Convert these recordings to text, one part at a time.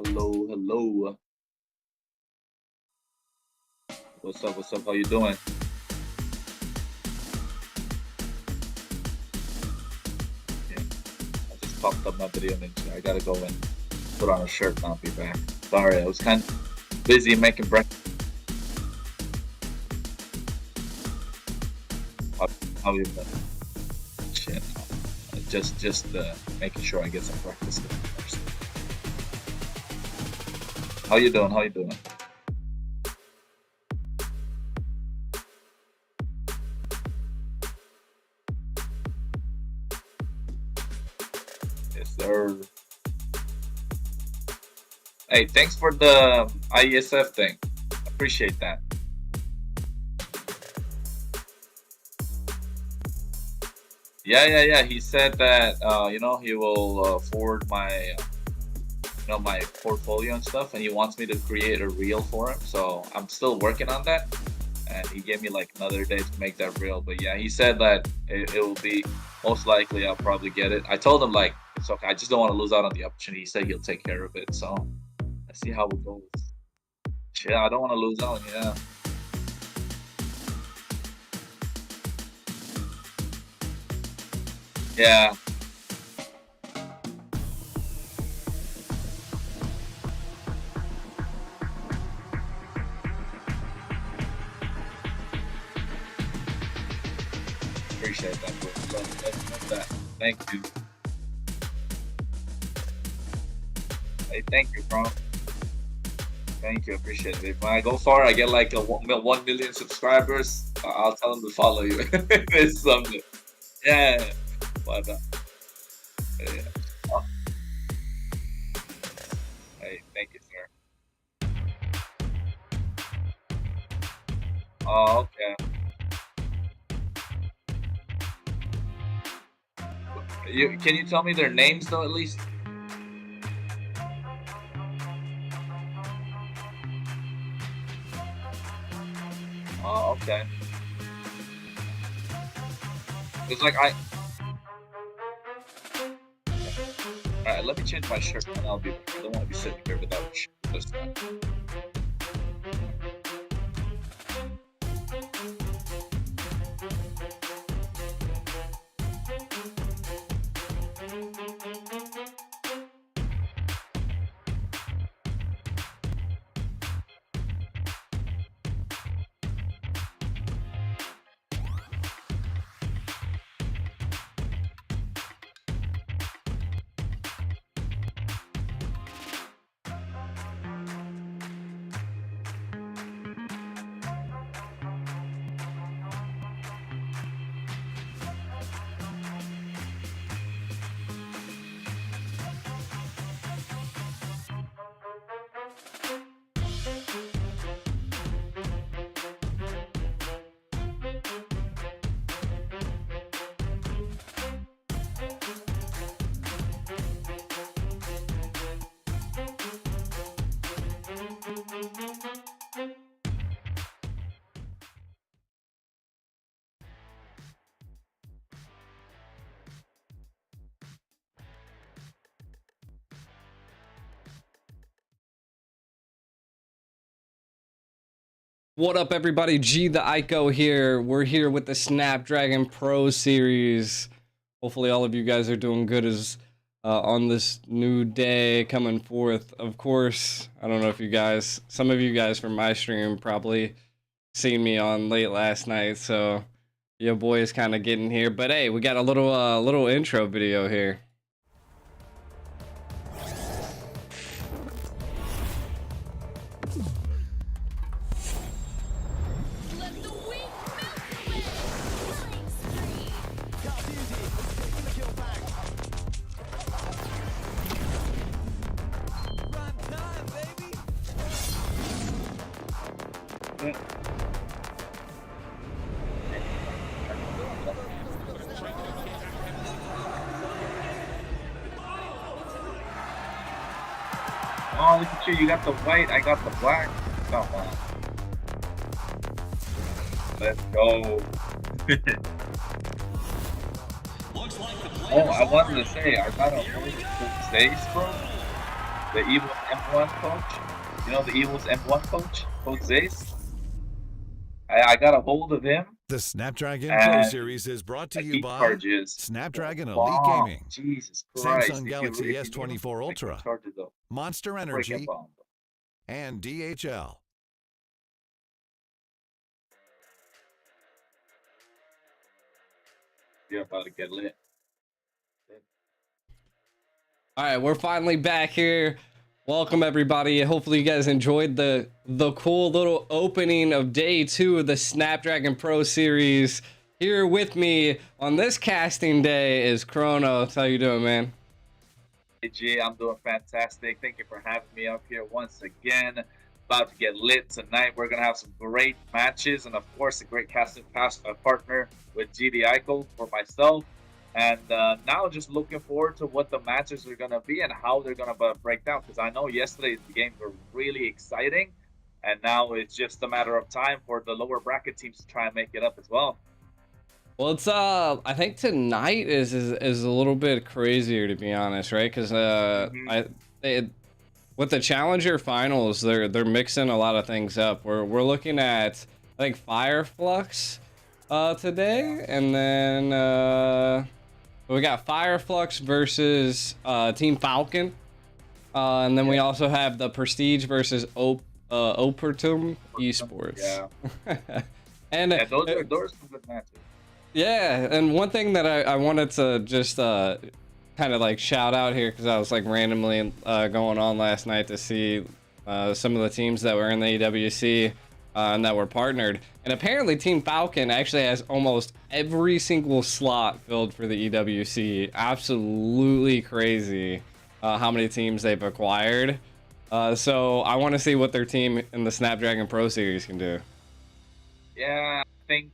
Hello, hello. What's up? What's up? How you doing? Yeah, I just popped up my video ninja. I gotta go and put on a shirt and I'll be back. Sorry, I was kind of busy making breakfast. How, how you been? Shit. Just making sure I get some breakfast first. How you doing? How you doing? Yes, sir. Hey, thanks for the IESF thing. Appreciate that. Yeah. He said that he will forward my my portfolio and stuff, and he wants me to create a reel for him. So I'm still working on that, and he gave me like another day to make that reel. But yeah, he said that it will be most likely I'll probably get it. I told him like it's okay. I just don't want to lose out on the opportunity. He said he'll take care of it. So let's see how it goes. Yeah, I don't want to lose out. Yeah, yeah. Appreciate that, bro. Love that. Thank you. Hey, thank you, bro. Thank you. Appreciate it. If I go far, I get like 1 million subscribers. I'll tell them to follow you. It's something. Yeah. But yeah. Oh, hey, thank you, sir. Oh, okay. Can you tell me their names though, at least? Oh, okay. It's like all right. Let me change my shirt, and I'll be. I don't want to be sitting here without a shirt this time. What up, everybody? G the Ico here. We're here with the Snapdragon Pro Series. Hopefully, all of you guys are doing good as on this new day coming forth. Of course, I don't know if you guys, some of you guys from my stream probably seen me on late last night, so your boy is kind of getting here. But hey, we got a little intro video here. Oh, look at you. You got the white. I got the black. Come on. Let's go. Oh, I wanted to say, I got a whole face, bro. the Evil's M1 coach. You know the Evil's M1 coach, Coach Zace. I got a hold of him, The Snapdragon Pro and Series is brought to the you heat by charges. Snapdragon Elite Bomb. Gaming, Jesus Christ! Samsung If Galaxy you need them, S24 like, the Ultra, charges though, Monster freaking Energy, bomb. and DHL. You're about to get lit. All right, we're finally back here. Welcome everybody. Hopefully you guys enjoyed the cool little opening of day 2 of the Snapdragon Pro Series. Here with me on this casting day is Kronos. How you doing, man? Hey G, I'm doing fantastic. Thank you for having me up here once again. About to get lit tonight. We're gonna have some great matches, and of course, a great casting partner with GD Eichel for myself. And now, just looking forward to what the matches are gonna be and how they're gonna break down. Because I know yesterday's games were really exciting, and now it's just a matter of time for the lower bracket teams to try and make it up as well. Well, it's I think tonight is a little bit crazier, to be honest, right? Because with the Challenger finals, they're mixing a lot of things up. We're looking at, I think, Fire Flux today, and then we got Fire Flux versus Team Falcon, and then we also have the Prestige versus Opertum Esports. Yeah, and yeah, those are some good matches. Yeah, and one thing that I wanted to just kind of like shout out here, because I was like randomly going on last night to see some of the teams that were in the EWC and that were partnered. And apparently Team Falcon actually has almost every single slot filled for the EWC. Absolutely crazy how many teams they've acquired. So I want to see what their team in the Snapdragon Pro Series can do. Yeah, I think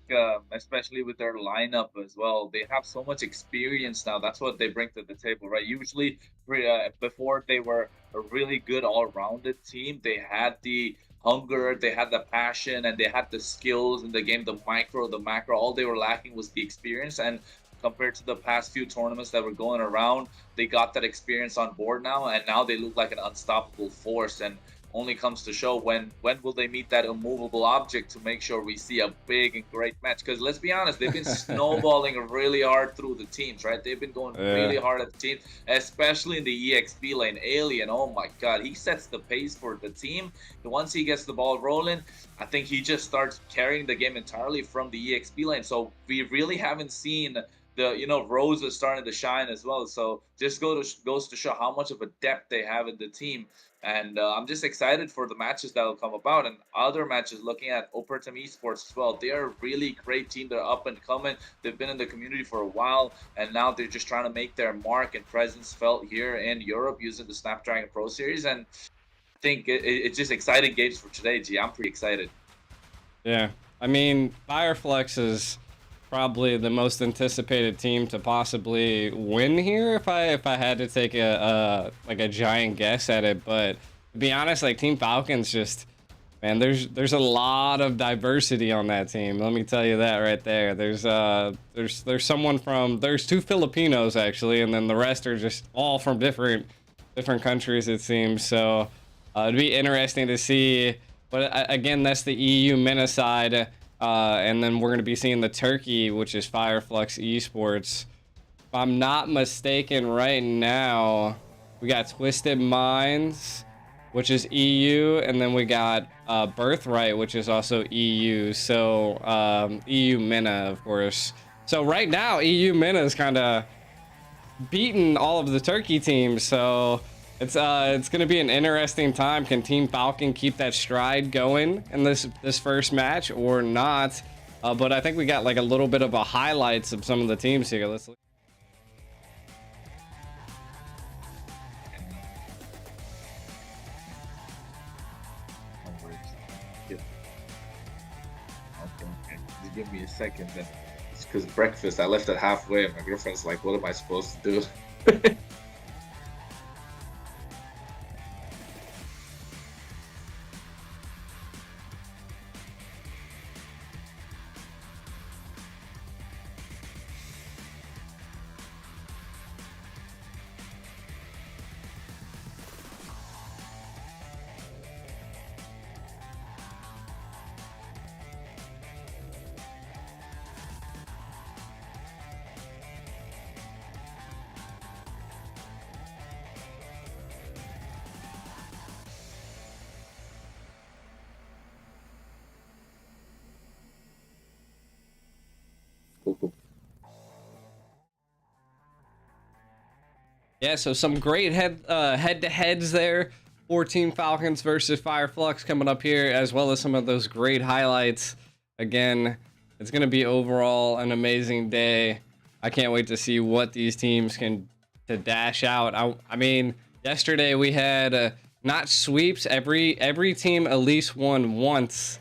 especially with their lineup as well, they have so much experience now. That's what they bring to the table, right? Usually, before they were a really good all-rounded team, they had the hunger, they had the passion, and they had the skills in the game, the micro, the macro. All they were lacking was the experience. And compared to the past few tournaments that were going around, they got that experience on board now, and now they look like an unstoppable force. And only comes to show when will they meet that immovable object to make sure we see a big and great match. Because let's be honest, they've been snowballing really hard through the teams, right? They've been going really hard at the team, especially in the EXP lane. Alien, oh my god, he sets the pace for the team. And once he gets the ball rolling, I think he just starts carrying the game entirely from the EXP lane. So we really haven't seen Rose is starting to shine as well. So just goes to show how much of a depth they have in the team. And I'm just excited for the matches that will come about, and other matches. Looking at Opertum Esports as well, they are a really great team. They're up and coming. They've been in the community for a while, and now they're just trying to make their mark and presence felt here in Europe using the Snapdragon Pro Series. And I think it's just exciting games for today. G, I'm pretty excited. Yeah, I mean, Fireflex is probably the most anticipated team to possibly win here if I had to take a giant guess at it. But to be honest, like Team Falcons, just man, there's a lot of diversity on that team. Let me tell you that right there. There's two Filipinos actually, and then the rest are just all from different countries, it seems. So it'd be interesting to see. But again, that's the EU MENA side. And then we're going to be seeing the Turkey, which is Fireflux Esports. If I'm not mistaken, right now, we got Twisted Minds, which is EU, and then we got Birthright, which is also EU. So EU MENA, of course. So right now, EU MENA is kind of beating all of the Turkey teams. So it's gonna be an interesting time. Can Team Falcon keep that stride going in this first match or not? But I think we got like a little bit of a highlights of some of the teams here. Let's look. Okay. Just give me a second then. It's because breakfast, I left it halfway, and my girlfriend's like, what am I supposed to do? Yeah, so some great head-to-heads there. 14 Falcons versus Flux coming up here, as well as some of those great highlights. Again, it's going to be overall an amazing day. I can't wait to see what these teams can to dash out. I mean, yesterday we had not sweeps. Every team at least won once,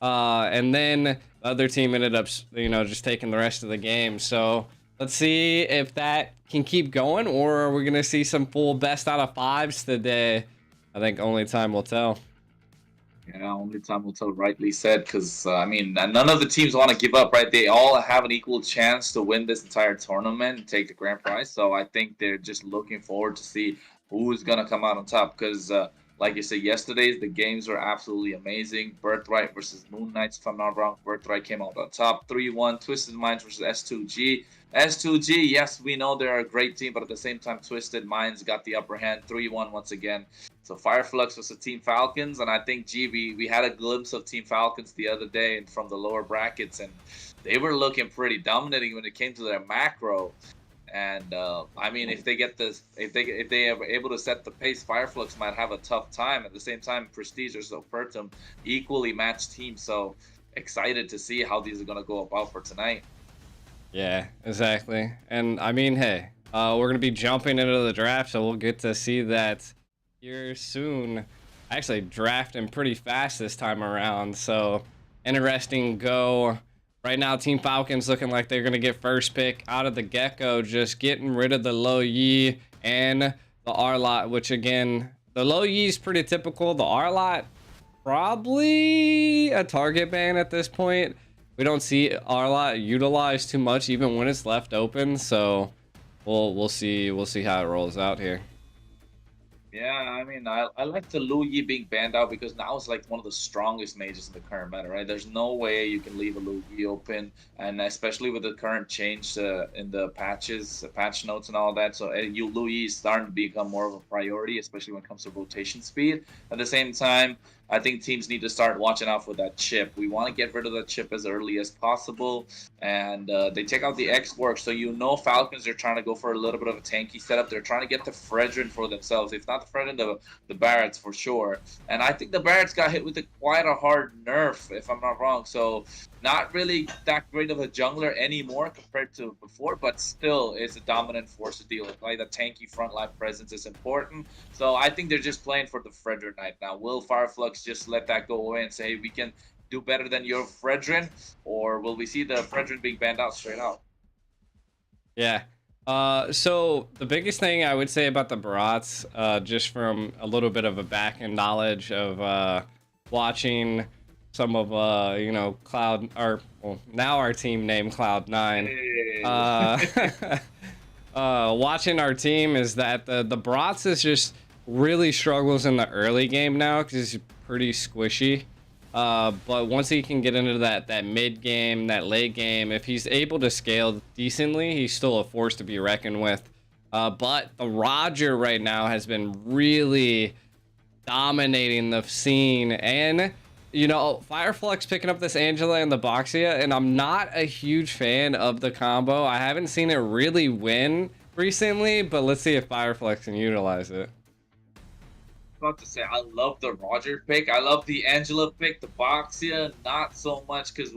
and then the other team ended up, just taking the rest of the game. So let's see if that can keep going, or are we going to see some full best out of fives today? I think only time will tell. Yeah, only time will tell, rightly said, because, I mean, none of the teams want to give up, right? They all have an equal chance to win this entire tournament and take the grand prize. So I think they're just looking forward to see who's going to come out on top, because, like you said, the games were absolutely amazing. Birthright versus Moon Knights, if I'm not wrong. Birthright came out on top 3-1. Twisted Minds versus S2G. S2G, yes, we know they're a great team, but at the same time, Twisted Minds got the upper hand 3-1 once again. So Flux was the Team Falcons, and I think, we had a glimpse of Team Falcons the other day and from the lower brackets, and they were looking pretty dominating when it came to their macro. And I mean, if they are able to set the pace, Flux might have a tough time. At the same time, Prestige Opertum, equally matched teams. So excited to see how these are going to go about for tonight. Yeah, exactly. And I mean, hey, we're gonna be jumping into the draft, so we'll get to see that here soon. Actually, drafting pretty fast this time around, so interesting go. Right now, Team Falcons looking like they're gonna get first pick out of the get-go, just getting rid of the Low Yi and the R-Lot, which again, the Low Yi is pretty typical. The R-Lot, probably a target ban at this point. We don't see R-Lot utilized too much, even when it's left open. So we'll see how it rolls out here. Yeah, I mean, I like the Lu Yi being banned out because now it's like one of the strongest mages in the current meta, right? There's no way you can leave a Lu Yi open, and especially with the current change in the patch notes and all that. So Lu Yi is starting to become more of a priority, especially when it comes to rotation speed. At the same time, I think teams need to start watching out for that chip. We want to get rid of that chip as early as possible, and they take out the X-Work. So Falcons are trying to go for a little bit of a tanky setup. They're trying to get the Fredrin for themselves. If not the Fredrin, the Barretts for sure. And I think the Barretts got hit with quite a hard nerf, if I'm not wrong. So not really that great of a jungler anymore compared to before, but still is a dominant force to deal with. Like the tanky frontline presence is important. So I think they're just playing for the Fredrin Knight now. Will Flux just let that go away and say we can do better than your Fredrin, or will we see the Fredrin being banned out straight out? Yeah. So the biggest thing I would say about the Barats, just from a little bit of a back-end knowledge of watching some of Cloud, or well, now our team named Cloud9. Hey. Watching our team is that the Barats is just really struggles in the early game now because he's pretty squishy. But once he can get into that mid game, that late game, if he's able to scale decently, he's still a force to be reckoned with. But the Roger right now has been really dominating the scene, and Flux picking up this Angela and the Boxia, and I'm not a huge fan of the combo. I haven't seen it really win recently, but let's see if Flux can utilize it. About to say, I love the Roger pick. I love the Angela pick. The Boxia, not so much, because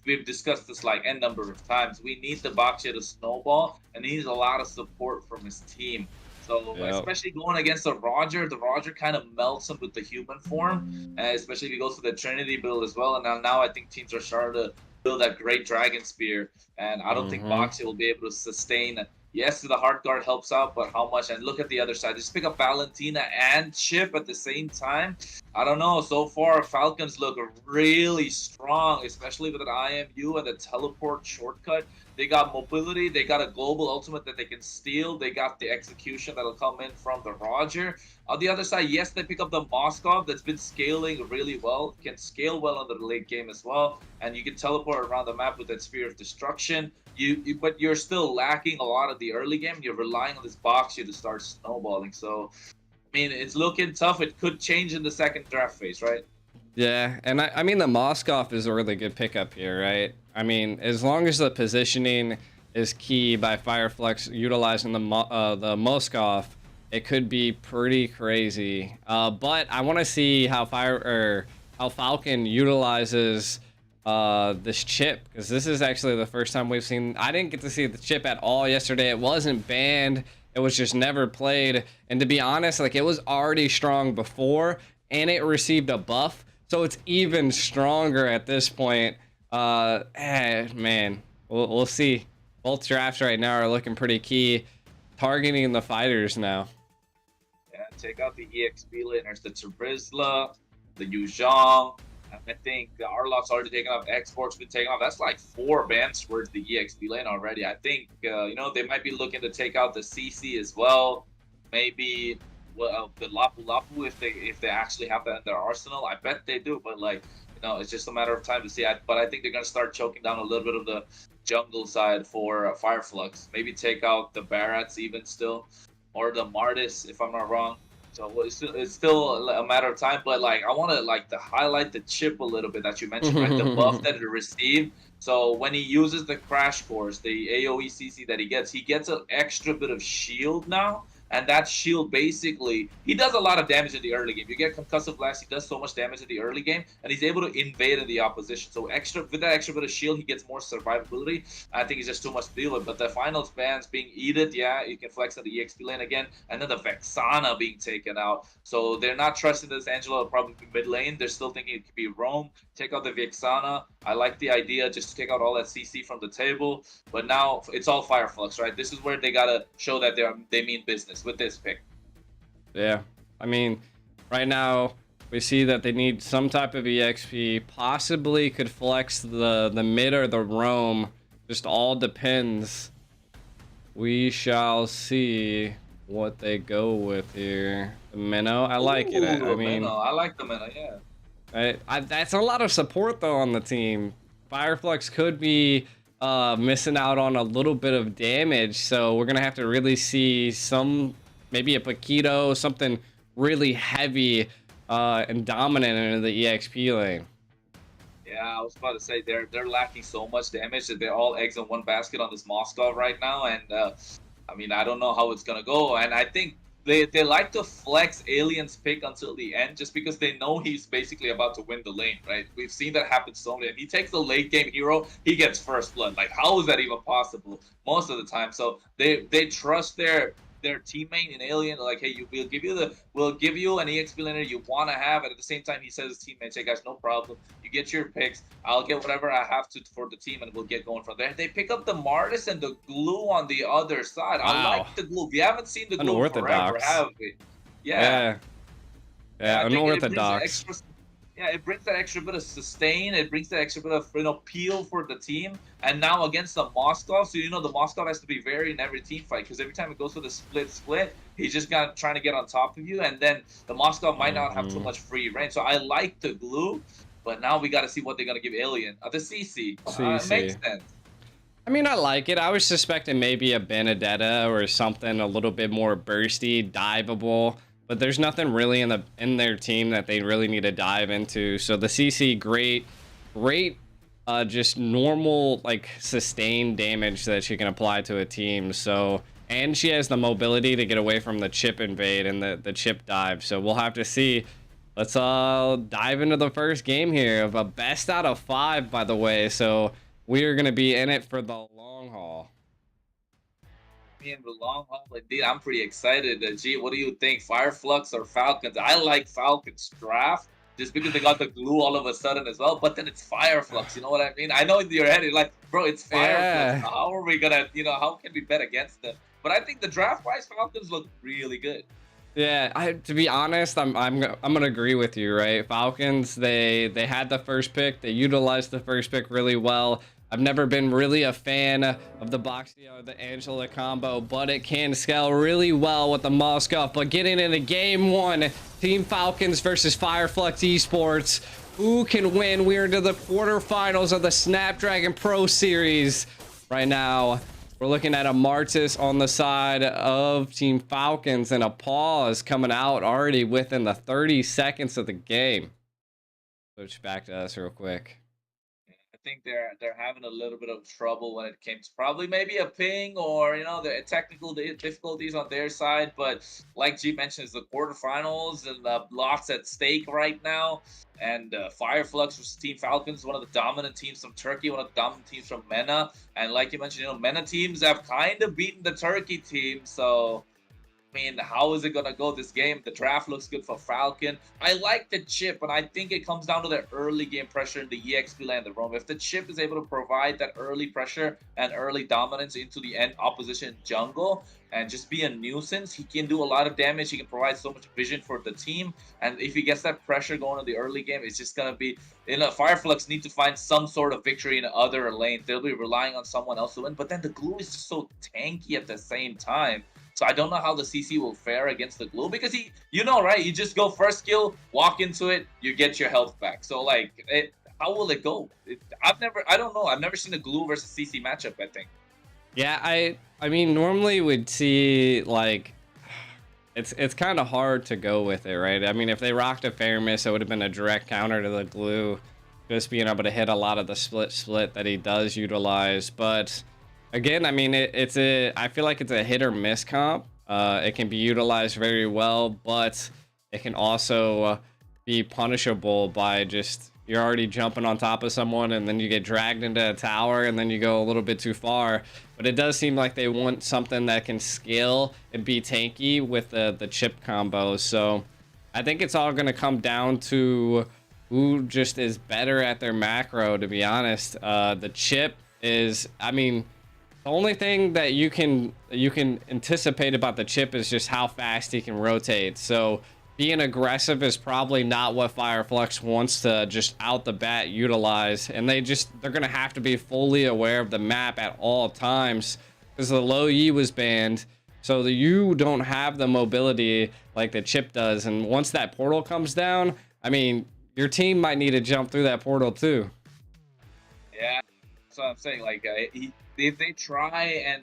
we've discussed this like n number of times. We need the Boxia to snowball, and he needs a lot of support from his team. So especially going against the Roger kind of melts him with the human form, especially if he goes to the Trinity build as well. And now I think teams are starting to build that great Dragon Spear, and I don't think Boxia will be able to sustain. Yes, the hard guard helps out, but how much? And look at the other side. Just pick up Valentina and Chip at the same time. I don't know. So far, Falcons look really strong, especially with an IMU and the teleport shortcut. They got mobility. They got a global ultimate that they can steal. They got the execution that'll come in from the Roger. On the other side, yes, they pick up the Moskov that's been scaling really well. Can scale well in the late game as well. And you can teleport around the map with that Sphere of Destruction. But you're still lacking a lot of the early game. You're relying on this Boxia to start snowballing. So, I mean, it's looking tough. It could change in the second draft phase, right? Yeah, and I mean, the Moskov is a really good pickup here, right? I mean, as long as the positioning is key by Fireflux utilizing the Moskov, it could be pretty crazy. But I want to see how Falcon utilizes this chip, because this is actually the first time we've seen. I didn't get to see the chip at all yesterday. It wasn't banned. It was just never played. And to be honest, like, it was already strong before, and it received a buff, so it's even stronger at this point. Man, we'll see. Both drafts right now are looking pretty key, targeting the fighters now. Yeah, take out the EXP laners, the Terizla, the Yuzhong. I think the Arlot's already taken off. Export's been taken off. That's like 4 bans towards the EXP lane already. I think, they might be looking to take out the CC as well. Maybe the Lapu Lapu if they actually have that in their arsenal. I bet they do, but like, it's just a matter of time to see. But I think they're going to start choking down a little bit of the jungle side for Fireflux. Maybe take out the Barats even still, or the Martis if I'm not wrong. So it's still a matter of time. But like, I want to highlight the chip a little bit that you mentioned, right? The buff that it received. So when he uses the Crash Course, the AoE CC that he gets an extra bit of shield now. And that shield, basically, he does a lot of damage in the early game. You get Concussive Blast, he does so much damage in the early game, and he's able to invade in the opposition. So with that extra bit of shield, he gets more survivability. I think it's just too much to deal with. But the finals bans being Edith, yeah, you can flex on the EXP lane again. And then the Vexana being taken out. So they're not trusting this Angela probably mid lane. They're still thinking it could be Rome. Take out the Vexana. I like the idea just to take out all that CC from the table. But now it's all Fireflux, right? This is where they got to show that they mean business with this pick. Yeah, I mean, right now we see that they need some type of EXP, possibly could flex the mid or the roam, just all depends. We shall see what they go with here. The Minnow, I like it. I mean, Minnow. I like the Minnow, yeah. That's a lot of support though on the team. Fireflux could be missing out on a little bit of damage, so we're gonna have to really see maybe a Paquito, something really heavy and dominant into the EXP lane. Yeah, I was about to say they're lacking so much damage that they're all eggs in one basket on this Moskov right now, and I mean, I don't know how it's gonna go. And I think they like to flex Alien's pick until the end, just because they know he's basically about to win the lane, right? We've seen that happen so many. If he takes the late game hero, he gets first blood. Like, how is that even possible? Most of the time, so they trust their teammate in Alien, like, hey, we'll give you an EXP laner you want to have, and at the same time he says his teammates, hey guys, no problem, you get your picks, I'll get whatever I have to for the team, and we'll get going from there. They pick up the Martis and the glue on the other side. Wow. I like the glue. We haven't seen the glue forever, have we? Yeah, unorthodox. Yeah, it brings that extra bit of sustain. It brings that extra bit of peel for the team. And now against the Moskov, so the Moskov has to be very in every team fight, because every time it goes for the split, he's just trying to get on top of you, and then the Moskov might not have too much free range. So I like the glue, but now we got to see what they're gonna give Alien. The CC. It makes sense. I mean, I like it. I was suspecting maybe a Benedetta or something a little bit more bursty, diveable. But there's nothing really in their team that they really need to dive into. So the CC, great, just normal, like, sustained damage that she can apply to a team. So, and she has the mobility to get away from the chip invade and the chip dive. So we'll have to see. Let's dive into the first game here of a best out of 5, by the way. So we are going to be in it for the long haul. In the long haul, indeed. I'm pretty excited. G, what do you think? Fireflux or Falcons? I like Falcons draft just because they got the glue all of a sudden as well. But then it's Fireflux. You know what I mean? I know in your head you're like, bro, it's Fireflux. Yeah. How are we gonna? How can we bet against them? But I think the draft-wise Falcons look really good. Yeah, to be honest, I'm gonna agree with you, right? Falcons, they had the first pick. They utilized the first pick really well. I've never been really a fan of the Boxia or the Angela combo, but it can scale really well with the Moskov. But getting into game 1, Team Falcons versus Fireflux Esports. Who can win? We're into the quarterfinals of the Snapdragon Pro Series. Right now, we're looking at a Martis on the side of Team Falcons, and a pause coming out already within the 30 seconds of the game. Switch back to us real quick. think they're having a little bit of trouble when it came to probably maybe a ping or the technical difficulties on their side. But like G mentioned, it's the quarterfinals and lots at stake right now. And Fireflux versus Team Falcons, one of the dominant teams from Turkey, one of the dominant teams from MENA. And like you mentioned, MENA teams have kind of beaten the Turkey team, so. I mean, how is it going to go this game? The draft looks good for Falcon. I like the chip, and I think it comes down to the early game pressure in the EXP lane, the roam. If the chip is able to provide that early pressure and early dominance into the end opposition jungle and just be a nuisance, he can do a lot of damage. He can provide so much vision for the team. And if he gets that pressure going in the early game, it's just going to be, Fireflux need to find some sort of victory in other lanes. They'll be relying on someone else to win. But then the glue is just so tanky at the same time. So I don't know how the CC will fare against the glue because right? You just go first kill, walk into it, you get your health back. So how will it go? I don't know. I've never seen a glue versus CC matchup, I think. Yeah, I mean, normally we'd see like it's kind of hard to go with it, right? I mean, if they rocked a fair miss, it would have been a direct counter to the glue, just being able to hit a lot of the split that he does utilize, but. Again, I mean, I feel like it's a hit or miss comp. It can be utilized very well, but it can also be punishable by just, you're already jumping on top of someone and then you get dragged into a tower and then you go a little bit too far. But it does seem like they want something that can scale and be tanky with the chip combo. So I think it's all going to come down to who just is better at their macro, to be honest. The chip is, I mean... The only thing that you can anticipate about the chip is just how fast he can rotate. So being aggressive is probably not what Fireflux wants to just out the bat utilize. And they're going to have to be fully aware of the map at all times because the low E was banned. So you don't have the mobility like the chip does. And once that portal comes down, I mean, your team might need to jump through that portal too. Yeah, that's what I'm saying. If they try and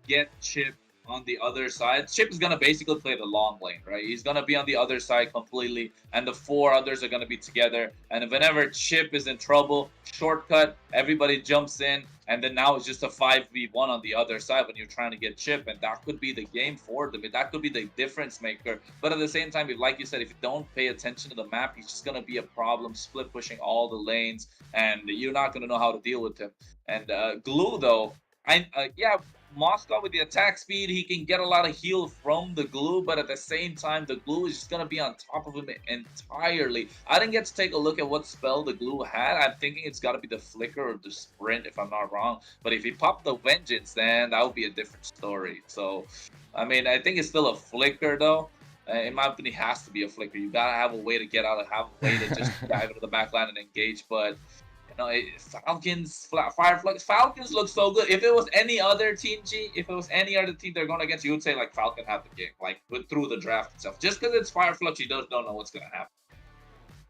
get Chip on the other side, Chip is going to basically play the long lane, right? He's going to be on the other side completely, and the 4 others are going to be together. And whenever Chip is in trouble, shortcut, everybody jumps in, and then now it's just a 5v1 on the other side when you're trying to get Chip, and that could be the game for them. That could be the difference maker. But at the same time, like you said, if you don't pay attention to the map, he's just going to be a problem, split pushing all the lanes, and you're not going to know how to deal with him. And Glue, though, Moscow with the attack speed, he can get a lot of heal from the glue, but at the same time, the glue is just going to be on top of him entirely. I didn't get to take a look at what spell the glue had. I'm thinking it's got to be the flicker or the sprint, if I'm not wrong. But if he popped the vengeance, then that would be a different story. So, I mean, I think it's still a flicker, though. In my opinion, it has to be a flicker. You got to have a way to get out, have a way to just dive into the backline and engage, but... Falcons, Fireflux, Falcons look so good. If it was any other team, if it was any other team they're going against, you would say like Falcon had the game, through the draft itself. Just because it's Fireflux, you don't know what's going to happen.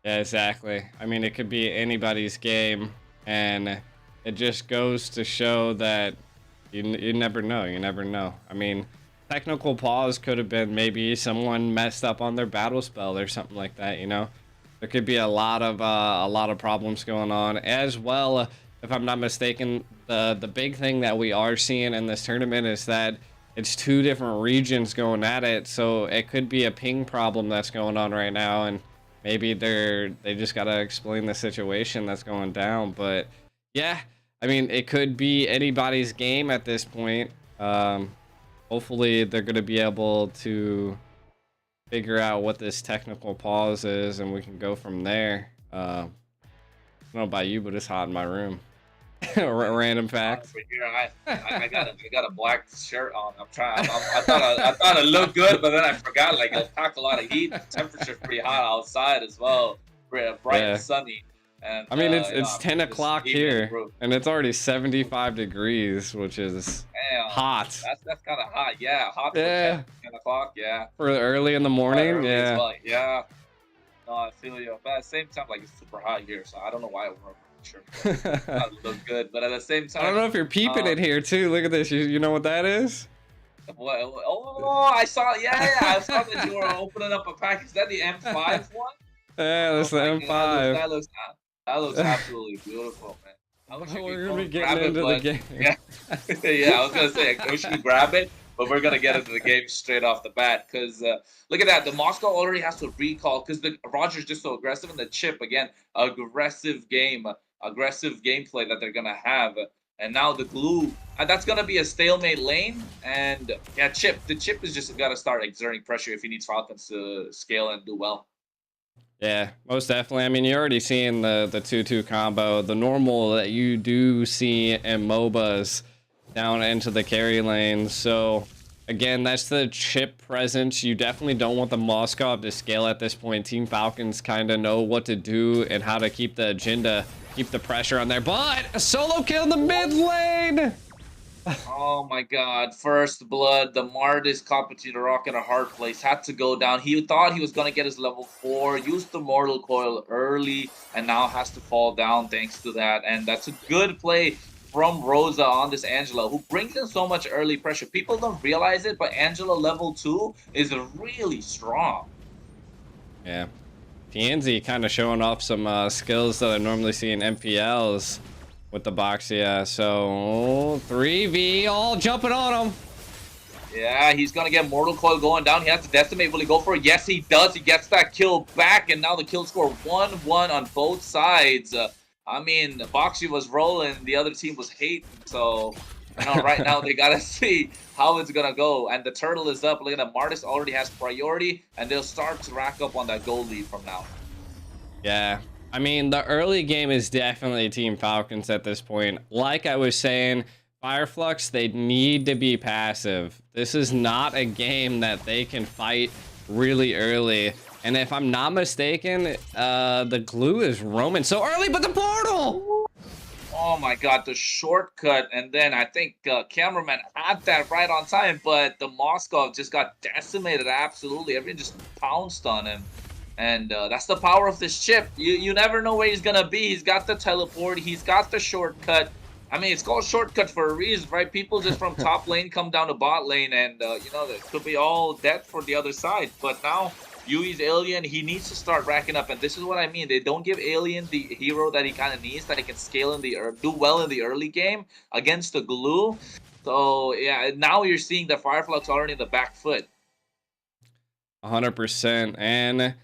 Yeah, exactly. I mean, it could be anybody's game, and it just goes to show that you never know. You never know. I mean, technical pause could have been maybe someone messed up on their battle spell or something like that, There could be a lot of problems going on as well. If I'm not mistaken, the big thing that we are seeing in this tournament is that it's 2 different regions going at it, so it could be a ping problem that's going on right now, and maybe they just gotta explain the situation that's going down. But yeah, I mean, it could be anybody's game at this point. Hopefully they're gonna be able to figure out what this technical pause is, and we can go from there. I don't know about you, but it's hot in my room. Random fact. I got a black shirt on. I thought it looked good, but then I forgot. It'll pack a lot of heat. The temperature's pretty hot outside as well. Bright and sunny. And, I mean, it's 10 o'clock here, and it's already 75 degrees, which is hot. That's kind of hot, yeah. Hot for 10 o'clock, yeah. For early in the morning, yeah. Well, yeah. No, I feel you. But at the same time, it's super hot here, so I don't know why I wore a shirt. It look good, but at the same time... I don't know if you're peeping it here, too. Look at this. You know what that is? What? Oh, I saw, I saw that you were opening up a pack. Is that the M5 one? Yeah, that's the M5. That looks absolutely beautiful, man. I wish you We're could gonna go be grab getting it, into the but game. yeah, yeah. I was gonna say I wish you could grab it, but we're gonna get into the game straight off the bat. Because look at that, the Moscow already has to recall because the Roger's just so aggressive, and the Chip again, aggressive gameplay that they're gonna have, and now the glue. That's gonna be a stalemate lane, and yeah, the Chip is just gotta start exerting pressure if he needs Falcons to scale and do well. Yeah, most definitely. I mean, you're already seeing the 2-2 combo, the normal that you do see in MOBAs down into the carry lane. So again, that's the Chip presence. You definitely don't want the Moskov to scale at this point. Team Falcons kind of know what to do and how to keep the agenda, keep the pressure on there. But a solo kill in the mid lane. Oh my god, first blood, the Martis caught between a rock and a hard place, had to go down. He thought he was going to get his level 4, used the Mortal Coil early, and now has to fall down thanks to that. And that's a good play from Rosa on this Angela, who brings in so much early pressure. People don't realize it, but Angela level 2 is really strong. Yeah. TNZ kind of showing off some skills that I normally see in MPLs with the Boxia. So 3v all jumping on him. Yeah, he's going to get Mortal Coil going down. He has to decimate. Will he go for it? Yes, he does. He gets that kill back, and now the kill score 1-1 on both sides. I mean, Boxy was rolling, the other team was hating, so right now they got to see how it's going to go. And the turtle is up. Look at that. Martis already has priority, and they'll start to rack up on that goal lead from now. Yeah. I mean, the early game is definitely Team Falcons at this point. Like I was saying, Fireflux, they need to be passive. This is not a game that they can fight really early. And if I'm not mistaken, the glue is roaming so early, but the portal! Oh my god, the shortcut, and then I think cameraman had that right on time, but the Moskov just got decimated absolutely. Everyone just pounced on him. And that's the power of this chip. You never know where he's gonna be. He's got the teleport, he's got the shortcut. I mean, it's called shortcut for a reason, right? People just from top lane come down to bot lane, and it could be all death for the other side. But now Yui's Alien, he needs to start racking up, and this is what I mean. They don't give Alien the hero that he kind of needs, that he can scale in do well in the early game against the glue. So yeah, now you're seeing the Fireflux already in the back foot. 100%. And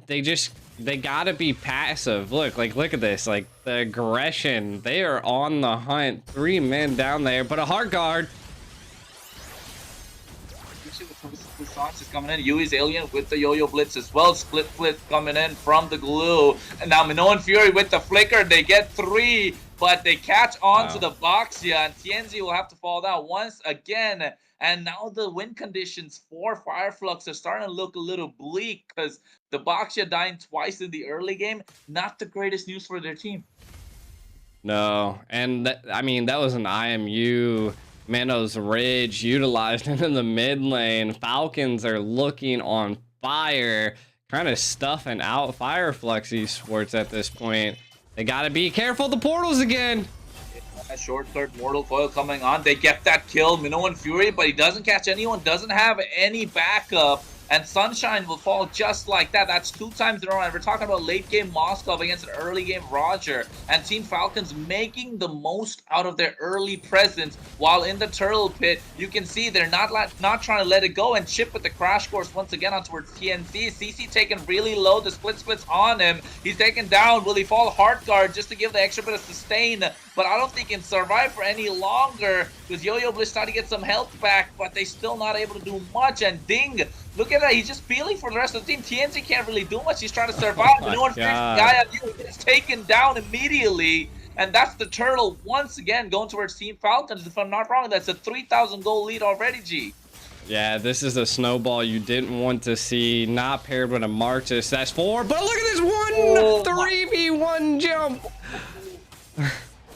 they gotta be passive. Look at this, like the aggression. They are on the hunt. 3 men down there, but a hard guard. The Sox is coming in. Yui's Alien with the Yo-Yo Blitz as well. Split Flip coming in from the glue. And now Minoan Fury with the flicker. They get 3, but they catch on to the Boxia, and TNZ will have to fall down once again. And now the win conditions for Fireflux are starting to look a little bleak, because the Boxia dying twice in the early game, not the greatest news for their team. No, and that was an IMU. Manos Ridge utilized in the mid lane. Falcons are looking on fire, kind of stuffing out Fireflux Esports at this point. They gotta be careful, the portals again. A shortcut Mortal Coil coming on. They get that kill, Minoan Fury, but he doesn't catch anyone, doesn't have any backup. And Sunshine will fall just like that. That's 2 times in a row. And we're talking about late game Moscow against an early game Roger. And Team Falcons making the most out of their early presence while in the turtle pit. You can see they're not trying to let it go. And Chip with the crash course once again on towards TNC. CC taken really low. The splits on him. He's taken down. Will he fall hard guard just to give the extra bit of sustain? But I don't think he can survive for any longer, because Yo-Yo Bliss trying to get some health back, but they still not able to do much. And Ding, look at that, he's just peeling for the rest of the team. TNC can't really do much. He's trying to survive. The one guy on you gets taken down immediately. And that's the turtle once again going towards Team Falcons. If I'm not wrong, that's a 3,000 goal lead already, G. Yeah, this is a snowball you didn't want to see, not paired with a Martis. That's 4, but look at this 3v1 jump.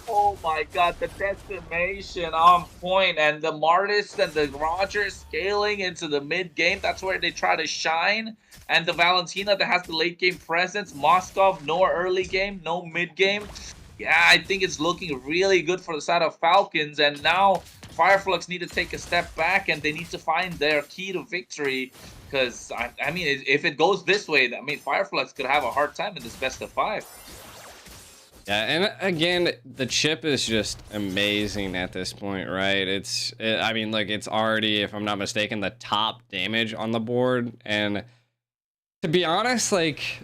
Oh my god, the decimation on point, and the Martis and the Roger scaling into the mid-game. That's where they try to shine. And the Valentina that has the late-game presence. Moskov, no early game, no mid-game. Yeah, I think it's looking really good for the side of Falcons. And now Fireflux need to take a step back, and they need to find their key to victory. Because, I mean, if it goes this way, I mean, Fireflux could have a hard time in this best of 5. Yeah, and again, the chip is just amazing at this point, right? I mean, like, it's already, if I'm not mistaken, the top damage on the board. And to be honest, like,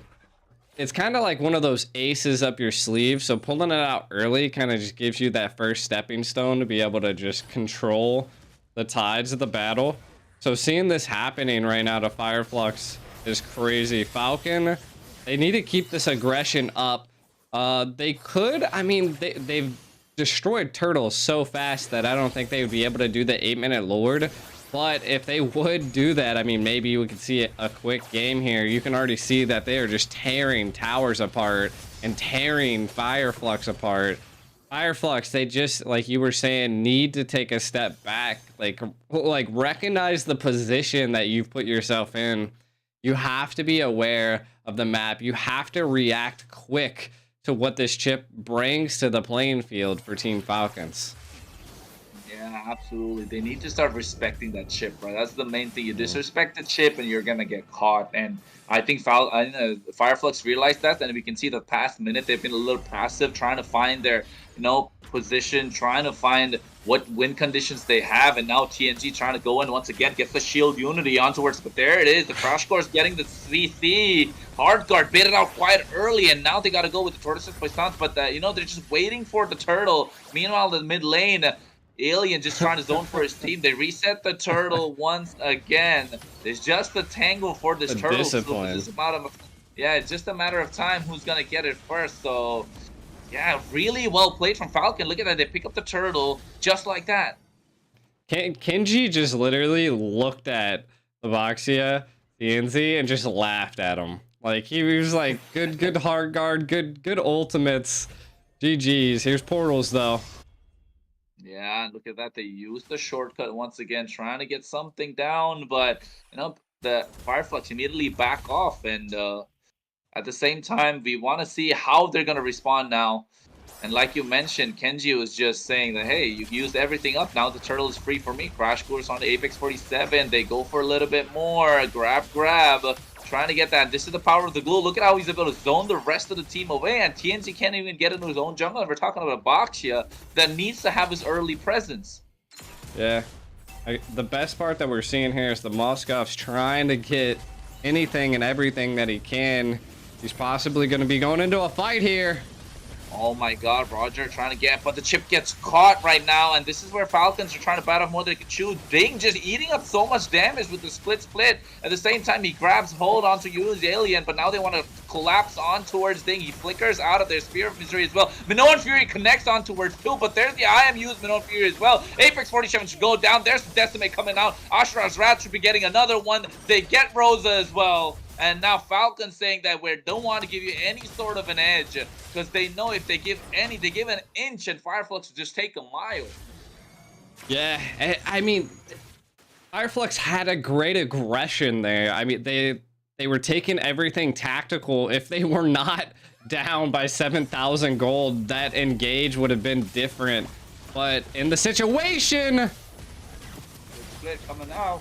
it's kind of like one of those aces up your sleeve. So pulling it out early kind of just gives you that first stepping stone to be able to just control the tides of the battle. So seeing this happening right now to Fireflux is crazy. Falcon, they need to keep this aggression up. They could, I mean, they've destroyed turtles so fast that I don't think they would be able to do the 8-minute Lord. But if they would do that, I mean, maybe we could see a quick game here. You can already see that they are just tearing towers apart and tearing Fireflux apart. Fireflux, they just, like you were saying, need to take a step back. Like recognize the position that you've put yourself in. You have to be aware of the map. You have to react quick to what this chip brings to the playing field for Team Falcons. Yeah, absolutely. They need to start respecting that chip, right? That's the main thing. You disrespect the chip and you're gonna get caught. And I think Fireflux realized that, and we can see the past minute they've been a little passive, trying to find their, position, trying to find what win conditions they have, and now TNG trying to go in once again, gets the shield unity on towards, but there it is. The Crash Course getting the CC. Hard guard baited out quite early, and now they got to go with the tortoises by stance, but they're just waiting for the turtle. Meanwhile, the mid lane, Alien just trying to zone for his team. They reset the turtle once again. There's just a tangle for this turtle. Discipline. So it's just a matter of time who's gonna get it first. So yeah, really well played from Falcon. Look at that, they pick up the turtle just like that. Kenji just literally looked at the Boxia, DNZ, and just laughed at him. Like, he was like, good hard guard, good ultimates. GG's. Here's portals though. Yeah, look at that. They used the shortcut once again, trying to get something down, but the Fireflux immediately back off, and at the same time, we want to see how they're gonna respond now. And like you mentioned, Kenji was just saying that, hey, you've used everything up. Now the turtle is free for me. Crash Course on the Apex 47. They go for a little bit more. Grab. Trying to get that. This is the power of the glue. Look at how he's able to zone the rest of the team away. And TNC can't even get into his own jungle. And we're talking about a Boxia that needs to have his early presence. Yeah. The best part that we're seeing here is the Moskov's trying to get anything and everything that he can. He's possibly going to be going into a fight here. Oh my god, Roger trying to get, but the chip gets caught right now, and this is where Falcons are trying to bite off more than they can chew. Ding just eating up so much damage with the split. At the same time, he grabs hold onto Yu's Alien, but now they want to collapse on towards Ding. He flickers out of their Spear of Misery as well. Minoan Fury connects on towards Phil, but there's the IMU's Minoan Fury as well. Apex 47 should go down. There's the Decimate coming out. Ashra's Wrath should be getting another one. They get Rosa as well. And now Falcons saying that we don't want to give you any sort of an edge, because they know if they give an inch, and Fireflux will just take a mile. Yeah, I mean, Fireflux had a great aggression there. I mean, they were taking everything tactical. If they were not down by 7,000 gold, that engage would have been different. But in the situation, It's good coming out.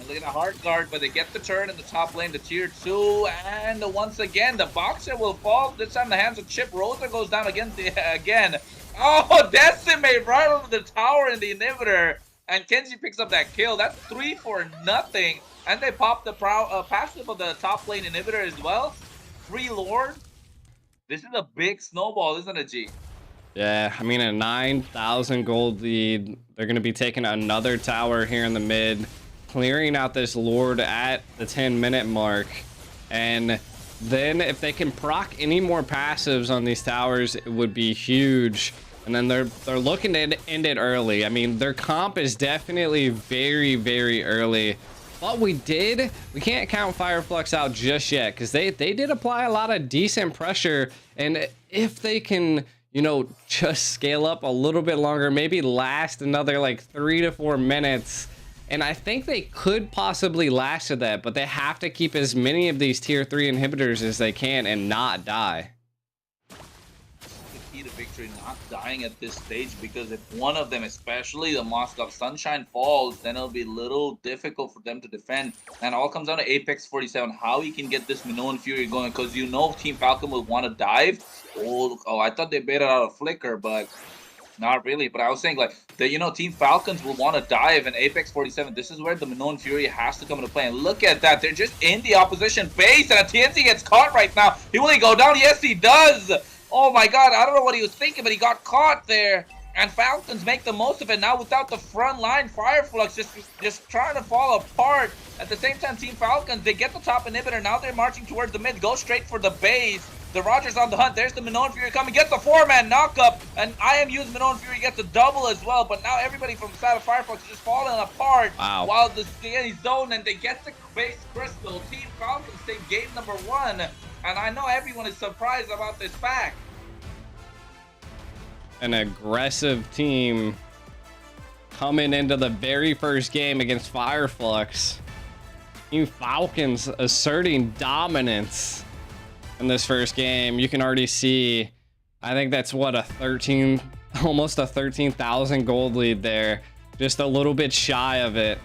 Look at the hard guard, but they get the turn in the top lane, the tier 2, and once again, the Boxer will fall. This time the hands of Chip. Rosa goes down again. Oh, Decimate right over the tower in the inhibitor, and Kenji picks up that kill. That's 3-0, and they pop the passive of the top lane inhibitor as well. Free Lord. This is a big snowball, isn't it, G? yeah, I mean, a 9,000 gold lead. They're going to be taking another tower here in the mid, clearing out this Lord at the 10-minute mark. And then if they can proc any more passives on these towers, it would be huge. And then they're looking to end it early. I mean, their comp is definitely very, very early. But we can't count Fireflux out just yet, because they did apply a lot of decent pressure. And if they can, just scale up a little bit longer, maybe last another like 3 to 4 minutes, and I think they could possibly last to that, but they have to keep as many of these tier 3 inhibitors as they can and not die. The key to victory victory not dying at this stage, because if one of them, especially the Moscow Sunshine, falls, then it'll be a little difficult for them to defend. And it all comes down to Apex 47, how he can get this Minoan Fury going, because you know Team Falcon will want to dive. Oh, I thought they baited out a flicker, but not really. But I was saying, like, Team Falcons will want to dive, and Apex 47, this is where the Minoan Fury has to come into play. And look at that. They're just in the opposition base, and a TNC gets caught right now. He will he go down? Yes, he does. Oh, my God. I don't know what he was thinking, but he got caught there. And Falcons make the most of it now without the front line. Fireflux just trying to fall apart. At the same time, Team Falcons, they get the top inhibitor. Now they're marching towards the mid. Go straight for the base. The Rogers on the hunt. There's the Minoan Fury coming. Gets the 4-man knockup. And IMU's Minoan Fury gets a double as well. But now everybody from the side of Fireflux is just falling apart. Wow. While the zone, and they get the base crystal. Team Falcons take game number 1. And I know everyone is surprised about this fact. An aggressive team coming into the very first game against Fireflux. Team Falcons asserting dominance in this first game. You can already see, I think that's what, almost a 13,000 gold lead there. Just a little bit shy of it.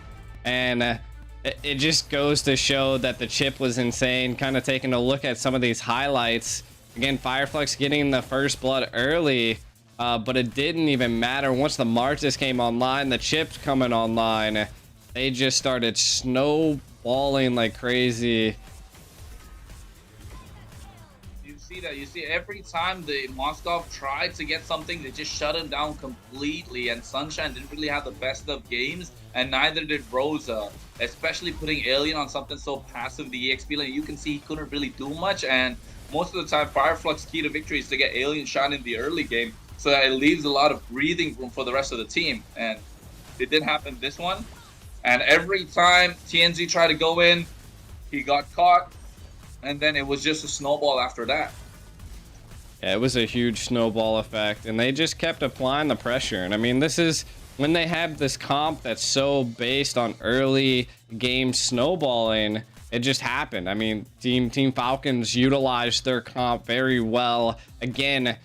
And it just goes to show that the chip was insane. Kind of taking a look at some of these highlights. Again, Fireflux getting the first blood early. But it didn't even matter. Once the Martis came online, the chips coming online, they just started snowballing like crazy. You see that? You see every time the Moskov tried to get something, they just shut him down completely. And Sunshine didn't really have the best of games, and neither did Rosa. Especially putting Alien on something so passive, the EXP lane, you can see he couldn't really do much. And most of the time, Fireflux key to victory is to get Alien shot in the early game. So it leaves a lot of breathing room for the rest of the team. And it did happen this one. And every time TNZ tried to go in, he got caught. And then it was just a snowball after that. Yeah, it was a huge snowball effect. And they just kept applying the pressure. And I mean, this is when they have this comp that's so based on early game snowballing. It just happened. I mean, Team Falcons utilized their comp very well. Again,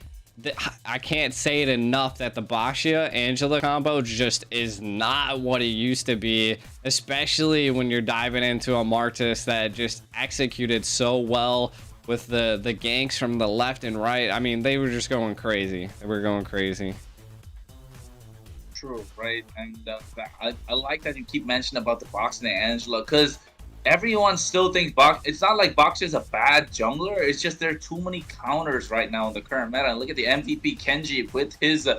I can't say it enough that the Bashia Angela combo just is not what it used to be, especially when you're diving into a Martis that just executed so well with the ganks from the left and right. I mean, they were just going crazy. They were going crazy. True, right? And I like that you keep mentioning about the Boxing and Angela, because everyone still thinks it's not like Boxer is a bad jungler. It's just there are too many counters right now in the current meta. And look at the MVP Kenji with his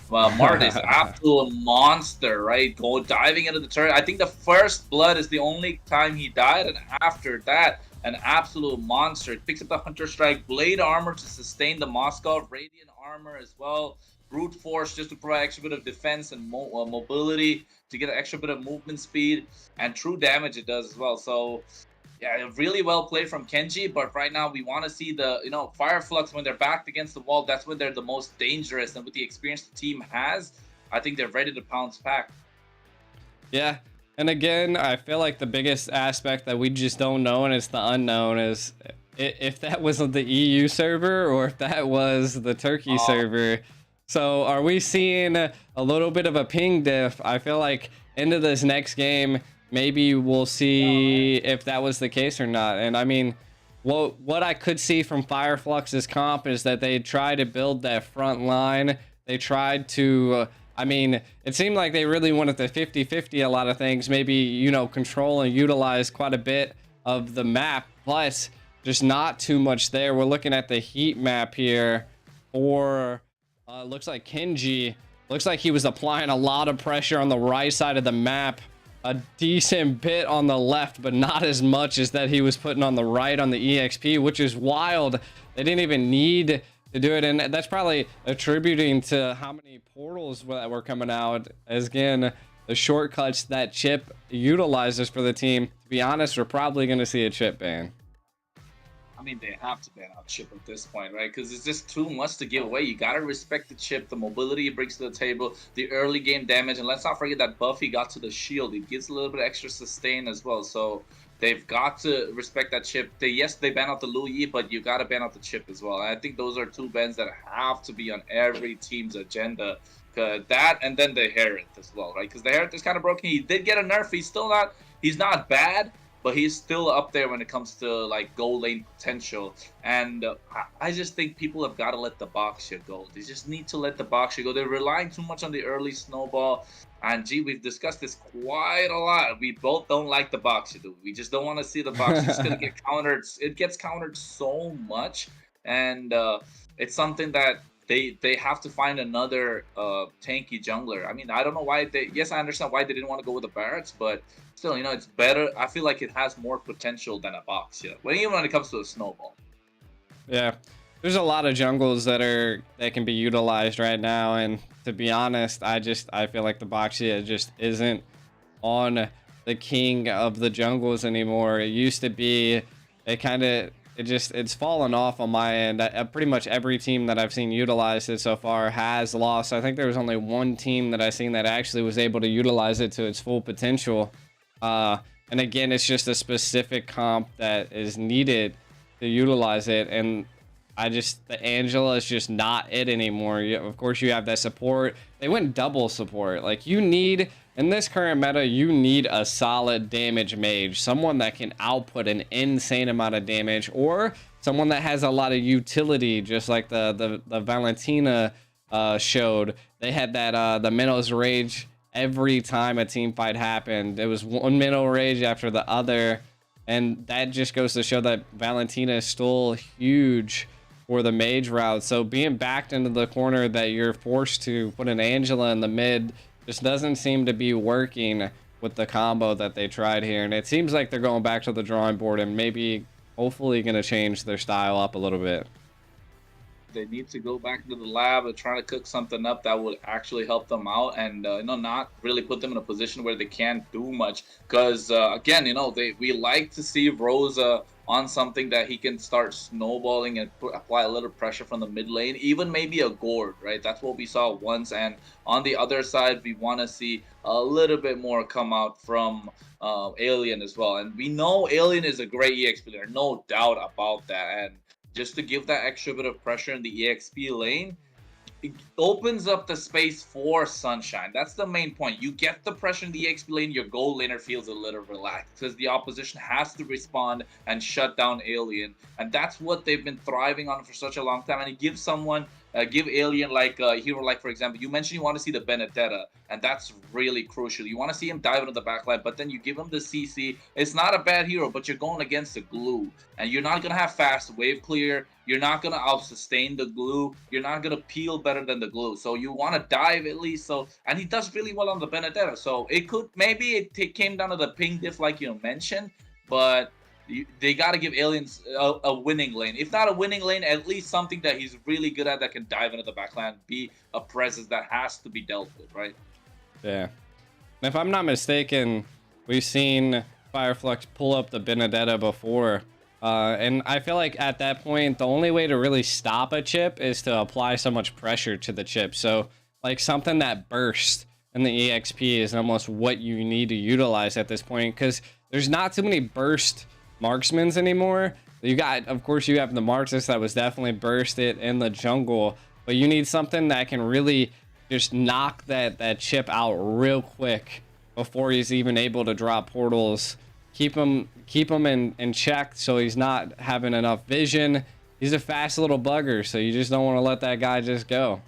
Martis, absolute monster, right? Diving into the turret. I think the first blood is the only time he died, and after that, an absolute monster. It picks up the Hunter Strike, Blade Armor to sustain the Moscow, Radiant Armor as well. Brute Force just to provide extra bit of defense and mobility, to get an extra bit of movement speed, and true damage it does as well. So yeah, really well played from Kenji. But right now we want to see the Fireflux, when they're backed against the wall, that's when they're the most dangerous. And with the experience the team has, I think they're ready to pounce back. Yeah, and again, I feel like the biggest aspect that we just don't know, and it's the unknown, is if that wasn't the EU server or if that was the Turkey server. So are we seeing a little bit of a ping diff? I feel like into this next game, maybe we'll see if that was the case or not. And I mean, what I could see from Fireflux's comp is that they tried to build that front line. They tried to, I mean, it seemed like they really wanted the 50-50 a lot of things, maybe, control and utilize quite a bit of the map, but just not too much there. We're looking at the heat map here for... looks like Kenji, looks like he was applying a lot of pressure on the right side of the map. A decent bit on the left, but not as much as that he was putting on the right on the EXP, which is wild. They didn't even need to do it. And that's probably attributing to how many portals that were coming out. As again, the shortcuts that Chip utilizes for the team. To be honest, we're probably going to see a Chip ban. I mean, they have to ban out Chip at this point, right? Because it's just too much to give away. You got to respect the Chip, the mobility it brings to the table, the early game damage. And let's not forget that buff he got to the shield. It gives a little bit of extra sustain as well. So they've got to respect that chip. They ban out the Louis, but you got to ban out the chip as well. And I think those are two bans that have to be on every team's agenda. That and then the Herod as well, right? Because the Herod is kind of broken. He did get a nerf. He's not bad, but he's still up there when it comes to like goal lane potential. And I just think people have got to let the Boxia go. They just need to let the Boxia go. They're relying too much on the early snowball. And gee, we've discussed this quite a lot. We both don't like the Boxia, dude. We just don't want to see the Boxia. It's gonna get countered. It gets countered so much, and it's something that they have to find another tanky jungler. I mean, I don't know why they. Yes, I understand why they didn't want to go with the Barretts, but still, you know, it's better. I feel like it has more potential than a Boxia, even when it comes to a snowball. Yeah, there's a lot of jungles that can be utilized right now, and to be honest, I feel like the Boxia just isn't on the king of the jungles anymore. It used to be. It's fallen off on my end. Pretty much every team that I've seen utilize it so far has lost. I think there was only one team that I seen that actually was able to utilize it to its full potential. And again, it's just a specific comp that is needed to utilize it, and the Angela is just not it anymore. Of course, you have that support. They went double support. Like, in this current meta, you need a solid damage mage, someone that can output an insane amount of damage, or someone that has a lot of utility, just like the Valentina showed. They had that the Minnow's Rage every time a team fight happened. It was one Minnow Rage after the other, and that just goes to show that Valentina is still huge for the mage route. So being backed into the corner that you're forced to put an Angela in the mid just doesn't seem to be working with the combo that they tried here. And it seems like they're going back to the drawing board and maybe hopefully going to change their style up a little bit. They need to go back into the lab and try to cook something up that would actually help them out, and not really put them in a position where they can't do much. Because again, we like to see Rosa on something that he can start snowballing and apply a little pressure from the mid lane, even maybe a Gord, right? That's what we saw once. And on the other side, we want to see a little bit more come out from Alien as well. And we know Alien is a great EXP player, no doubt about that. And just to give that extra bit of pressure in the EXP lane, it opens up the space for Sunshine. That's the main point. You get the pressure in the EXP lane, your gold laner feels a little relaxed because the opposition has to respond and shut down Alien. And that's what they've been thriving on for such a long time. And it gives give Alien like a hero, like for example, you mentioned you want to see the Benedetta, and that's really crucial. You want to see him dive into the backline, but then you give him the CC. It's not a bad hero, but you're going against the glue, and you're not going to have fast wave clear. You're not going to out-sustain the glue. You're not going to peel better than the glue. So you want to dive at least. And he does really well on the Benedetta. So maybe it came down to the ping diff like you mentioned, but they got to give Aliens a winning lane. If not a winning lane, at least something that he's really good at that can dive into the backline, be a presence that has to be dealt with, right? Yeah. And if I'm not mistaken, we've seen Fireflux pull up the Benedetta before. And I feel like at that point, the only way to really stop a chip is to apply so much pressure to the chip. So like something that bursts in the EXP is almost what you need to utilize at this point, because there's not too many burst marksmans anymore. Of course you have the Marxist that was definitely bursted in the jungle, but you need something that can really just knock that chip out real quick before he's even able to drop portals. Keep him in check so he's not having enough vision. He's a fast little bugger, so you just don't want to let that guy just go.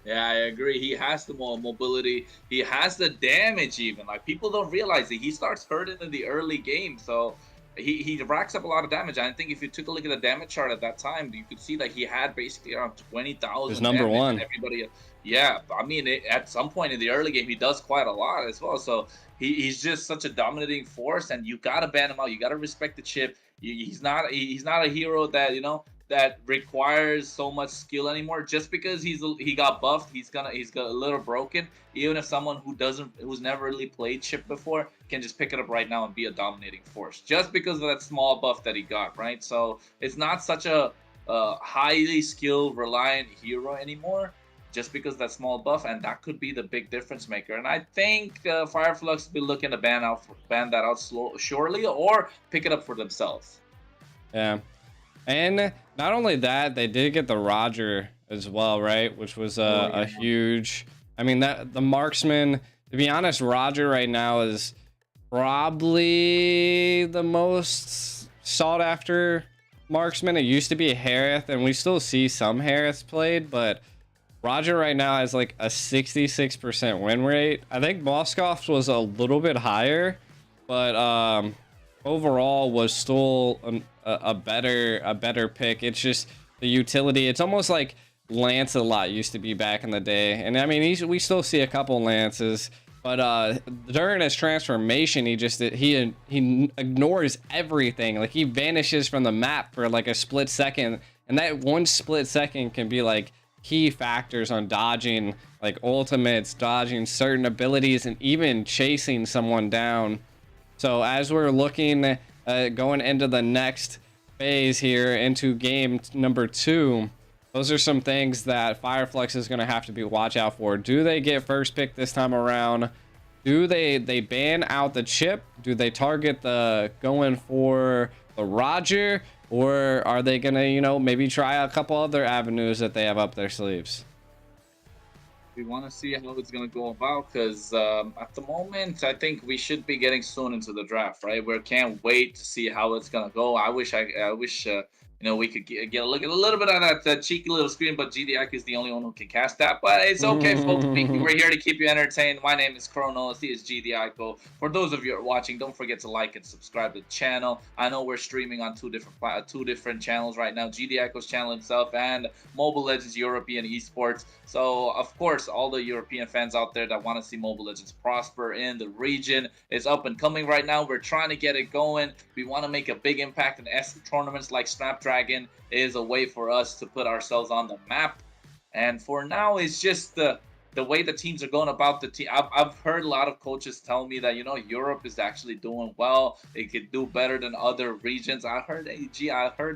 Yeah, I agree. He has the mobility. He has the damage even. Like, people don't realize it. He starts hurting in the early game, so he racks up a lot of damage. And I think if you took a look at the damage chart at that time, you could see that he had basically around 20,000. He's number one. Everybody, yeah. I mean, at some point in the early game, he does quite a lot as well. So he's just such a dominating force, and you gotta ban him out. You gotta respect the chip. He's not a hero that that requires so much skill anymore. Just because he got buffed, he's got a little broken. Even if someone who's never really played chip before can just pick it up right now and be a dominating force, just because of that small buff that he got, right? So it's not such a highly skilled reliant hero anymore. just because that small buff, and that could be the big difference maker. And I think Fireflux will be looking to ban that out shortly, or pick it up for themselves. Yeah. And not only that, they did get the Roger as well, right? Which was a huge. I mean, that the marksman. To be honest, Roger right now is probably the most sought after marksman. It used to be Harith, and we still see some Hariths played, but Roger right now has like a 66% win rate. I think Moskoff's was a little bit higher, but overall was still a better pick. It's just the utility. It's almost like Lancelot used to be back in the day, and I mean we still see a couple Lances, but during his transformation he ignores everything. Like he vanishes from the map for like a split second, and that one split second can be like key factors on dodging like ultimates, dodging certain abilities, and even chasing someone down. So as we're looking going into the next phase here, into game number 2, those are some things that Fireflux is going to have to be watch out for. Do they get first pick this time around? Do they ban out the chip? Do they target the going for the Roger? Or are they going to, you know, maybe try a couple other avenues that they have up their sleeves? We want to see how it's going to go about, because at the moment, I think we should be getting soon into the draft, right? We can't wait to see how it's going to go. I wish you know, we could get a look at a little bit of that cheeky little screen, but GDIC is the only one who can cast that. But it's okay, folks. We're here to keep you entertained. My name is Chronos. He is GDIC. For those of you who are watching, don't forget to like and subscribe to the channel. I know we're streaming on two different channels right now, GDIC's channel himself and Mobile Legends European Esports. So, of course, all the European fans out there that want to see Mobile Legends prosper in the region, is up and coming right now. We're trying to get it going. We want to make a big impact in tournaments like Snapdragon is a way for us to put ourselves on the map. And for now, it's just the way the teams are going about the team. I've heard a lot of coaches tell me that, you know, Europe is actually doing well. They could do better than other regions. I heard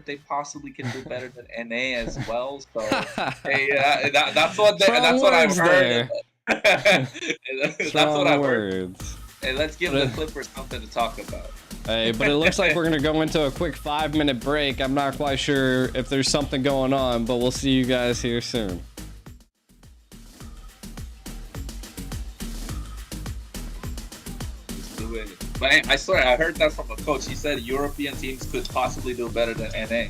they possibly can do better than NA as well. So hey, that's what I've heard. That's what I've heard. Hey, let's give the Clippers something to talk about. Hey, but it looks like we're going to go into a quick 5-minute break. I'm not quite sure if there's something going on, but we'll see you guys here soon. Let's do it. But I swear, I heard that from a coach. He said European teams could possibly do better than NA.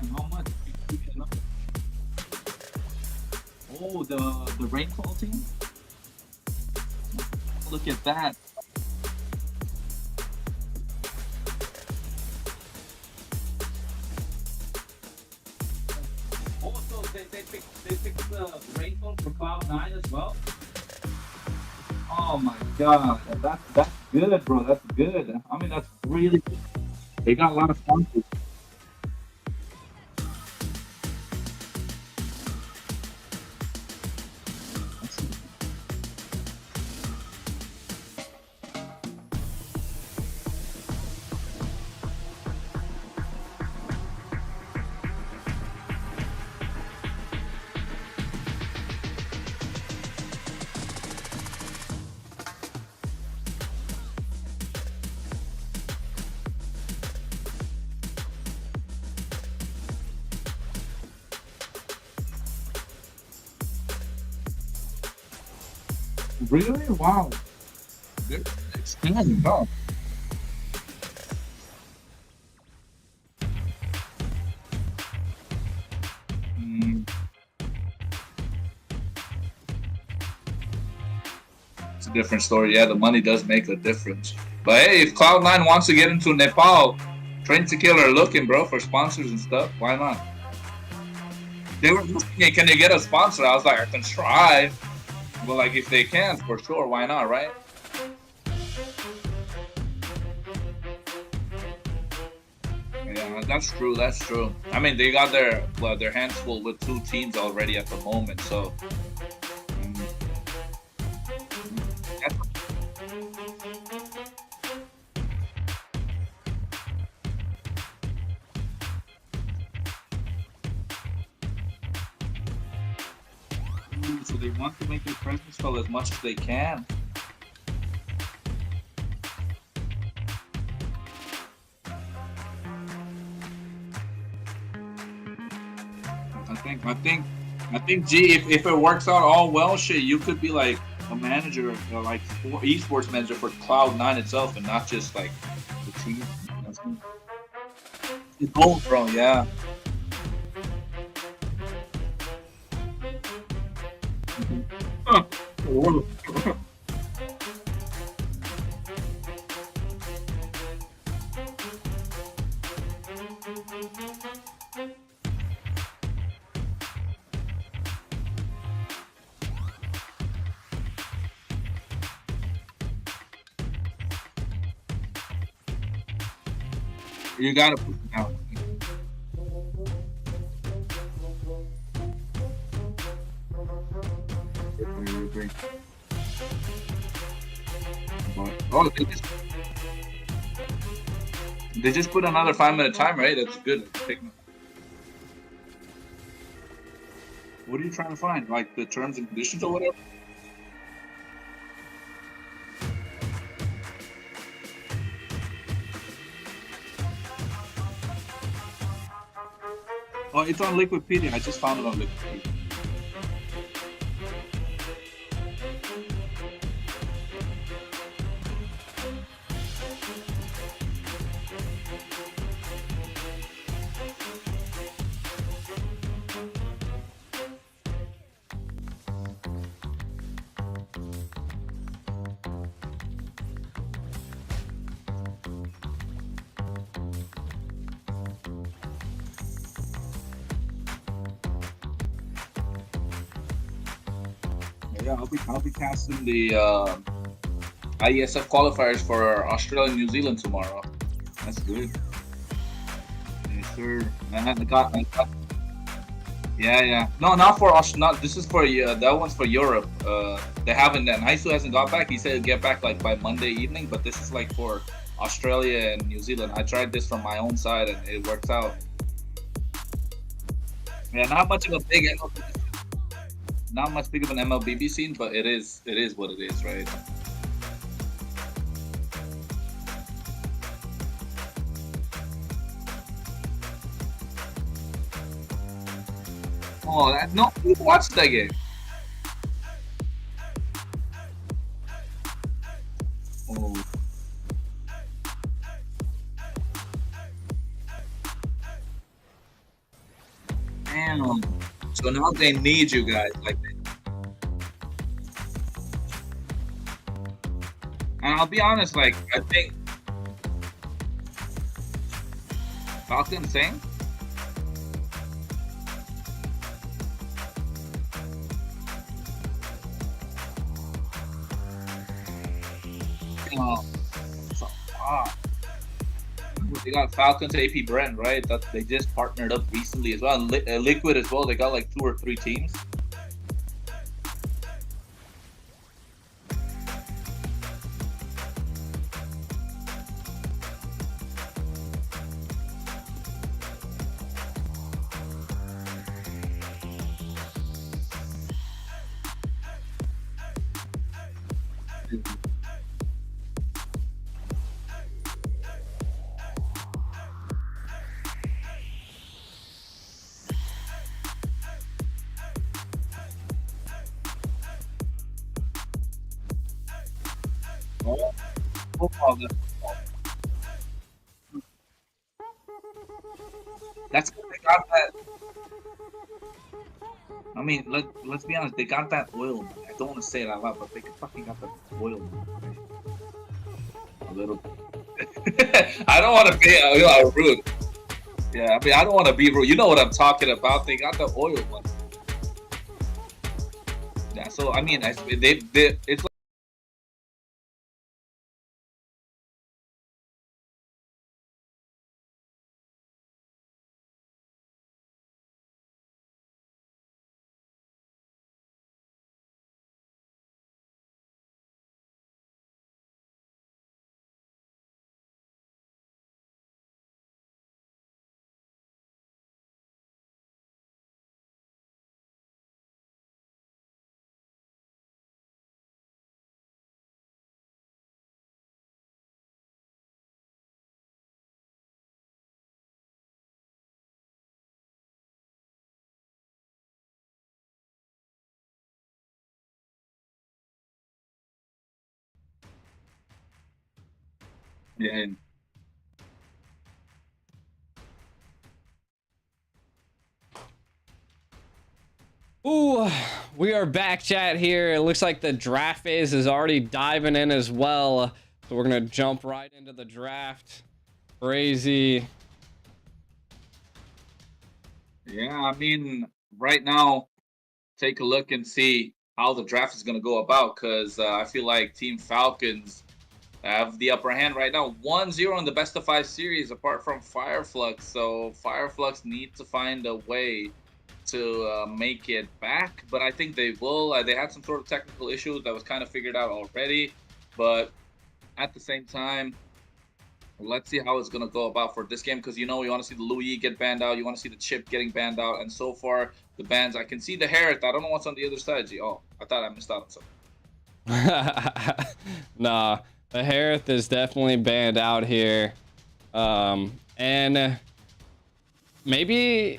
And how much? Oh, the rainfall team. Look at that. Also, they picked the rainfall for Cloud9 as well. Oh my god, that's good, bro. That's good. I mean, that's really good. They got a lot of sponsors. Really? Wow. They're expanding, huh? It's a different story. Yeah, the money does make a difference. But hey, if Cloud9 wants to get into Nepal, Train to Kill are looking, bro, for sponsors and stuff. Why not? They were asking, can you get a sponsor? I was like, I can try. Well, like, if they can, for sure, why not, right? Yeah, that's true. That's true. I mean, they got their hands full with two teams already at the moment. So that's, so they want to make their presence felt as much as they can. I think, G, if it works out all well, shit, you could be like a manager, like esports manager for Cloud9 itself, and not just like the team. The goal, bro. Yeah. You gotta push it out. Agree. Oh, they just put another 5-minute time, right? That's good. What are you trying to find? Like the terms and conditions or whatever? Oh, it's on Liquipedia. I just found it on Liquipedia. Yeah, I'll be casting the IESF qualifiers for Australia and New Zealand tomorrow. That's good. Yes, sir. Yeah. No, not for us. Not this is for that one's for Europe. They haven't. Haisu hasn't got back. He said he'll get back like by Monday evening. But this is like for Australia and New Zealand. I tried this from my own side and it works out. Yeah, not much big of an MLBB scene, but it is what it is, right? Oh, no, who watched that game? Oh, damn. So now they need you guys. And I'll be honest, like I think Falcons saying. So, they got Falcons AP Brent, right? That they just partnered up recently as well. And Liquid as well. They got like 2 or 3 teams. That's they got that. I mean, let's be honest. They got that oil. I don't want to say it out loud, but they fucking got that oil. A little. I don't want to be rude. Yeah, I mean, I don't want to be rude. You know what I'm talking about. They got the oil one. Yeah. So I mean, it's Yeah. Ooh, we are back, chat, here. It looks like the draft phase is already diving in as well. So we're going to jump right into the draft. Crazy. Yeah, I mean, right now, take a look and see how the draft is going to go about because I feel like Team Falcons have the upper hand right now. 1-0 in the best of 5 series apart from Fireflux. So Fireflux need to find a way to make it back, but I think they will. They had some sort of technical issues that was kind of figured out already, but at the same time, let's see how it's going to go about for this game because, you know, you want to see the Louis get banned out. You want to see the Chip getting banned out. And so far, the bans, I can see the Harris. I don't know what's on the other side. Oh, I thought I missed out on something. Nah, the Harith is definitely banned out here. And maybe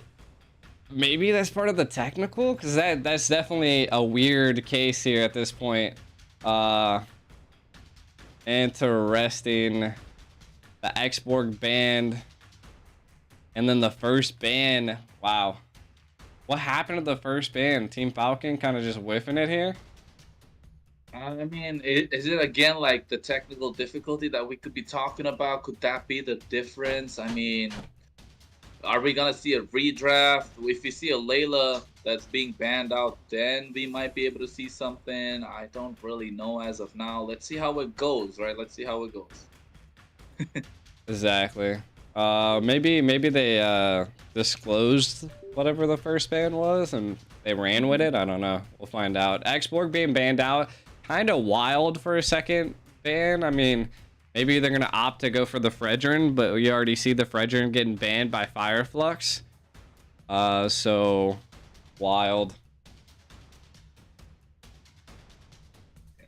that's part of the technical, because that's definitely a weird case here at this point. Interesting. The Xborg banned, and then the first ban. Wow, what happened to the first ban? Team Falcon kind of just whiffing it here. I mean, is it again like the technical difficulty that we could be talking about? Could that be the difference? I mean, are we gonna see a redraft? If we see a Layla that's being banned out, then we might be able to see something. I don't really know as of now. Let's see how it goes, right? Let's see how it goes. Exactly. Maybe they disclosed whatever the first ban was and they ran with it. I don't know. We'll find out. Xborg being banned out, kind of wild for a second ban. I mean, maybe they're gonna opt to go for the Fredrin, but we already see the Fredrin getting banned by Fireflux. So wild.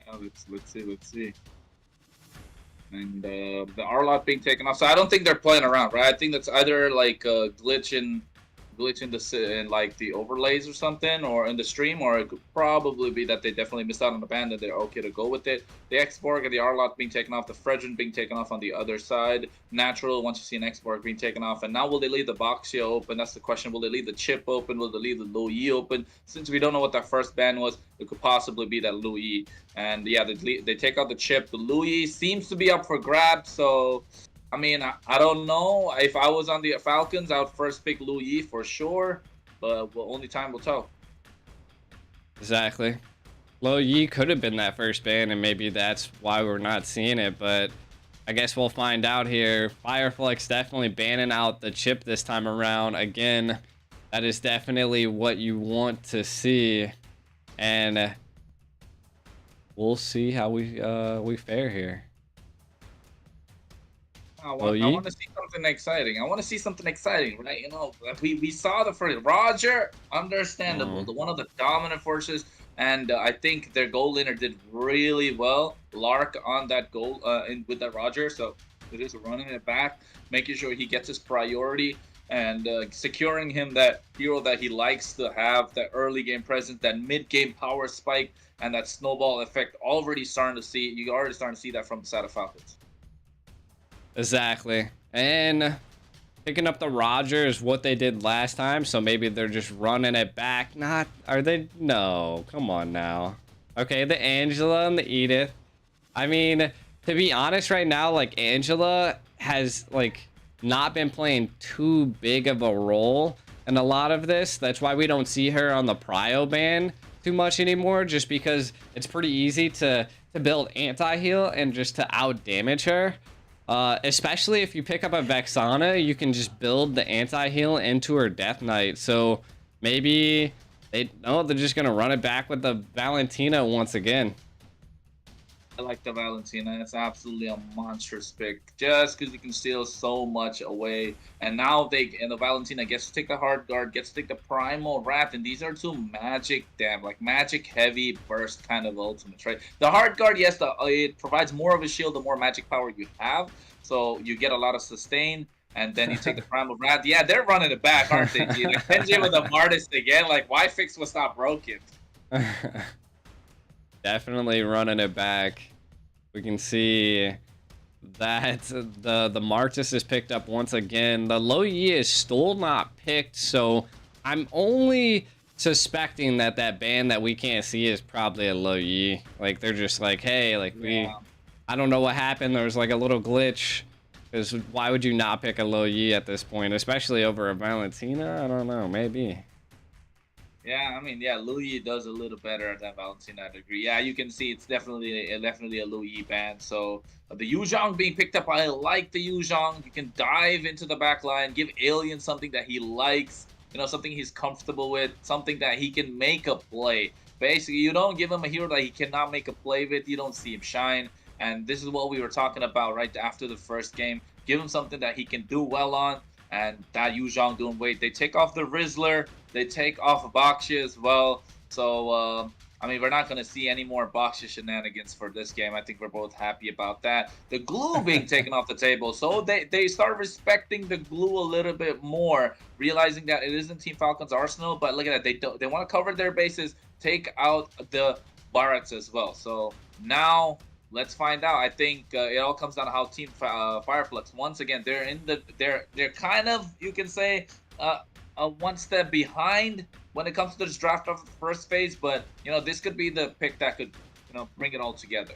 Yeah, let's see. And the R-Lot being taken off. So I don't think they're playing around, right? I think that's either like a glitch in in like the overlays or something, or in the stream, or it could probably be that they definitely missed out on the ban and they're okay to go with it. The Xborg and the R-Lot being taken off, the Fredrin being taken off on the other side. Natural, once you see an Xborg being taken off. And now will they leave the Boxia open? That's the question. Will they leave the Chip open? Will they leave the Louis open? Since we don't know what that first ban was, it could possibly be that Louis. And yeah, they take out the Chip. The Louis seems to be up for grabs, so I mean, I don't know. If I was on the Falcons, I would first pick Louis for sure, but only time will tell. Exactly. Lo Yi could have been that first ban, and maybe that's why we're not seeing it, but I guess we'll find out here. Fireflux definitely banning out the Chip this time around. Again, that is definitely what you want to see, and we'll see how we fare here. I want to see something exciting. I want to see something exciting, right? You know, we saw the first Roger, understandable, the one of the dominant forces, and I think their goal laner did really well. Lark on that goal with that Roger, so it is running it back, making sure he gets his priority, and securing him that hero that he likes to have, that early game presence, that mid game power spike, and that snowball effect. Already starting to see. You already starting to see that from the side of Falcons. Exactly. And picking up the Roger is what they did last time, so maybe they're just running it back. Not, are they? No, come on now. Okay, the Angela and the Edith. I mean, to be honest right now, like, Angela has, like, not been playing too big of a role in a lot of this. That's why we don't see her on the Prio ban too much anymore, just because it's pretty easy to build anti-heal and just to out-damage her. Especially if you pick up a Vexana, you can just build the anti-heal into her Death Knight. So maybe they're just gonna run it back with the Valentina once again. I like the Valentina. It's absolutely a monstrous pick, just because you can steal so much away. And now the Valentina gets to take the hard guard, gets to take the primal wrath, and these are two magic magic heavy burst kind of ultimates, right? The hard guard, yes, it provides more of a shield the more magic power you have, so you get a lot of sustain. And then you take the primal wrath. Yeah, they're running it back, aren't they? Like Kenji with the Martis again. Like, why fix what's not broken? Definitely running it back. We can see that the Martis is picked up once again. The Low Yi is still not picked, so I'm only suspecting that that band that we can't see is probably a Low Yi. Like, they're just like, hey, like, I don't know what happened. There was like a little glitch. Because why would you not pick a Low Yi at this point, especially over a Valentina? I don't know, maybe. Yeah, I mean, yeah, Louis does a little better than Valentina, I'd agree. Yeah, you can see it's definitely a Louis band. So the Yuzhong being picked up, I like the Yuzhong. You can dive into the back line, give Alien something that he likes, you know, something he's comfortable with, something that he can make a play. Basically, you don't give him a hero that he cannot make a play with, you don't see him shine. And this is what we were talking about right after the first game. Give him something that he can do well on. And that Yuzhong doing wait. They take off the Rizzler. They take off Bakshi as well. So, I mean, we're not going to see any more Bakshi shenanigans for this game. I think we're both happy about that. The glue being taken off the table. So they start respecting the glue a little bit more, realizing that it isn't Team Falcon's arsenal. But look at that. They want to cover their bases, take out the barracks as well. So now let's find out. I think it all comes down to how Team Fireflux, once again, they're kind of, you can say, one step behind when it comes to this draft of the first phase. But you know, this could be the pick that could, you know, bring it all together.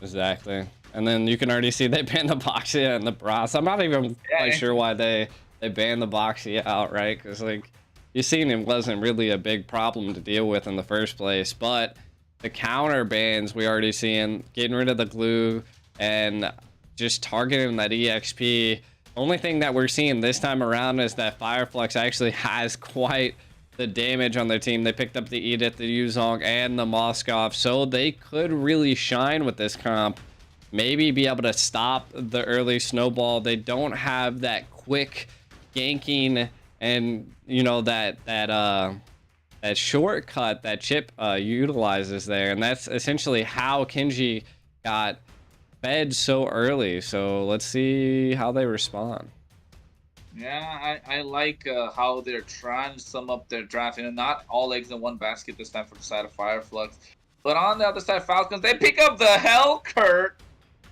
Exactly. And then you can already see they banned the Boxia and the Brass. I'm not even quite sure why they banned the Boxia outright, because like you seen it wasn't really a big problem to deal with in the first place, but the counter bans we already seeing, getting rid of the glue and just targeting that EXP. The only thing that we're seeing this time around is that Fireflux actually has quite the damage on their team. They picked up the Edith, the Yuzong, and the Moskov, so they could really shine with this comp. Maybe be able to stop the early snowball. They don't have that quick ganking and, you know, that shortcut that Chip utilizes there, and that's essentially how Kenji got fed so early. So let's see how they respond. Yeah, I like how they're trying to sum up their draft. You know, not all eggs in one basket this time for the side of Fireflux. But on the other side, Falcons, they pick up the Hellcurt.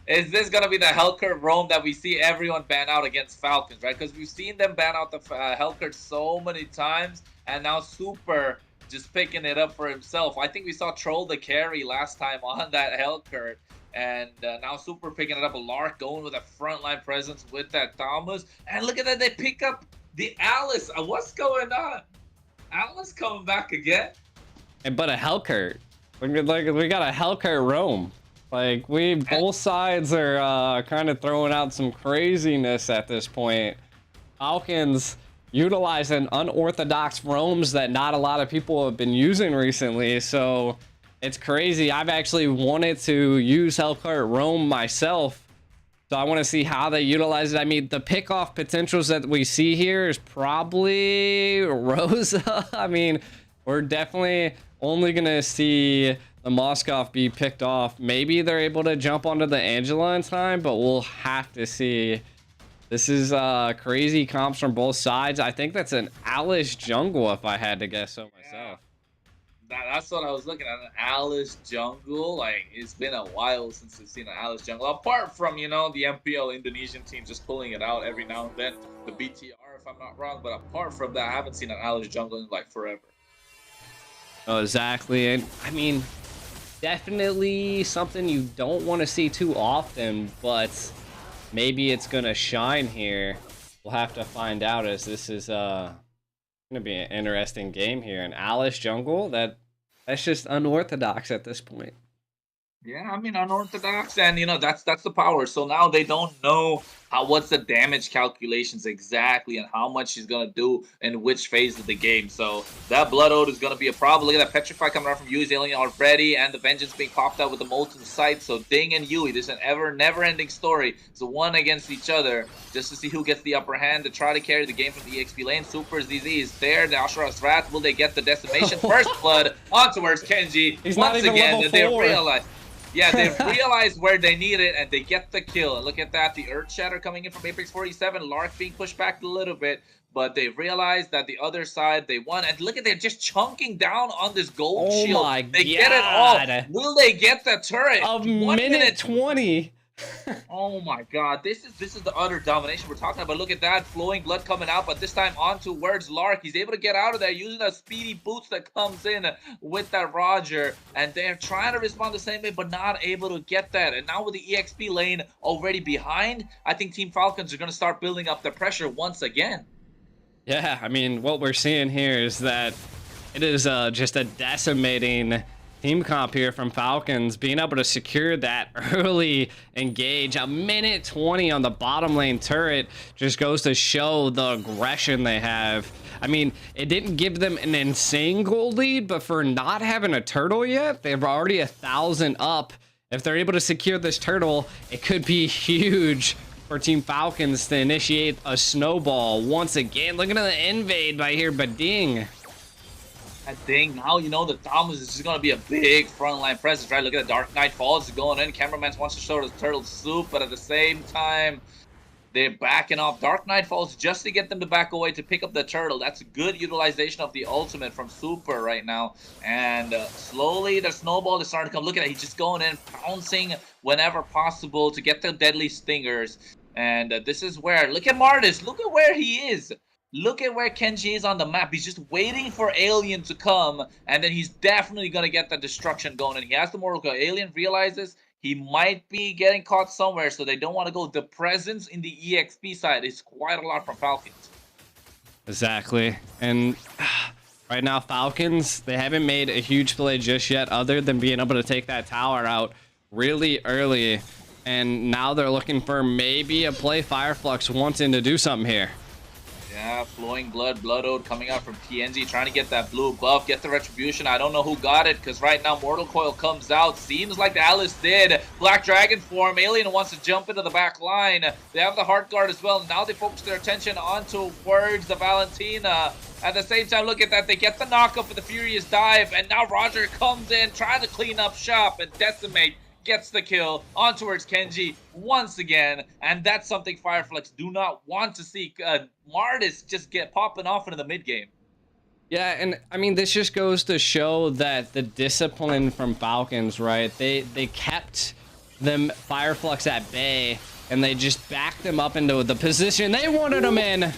Is this going to be the Hellcurt roam that we see everyone ban out against Falcons, right? Because we've seen them ban out the Hellcurt so many times, and now Super just picking it up for himself. I think we saw Troll the carry last time on that Hellcurt, and now Super picking it up. A Lark going with a frontline presence with that Thomas. And look at that, they pick up the Alice. What's going on? Alice coming back again? But a Hellcurt. We got a Hellcurt roam. Like, both sides are kind of throwing out some craziness at this point. Falcons utilizing unorthodox roams that not a lot of people have been using recently, so it's crazy. I've actually wanted to use Hellcurt roam myself, so I want to see how they utilize it. I mean, the pickoff potentials that we see here is probably Rosa. I mean, we're definitely only gonna see the Moskov be picked off. Maybe they're able to jump onto the Angela in time, but we'll have to see. This is crazy comps from both sides. I think that's an Alice jungle if I had to guess so myself. That's what I was looking at, an Alice jungle. Like, it's been a while since we've seen an Alice jungle. Apart from, you know, the MPL Indonesian team just pulling it out every now and then. The BTR, if I'm not wrong. But apart from that, I haven't seen an Alice jungle in, like, forever. Oh, exactly. And, I mean, definitely something you don't want to see too often, but maybe it's going to shine here. We'll have to find out, as this is going to be an interesting game here. An Alice jungle, that's just unorthodox at this point. Yeah, I mean, unorthodox, and you know, that's the power. So now they don't know what's the damage calculations exactly and how much he's gonna do in which phase of the game. So that Blood Ode is gonna be a problem. Look at that Petrify coming out from Yui's Alien already, and the Vengeance being popped out with the Molten Sight. So Ding and Yui, this is an never-ending story. So one against each other, just to see who gets the upper hand to try to carry the game from the EXP lane. Super ZZ is there. The Ashura's Wrath, will they get the decimation? First blood on towards Kenji. He's once not even again, level they 4. realize. Yeah, they've realized where they need it, and they get the kill. And look at that, the Earth Shatter coming in from Apex 47, Lark being pushed back a little bit, but they realized that the other side, they won. And look at, they're just chunking down on this gold shield. My they God. get it all. Will they get the turret? A minute 20. Oh my God, this is the utter domination we're talking about. Look at that, flowing blood coming out, but this time on towards Lark. He's able to get out of there using that speedy boots that comes in with that Roger, and they're trying to respond the same way, but not able to get that. And now with the EXP lane already behind, I think Team Falcons are going to start building up the pressure once again. Yeah, I mean, what we're seeing here is that it is just a decimating team comp here from Falcons, being able to secure that early engage. A minute 20 on the bottom lane turret just goes to show the aggression they have. I mean, it didn't give them an insane gold lead, but for not having a turtle yet, they're already 1,000 up. If they're able to secure this turtle, it could be huge for Team Falcons to initiate a snowball once again. Looking at the invade by here, but Ding. That thing, now you know the Thomas is just going to be a big frontline presence, right? Look at the Dark Knight Falls going in. Cameraman wants to show the turtle soup, but at the same time, they're backing off. Dark Knight Falls just to get them to back away to pick up the turtle. That's a good utilization of the ultimate from Super right now. And slowly the snowball is starting to come. Look at it. He's just going in, pouncing whenever possible to get the deadly stingers. And this is where, look at Martis. Look at where he is. Look at where Kenji is on the map. He's just waiting for Alien to come, and then he's definitely going to get the destruction going. And he has the Mortal Coil. Alien realizes he might be getting caught somewhere, so they don't want to go. The presence in the EXP side is quite a lot from Falcons. Exactly. And right now, Falcons, they haven't made a huge play just yet, other than being able to take that tower out really early. And now they're looking for maybe a play. Fireflux wanting to do something here. Yeah, flowing blood, Blood Ode coming out from TNZ, trying to get that blue buff, get the retribution. I don't know who got it, because right now Mortal Coil comes out. Seems like the Alice did. Black Dragon form. Alien wants to jump into the back line. They have the Heart Guard as well. Now they focus their attention on towards the Valentina. At the same time, look at that. They get the knockup for the Furious Dive, and now Roger comes in, trying to clean up shop and decimate. Gets the kill on towards Kenji once again, and that's something Fireflux do not want to see. Martis just get popping off into the mid game. Yeah, and I mean, this just goes to show that the discipline from Falcons, right? They kept them Fireflux at bay, and they just backed them up into the position they wanted them in.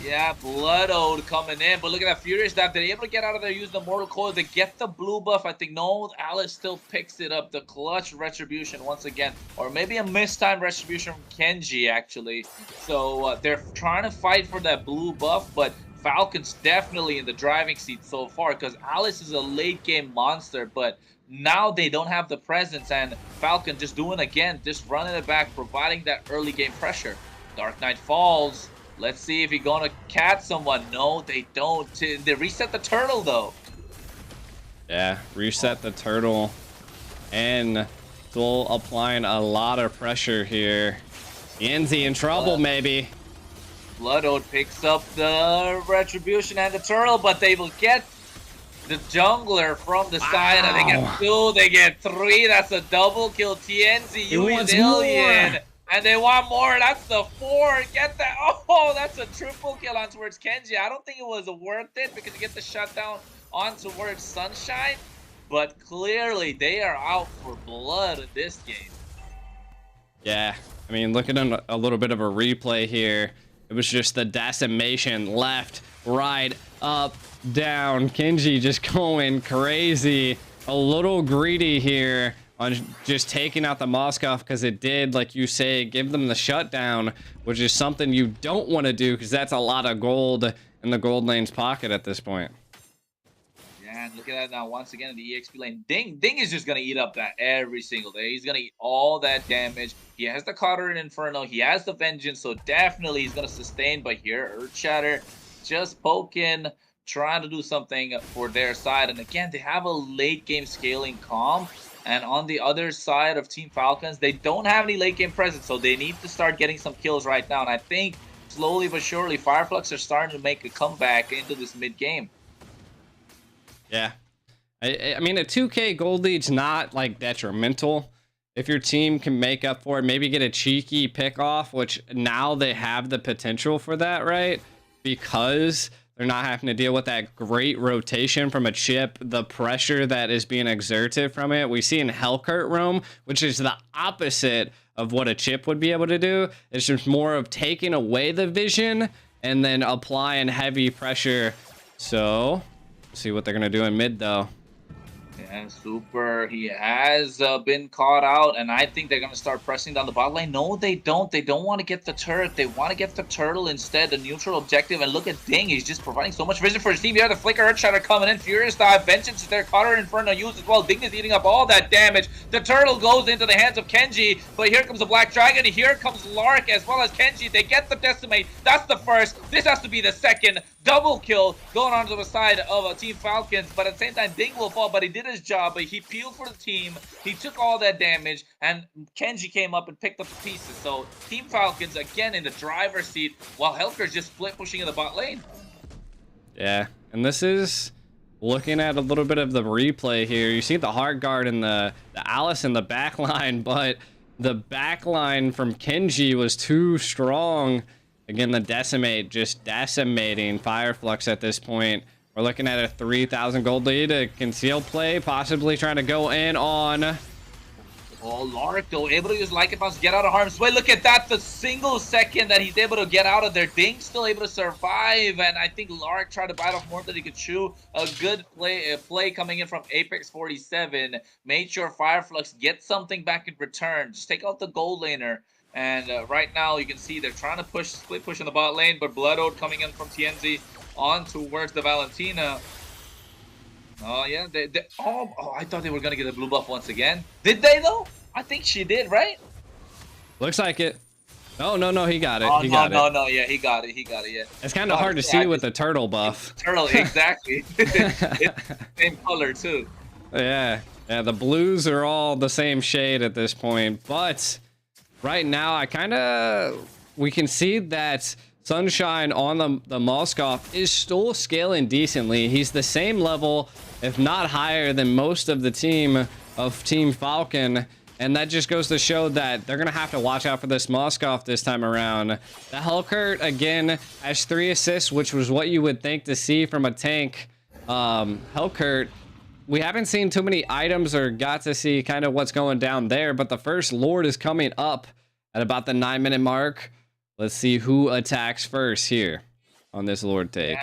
Yeah, Blood Ode coming in, but look at that Furious Dive. They're able to get out of there using the Mortal Coil to get the blue buff. I think no, Alice still picks it up. The clutch retribution once again, or maybe a mistimed retribution from Kenji actually. So they're trying to fight for that blue buff, but Falcons definitely in the driving seat so far, because Alice is a late game monster, but now they don't have the presence, and Falcon just doing again, just running it back, providing that early game pressure. Dark Knight Falls. Let's see if he's gonna catch someone. No, they don't. They reset the turtle though. Yeah, reset the turtle, and still applying a lot of pressure here. Yenzi in trouble, maybe. Blood Ode picks up the retribution and the turtle, but they will get the jungler from the side, and they get 2, they get 3. That's a double kill. TNZ, Yui's Alien. And they want more. That's the 4. Get that. Oh, that's a triple kill on towards Kenji. I don't think it was worth it, because you get the shutdown on towards Sunshine. But clearly, they are out for blood in this game. Yeah, I mean, looking at a little bit of a replay here, it was just the decimation left, right, up, down. Kenji just going crazy. A little greedy here on just taking out the Moskov, because it did, like you say, give them the shutdown, which is something you don't want to do, because that's a lot of gold in the gold lane's pocket at this point. Yeah, and look at that now. Once again in the EXP lane, Ding is just going to eat up that every single day. He's going to eat all that damage. He has the Cutter in Inferno. He has the Vengeance, so definitely he's going to sustain. But here, Earth Shatter just poking, trying to do something for their side. And again, they have a late game scaling comp. And on the other side of Team Falcons, they don't have any late game presence, so they need to start getting some kills right now. And I think slowly but surely, Fireflux are starting to make a comeback into this mid game. Yeah, I mean, a 2K gold lead's not like detrimental if your team can make up for it. Maybe get a cheeky pick off, which now they have the potential for that, right? Because They're not having to deal with that great rotation from a chip, the pressure that is being exerted from it. We see in Hellcurt roam, which is the opposite of what a chip would be able to do. It's just more of taking away the vision and then applying heavy pressure. So, see what they're going to do in mid, though. Yeah, super. He has been caught out, and I think they're going to start pressing down the bot lane. No, they don't. They don't want to get the turret. They want to get the turtle instead, the neutral objective. And look at Ding. He's just providing so much vision for his team here. The Flicker Earthshatter coming in. Furious Dive. Vengeance is there. Cotter Inferno used as well. Ding is eating up all that damage. The turtle goes into the hands of Kenji, but here comes the Black Dragon. Here comes Lark as well as Kenji. They get the Decimate. That's the first. This has to be the second. Double kill going on to the side of Team Falcons, but at the same time, Ding will fall, but he did his job. But he peeled for the team. He took all that damage, and Kenji came up and picked up the pieces. So Team Falcons, again, in the driver's seat, while Hellcurt's just split pushing in the bot lane. Yeah, and this is looking at a little bit of the replay here. You see the Heart Guard and the Alice in the back line, but the back line from Kenji was too strong. Again, the Decimate just decimating Fireflux at this point. We're looking at a 3,000 gold lead. A concealed play, possibly trying to go in on... Oh, Lark, though, able to use Lycan Bounce, get out of harm's way. Look at that, the single second that he's able to get out of there. Ding's still able to survive, and I think Lark tried to bite off more than he could chew. A good play coming in from Apex 47. Made sure Fireflux gets something back in return. Just take out the gold laner. And right now, you can see they're trying to split push in the bot lane, but Blood Ode coming in from TNZ on towards the Valentina. Oh, yeah. Oh, I thought they were going to get a blue buff once again. Did they, though? I think she did, right? Looks like it. Oh, no, he got it. Oh, he got it. Yeah, he got it, yeah. It's kind of hard to see with the turtle buff. Turtle, exactly. It's the same color, too. Yeah, the blues are all the same shade at this point, but... Right now, we can see that Sunshine on the Moskov is still scaling decently. He's the same level, if not higher, than most of the team of Team Falcon. And that just goes to show that they're going to have to watch out for this Moskov this time around. The Hellcurt, again, has 3 assists, which was what you would think to see from a tank. Hellcurt, we haven't seen too many items or got to see kind of what's going down there, but the first Lord is coming up at about the 9-minute mark. Let's see who attacks first here on this Lord take.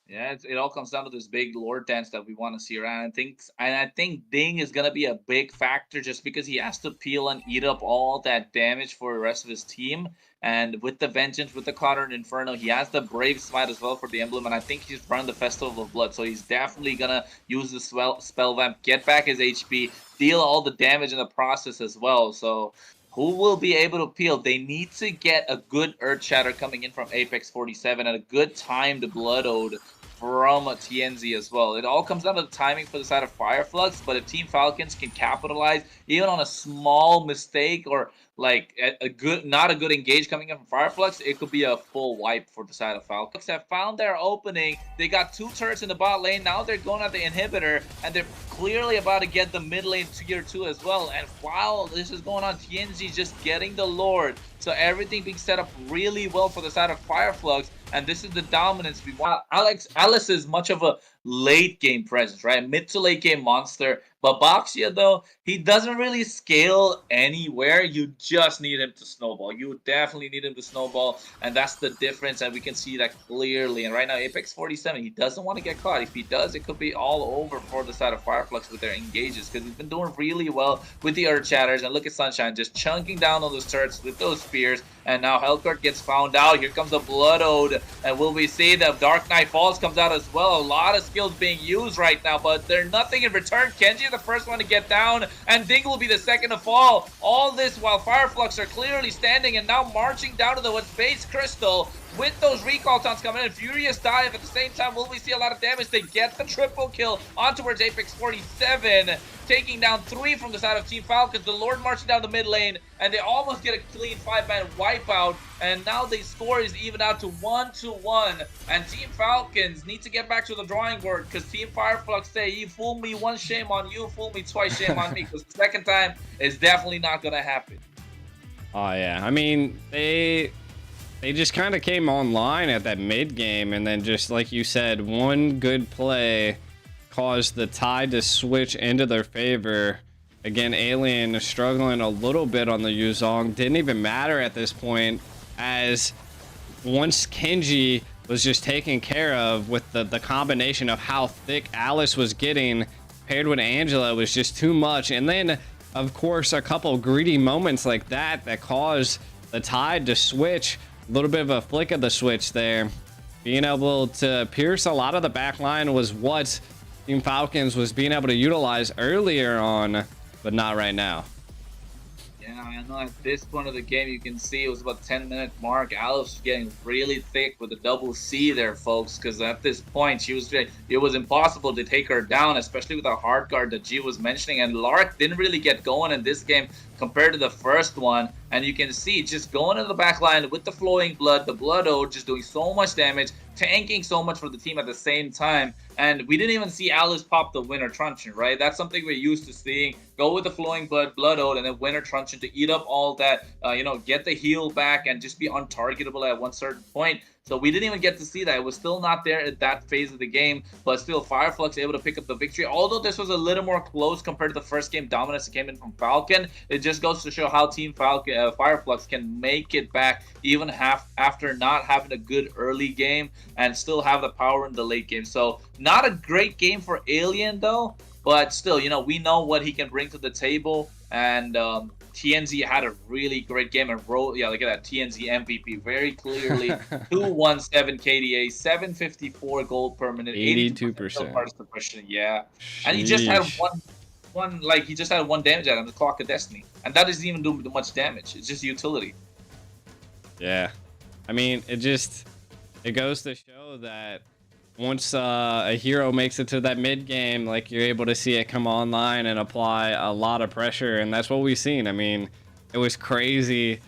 Yeah, it all comes down to this big Lord dance that we want to see around. I think Ding is gonna be a big factor just because he has to peel and eat up all that damage for the rest of his team. And with the Vengeance, with the Cotter and Inferno, he has the Brave Smite as well for the emblem, and I think he's run the Festival of Blood, so he's definitely gonna use the spell vamp, get back his HP, deal all the damage in the process as well. So who will be able to peel? They need to get a good Earthshatter coming in from Apex 47 and a good timed Blood Ode from TNZ as well. It all comes down to the timing for the side of Fireflux, but if Team Falcons can capitalize even on a small mistake or like not a good engage coming in from Fireflux, it could be a full wipe for the side of Falcons. Have found their opening. They got 2 turrets in the bot lane. Now they're going at the inhibitor, and they're clearly about to get the mid lane tier 2 as well. And while this is going on, TNZ just getting the Lord. So everything being set up really well for the side of Fireflux, and this is the dominance we want. Alice is much of a late game presence, right? Mid to late game monster. But Boxia, though, he doesn't really scale anywhere. You just need him to snowball. You definitely need him to snowball, and that's the difference, and we can see that clearly. And right now, Apex 47, he doesn't want to get caught. If he does, it could be all over for the side of Fireflux with their engages, because he's been doing really well with the Earth Shatters. And look at Sunshine just chunking down on those turrets with those spears. And now Hellcurt gets found out. Here comes a Blood Ode, and will we see the Dark Knight Falls comes out as well? A lot of skills being used right now, but they're nothing in return. Kenji the first one to get down, and Ding will be the second to fall. All this while Fireflux are clearly standing and now marching down to the base crystal with those recall taunts coming in. Furious Dive at the same time. Will we see a lot of damage? They get the triple kill on towards Apex 47, taking down 3 from the side of Team Falcons. The Lord marching down the mid lane, and they almost get a clean 5-man wipeout, and now the score is even out to 1-1, and Team Falcons need to get back to the drawing board, because Team Fireflux say, you fool me once, shame on you, fool me twice, shame on me, because the second time is definitely not gonna happen. Oh yeah, I mean, they they just kind of came online at that mid game, and then just like you said, one good play caused the tide to switch into their favor. Again, Alien struggling a little bit on the Yuzong. Didn't even matter at this point, as once Kenji was just taken care of with the combination of how thick Alice was getting paired with Angela was just too much. And then, of course, a couple greedy moments like that caused the tide to switch. A little bit of a flick of the switch there. Being able to pierce a lot of the back line was what Team Falcons was being able to utilize earlier on, but not right now. Yeah, I know at this point of the game, you can see it was about 10-minute mark. Alice was getting really thick with the double C there, folks, because at this point, it was impossible to take her down, especially with the hard guard that G was mentioning. And Lark didn't really get going in this game compared to the first one. And you can see just going into the back line with the flowing blood, the Blood Ode just doing so much damage, tanking so much for the team at the same time. And we didn't even see Alice pop the Winter Truncheon, right? That's something we're used to seeing. Go with the flowing blood Ode, and then Winter Truncheon to eat up all that, get the heal back and just be untargetable at one certain point. So we didn't even get to see that. It was still not there at that phase of the game, but still Fireflux able to pick up the victory. Although this was a little more close compared to the first game dominance that came in from Falcon, it just goes to show how Team Falcon, Fireflux can make it back even after not having a good early game and still have the power in the late game. So not a great game for Alien though, but still, we know what he can bring to the table. And TNZ had a really great game and look at that TNZ MVP very clearly. 217 KDA, 754 gold per minute, 82% participation. Yeah, and he just had he just had one damage at him, the Clock of Destiny, and that doesn't even do much damage. It's just utility. Yeah, I mean, it goes to show that once a hero makes it to that mid game, like, you're able to see it come online and apply a lot of pressure, and that's what we've seen. I mean, it was crazy.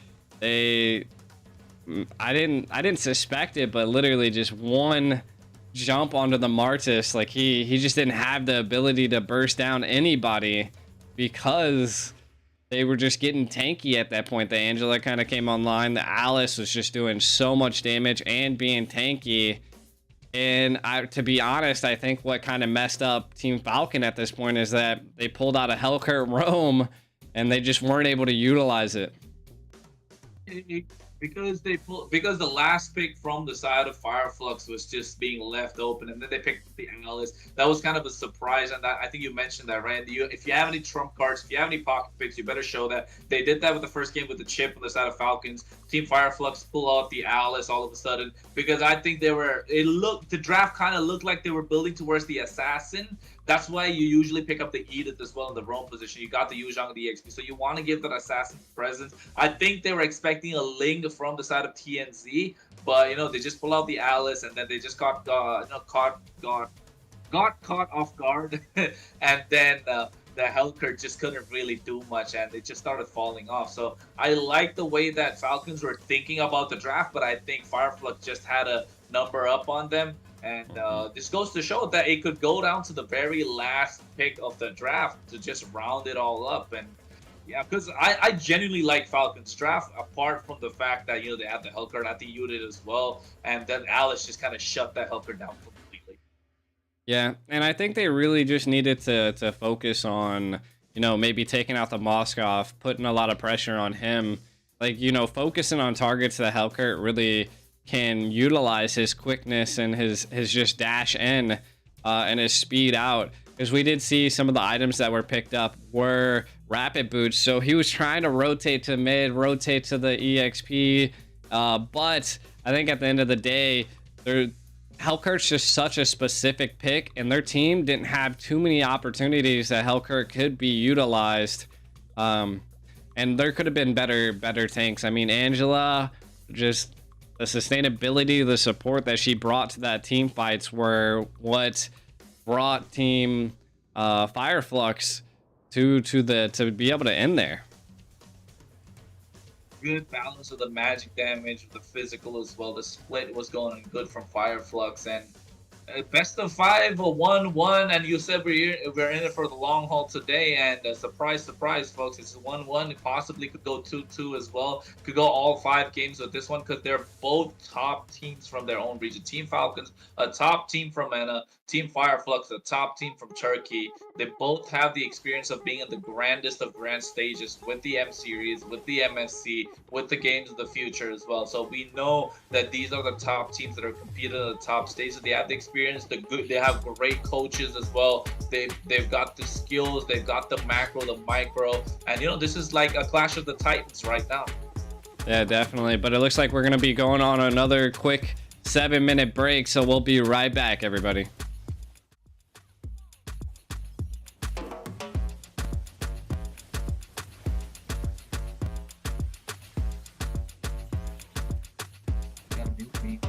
I didn't suspect it, but literally just one jump onto the Martis, like he just didn't have the ability to burst down anybody because they were just getting tanky at that point. The Angela kind of came online. The Alice was just doing so much damage and being tanky. And to be honest, I think what kind of messed up Team Falcon at this point is that they pulled out a Hellcurt Roam and they just weren't able to utilize it. Because the last pick from the side of Fireflux was just being left open, and then they picked the Alice. That was kind of a surprise, and that I think you mentioned that, right? If you have any trump cards, if you have any pocket picks, you better show that. They did that with the first game with the chip on the side of Falcons. Team Fireflux pull out the Alice all of a sudden because I think the draft kind of looked like they were building towards the Assassin. That's why you usually pick up the Edith as well in the roam position. You got the Yuzhong, the EXP, so you want to give that Assassin presence. I think they were expecting a Ling from the side of TNZ, but they just pull out the Alice, and then they just got caught off guard, and then the Hellcurt just couldn't really do much, and it just started falling off. So I like the way that Falcons were thinking about the draft, but I think Fireflux just had a number up on them. And this goes to show that it could go down to the very last pick of the draft to just round it all up. And yeah, because I genuinely like Falcons draft, apart from the fact that, they had the Hellcurt, I think you did as well. And then Alice just kind of shut that Hellcurt down completely. Yeah, and I think they really just needed to focus on, maybe taking out the Moskov, putting a lot of pressure on him. Like, focusing on targets that Hellcurt really can utilize his quickness and his just dash in and his speed out, because we did see some of the items that were picked up were rapid boots, so he was trying to rotate to mid, rotate to the EXP, but I think at the end of the day, Hellcurt's just such a specific pick, and their team didn't have too many opportunities that Hellcurt could be utilized, and there could have been better tanks. I mean, Angela, just the sustainability, the support that she brought to that team fights were what brought Team Fireflux to be able to end there. Good balance of the magic damage, the physical as well. The split was going good from Fireflux, and Best of five, 1-1, and you said we're in it for the long haul today. And surprise, surprise, folks, it's 1-1. It possibly could go 2-2 as well. Could go all 5 games with this one because they're both top teams from their own region. Team Falcons, a top team from MENA. Team Fireflux, a top team from Turkey. They both have the experience of being in the grandest of grand stages with the M Series, with the MSC, with the games of the future as well. So we know that these are the top teams that are competing at the top stages. They have the experience, the good. They have great coaches as well. They've got the skills. They've got the macro, the micro, and this is like a clash of the titans right now. Yeah, definitely. But it looks like we're gonna be going on another quick 7-minute break, so we'll be right back, everybody. Gotta mute me.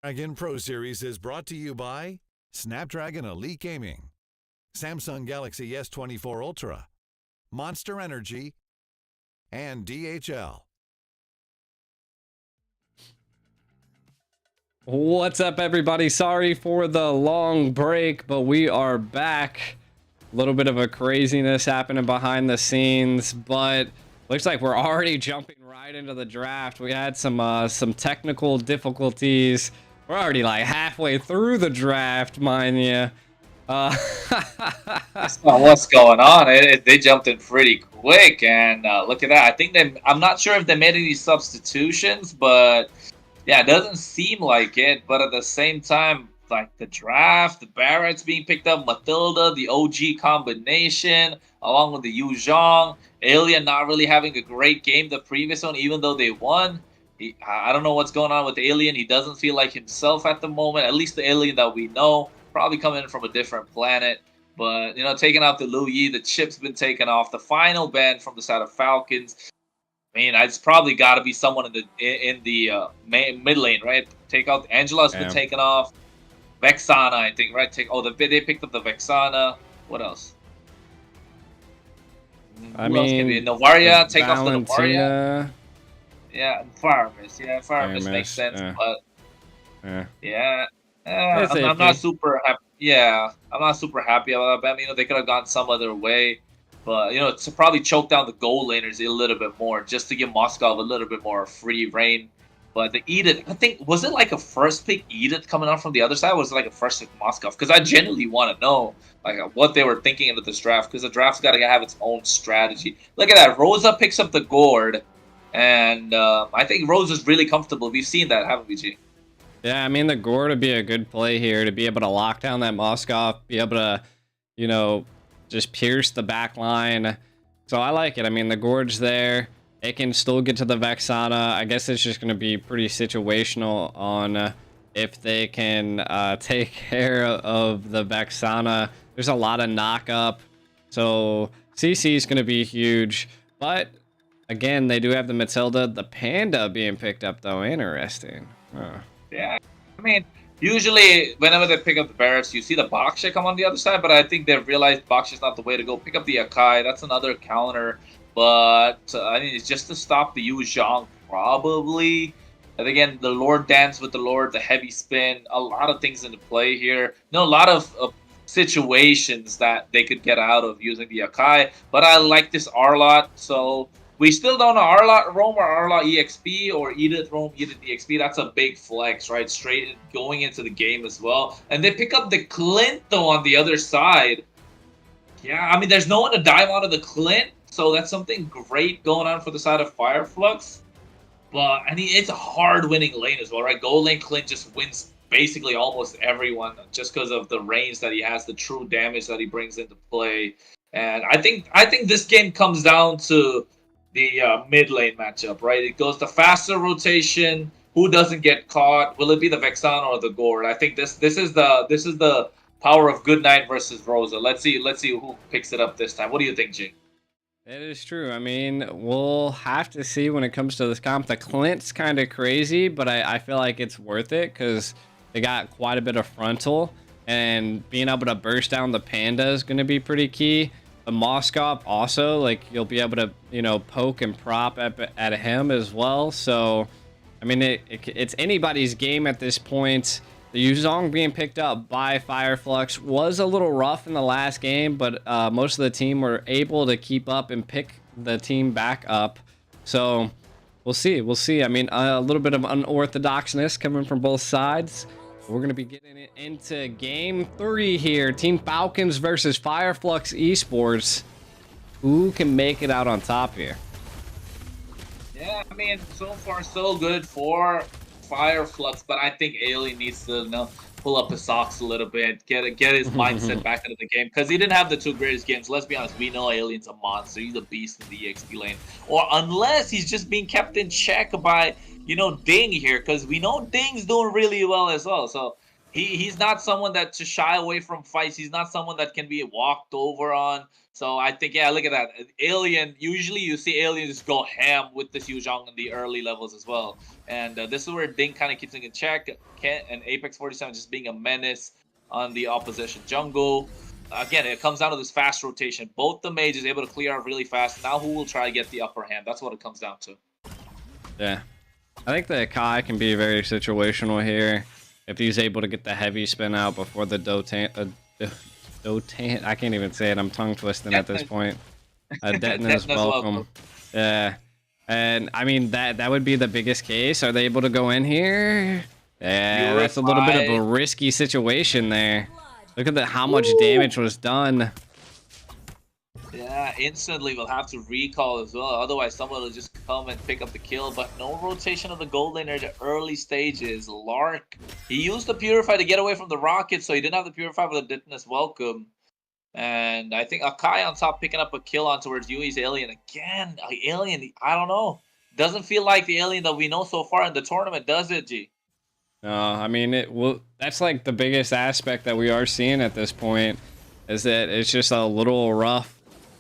Snapdragon Pro Series is brought to you by Snapdragon Elite Gaming, Samsung Galaxy S24 Ultra, Monster Energy, and DHL. What's up, everybody? Sorry for the long break, but we are back. A little bit of a craziness happening behind the scenes, but looks like we're already jumping right into the draft. We had some technical difficulties. We're already like halfway through the draft, mind you. That's not what's going on. They jumped in pretty quick, and look at that. I think I'm not sure if they made any substitutions, but yeah, it doesn't seem like it. But at the same time, like the draft, the Barrett's being picked up, Matilda, the OG combination, along with the Yu Zhang, Alien not really having a great game the previous one, even though they won. I don't know what's going on with Alien. He doesn't feel like himself at the moment, at least the Alien that we know. Probably coming in from a different planet. But, you know, taking out the Lu Yi, the chip's been taken off. The final ban from the side of Falcons. I mean, it's probably got to be someone in the mid lane, right? Take out Angela's been taken off. Vexana, I think, right? They picked up the Vexana. What else? Who else can be? Novaria, take off the Novaria. Yeah, Faramis. Yeah, Faramis makes sense, but yeah. I'm not super happy. Yeah, I'm not super happy about that. You know, they could have gone some other way, but you know, to probably choke down the goal laners a little bit more, just to give Moskov a little bit more free reign. But the Edith, I think, was it like a first pick Edith coming out from the other side? Or was it like a first pick Moskov? Because I genuinely want to know like what they were thinking into this draft, because the draft's got to have its own strategy. Look at that, Rosa picks up the gourd, and I think Rosa's really comfortable. We've seen that, haven't we, G? Yeah, I mean, the Gourd would be a good play here to be able to lock down that Moskov, be able to, you know, just pierce the back line. So I like it. I mean, the Gourd's there. It can still get to the Vexana. I guess it's just going to be pretty situational on if they can take care of the Vexana. There's a lot of knock up. So CC is going to be huge. But, again, they do have the Matilda. The Panda being picked up, though. Interesting. Yeah, I mean, usually whenever they pick up the Barretts, you see the Baksha come on the other side, but I think they've realized Baksha's not the way to go. Pick up the Akai, that's another counter, but I mean, it's just to stop the Yu Zhang, probably. And again, the Lord dance with the Lord, the heavy spin, a lot of things into play here. You know, a lot of situations that they could get out of using the Akai, but I like this Arlot, so... We still don't know Arlot roam or Arlot EXP or Edith roam, Edith EXP. That's a big flex, right? Straight going into the game as well. And they pick up the Clint, though, on the other side. Yeah, I mean, there's no one to dive onto the Clint, so that's something great going on for the side of Fireflux. But, I mean, it's a hard-winning lane as well, right? Gold lane Clint just wins basically almost everyone just because of the range that he has, the true damage that he brings into play. And I think this game comes down to the mid lane matchup, right? It goes to faster rotation. Who doesn't get caught? Will it be the Vexana or the Gourd? I think this is the power of Goodnight versus Rosa. Let's see who picks it up this time. What do you think, Jing? It is true. I mean, we'll have to see when it comes to this comp. The Clint's kind of crazy, but I feel like it's worth it because they got quite a bit of frontal, and being able to burst down the Panda is going to be pretty key. The Moskov also, like, you'll be able to, you know, poke and prop at him as well. So, I mean, it's anybody's game at this point. The Yu Zhang being picked up by Fireflux was a little rough in the last game, but most of the team were able to keep up and pick the team back up. So, we'll see. We'll see. I mean, a little bit of unorthodoxness coming from both sides. We're going to be getting it into Game 3 here. Team Falcons versus Fireflux Esports. Who can make it out on top here? Yeah, I mean, so far so good for Fireflux, but I think Alien needs to, you know, pull up his socks a little bit, get his mindset back into the game, because he didn't have the two greatest games. Let's be honest, we know Alien's a monster. He's a beast in the EXP lane. Or unless he's just being kept in check by, you know, Ding here, because we know Ding's doing really well as well. So he's not someone that to shy away from fights. He's not someone that can be walked over on. So I think, yeah, look at that. Alien, usually you see aliens go ham with this Yuzhong in the early levels as well. And this is where Ding kind of keeps it in check. And Apex 47 just being a menace on the opposition jungle. Again, it comes down to this fast rotation. Both the mages able to clear out really fast. Now who will try to get the upper hand? That's what it comes down to. Yeah. I think the Kai can be very situational here. If he's able to get the heavy spin out before the Dotan, I can't even say it. I'm tongue twisting at this point. Detna's welcome. Yeah, and I mean that would be the biggest case. Are they able to go in here? Yeah, that's a little bit of a risky situation there. Look at how much damage was done. Yeah, instantly we'll have to recall as well. Otherwise, someone will just come and pick up the kill. But no rotation of the gold lane at the early stages. Lark, he used the Purify to get away from the rocket, so he didn't have the Purify for the Ditness welcome. And I think Akai on top picking up a kill on towards Yui's Alien. Again, Alien, I don't know. Doesn't feel like the Alien that we know so far in the tournament, does it, G? No, I mean, that's like the biggest aspect that we are seeing at this point, is that it's just a little rough.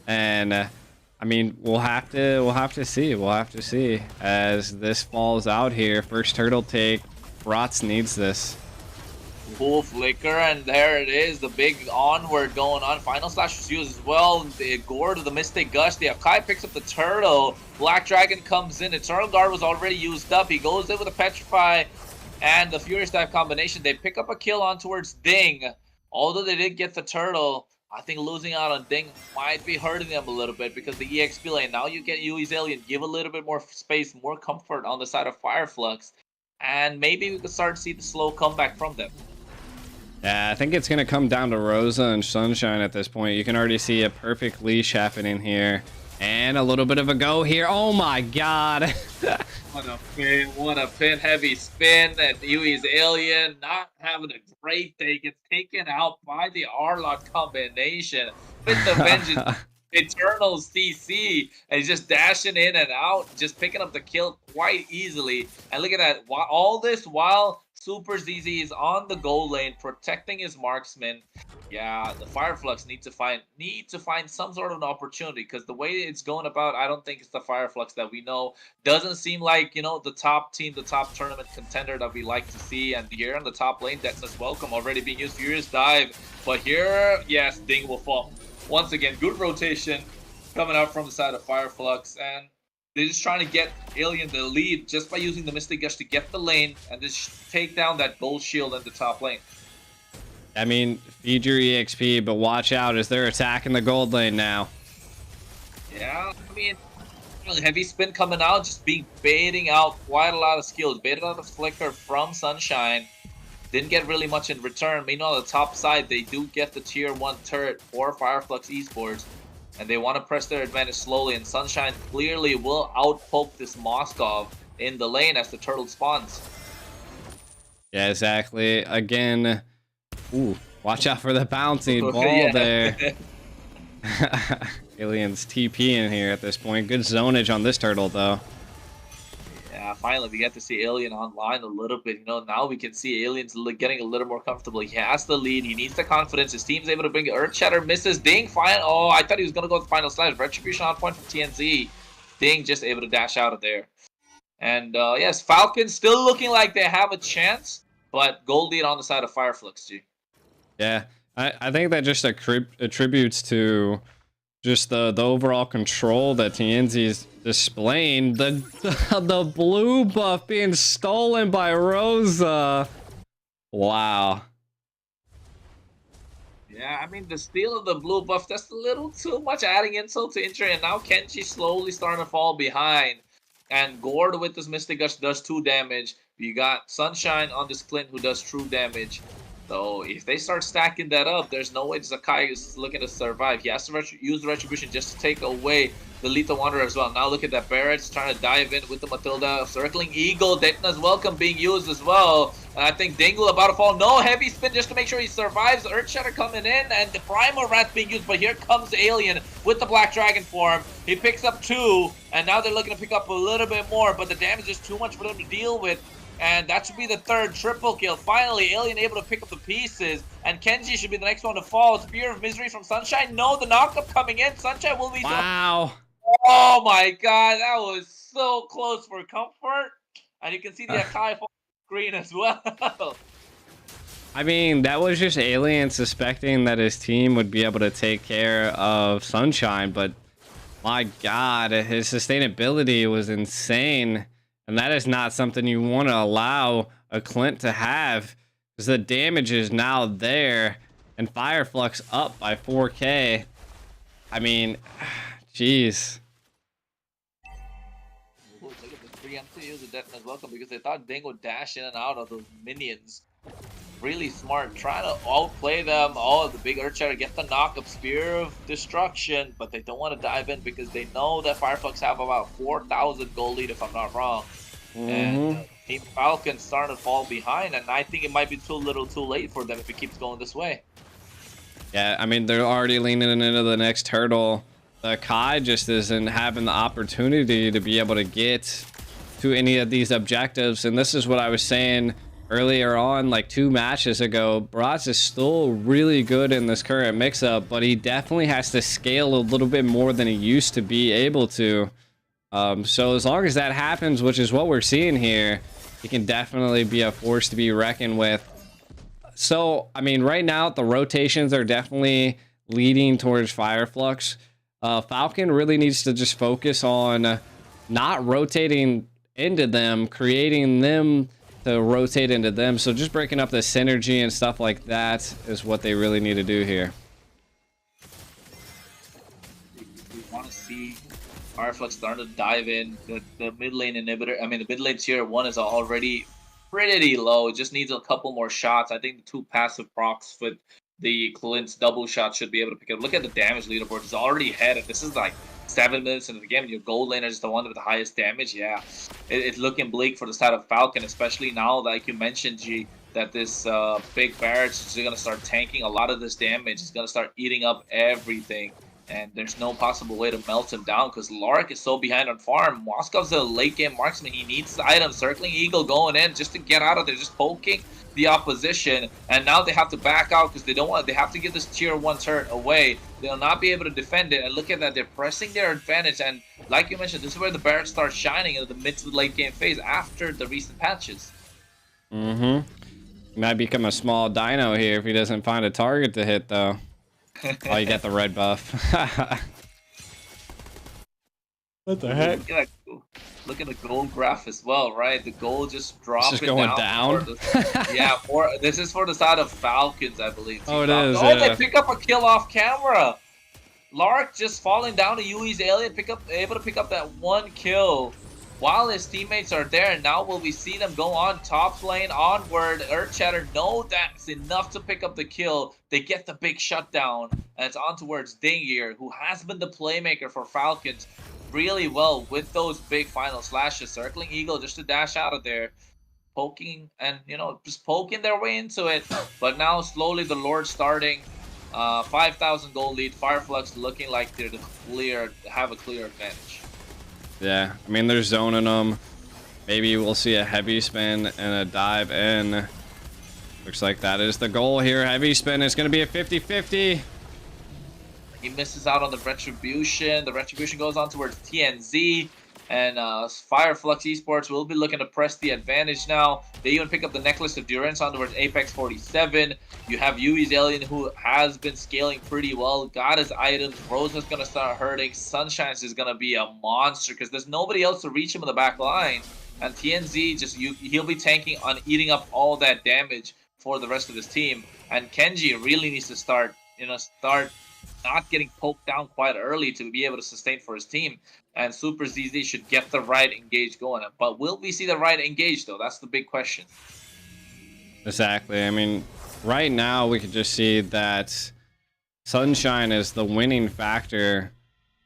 And I mean, we'll have to see as this falls out here. First turtle take. Rots needs this. Full flicker, and there it is. The big onward going on. Final slash was used as well. The Gore to the Mystic Gush. The Akai picks up the turtle. Black Dragon comes in. Eternal Guard was already used up. He goes in with a Petrify and the Furious Dive combination. They pick up a kill on towards Ding. Although they did get the turtle, I think losing out on Ding might be hurting them a little bit because the EXP lane, now you get Yui's Alien, give a little bit more space, more comfort on the side of Fireflux, and maybe we could start to see the slow comeback from them. Yeah, I think it's going to come down to Rosa and Sunshine at this point. You can already see a perfect leash happening here. And a little bit of a go here. Oh my god. What a pin heavy spin. And Yui's Alien not having a great day. Gets taken out by the R-Lock combination. With the Vengeance Eternal CC. And he's just dashing in and out. Just picking up the kill quite easily. And look at that. All this while Super ZZ is on the goal lane, protecting his marksman. Yeah, the Fireflux need to find some sort of an opportunity, because the way it's going about, I don't think it's the Fireflux that we know. Doesn't seem like, you know, the top team, the top tournament contender that we like to see. And here on the top lane, Detna's welcome already being used. Furious Dive, but here, yes, Ding will fall. Once again, good rotation coming out from the side of Fireflux, and they're just trying to get Alien the lead just by using the Mystic Gush to get the lane and just take down that gold shield in the top lane. I mean, feed your EXP, but watch out as they're attacking the gold lane now. Yeah, I mean, heavy spin coming out, just baiting out quite a lot of skills. Baited out a flicker from Sunshine. Didn't get really much in return. Meanwhile, on the top side, they do get the tier 1 turret for Fireflux Esports. And they want to press their advantage slowly, and Sunshine clearly will outpoke this Moskov in the lane as the turtle spawns. Yeah, exactly. Again, ooh, watch out for the bouncing ball there. Alien's TP in here at this point. Good zonage on this turtle, though. Yeah, finally we get to see Alien online a little bit. You know, now we can see Alien's getting a little more comfortable. He has the lead. He needs the confidence. His team's able to bring it. Earthshatter misses. Ding, fine. Oh, I thought he was going to go with the final slash. Retribution on point from TNZ. Ding just able to dash out of there. And yes, Falcons still looking like they have a chance, but gold lead on the side of Fireflux, G. Yeah, I think that just attributes to just the overall control that TNZ is displaying. The blue buff being stolen by Rosa. Wow. Yeah, I mean, the steal of the blue buff, that's a little too much, adding insult to injury. And now Kenji slowly starting to fall behind. And Gord with this Mystic Gush does 2 damage. You got Sunshine on this Clint who does true damage. So if they start stacking that up, there's no way Zakai is looking to survive. He has to use the Retribution just to take away the Lethal Wanderer as well. Now look at that. Barrett's trying to dive in with the Matilda. Circling Eagle. Detna's welcome being used as well. And I think Dingle about to fall. No, heavy spin just to make sure he survives. Earthshatter coming in. And the Primal Rat being used. But here comes Alien with the Black Dragon form. He picks up 2. And now they're looking to pick up a little bit more. But the damage is too much for them to deal with. And that should be the third triple kill. Finally, Alien able to pick up the pieces. And Kenji should be the next one to fall. Spear of Misery from Sunshine. No, the knockup coming in. Sunshine will be... Wow. Oh my god, that was so close for comfort. And you can see the Akai fall screen as well. I mean, that was just Alien suspecting that his team would be able to take care of Sunshine, but my god, his sustainability was insane. And that is not something you want to allow a Clint to have, because the damage is now there, and Fireflux up by 4K. I mean, jeez. Look at the preemptive use of Death as welcome, because they thought Ding would dash in and out of those minions. Really smart, trying to outplay them. Oh, the big Earthshatter get the knock-up, Spear of Destruction, but they don't want to dive in because they know that Fireflux have about 4,000 gold lead, if I'm not wrong. And Team Falcons starting to fall behind, and I think it might be too little too late for them if it keeps going this way. Yeah, I mean, they're already leaning into the next turtle. The Kai just isn't having the opportunity to be able to get to any of these objectives, and this is what I was saying earlier on, like 2 matches ago. Bratz is still really good in this current mix-up, but he definitely has to scale a little bit more than he used to be able to. So as long as that happens, which is what we're seeing here, he can definitely be a force to be reckoned with. So, I mean, right now, the rotations are definitely leading towards Fireflux. Falcon really needs to just focus on not rotating into them, creating them to rotate into them. So just breaking up the synergy and stuff like that is what they really need to do here. We want to see Fireflux starting to dive in. The mid lane inhibitor, I mean, the mid lane tier 1 is already pretty low. It just needs a couple more shots. I think the 2 passive procs with the Clint's double shot should be able to pick up. Look at the damage leaderboard. It's already ahead. This is like 7 minutes into the game. Your gold laner is the one with the highest damage. Yeah, it's looking bleak for the side of Falcon, especially now, like you mentioned, G, that this big Barrett is going to start tanking a lot of this damage. It's going to start eating up everything. And there's no possible way to melt him down because Lark is so behind on farm. Moscow's a late game marksman. He needs the item. Circling Eagle going in just to get out of there, just poking the opposition. And now they have to back out because they don't want. They have to give this tier 1 turret away. They'll not be able to defend it. And look at that, they're pressing their advantage. And like you mentioned, this is where the Barrett starts shining in the mid to the late game phase after the recent patches. He might become a small dino here if he doesn't find a target to hit, though. Oh, you got the red buff. What the heck? Look at the gold graph as well, right? The gold just dropping it's just going down. Yeah, this is for the side of Falcons, I believe. Oh, it is. Oh, yeah. They pick up a kill off camera. Lark just falling down to Yui's alien, able to pick up that 1 kill while his teammates are there. And now will we see them go on top lane onward? Earthshatter, no, that's enough to pick up the kill. They get the big shutdown, and it's on towards Dingier, who has been the playmaker for Falcons really well with those big final slashes. Circling Eagle just to dash out of there, poking and, you know, just poking their way into it. But now slowly the Lord starting 5,000 gold lead. Fireflux looking like they're have a clear advantage. Yeah, I mean, they're zoning them. Maybe we'll see a heavy spin and a dive in. Looks like that is the goal here. Heavy spin is going to be a 50-50. He misses out on the Retribution. The Retribution goes on towards TNZ. And Fireflux Esports will be looking to press the advantage now. They even pick up the Necklace of Durance on towards Apex 47. You have Yui's Alien, who has been scaling pretty well. Got his items. Rosa's going to start hurting. Sunshine's is going to be a monster because there's nobody else to reach him in the back line. And TNZ, he'll be tanking on eating up all that damage for the rest of his team. And Kenji really needs to start not getting poked down quite early to be able to sustain for his team. And Super ZZ should get the right engage going. But will we see the right engage, though? That's the big question. Exactly. I mean, right now we could just see that Sunshine is the winning factor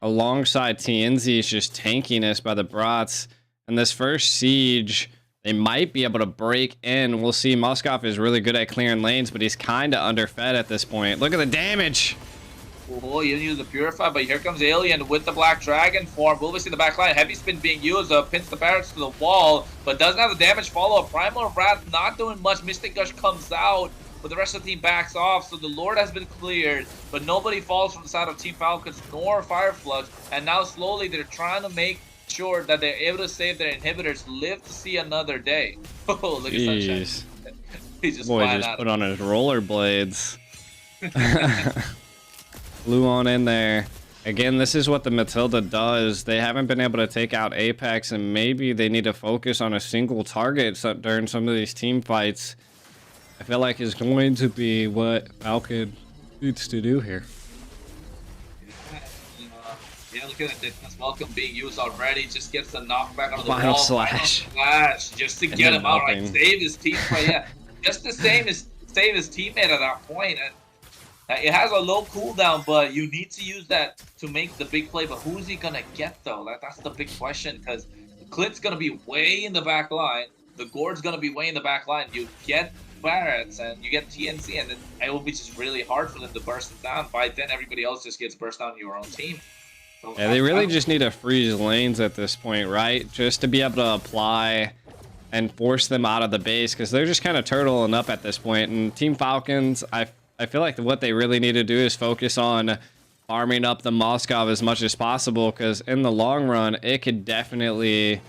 alongside TNZ's just tankiness by the Brats. And this first siege, they might be able to break in. We'll see. Moskov is really good at clearing lanes, but he's kind of underfed at this point. Look at the damage. Oh, you use the Purify, but here comes Alien with the Black Dragon form. Will we see the back line? Heavy Spin being used, pins the barracks to the wall, but doesn't have the damage follow. Primal Wrath not doing much. Mystic Gush comes out, but the rest of the team backs off, so the Lord has been cleared, but nobody falls from the side of Team Falcons nor Fireflux, and now slowly they're trying to make sure that they're able to save their inhibitors, live to see another day. Oh, look at Sunshine. He's just Boy just put on his rollerblades. Flew on in there. Again, this is what the Matilda does. They haven't been able to take out Apex, and maybe they need to focus on a single target during some of these team fights. I feel like is going to be what Falcon needs to do here. Yeah, look at that welcome being used already. Just gets the knockback on the Final wall. slash. Final slash, just to get him out. Right, save his teammate. Yeah, just the same as save his teammate at that point. And it has a low cooldown, but you need to use that to make the big play. But who's he gonna get though? That's the big question, because Clint's gonna be way in the back line. The Gord's gonna be way in the back line. You get Barretts and you get TNC, and then it will be just really hard for them to burst it down. By then, everybody else just gets burst down your own team. So yeah, they really just need to freeze lanes at this point, right? Just to be able to apply and force them out of the base, because they're just kind of turtling up at this point. And Team Falcons, I feel like what they really need to do is focus on farming up the Moskov as much as possible, because in the long run, it could definitely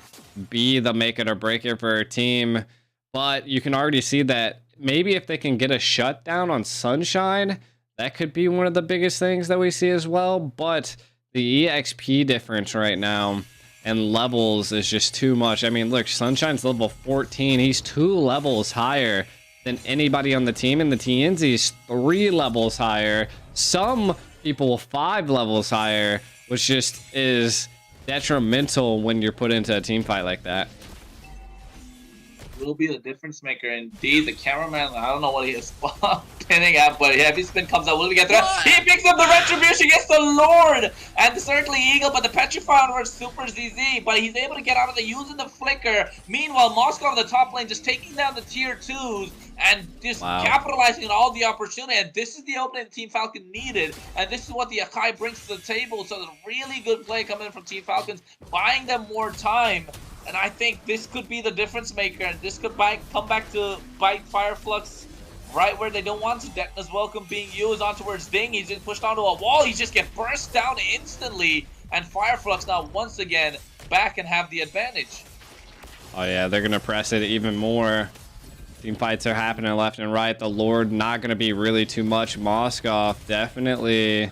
be the make it or break it for a team. But you can already see that maybe if they can get a shutdown on Sunshine, that could be one of the biggest things that we see as well. But the EXP difference right now and levels is just too much. I mean, look, Sunshine's level 14. He's 2 levels higher than anybody on the team, and the TNZ's 3 levels higher. Some people 5 levels higher, which just is detrimental when you're put into a team fight like that. Will be the difference maker indeed. The cameraman, I don't know what he is pinning at, but Heavy Spin comes out. Will we get there? He picks up the Retribution, gets the Lord and the Circling Eagle, but the Petrified was super ZZ, but he's able to get out of the using the Flicker. Meanwhile, Moscow on the top lane just taking down the tier 2s and just capitalizing on all the opportunity. And this is the opening Team Falcon needed, and this is what the Akai brings to the table. So there's a really good play coming in from Team Falcons, buying them more time. And I think this could be the difference maker, and this could come back to bite Fireflux right where they don't want to. Detna's welcome being used on towards Ding. He's just pushed onto a wall. He just gets burst down instantly, and Fireflux now once again back and have the advantage. Oh yeah, they're gonna press it even more. Team fights are happening left and right. The Lord not gonna be really too much. Moskov definitely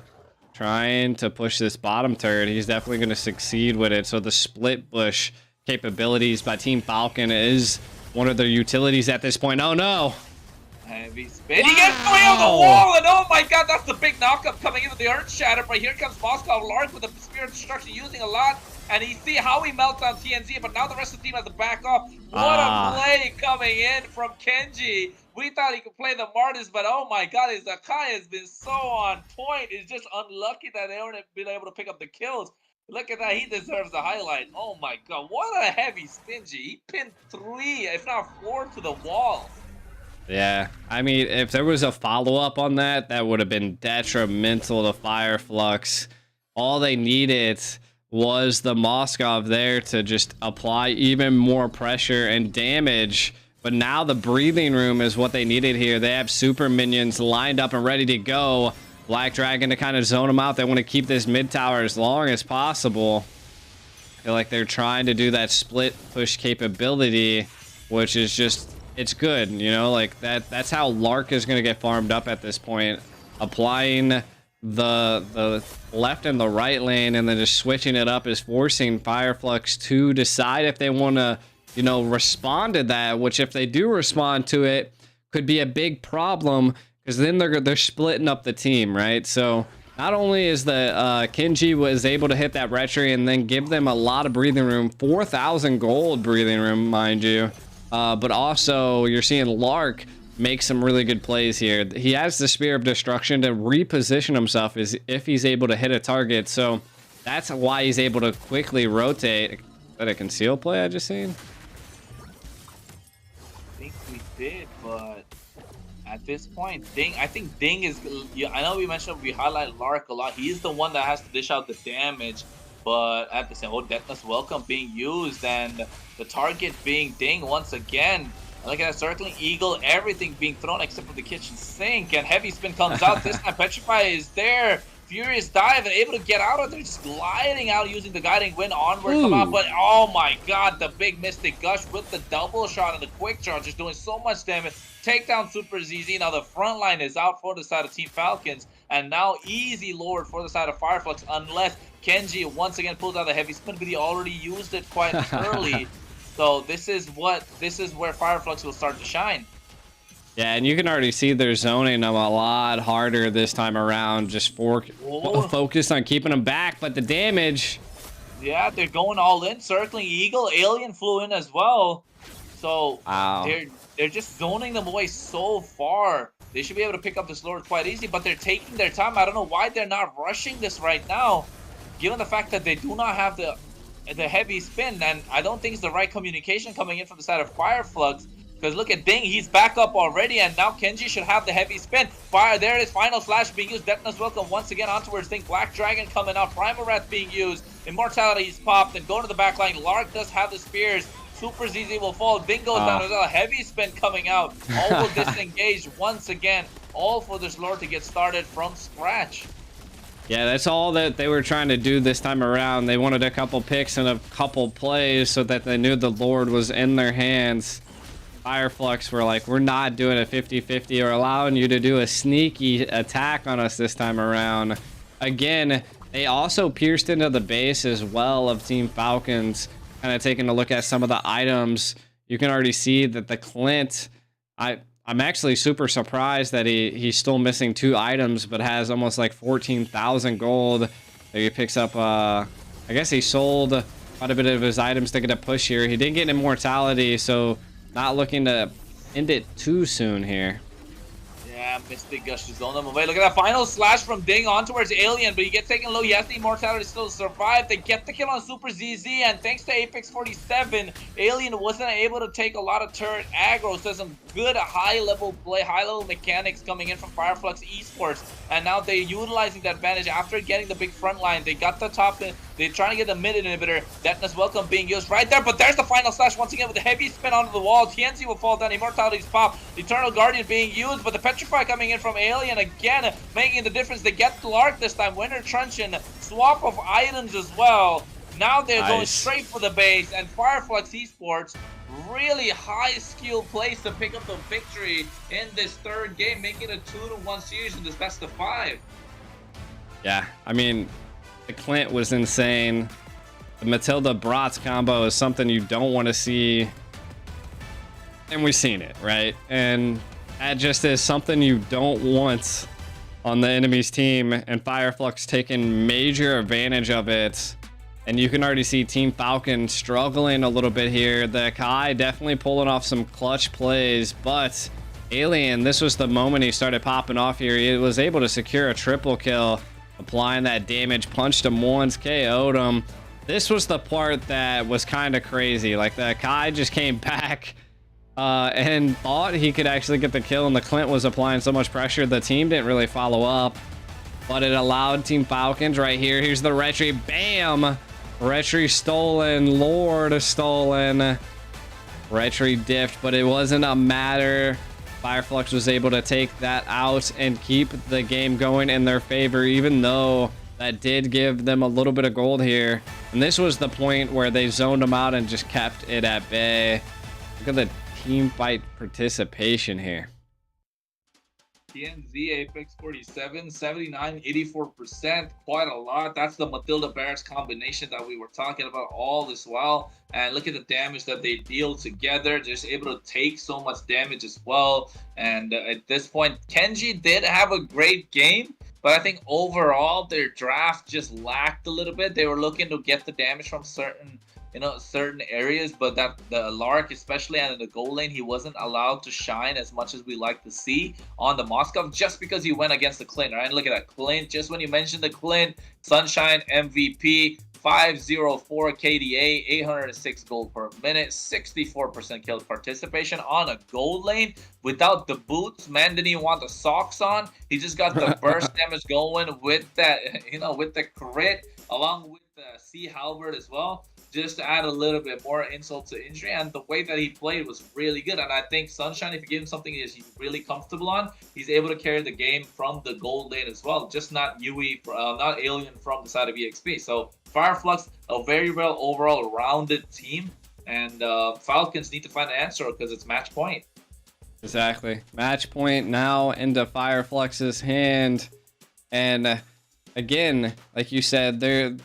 trying to push this bottom turret. He's definitely gonna succeed with it. So the split bush capabilities by Team Falcon is one of their utilities at this point. Oh no! Heavy Spin. He gets away on the wall, and oh my god, that's the big knockup coming into the Earth Shatter. But here comes Moskov Lark with the Spirit Destruction using a lot, and you see how he melts on TNZ, but now the rest of the team has to back off. What a play coming in from Kenji. We thought he could play the Martyrs, but oh my god, his Akai has been so on point. It's just unlucky that they haven't been able to pick up the kills. Look at that, he deserves the highlight. Oh my god, what a heavy Stingy. He pinned 3, if not 4 to the wall. Yeah, I mean, if there was a follow-up on that, that would have been detrimental to Fireflux. All they needed was the Moskov there to just apply even more pressure and damage. But now the breathing room is what they needed here. They have super minions lined up and ready to go. Black Dragon to kind of zone them out. They want to keep this mid tower as long as possible. I feel like they're trying to do that split push capability, which is just, it's good, you know, like that's how Lark is going to get farmed up at this point. Applying the left and the right lane and then just switching it up is forcing Fireflux to decide if they want to, you know, respond to that, which if they do respond to it could be a big problem. Because then they're splitting up the team, right? So not only is the Kenji was able to hit that retry and then give them a lot of breathing room, 4,000 gold breathing room, mind you, but also you're seeing Lark make some really good plays here. He has the Spear of Destruction to reposition himself as if he's able to hit a target. So that's why he's able to quickly rotate. Is that a conceal play I just seen? I think we did, but At this point, Ding, I think Ding is. Yeah, I know we mentioned we highlight Lark a lot. He's the one that has to dish out the damage, but at the same, Deathless Welcome being used and the target being Ding once again. And look at that circling eagle, everything being thrown except for the kitchen sink, and heavy spin comes out. This time, Petrify is there. Furious dive and able to get out of there, just gliding out using the guiding wind onward. Come out, but oh my god, the big Mystic Gush with the double shot and the quick charge is doing so much damage. Takedown Super ZZ. Now the front line is out for the side of Team Falcons, and now easy lord for the side of Fireflux, unless Kenji once again pulls out the heavy spin, but he already used it quite early. So this is where Fireflux will start to shine. Yeah, and you can already see they're zoning them a lot harder this time around, just focused on keeping them back, but the damage... Yeah, they're going all in, circling eagle, alien flew in as well. So wow. They're just zoning them away so far. They should be able to pick up this lord quite easy, but they're taking their time. I don't know why they're not rushing this right now, given the fact that they do not have the heavy spin, and I don't think it's the right communication coming in from the side of Fireflux. Because look at Ding, he's back up already, and now Kenji should have the heavy spin. Fire, there it is, final slash being used. Deathless Welcome once again ontowards Ding. Black Dragon coming out, Primal Wrath being used. Immortality is popped, and going to the back line. Lark does have the spears. Super ZZ will fall. Ding goes down as well. Heavy spin coming out. All will disengage once again. All for this lord to get started from scratch. Yeah, that's all that they were trying to do this time around. They wanted a couple picks and a couple plays so that they knew the lord was in their hands. Fireflux were like, we're not doing a 50-50 or allowing you to do a sneaky attack on us this time around. Again, they also pierced into the base as well of Team Falcons. Kind of taking a look at some of the items, you can already see that the Clint, I'm actually super surprised that he's still missing 2 items, but has almost like 14,000 gold. He picks up, I guess he sold quite a bit of his items to get a push here. He didn't get immortality, so not looking to end it too soon here. Yeah, Mystic Gush is on them away. Look at that final slash from Ding on towards Alien, but he gets taken low. He has the immortality still to survive. They get the kill on Super ZZ, and thanks to Apex 47, Alien wasn't able to take a lot of turret aggro. So some good high-level play, high-level mechanics coming in from Fireflux Esports, and now they're utilizing that advantage after getting the big front line. They got the top in. They're trying to get the mid inhibitor. Deathless Welcome being used right there, but there's the final slash once again with a heavy spin onto the wall. TNC will fall down. Immortality's pop. Eternal Guardian being used, but the Petrify coming in from Alien again, making the difference. They get Lark this time. Winter Truncheon, swap of items as well. Now they're going straight for the base, and Fireflux Esports, really high skill place to pick up the victory in this third game, making it a 2-1 series in this best of 5. Yeah, I mean, the Clint was insane. The Matilda Bratz combo is something you don't want to see, and we've seen it, right? And that just is something you don't want on the enemy's team, and Fireflux taking major advantage of it. And you can already see Team Falcon struggling a little bit here. The Kai definitely pulling off some clutch plays, but Alien, this was the moment he started popping off here. He was able to secure a triple kill, applying that damage, punched him once, KO'd him. This was the part that was kind of crazy. Like, the Kai just came back and thought he could actually get the kill, and the Clint was applying so much pressure. The team didn't really follow up, but it allowed Team Falcons right here. Here's the Retry. Bam! Retry stolen. Lord stolen. Retry diffed, but it wasn't a matter. Fireflux was able to take that out and keep the game going in their favor, even though that did give them a little bit of gold here. And this was the point where they zoned them out and just kept it at bay. Look at the team fight participation here. TNZ Apex 47, 79, 84%, quite a lot. That's the Matilda Bears combination that we were talking about all this while. And look at the damage that they deal together. Just able to take so much damage as well. And at this point, Kenji did have a great game, but I think overall their draft just lacked a little bit. They were looking to get the damage from certain areas, but that the Lark, especially and in the goal lane, he wasn't allowed to shine as much as we like to see on the Moskov, just because he went against the Clint, right? And look at that Clint. Just when you mentioned the Clint, Sunshine MVP, 504 KDA, 806 gold per minute, 64% kill participation on a gold lane without the boots. Man didn't even want the socks on. He just got the burst damage going with that, with the crit along with the Sea Halberd as well, just to add a little bit more insult to injury. And the way that he played was really good. And I think Sunshine, if you give him something he's really comfortable on, he's able to carry the game from the gold lane as well, just not Yui, not Alien from the side of EXP. So Fireflux, a very well overall rounded team, and Falcons need to find an answer because it's match point. Exactly. Match point now into Fireflux's hand. And again, like you said, there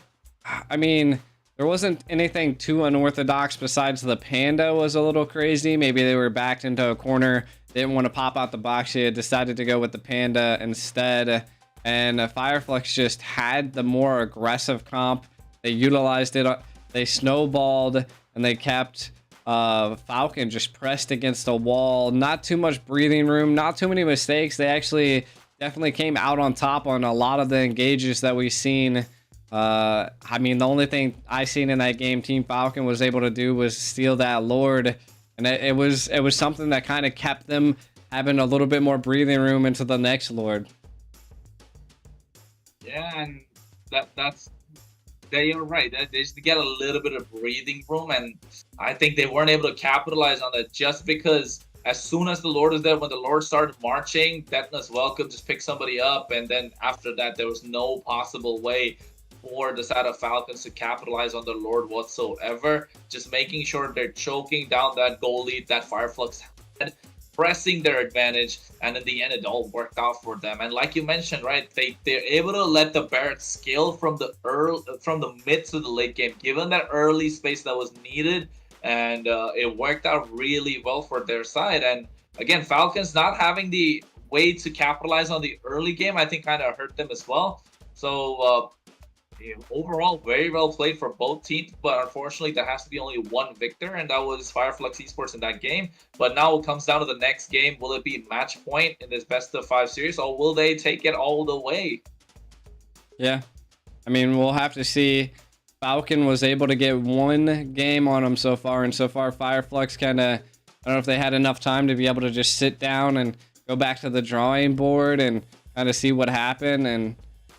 wasn't anything too unorthodox besides the Panda was a little crazy. Maybe they were backed into a corner, didn't want to pop out the box yet, decided to go with the Panda instead. And Fireflux just had the more aggressive comp. They utilized it, they snowballed, and they kept Falcon just pressed against a wall. Not too much breathing room, not too many mistakes. They actually definitely came out on top on a lot of the engages that we've seen. The only thing I seen in that game Team Falcon was able to do was steal that Lord, and it was something that kind of kept them having a little bit more breathing room into the next Lord. Yeah, and you're right. They just get a little bit of breathing room, and I think they weren't able to capitalize on that just because as soon as the Lord was there, when the Lord started marching, Deathness Welcome just picked somebody up, and then after that, there was no possible way for the side of Falcons to capitalize on the Lord whatsoever. Just making sure they're choking down that goal lead that Fireflux had, pressing their advantage, and in the end it all worked out for them. And like you mentioned, right, they're able to let the Barrett scale from the mid to the late game, given that early space that was needed, and it worked out really well for their side. And again, Falcons not having the way to capitalize on the early game, I think kind of hurt them as well. So overall, very well played for both teams, but unfortunately, there has to be only one victor, and that was Fireflux Esports in that game. But now it comes down to the next game. Will it be match point in this best of 5 series, or will they take it all the way? Yeah, we'll have to see. Falcon was able to get one game on them so far, and so far Fireflux kind of, I don't know if they had enough time to be able to just sit down and go back to the drawing board and kind of see what happened. And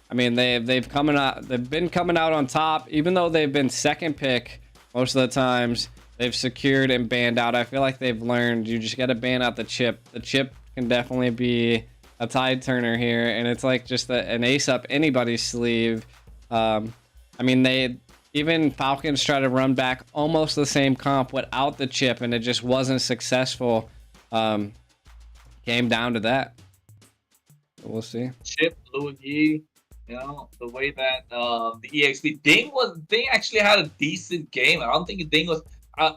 they've been coming out on top, even though they've been second pick most of the times. They've secured and banned out. I feel like they've learned you just got to ban out the chip. The chip can definitely be a tide turner here, and it's like just an ace up anybody's sleeve. Even Falcons try to run back almost the same comp without the chip, and it just wasn't successful. Came down to that. We'll see. Chip, Louis, the way that the EXP Ding actually had a decent game. I don't think Ding was,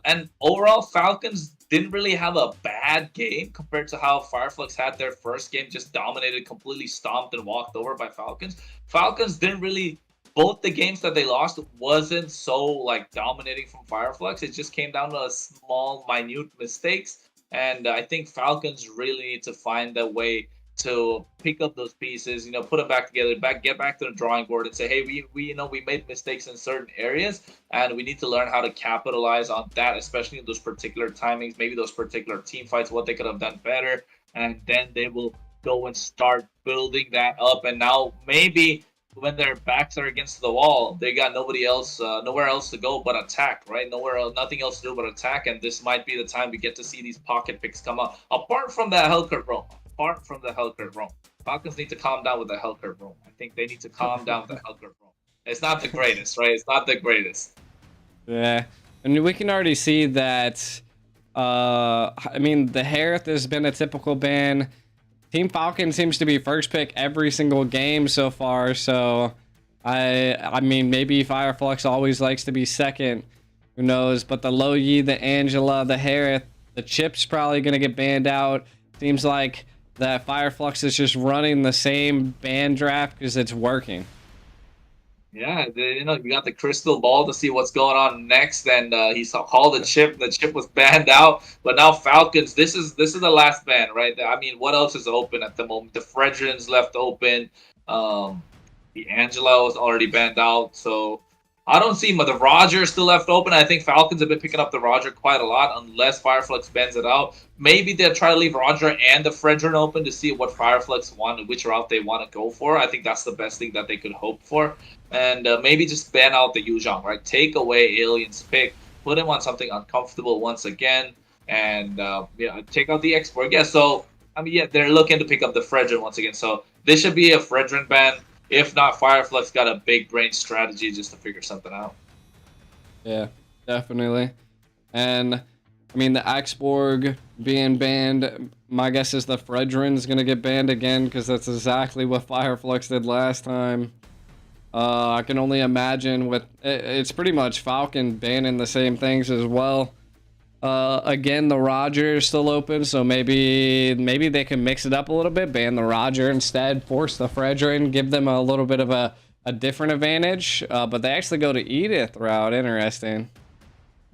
and overall Falcons didn't really have a bad game compared to how Fireflux had their first game, just dominated, completely stomped and walked over by Falcons. Falcons didn't really, both the games that they lost wasn't so dominating from Fireflux. It just came down to a small, minute mistakes, and I think Falcons really need to find a way to pick up those pieces, put them back together, get back to the drawing board and say, hey, we made mistakes in certain areas, and we need to learn how to capitalize on that, especially in those particular timings, maybe those particular team fights, what they could have done better, and then they will go and start building that up. And now maybe when their backs are against the wall, they got nowhere else to go but attack, right? Nothing else to do but attack, and this might be the time we get to see these pocket picks come up. Apart from the Hellcurt roam, Falcons need to calm down with the Hellcurt roam. I think they need to calm down with the Hellcurt roam. It's not the greatest, right? It's not the greatest. Yeah, and we can already see that. The Harith has been a typical ban. Team Falcon seems to be first pick every single game so far, so maybe Fireflux always likes to be second. Who knows? But the Lo Yi, the Angela, the Harith, the Chip's probably going to get banned out. Seems like that Fireflux is just running the same ban draft because it's working. Yeah, you got the crystal ball to see what's going on next, and he called the chip. The chip was banned out, but now Falcons. This is the last ban, right? What else is open at the moment? The Fredrin's left open. The Angela was already banned out, so I don't see the Roger still left open. I think Falcons have been picking up the Roger quite a lot, unless Fireflux bends it out. Maybe they'll try to leave Roger and the Fredrin open to see what Fireflux want, which route they want to go for. I think that's the best thing that they could hope for. And maybe just ban out the Yuzhong, right? Take away Alien's pick, put him on something uncomfortable once again, and take out the export. Yeah, so, I mean, yeah, they're looking to pick up the Fredrin once again. So this should be a Fredrin ban. If not, Fireflux got a big brain strategy just to figure something out. Yeah, definitely. And I mean, the Axborg being banned, my guess is the Fredrin's gonna get banned again because that's exactly what Fireflux did last time. I can only imagine with it's pretty much Falcon banning the same things as well. Again, the Roger is still open, so maybe they can mix it up a little bit, ban the Roger instead, force the Fredrin, give them a little bit of a different advantage. But they actually go to Edith route. Interesting.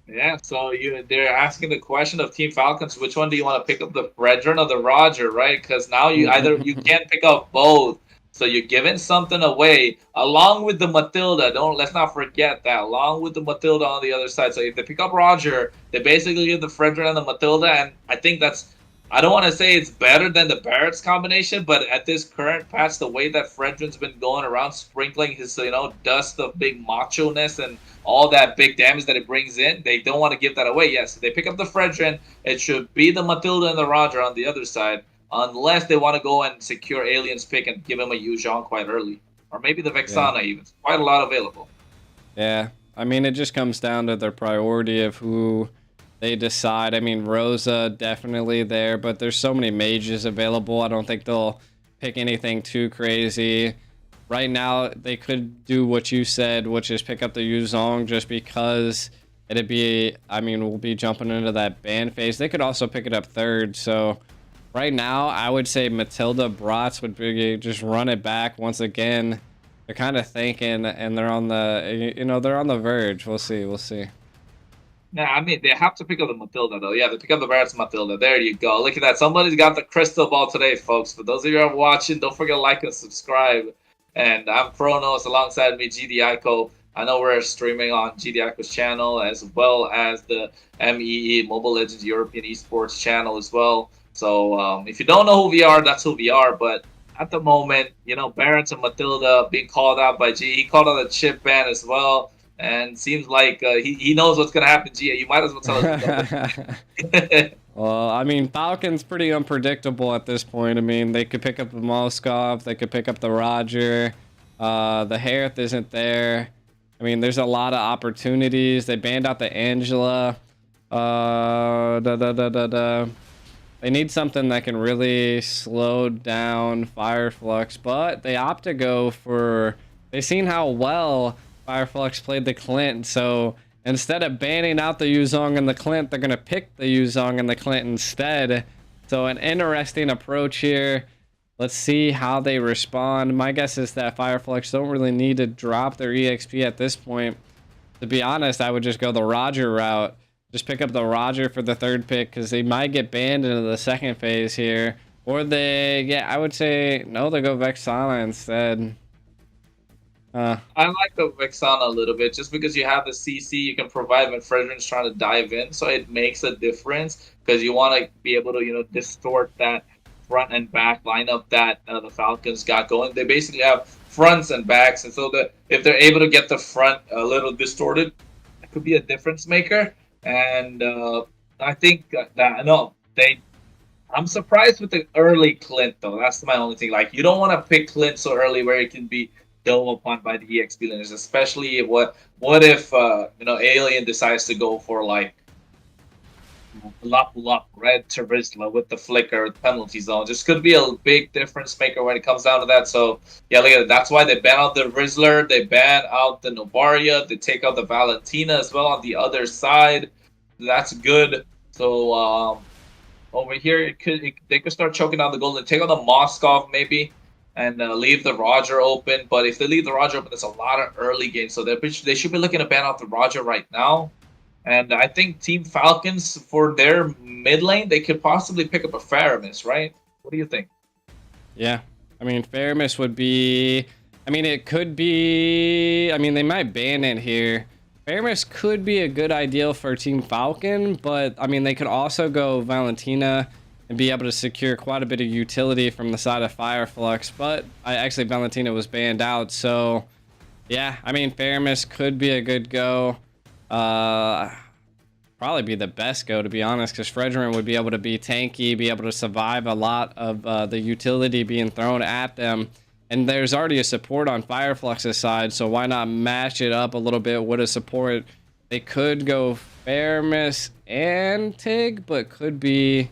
Yeah, so they're asking the question of Team Falcons, which one do you want to pick up, the Fredrin or the Roger, right? Because now you can't pick up both. So you're giving something away along with the Matilda. Let's not forget that, along with the Matilda on the other side. So if they pick up Roger, they basically give the Fredrin and the Matilda, and I think I don't want to say it's better than the Barrett's combination, but at this current patch, the way that Fredrin's been going around sprinkling his dust of big macho-ness and all that big damage that it brings in, they don't want to give that away. Yes, if they pick up the Fredrin, it should be the Matilda and the Roger on the other side. Unless they want to go and secure Alien's pick and give him a Yuzhong quite early. Or maybe the Vexana even. Quite a lot available. Yeah, I mean, it just comes down to their priority of who they decide. I mean, Rosa definitely there, but there's so many mages available. I don't think they'll pick anything too crazy. Right now, they could do what you said, which is pick up the Yuzhong just because it'd be, I mean, we'll be jumping into that ban phase. They could also pick it up third, so... Right now, I would say Matilda Bratz would be just run it back once again. They're kind of thinking, and they're on the, they're on the verge. We'll see. Nah, I mean, they have to pick up the Matilda, though. Yeah, they pick up the Barrett's Matilda. There you go. Look at that. Somebody's got the crystal ball today, folks. For those of you who are watching, don't forget to like and subscribe. And I'm Chronos alongside me, GD Ico. I know we're streaming on GD Ico's channel as well as the MEE, Mobile Legends European Esports channel as well. So if you don't know who we are, that's who we are. But at the moment, Barrett's and Matilda being called out by G. He called out a chip ban as well. And seems like he knows what's going to happen, G. You might as well tell us. Well, I mean, Falcon's pretty unpredictable at this point. I mean, they could pick up the Moskov. They could pick up the Roger. The Harith isn't there. I mean, there's a lot of opportunities. They banned out the Angela. They need something that can really slow down Fireflux, but they opt to go for... They've seen how well Fireflux played the Clint, so instead of banning out the Yuzhong and the Clint, they're going to pick the Yuzhong and the Clint instead. So an interesting approach here. Let's see how they respond. My guess is that Fireflux don't really need to drop their EXP at this point. To be honest, I would just go the Roger route. Just pick up the Roger for the third pick because they might get banned into the second phase here. Or I would say, no, they go Vexana instead. I like the Vexana a little bit just because you have the CC you can provide when Fredrin's trying to dive in. So it makes a difference because you want to be able to, distort that front and back lineup that the Falcons got going. They basically have fronts and backs. And so if they're able to get the front a little distorted, it could be a difference maker. And I think I'm surprised with the early Clint, though. That's my only thing. Like, you don't want to pick Clint so early where it can be dove upon by the EXP lineage, especially what if Alien decides to go for like Lup Red Terizla with the flicker penalty zone. Just could be a big difference maker when it comes down to that. So yeah, look at it. That's why they ban out the Rizzler, they ban out the Novaria, they take out the Valentina as well on the other side. That's good. So over here, they could start choking down the gold and take out the Moskov maybe, and leave the Roger open. But if they leave the Roger open, there's a lot of early games. So they should be looking to ban out the Roger right now. And I think Team Falcons, for their mid lane, they could possibly pick up a Faramis, right? What do you think? Yeah. I mean, Faramis would be I mean, it could be... I mean, they might ban it here. Fairness could be a good idea for Team Falcon, but, I mean, they could also go Valentina and be able to secure quite a bit of utility from the side of Fireflux, but actually Valentina was banned out, so yeah, I mean, Fairness could be a good go. Probably be the best go, to be honest, because Fredrin would be able to be tanky, be able to survive a lot of the utility being thrown at them. And there's already a support on Fireflux's side, so why not match it up a little bit with a support? They could go Fairness and Tig, but could be...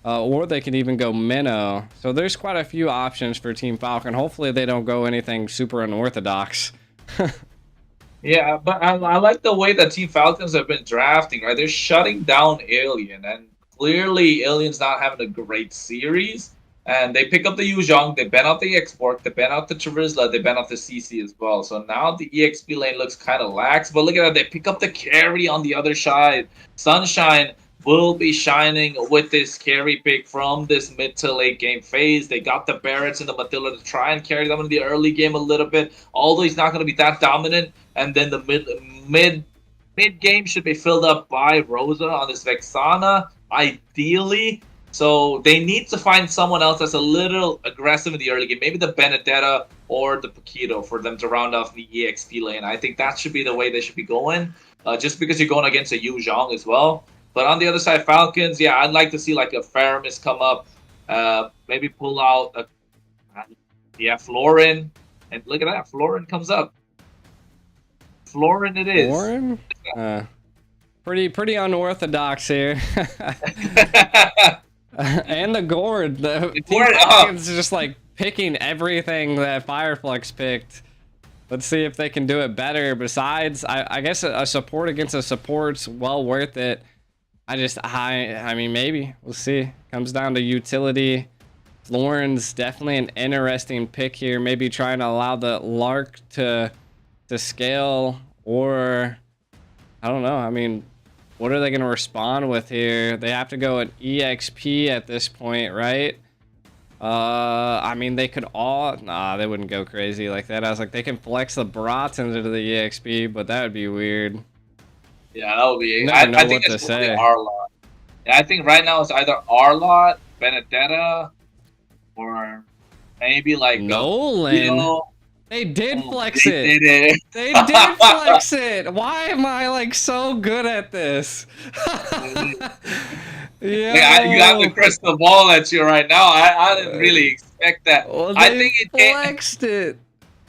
or they could even go Minnow. So there's quite a few options for Team Falcon. Hopefully they don't go anything super unorthodox. Yeah, but I like the way that Team Falcons have been drafting, right? They're shutting down Alien, and clearly Alien's not having a great series. And they pick up the Yuzhong, they ban out the Export, they ban out the Charizla, they ban out the CC as well. So now the EXP lane looks kind of lax, but look at that, they pick up the carry on the other side. Sunshine will be shining with this carry pick from this mid to late game phase. They got the Barretts and the Matilda to try and carry them in the early game a little bit, although he's not going to be that dominant. And then the mid game should be filled up by Rosa on this Vexana, ideally. So they need to find someone else that's a little aggressive in the early game. Maybe the Benedetta or the Paquito for them to round off the EXP lane. I think that should be the way they should be going, just because you're going against a Yu Zhang as well. But on the other side, Falcons, yeah, I'd like to see like a Faramis come up, maybe pull out Florin. And look at that, Florin comes up. Florin it is. Florin? Pretty unorthodox here. And the Gourd. The Team Falcons just like picking everything that Fireflux picked. Let's see if they can do it better. Besides, I guess a support against a support's well worth it. I mean, maybe. We'll see. Comes down to utility. Florin's definitely an interesting pick here. Maybe trying to allow the Lark to scale, or I don't know. I mean, what are they going to respond with here? They have to go an EXP at this point, right? I mean, they could all... Nah, they wouldn't go crazy like that. I was like, they can flex the brats into the EXP, but that would be weird. Yeah, that would be... I think it's probably Arlot. Yeah, I think right now it's either Arlot, Benedetta, or maybe like... Nolan. They did flex it. They did it. They did flex it. Why am I like so good at this? Yeah, you have the crystal ball at you right now. I didn't really expect that. Well, I think it flexed it.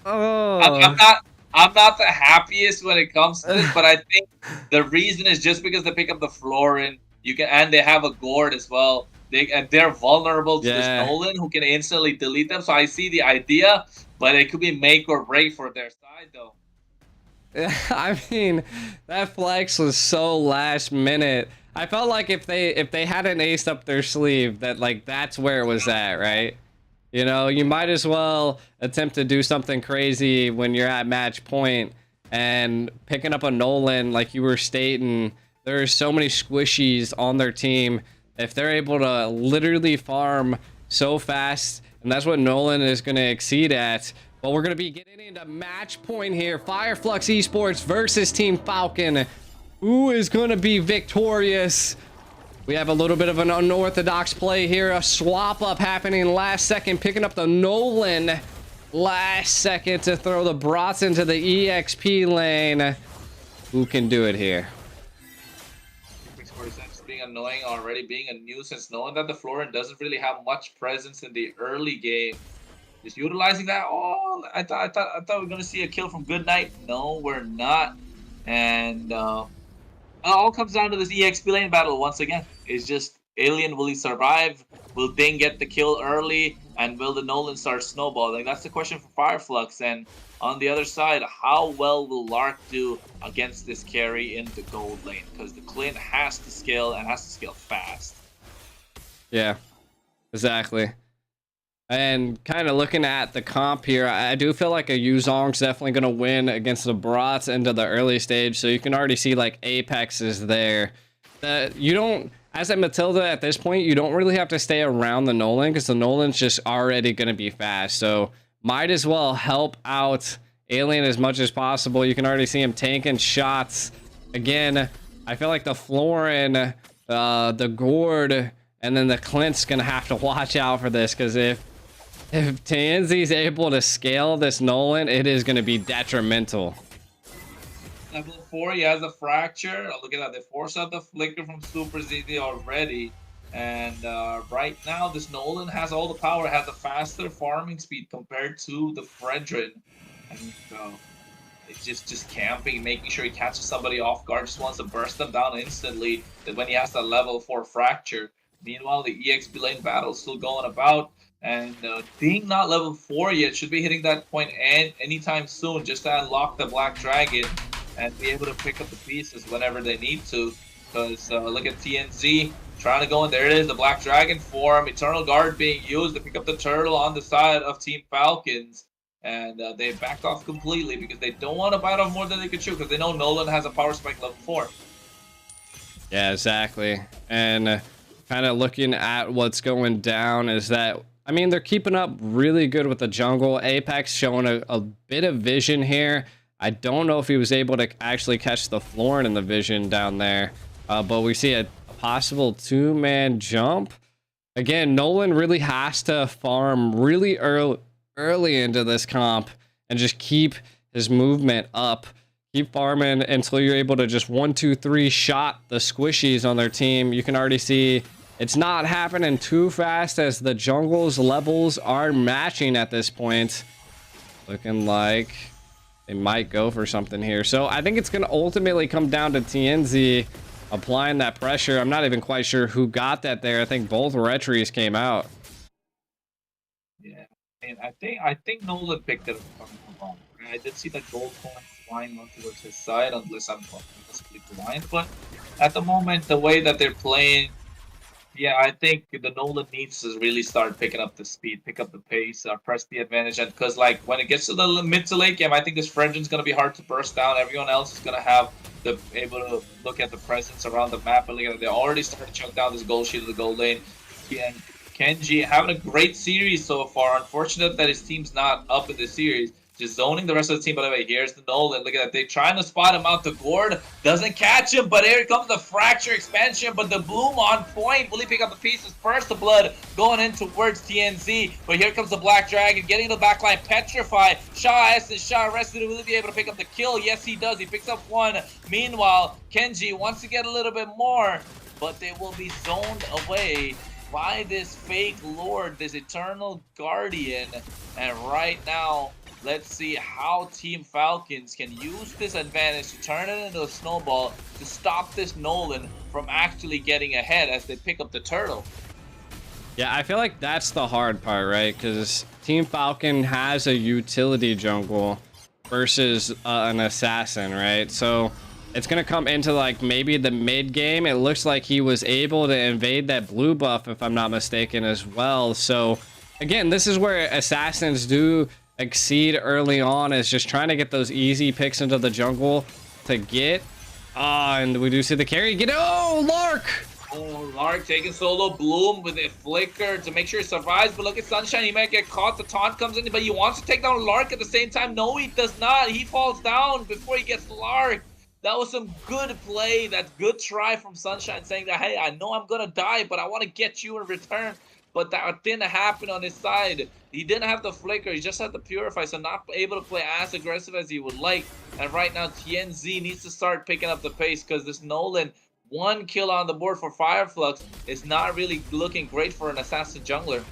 Oh, I'm not the happiest when it comes to this, but I think the reason is just because they pick up the Florin, and they have a Gourd as well. They're vulnerable to this Nolan who can instantly delete them. So I see the idea, but it could be make or break for their side, though. I mean, that flex was so last minute. I felt like if they had an ace up their sleeve, that like that's where it was at, right? You know, you might as well attempt to do something crazy when you're at match point, and picking up a Nolan, like you were stating, there's so many squishies on their team. If they're able to literally farm so fast, and that's what Nolan is going to exceed at. But we're going to be getting into match point here. Fireflux Esports versus Team Falcon. Who is going to be victorious? We have a little bit of an unorthodox play here. A swap up happening last second, picking up the Nolan last second to throw the brats into the EXP lane. Who can do it here? Being annoying already, being a nuisance, knowing that the Florin doesn't really have much presence in the early game. Just utilizing that. Oh, I thought we were gonna see a kill from Goodnight. No, we're not. And it all comes down to this EXP lane battle once again. It's just Alien, will he survive? Will Ding get the kill early? And will the Nolan start snowballing? That's the question for Fireflux. And on the other side, how well will Lark do against this carry in the gold lane? Because the Clint has to scale, and has to scale fast. Yeah, exactly. And kind of looking at the comp here, I do feel like a Yuzong's definitely going to win against the brats into the early stage. So you can already see like Apex is there. You don't, as a Matilda at this point, you don't really have to stay around the Nolan, because the Nolan's just already going to be fast. So might as well help out Alien as much as possible. You can already see him tanking shots. Again, I feel like the Florin, the Gord, and then the Clint's gonna have to watch out for this, because if Tanzi's able to scale this Nolan, it is gonna be detrimental. Level 4, he has a fracture. Look at that. They force out the flicker from Super ZD already. And right now, this Nolan has all the power, has a faster farming speed compared to the Fredrin. And it's just camping, making sure he catches somebody off guard, just wants to burst them down instantly when he has that level 4 fracture. Meanwhile, the EXP lane battle is still going about. And being not level 4 yet, should be hitting that point anytime soon, just to unlock the Black Dragon and be able to pick up the pieces whenever they need to. Because look at TNZ trying to go in. There it is, the Black Dragon form, Eternal Guard being used to pick up the turtle on the side of Team Falcons. And they backed off completely because they don't want to bite off more than they can chew, because they know Nolan has a power spike level 4. Yeah, exactly. And kind of looking at what's going down is that, I mean, they're keeping up really good with the jungle. Apex showing a bit of vision here. I don't know if he was able to actually catch the Florin in the vision down there. But we see a possible 2-man jump. Again, Nolan really has to farm really early into this comp and just keep his movement up. Keep farming until you're able to just 1, 2, 3 shot the squishies on their team. You can already see it's not happening too fast as the jungle's levels are matching at this point. Looking like they might go for something here. So I think it's going to ultimately come down to TNZ applying that pressure. I'm not even quite sure who got that there. I think both retries came out. Yeah, and I think Nolan picked it up from home. I did see that gold coin flying on towards his side, unless I'm possibly blind. But at the moment, the way that they're playing, yeah, I think the Nolan needs to really start picking up the speed, pick up the pace, press the advantage. And because, like, when it gets to the mid to late game, I think this Fredrin's going to be hard to burst down. Everyone else is going to have able to look at the presence around the map. And they already started to chunk down this gold sheet of the gold lane. And Kenji having a great series so far. Unfortunate that his team's not up in the series. Just zoning the rest of the team. By the way, here's the Nolan. Look at that. They're trying to spot him out. The Gord doesn't catch him, but here comes the Fracture expansion. But the Bloom on point. Will he pick up the pieces? First, the Blood going in towards TNZ. But here comes the Black Dragon getting the backline. Petrify. Shaw S and Shaw arrested. Will he be able to pick up the kill? Yes, he does. He picks up one. Meanwhile, Kenji wants to get a little bit more, but they will be zoned away by this fake Lord, this Eternal Guardian. And right now, let's see how Team Falcons can use this advantage to turn it into a snowball to stop this Nolan from actually getting ahead as they pick up the turtle. Yeah, I feel like that's the hard part, right? Because Team Falcon has a utility jungle versus an assassin, right? So it's going to come into like maybe the mid game. It looks like he was able to invade that blue buff, if I'm not mistaken, as well. So again, this is where assassins do exceed early on, is just trying to get those easy picks into the jungle to get. And we do see the carry. Lark! Oh, Lark taking solo Bloom with a flicker to make sure he survives. But look at Sunshine, he might get caught. The taunt comes in, but he wants to take down Lark at the same time. No, he does not. He falls down before he gets Lark. That was some good play. That's good try from Sunshine, saying that, hey, I know I'm gonna die, but I want to get you in return. But that didn't happen on his side. He didn't have the flicker. He just had the purify, so not able to play as aggressive as he would like. And right now, TNZ needs to start picking up the pace, because this Nolan, 1 kill on the board for Fireflux, is not really looking great for an assassin jungler.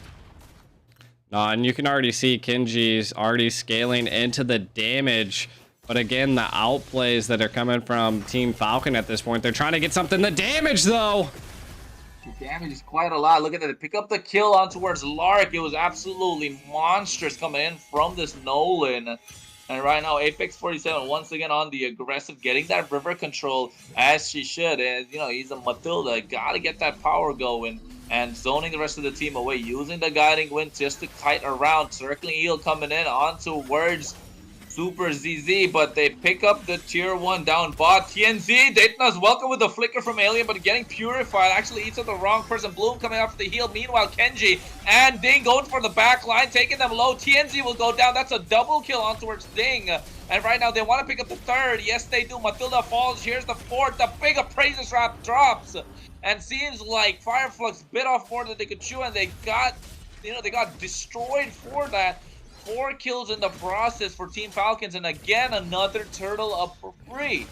No, and you can already see Kenji's already scaling into the damage. But again, the outplays that are coming from Team Falcon at this point, they're trying to get something. The damage, though! The damage is quite a lot. Look at that. They pick up the kill on towards Lark. It was absolutely monstrous coming in from this Nolan. And right now, Apex 47 once again on the aggressive, getting that river control as she should. And, you know, he's a Matilda. Got to get that power going. And zoning the rest of the team away. Using the guiding wind just to kite around. Circling heal coming in on towards Super ZZ, but they pick up the tier 1 down bot. TNZ, Daytona's welcome with the flicker from Alien, but getting purified. Actually eats up the wrong person. Bloom coming after the heal. Meanwhile, Kenji and Ding going for the back line, taking them low. TNZ will go down. That's a double kill on towards Ding. And right now they want to pick up the third. Yes, they do. Matilda falls. Here's the fourth. The big appraiser trap drops. And seems like Fireflux bit off more than they could chew, and they got, they got destroyed for that. 4 kills in the process for Team Falcons, and again, another turtle up for free.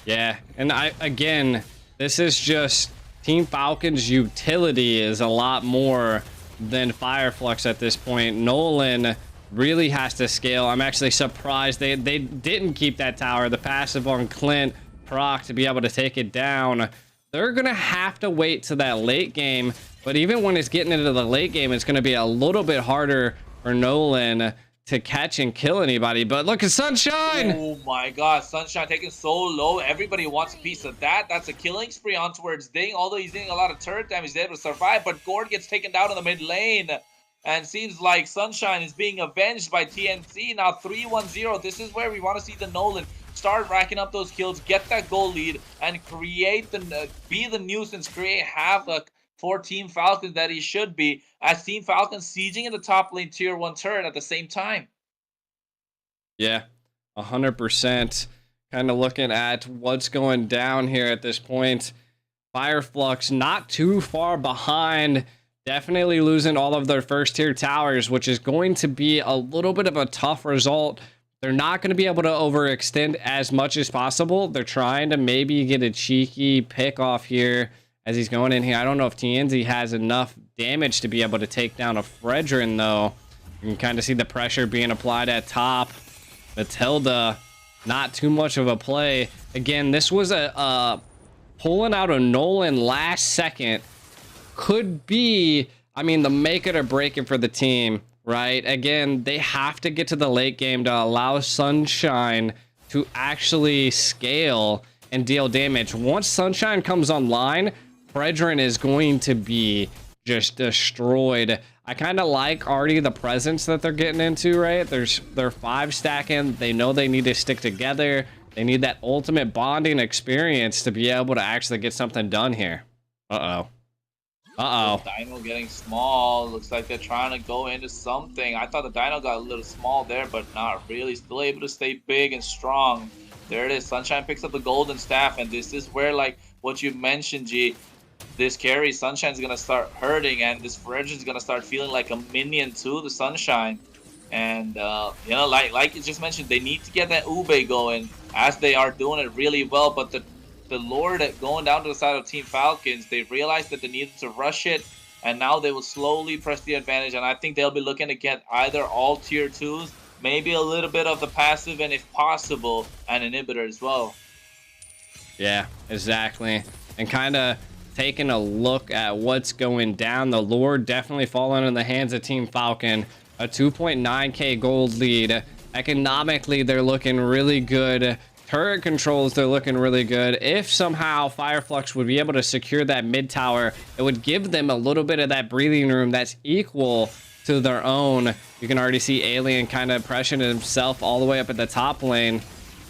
Yeah, and again, this is just Team Falcons' utility is a lot more than Fireflux at this point. Nolan really has to scale. I'm actually surprised they didn't keep that tower. The passive on Clint proc to be able to take it down. They're going to have to wait to that late game, but even when it's getting into the late game, it's going to be a little bit harder for Nolan to catch and kill anybody. But look at Sunshine! Oh my god, Sunshine taken so low. Everybody wants a piece of that. That's a killing spree on towards Ding. Although he's doing a lot of turret damage, he's able to survive. But Gord gets taken down in the mid lane. And seems like Sunshine is being avenged by TNC. Now 3-1-0. This is where we want to see the Nolan start racking up those kills, get that goal lead, and create be the nuisance, create havoc for Team Falcons that he should be, as Team Falcons sieging in the top lane tier 1 turret at the same time. Yeah, 100%. Kind of looking at what's going down here at this point. Fireflux not too far behind, definitely losing all of their first tier towers, which is going to be a little bit of a tough result. They're not going to be able to overextend as much as possible. They're trying to maybe get a cheeky pick off here as he's going in here. I don't know if TNZ has enough damage to be able to take down a Fredrin, though. You can kind of see the pressure being applied at top. Matilda, not too much of a play. Again, this was a pulling out a Nolan last second. Could be, I mean, the make it or break it for the team, right? Again, they have to get to the late game to allow Sunshine to actually scale and deal damage. Once Sunshine comes online, Fredrin is going to be just destroyed. I kind of like already the presence that they're getting into, right? They're 5 stacking. They know they need to stick together. They need that ultimate bonding experience to be able to actually get something done here. Uh-oh. Uh-oh. Dino getting small. Looks like they're trying to go into something. I thought the Dino got a little small there, but not really. Still able to stay big and strong. There it is. Sunshine picks up the golden staff, and this is where, like what you mentioned, G, this carry, Sunshine's gonna start hurting, and this Fredrin's gonna start feeling like a minion to the Sunshine. And like you just mentioned, they need to get that Ube going, as they are doing it really well. But the Lord going down to the side of Team Falcons, they realized that they needed to rush it, and now they will slowly press the advantage. And I think they'll be looking to get either all tier 2s, maybe a little bit of the passive, and if possible, an inhibitor as well. Yeah, exactly. And kind of taking a look at what's going down, the Lord definitely falling in the hands of Team Falcon. A 2.9k gold lead. Economically, they're looking really good. Turret controls, they're looking really good. If somehow Fireflux would be able to secure that mid tower, it would give them a little bit of that breathing room that's equal to their own. You can already see Alien kind of pressuring himself all the way up at the top lane.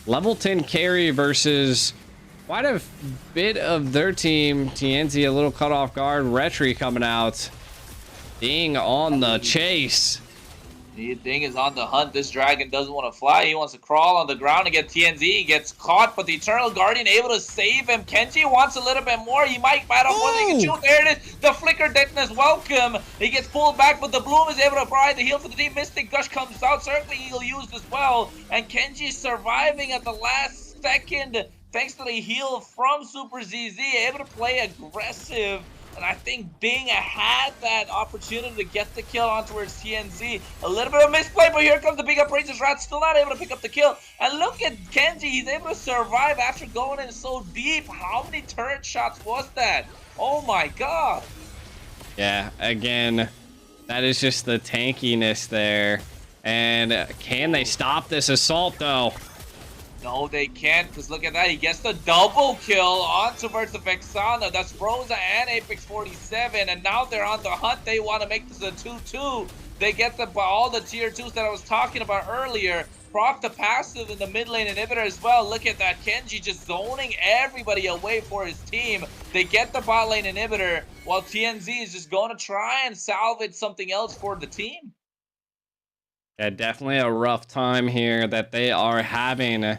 Level 10 carry versus quite a bit of their team. TNZ a little cut off guard. Retri coming out. Ding on the chase. Ding is on the hunt. This dragon doesn't want to fly. He wants to crawl on the ground and get TNZ. He gets caught, but the Eternal Guardian able to save him. Kenji wants a little bit more. He might bite off more than he can shoot. There it is. The flicker detoness welcome. He gets pulled back, but the Bloom is able to provide the heal for the team. Mystic Gush comes out. Certainly he'll use as well. And Kenji surviving at the last second thanks to the heal from Super ZZ. Able to play aggressive. And I think Ding had that opportunity to get the kill on towards TNZ. A little bit of misplay, but here comes the big appraiser's rat. Still not able to pick up the kill. And look at Kenji. He's able to survive after going in so deep. How many turret shots was that? Oh my god. Yeah, again, that is just the tankiness there. And can they stop this assault, though? No, they can't, because look at that. He gets the double kill on towards the Vexana. That's Rosa and Apex 47, and now they're on the hunt. They want to make this a 2-2. They get all the tier 2s that I was talking about earlier. proc the passive in the mid lane inhibitor as well. Look at that, Kenji just zoning everybody away for his team. They get the bot lane inhibitor while TNZ is just going to try and salvage something else for the team. Yeah, definitely a rough time here that they are having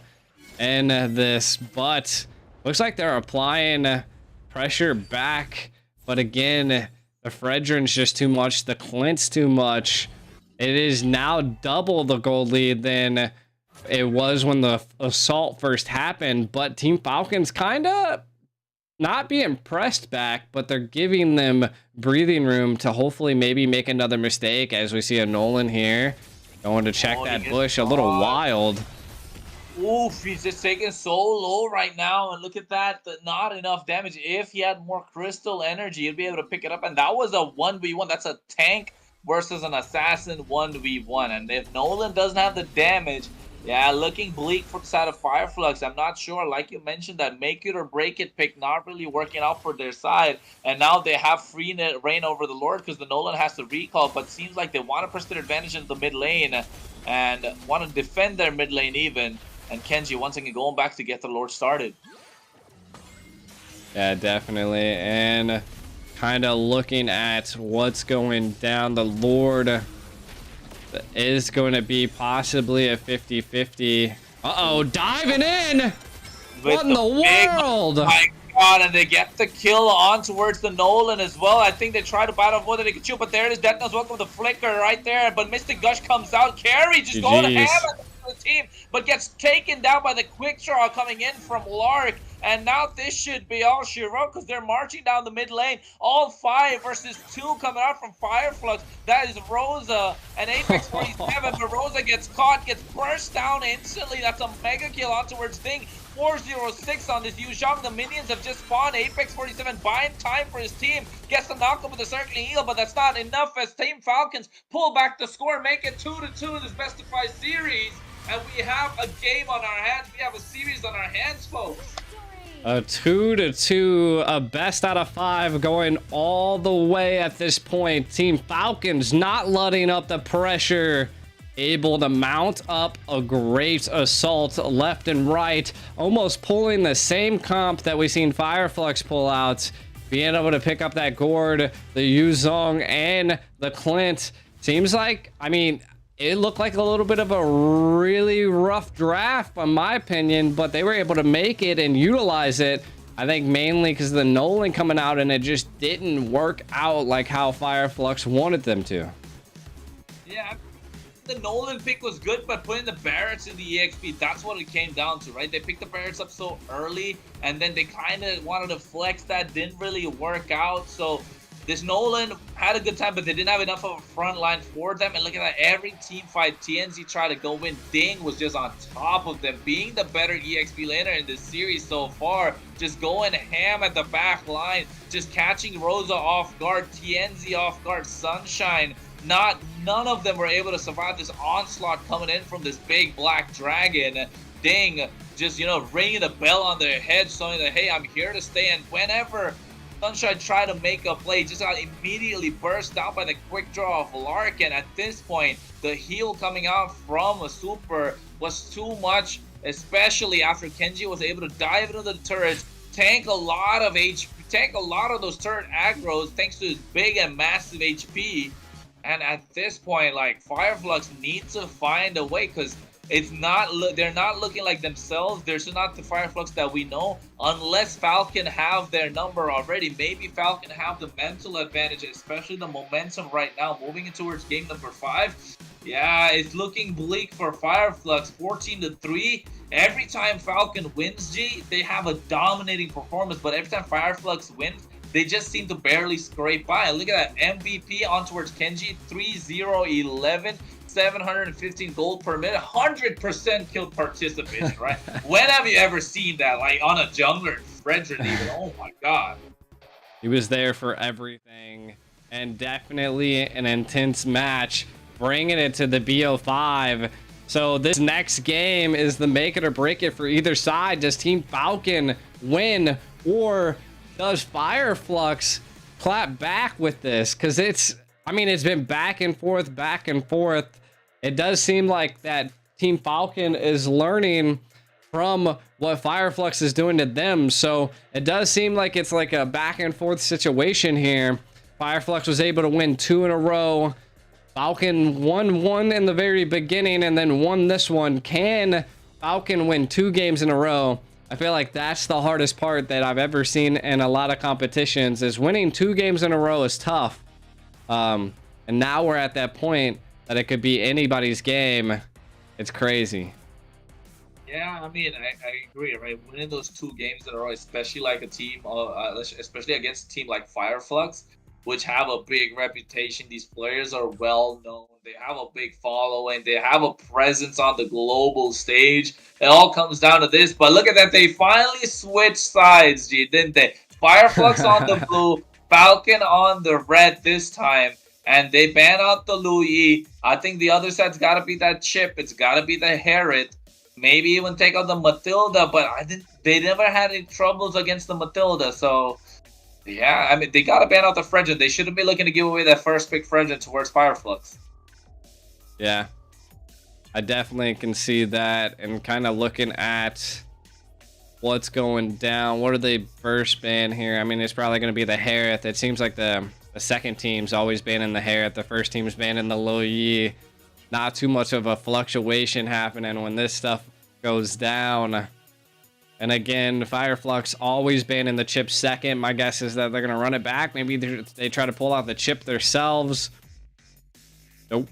in this, but looks like they're applying pressure back. But again, the Fredrin's just too much, the Clint's too much. It is now double the gold lead than it was when the assault first happened, but Team Falcons kind of not being pressed back, but they're giving them breathing room to hopefully maybe make another mistake, as we see a Nolan here going to check that bush a little wild. Oof, he's just taking so low right now, and look at that, not enough damage. If he had more crystal energy, he'd be able to pick it up, and that was a 1v1. That's a tank versus an assassin 1v1, and if Nolan doesn't have the damage, yeah, looking bleak for the side of Fireflux. I'm not sure, like you mentioned, that make it or break it pick not really working out for their side, and now they have free reign over the Lord because the Nolan has to recall, but seems like they want to press their advantage in the mid lane and want to defend their mid lane even. And Kenji once again going back to get the Lord started. Yeah, definitely. And kind of looking at what's going down, the Lord is going to be possibly a 50-50. Uh-oh, diving in! What in the world? Oh my god, and they get the kill on towards the Nolan as well. I think they try to battle for the Pikachu, but there it is. Death Knows welcome to the flicker right there. But Mystic Gush comes out. Carry just going to ham the team, but gets taken down by the quick draw coming in from Lark. And now this should be all she wrote because they're marching down the mid lane. All 5 versus 2 coming out from Fireflux. That is Rosa and Apex 47, but Rosa gets caught, gets burst down instantly. That's a mega kill on towards Ding. 406 on this Yuzhong. The minions have just spawned. Apex 47 buying time for his team. Gets the knockup with the circling eagle, but that's not enough as Team Falcons pull back the score, make it 2-2 in this best of 5 series. And we have a game on our hands. We have a series on our hands, folks. A 2-2, a best out of 5 going all the way at this point. Team Falcons not letting up the pressure, able to mount up a great assault left and right, almost pulling the same comp that we've seen Fireflux pull out, being able to pick up that gourd, the Yuzhong and the Clint. Seems like, I mean, it looked like a little bit of a really rough draft, in my opinion, but they were able to make it and utilize it. I think mainly because of the Nolan coming out, and it just didn't work out like how Fireflux wanted them to. Yeah, the Nolan pick was good, but putting the Barrets in the EXP, that's what it came down to, right? They picked the Barrets up so early, and then they kind of wanted to flex that, didn't really work out. So this Nolan had a good time, but they didn't have enough of a front line for them. And look at that, every team fight TNZ tried to go win. Ding was just on top of them, being the better EXP laner in this series so far. Just going ham at the back line, just catching Rosa off guard, TNZ off guard, Sunshine. None of them were able to survive this onslaught coming in from this big black dragon. Ding just, you know, ringing the bell on their head, showing that, hey, I'm here to stay. And whenever Sunshine tried to make a play, just got immediately burst down by the quick draw of Larkin. At this point, the heal coming out from a super was too much, especially after Kenji was able to dive into the turrets, tank a lot of HP, tank a lot of those turret aggros thanks to his big and massive HP. And at this point, like, Fireflux needs to find a way, because they're not looking like themselves. They're still not the Fireflux that we know, unless Falcon have their number already. Maybe Falcon have the mental advantage, especially the momentum right now, moving in towards game number 5. Yeah, it's looking bleak for Fireflux, 14-3. Every time Falcon wins, G, they have a dominating performance, but every time Fireflux wins, they just seem to barely scrape by. Look at that MVP on towards Kenji, 3-0-11. 715 gold per minute, 100% kill participation, right? When have you ever seen that? Like on a jungler, Fredrin even, oh my god. He was there for everything, and definitely an intense match, bringing it to the BO5. So this next game is the make it or break it for either side. Does Team Falcon win, or does Fireflux clap back with this? Because it's been back and forth, back and forth. It does seem like that Team Falcon is learning from what Fireflux is doing to them. So it does seem like it's like a back and forth situation here. Fireflux was able to win 2 in a row. Falcon won 1 in the very beginning and then won this one. Can Falcon win 2 games in a row? I feel like that's the hardest part that I've ever seen in a lot of competitions, is winning 2 games in a row is tough. And now we're at that point that it could be anybody's game. It's crazy. Yeah, I mean, I agree, right? Winning those 2 games in a row, especially like a team, especially against a team like Fireflux, which have a big reputation. These players are well known. They have a big following. They have a presence on the global stage. It all comes down to this. But look at that. They finally switched sides, G, didn't they? Fireflux on the blue, Falcon on the red this time. And they ban out the Louis. I think the other side's got to be that Chip. It's got to be the Herod. Maybe even take out the Matilda. But they never had any troubles against the Matilda. So... yeah, I mean, they got to ban out the Fredgen. They shouldn't be looking to give away that first pick Fredgen towards Fireflux. Yeah, I definitely can see that. And kind of looking at what's going down. What are they first ban here? I mean, it's probably going to be the Harith. It seems like the second team's always banning the Harith. The first team's banning the Lo Yi. Not too much of a fluctuation happening when this stuff goes down. And again, Fireflux always banning the Chip second. My guess is that they're going to run it back. Maybe they try to pull out the Chip themselves. Nope.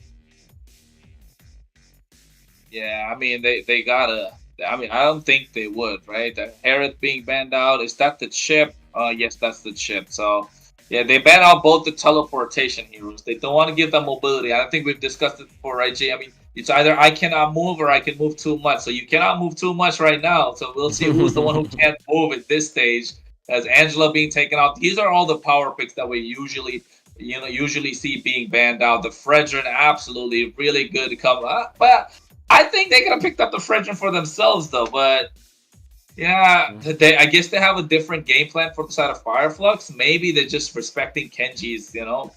Yeah, I mean, they got to... I mean, I don't think they would, right? The Herod being banned out. Is that the Chip? Yes, that's the Chip. So, yeah, they ban out both the teleportation heroes. They don't want to give them mobility. I think we've discussed it before, right, Jay? I mean, it's either I cannot move or I can move too much. So you cannot move too much right now. So we'll see who's the one who can't move at this stage. As Angela being taken out. These are all the power picks that we usually see being banned out. The Fredgen, absolutely really good to come up. But I think they could have picked up the Fredgen for themselves, though. But yeah, I guess they have a different game plan for the side of Fireflux. Maybe they're just respecting Kenji's,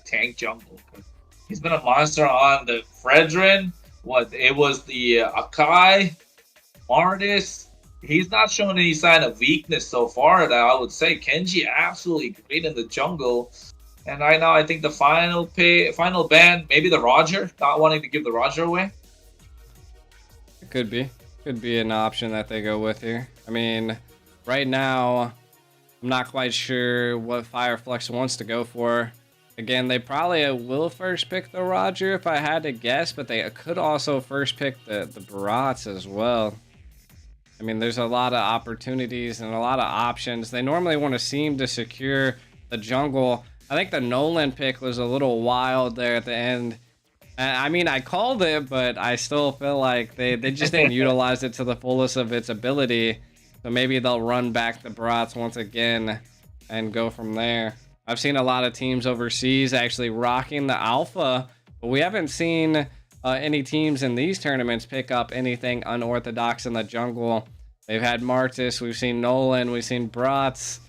tank jungle. He's been a monster on the Fredgen. It was the Akai, Martis. He's not showing any sign of weakness so far. That I would say Kenji absolutely great in the jungle. And right now, I think the final ban, maybe the Roger, not wanting to give the Roger away. It could be an option that they go with here. I mean, right now, I'm not quite sure what Fireflux wants to go for. Again, they probably will first pick the Roger if I had to guess, but they could also first pick the Barats as well. I mean, there's a lot of opportunities and a lot of options. They normally want to seem to secure the jungle. I think the Nolan pick was a little wild there at the end. I mean, I called it, but I still feel like they just didn't utilize it to the fullest of its ability. So maybe they'll run back the Barats once again and go from there. I've seen a lot of teams overseas actually rocking the Alpha, but we haven't seen any teams in these tournaments pick up anything unorthodox in the jungle. They've had Martis, we've seen Nolan, we've seen Bratz,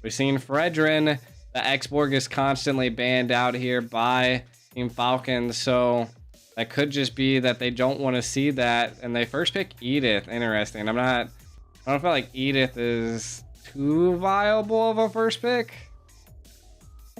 we've seen Fredren. The Xborg is constantly banned out here by Team Falcons, so that could just be that they don't want to see that, and they first pick Edith. Interesting. I don't feel like Edith is too viable of a first pick.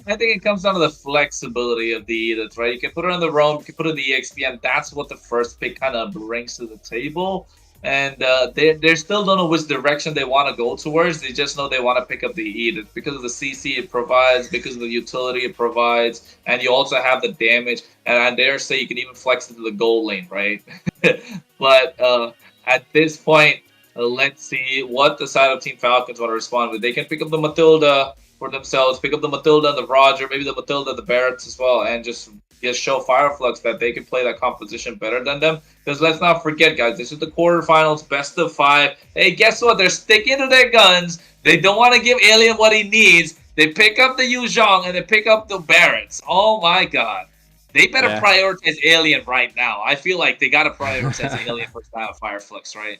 I think it comes down to the flexibility of the Edith, right? You can put her on the roam, you can put her in the EXP, and that's what the first pick kind of brings to the table. And they still don't know which direction they want to go towards. They just know they want to pick up the Edith because of the CC it provides, because of the utility it provides, and you also have the damage. And I dare say you can even flex it to the goal lane, right? But at this point, let's see what the side of Team Falcons want to respond with. They can pick up the Matilda for themselves, pick up the Matilda and the Roger, maybe the Matilda, the Barretts as well, and just show Fireflux that they can play that composition better than them. Because let's not forget, guys, this is the quarterfinals, best of 5. Hey, guess what? They're sticking to their guns. They don't want to give Alien what he needs. They pick up the Yu Zhong and they pick up the Barretts. Oh my God. They better prioritize Alien right now. I feel like they got to prioritize Alien for Fireflux, right?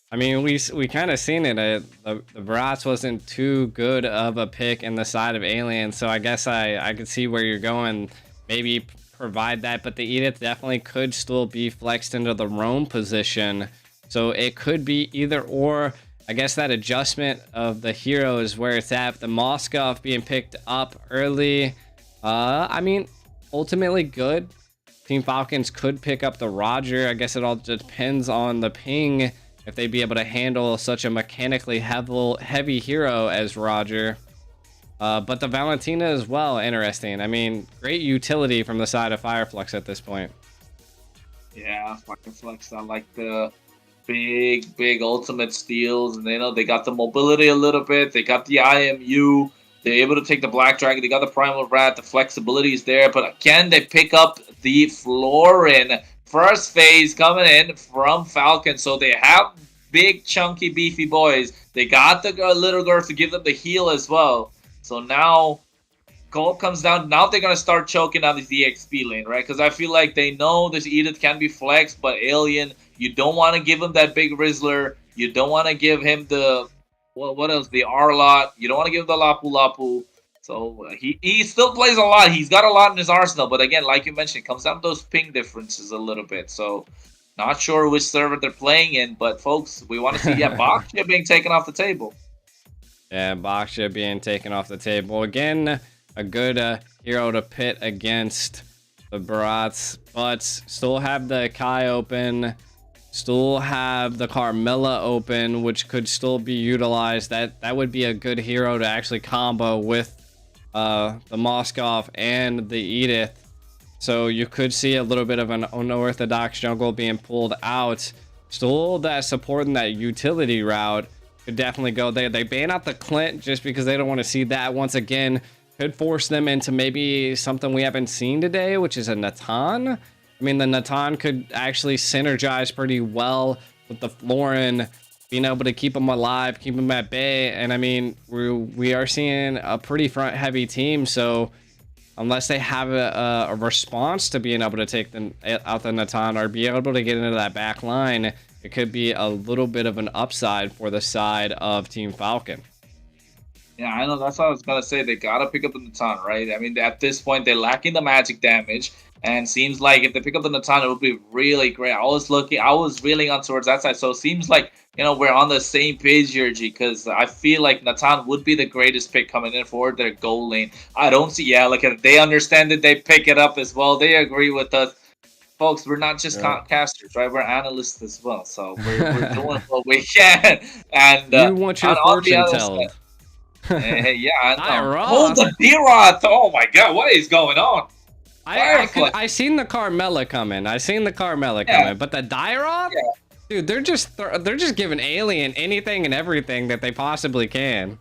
I mean, we kind of seen it. The Barats wasn't too good of a pick in the side of Alien, so I guess I could see where you're going. Maybe provide that, but the Edith definitely could still be flexed into the roam position. So it could be either or. I guess that adjustment of the hero is where it's at. The Moskov being picked up early. I mean, ultimately good. Team Falcons could pick up the Roger. I guess it all depends on the ping, if they'd be able to handle such a mechanically heavy hero as Roger. But the Valentina as well, interesting. I mean, great utility from the side of Fireflux at this point. Yeah, Fireflux, I like the big ultimate steals, and they got the mobility a little bit. They got the IMU. They're able to take the Black Dragon. They got the Primal Rat. The flexibility is there. But again, they pick up the Florin. First phase coming in from Falcon. So they have big, chunky, beefy boys. They got the little girls to give them the heal as well. So now gold comes down. Now they're going to start choking on the DXP lane, right? Because I feel like they know this Edith can be flexed, but Alien, you don't want to give him that big Rizzler. You don't want to give him the... Well, what else? The R-Lot. You don't want to give him the Lapu Lapu. So he still plays a lot. He's got a lot in his arsenal. But again, like you mentioned, it comes down to those ping differences a little bit. So not sure which server they're playing in. But folks, we want to see Baksha being taken off the table. Yeah, Baksha being taken off the table. Again, a good hero to pit against the Barats. But still have the Kai open. Still have the Carmilla open, which could still be utilized. That would be a good hero to actually combo with the Moskov and the Edith. So you could see a little bit of an unorthodox jungle being pulled out. Still that support in that utility route could definitely go there. They ban out the Clint just because they don't want to see that once again. Could force them into maybe something we haven't seen today, which is a Natan. I mean, the Natan could actually synergize pretty well with the Florin, being able to keep them alive, keep them at bay. And I mean, we are seeing a pretty front-heavy team. So unless they have a response to being able to take out the Natan or be able to get into that back line, it could be a little bit of an upside for the side of Team Falcon. Yeah, I know. That's what I was going to say. They got to pick up the Natan, right? I mean, at this point, they're lacking the magic damage. And seems like if they pick up the Natan, it would be really great. I was reeling on towards that side. So it seems like, we're on the same page here, G, because I feel like Natan would be the greatest pick coming in for their goal lane. I don't see, if they understand it, they pick it up as well. They agree with us. Folks, we're not just casters, right? We're analysts as well. So we're doing what we can. And you want your fortune told. Hey, yeah, I know. Hold the D-Rod. Oh, my God. What is going on? I seen the Carmella coming. But the Dyrod, dude, they're just giving Alien anything and everything that they possibly can.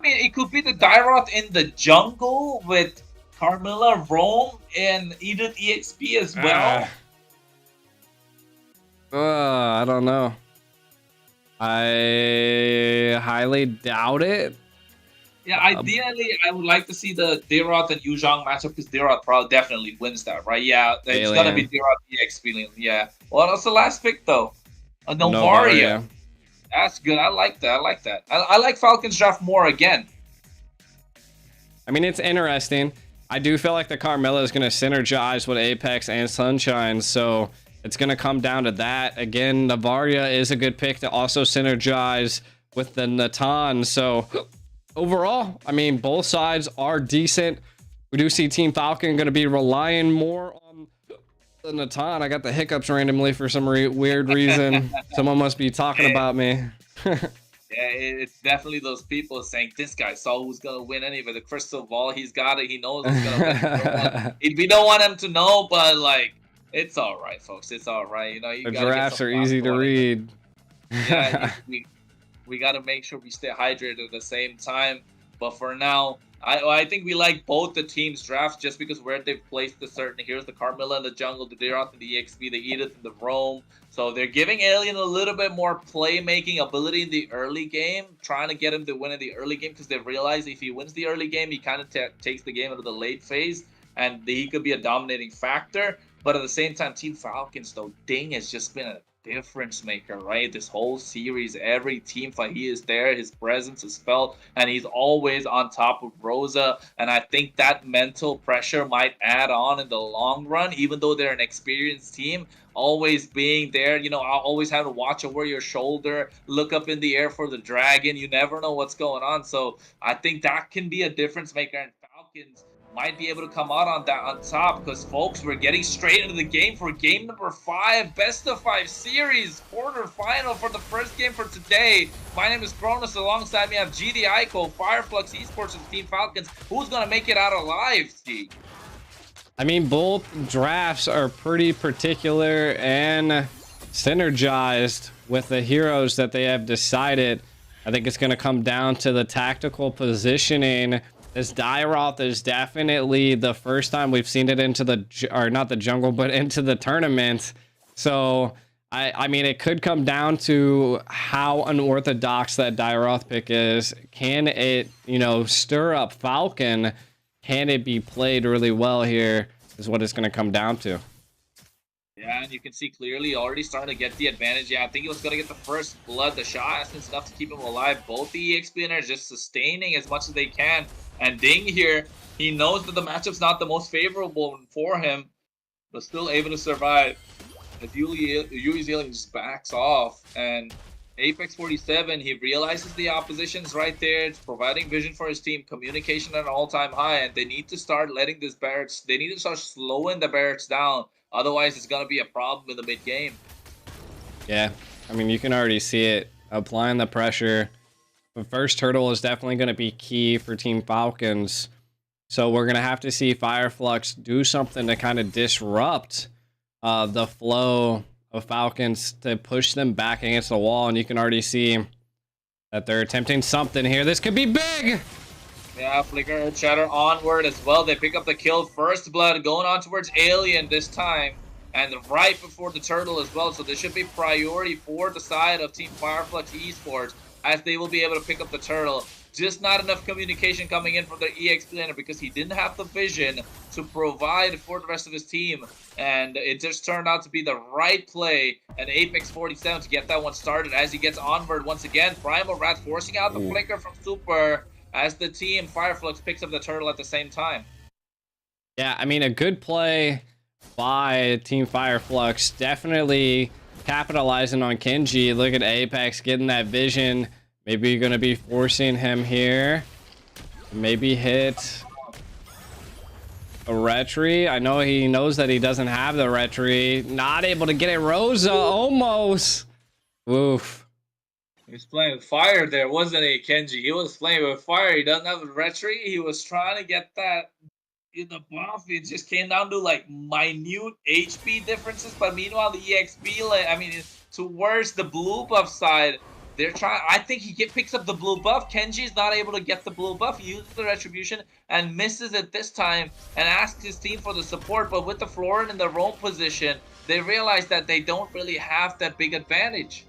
I mean, it could be the Dyrod in the jungle with Carmilla, Rome, and Edith EXP as well. I don't know. I highly doubt it. Yeah, ideally, I would like to see the Dyrod and Yu Zhang matchup because Dyrod probably definitely wins that, right? Yeah, it's going to be Dyrod EXP. Yeah. Well, that's the last pick, though. Novaria. That's good. I like that. I like Falcons draft more again. I mean, it's interesting. I do feel like the Carmilla is going to synergize with Apex and Sunshine, so it's going to come down to that. Again, Novaria is a good pick to also synergize with the Natan, so... Overall, I mean, both sides are decent. We do see Team Falcon going to be relying more on the Natan. I got the hiccups randomly for some weird reason. Someone must be talking about me. Yeah, it's definitely those people saying, this guy saw who's going to win anyway. The crystal ball, he's got it. He knows who's going to win. We don't want him to know, but, it's all right, folks. It's all right. The drafts are easy to read. Yeah, we got to make sure we stay hydrated at the same time. But for now, I think we like both the teams' drafts just because where they've placed the certain heroes, the Carmilla in the jungle, the Dyrod and the EXP, the Edith and the Rome. So they're giving Alien a little bit more playmaking ability in the early game, trying to get him to win in the early game because they realize if he wins the early game, he kind of takes the game into the late phase and he could be a dominating factor. But at the same time, Team Falcons, though, Ding has just been a difference maker, right? This whole series, every team fight, he is there. His presence is felt, and he's always on top of Rosa. And I think that mental pressure might add on in the long run, even though they're an experienced team. Always being there, I'll always have to watch over your shoulder, look up in the air for the dragon. You never know what's going on. So I think that can be a difference maker. And Falcons might be able to come out on that on top because folks, we're getting straight into the game for game number 5, best of 5 series quarterfinal for the first game for today. My name is Cronus. Alongside me I have G the Ico, Flux Esports, and Team Falcons. Who's gonna make it out alive, G? I mean, both drafts are pretty particular and synergized with the heroes that they have decided. I think it's going to come down to the tactical positioning. This Dairoth is definitely the first time we've seen it into the, or not the jungle, but into the tournament. So, I mean, it could come down to how unorthodox that Dairoth pick is. Can it, stir up Falcon? Can it be played really well here is what it's going to come down to. Yeah, and you can see clearly already starting to get the advantage. Yeah, I think he was going to get the first blood, the shots and stuff to keep him alive. Both the EXP are just sustaining as much as they can. And Ding here, he knows that the matchup's not the most favorable for him, but still able to survive. As Yui's healing just backs off, and Apex 47, he realizes the opposition's right there. It's providing vision for his team, communication at an all-time high, and they need to start letting this barracks, they need to start slowing the barracks down. Otherwise, it's going to be a problem in the mid-game. Yeah, I mean, you can already see it. Applying the pressure. The first turtle is definitely going to be key for Team Falcons. So we're going to have to see Fireflux do something to kind of disrupt the flow of Falcons to push them back against the wall. And you can already see that they're attempting something here. This could be big! Yeah, Flicker, Shatter onward as well. They pick up the kill. First blood going on towards Alien this time. And right before the turtle as well. So this should be priority for the side of Team Fireflux Esports, as they will be able to pick up the turtle. Just not enough communication coming in from their EX planner because he didn't have the vision to provide for the rest of his team. And it just turned out to be the right play. And Apex 47 to get that one started as he gets onward once again. Primal Rat forcing out the flicker from Super as the team Fireflux picks up the turtle at the same time. Yeah, I mean, a good play by Team Fireflux. Definitely capitalizing on Kenji. Look at Apex getting that vision. Maybe you're going to be forcing him here. Maybe hit a retry. I know he knows that he doesn't have the retry. Not able to get it. Rosa almost. Oof. He was playing with fire there, wasn't he, Kenji? He was playing with fire. He doesn't have the retry. He was trying to get that in the buff. It just came down to like minute HP differences. But meanwhile, the EXP, I mean, towards the blue buff side, they're trying. I think he picks up the blue buff. Kenji's not able to get the blue buff. He uses the retribution and misses it this time and asks his team for the support. But with the Florin in the roam position, they realize that they don't really have that big advantage.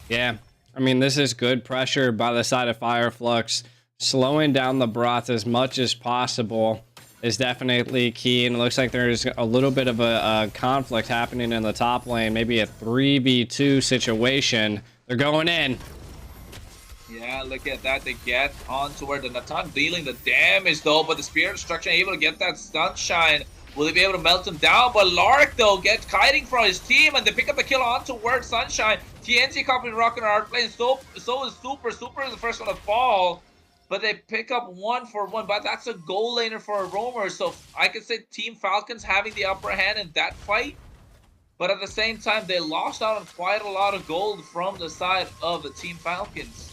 Yeah, I mean, this is good pressure by the side of Fireflux. Slowing down the Broth as much as possible is definitely key. And it looks like there's a little bit of a conflict happening in the top lane. Maybe a 3v2 situation. They're going in. Yeah, look at that. They get on toward the Natan dealing the damage though, but the Spirit Destruction able to get that Sunshine. Will he be able to melt him down? But Lark though gets kiting from his team, and they pick up the kill on toward Sunshine. TNC copying Rocket and Art Plane. So is Super. Super is the first one to fall. But they pick up 1-for-1. But that's a goal laner for a roamer. So I could say Team Falcons having the upper hand in that fight. But at the same time, they lost out on quite a lot of gold from the side of the Team Falcons.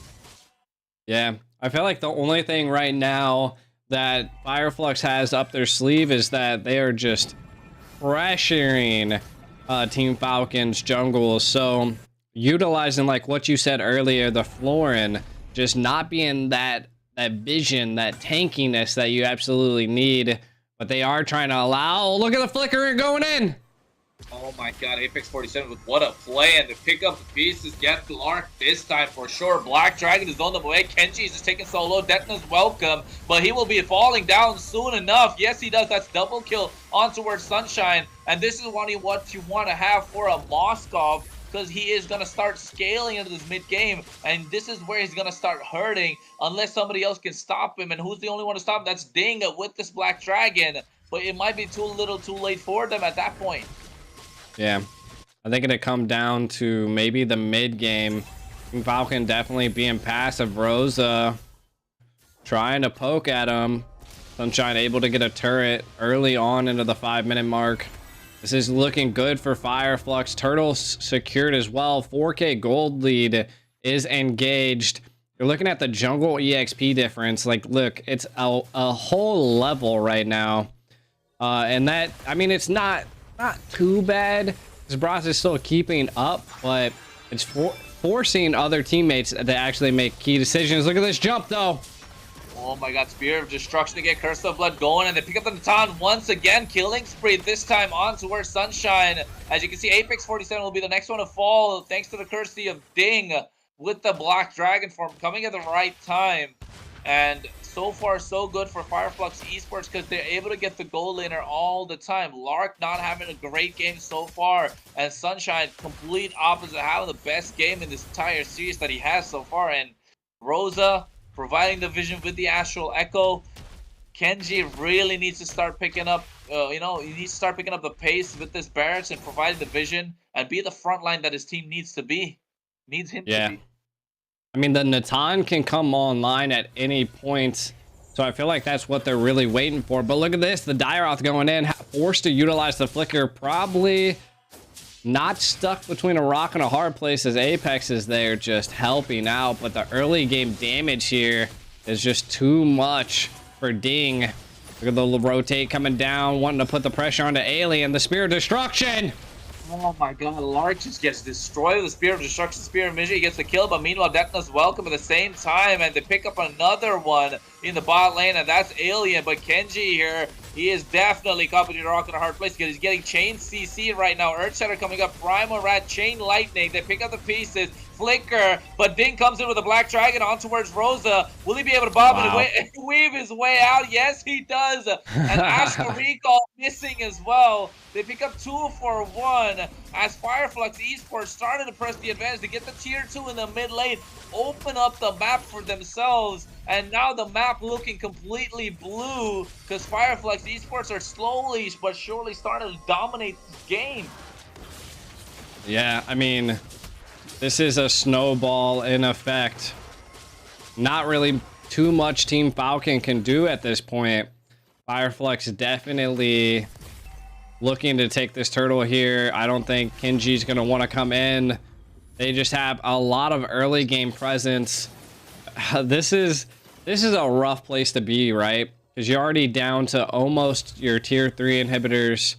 Yeah, I feel like the only thing right now that Fireflux has up their sleeve is that they are just pressuring Team Falcons jungle. So utilizing, like what you said earlier, the Florin, just not being that vision, that tankiness that you absolutely need. But they are trying to allow. Oh, look at the flicker going in. Oh my god, Apex 47 with what a play, and to pick up the pieces, get Lark this time for sure. Black Dragon is on the way. Kenji is just taking solo. Detna's welcome, but he will be falling down soon enough. Yes, he does. That's double kill on towards Sunshine, and this is what you want to have for a Moskov. because he is going to start scaling into this mid game, and this is where he's going to start hurting unless somebody else can stop him. And who's the only one to stop him? That's Ding with this Black Dragon, but it might be too little too late for them at that point. Yeah, I think it'd come down to maybe the mid game. Falcon definitely being passive. Rosa trying to poke at him. Sunshine able to get a turret early on into the 5-minute mark. This is looking good for Fireflux. Turtles secured as well. 4K gold lead is engaged. You're looking at the jungle EXP difference. Like, look, it's a whole level right now. And that, I mean, it's not too bad. Zbras is still keeping up, but it's forcing other teammates to actually make key decisions. Look at this jump, though. Oh my god, Spear of Destruction to get Curse of Blood going, and they pick up the Natan once again. Killing spree, this time on towards Sunshine. As you can see, Apex 47 will be the next one to fall, thanks to the courtesy of Ding with the Black Dragon form coming at the right time. And so far, so good for Fireflux Esports because they're able to get the goal laner all the time. Lark not having a great game so far, and Sunshine complete opposite, having the best game in this entire series that he has so far. And Rosa providing the vision with the Astral Echo. Kenji really needs to start picking up, he needs to start picking up the pace with this barracks and providing the vision and be the front line that his team needs to be. Needs him to be. I mean, the Natan can come online at any point, so I feel like that's what they're really waiting for. But look at this, the Dairoth going in, forced to utilize the flicker, probably not stuck between a rock and a hard place as Apex is there just helping out, but the early game damage here is just too much for Ding. Look at the rotate coming down, wanting to put the pressure onto Alien, the Spear of Destruction. Oh my god, Lark just gets destroyed with the Spear of Destruction, Spear of Misery gets the kill, but meanwhile Detna's welcome at the same time, and they pick up another one in the bot lane, and that's Alien. But Kenji here, he is definitely caught between a rock and a hard place because he's getting Chain CC right now. Earthshatter coming up, Primal Rat, Chain Lightning, they pick up the pieces, Flicker, but Ding comes in with a Black Dragon on towards Rosa. Will he be able to bob and weave his way out? Yes, he does. And Astral Recall missing as well. They pick up 2 for 1 as Fireflux Esports started to press the advantage to get the tier 2 in the mid lane, open up the map for themselves, and now the map looking completely blue because Fireflux Esports are slowly but surely starting to dominate this game. Yeah, I mean, this is a snowball in effect. Not really too much Team Falcon can do at this point. Fireflux definitely looking to take this turtle here. I don't think Kenji's going to want to come in. They just have a lot of early game presence. This is a rough place to be, right? Because you're already down to almost your tier 3 inhibitors.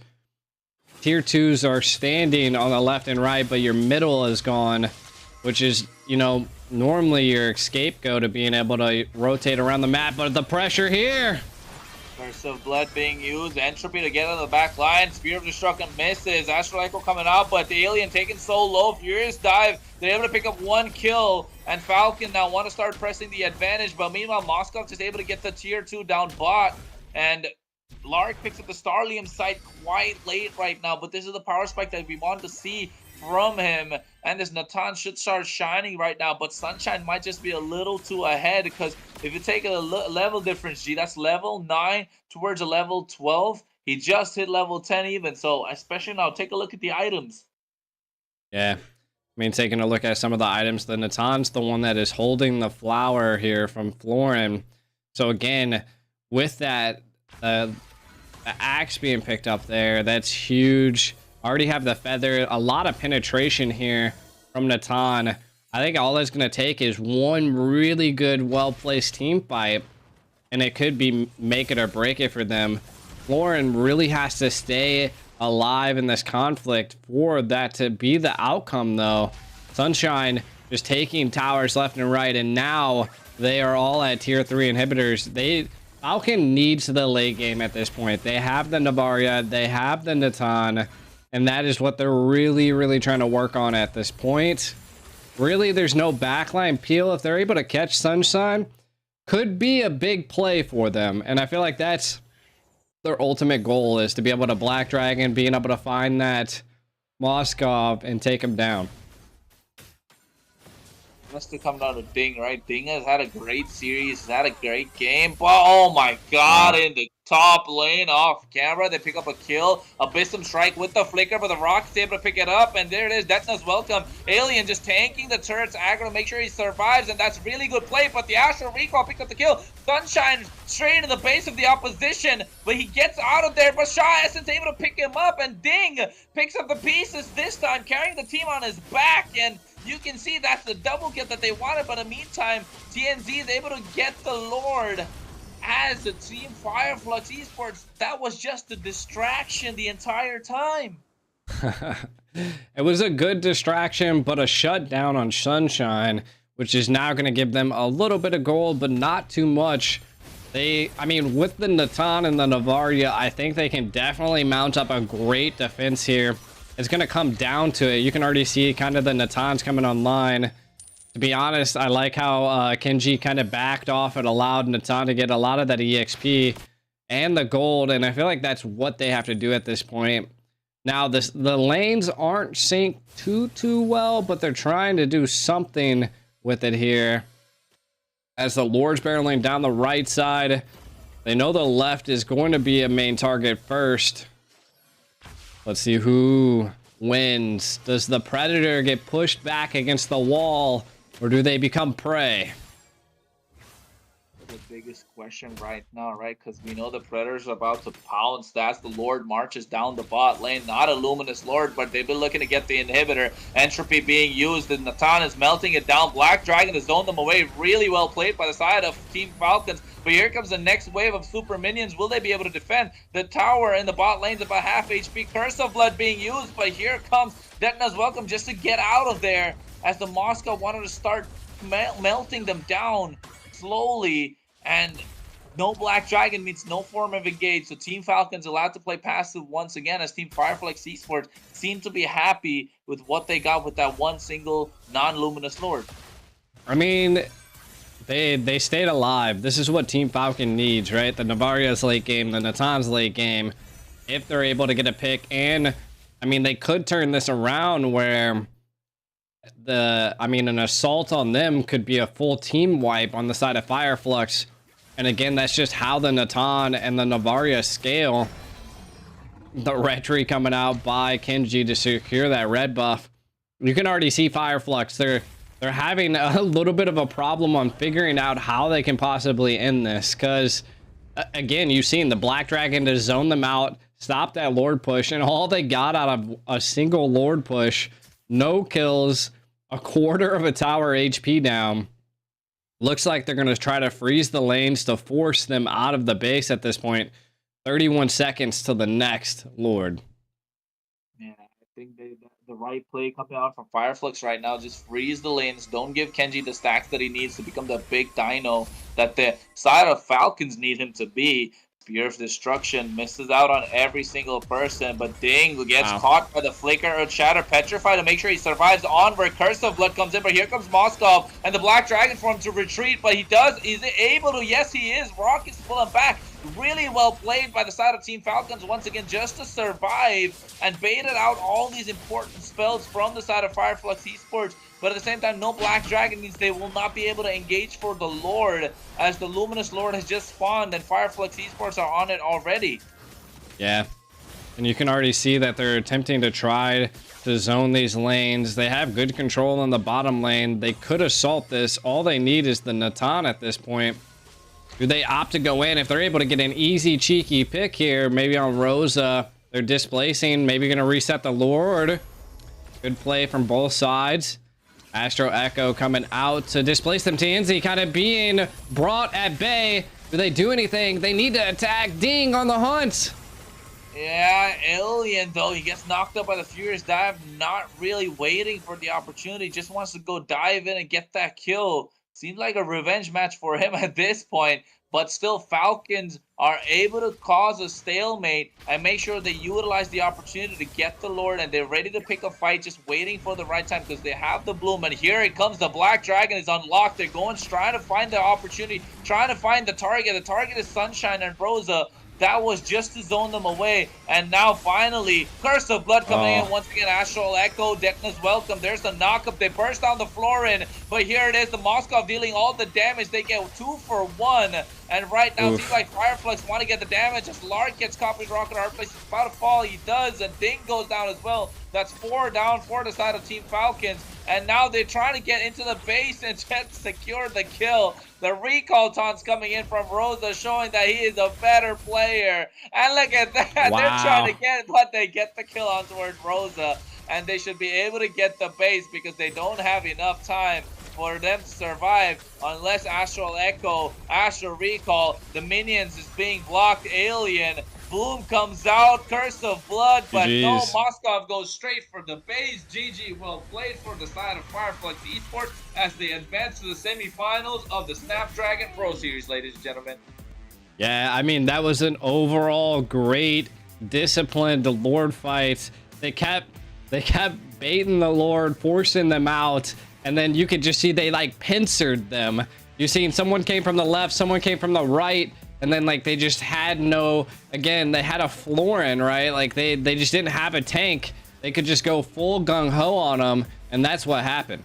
Tier 2s are standing on the left and right, but your middle is gone, which is, you know, normally your scapegoat of being able to rotate around the map. But the pressure here. Curse of Blood being used, Entropy to get on the back line, Spear of Destruction misses, Astral Echo coming out, but the Alien taking so low, Furious Dive, they're able to pick up 1 kill, and Falcon now want to start pressing the advantage, but meanwhile Moskov is able to get the tier 2 down bot, and Lark picks up the Starlium site quite late right now, but this is the power spike that we want to see from him, and this Natan should start shining right now, but Sunshine might just be a little too ahead because if you take a level difference, that's level 9 towards a level 12. He just hit level 10 even, so especially now, take a look at the items. Yeah, I mean, taking a look at some of the items, the Natan's the one that is holding the flower here from Florin. So again, with that, the axe being picked up there, that's huge. Already have the feather, a lot of penetration here from Natan. I think all that's going to take is one really good, well-placed team fight, and it could be make it or break it for them. Florin really has to stay alive in this conflict for that to be the outcome, though. Sunshine just taking towers left and right, and now they are all at tier 3 inhibitors. Falcon needs the late game at this point. They have the Navaria, they have the Natan, and that is what they're really, really trying to work on at this point. Really, there's no backline peel. If they're able to catch Sunshine, could be a big play for them. And I feel like that's their ultimate goal, is to be able to Black Dragon, being able to find that Moskov and take him down. has to come down to Ding, right? Ding has had a great series, has had a great game, but oh my god, in the top lane off camera, they pick up a kill. Abyssum strike with the flicker, but the Rock's able to pick it up, and there it is. Detna's welcome. Alien just tanking the turret's aggro to make sure he survives, and that's really good play, but the Astral Recall picked up the kill. Sunshine straight into the base of the opposition, but he gets out of there, but Shaw isn't able to pick him up, and Ding picks up the pieces this time, carrying the team on his back, and you can see that's the double kill that they wanted, but in the meantime, TNZ is able to get the Lord as the team Fireflux Esports. That was just a distraction the entire time. It was a good distraction, but a shutdown on Sunshine, which is now going to give them a little bit of gold, but not too much. I mean, with the Natan and the Navaria, I think they can definitely mount up a great defense here. It's going to come down to it. You can already see kind of the Natans coming online. To be honest, I like how Kenji kind of backed off and allowed Natan to get a lot of that EXP and the gold, and I feel like that's what they have to do at this point. Now, the lanes aren't synced too well, but they're trying to do something with it here. As the Lord's barreling down the right side, they know the left is going to be a main target first. Let's see who wins. Does the Predator get pushed back against the wall, or do they become prey? The biggest question right now, right? Because we know the Predator's about to pounce. That's the Lord marches down the bot lane. Not a Luminous Lord, but they've been looking to get the inhibitor. Entropy being used, and Natan is melting it down. Black Dragon has zoned them away. Really well played by the side of Team Falcons. But here comes the next wave of super minions. Will they be able to defend? The tower in the bot lane's about half HP. Curse of Blood being used, but here comes Detna's welcome just to get out of there, as the Moscow wanted to start melting them down slowly. And no Black Dragon means no form of engage. So Team Falcons allowed to play passive once again, as Team Fireflux Esports seem to be happy with what they got with that one single non-Luminous Lord. I mean, they stayed alive. This is what Team Falcon needs, right? The Navaria's late game, the Natan's late game. If they're able to get a pick, and I mean, they could turn this around where an assault on them could be a full team wipe on the side of Fireflux. And again, that's just how the Natan and the Navaria scale. The Retry coming out by Kenji to secure that red buff. You can already see Fireflux. They're having a little bit of a problem on figuring out how they can possibly end this. Because, again, you've seen the Black Dragon to zone them out, stop that Lord push, and all they got out of a single Lord push, no kills, a quarter of a tower HP down. Looks like they're going to try to freeze the lanes to force them out of the base at this point. 31 seconds to the next Lord. Yeah, I think the right play coming out from Fireflux right now, just freeze the lanes. Don't give Kenji the stacks that he needs to become the big dino that the side of Falcons need him to be. Spear of Destruction misses out on every single person, but Ding gets caught by the Flicker of Shatter, petrified to make sure he survives on where Curse of Blood comes in, but here comes Moskov and the Black Dragon for him to retreat, but he's able to, yes he is, Rocket's pulling back. Really well played by the side of Team Falcons once again, just to survive and baited out all these important spells from the side of Fireflux Esports. But at the same time, no Black Dragon means they will not be able to engage for the Lord, as the Luminous Lord has just spawned and Fireflux Esports are on it already. Yeah, and you can already see that they're attempting to try to zone these lanes. They have good control on the bottom lane. They could assault this. All they need is the Natan at this point. Do they opt to go in? If they're able to get an easy, cheeky pick here, maybe on Rosa, they're displacing, maybe going to reset the Lord. Good play from both sides. Astro Echo coming out to displace them. TNZ kind of being brought at bay. Do they do anything? They need to attack. Ding on the hunt. Yeah, Alien, though, he gets knocked up by the Furious Dive, not really waiting for the opportunity, just wants to go dive in and get that kill. Seems like a revenge match for him at this point, but still Falcons are able to cause a stalemate and make sure they utilize the opportunity to get the Lord, and they're ready to pick a fight, just waiting for the right time because they have the bloom. And here it comes, the Black Dragon is unlocked. They're going, trying to find the opportunity, trying to find the target. The target is Sunshine and Rosa. That was just to zone them away. And now finally, Curse of Blood coming in once again. Astral Echo, Deckness Welcome. There's the knockup. They burst down the floor in. But here it is. The Moskov dealing all the damage. They get 2 for 1. And right now, it seems like Fireflux want to get the damage as Lark gets caught with Rocket Hard Place. He's about to fall. He does. And Ding goes down as well. That's 4 down for the side of Team Falcons. And now they're trying to get into the base and just secure the kill. The recall taunts coming in from Rosa, showing that he is a better player. And look at that. Wow. They're trying to get, but they get the kill on towards Rosa. And they should be able to get the base because they don't have enough time for them to survive unless Astral Echo, Astral Recall, the minions is being blocked. Alien, Bloom comes out, Curse of Blood, but no, Moskov goes straight for the base. GG, well played for the side of Fireflux Esports as they advance to the semifinals of the Snapdragon Pro Series, ladies and gentlemen. Yeah, I mean, that was an overall great, disciplined Lord fight. They kept baiting the Lord, forcing them out, and then you could just see they like pincered them. You seen someone came from the left, someone came from the right, and then like they just had no, again, they had a Florin, right? Like they just didn't have a tank. They could just go full gung-ho on them, and that's what happened.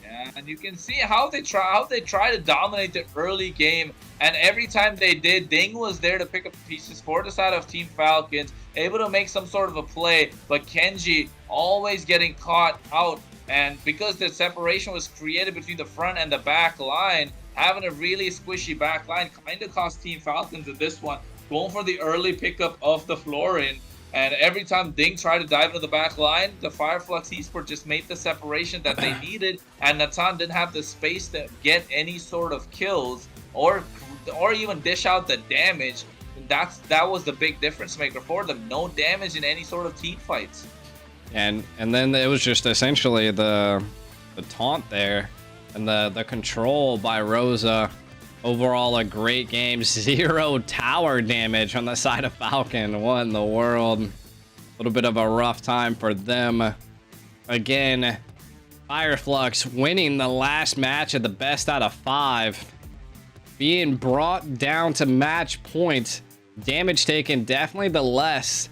Yeah, and you can see how they try to dominate the early game, and every time they did, Ding was there to pick up pieces for the side of Team Falcons, able to make some sort of a play, but Kenji always getting caught out. And because the separation was created between the front and the back line, having a really squishy back line kind of cost Team Falcons in this one, going for the early pickup of the Florin. And every time Ding tried to dive into the back line, the Fireflux Esports just made the separation that they needed, and Natan didn't have the space to get any sort of kills or even dish out the damage. That was the big difference maker for them. No damage in any sort of team fights. And then it was just essentially the taunt there and the control by Rosa. Overall, a great game. 0 tower damage on the side of Falcon. What in the world? A little bit of a rough time for them. Again, Fireflux winning the last match of the best out of 5. Being brought down to match point. Damage taken, definitely the less.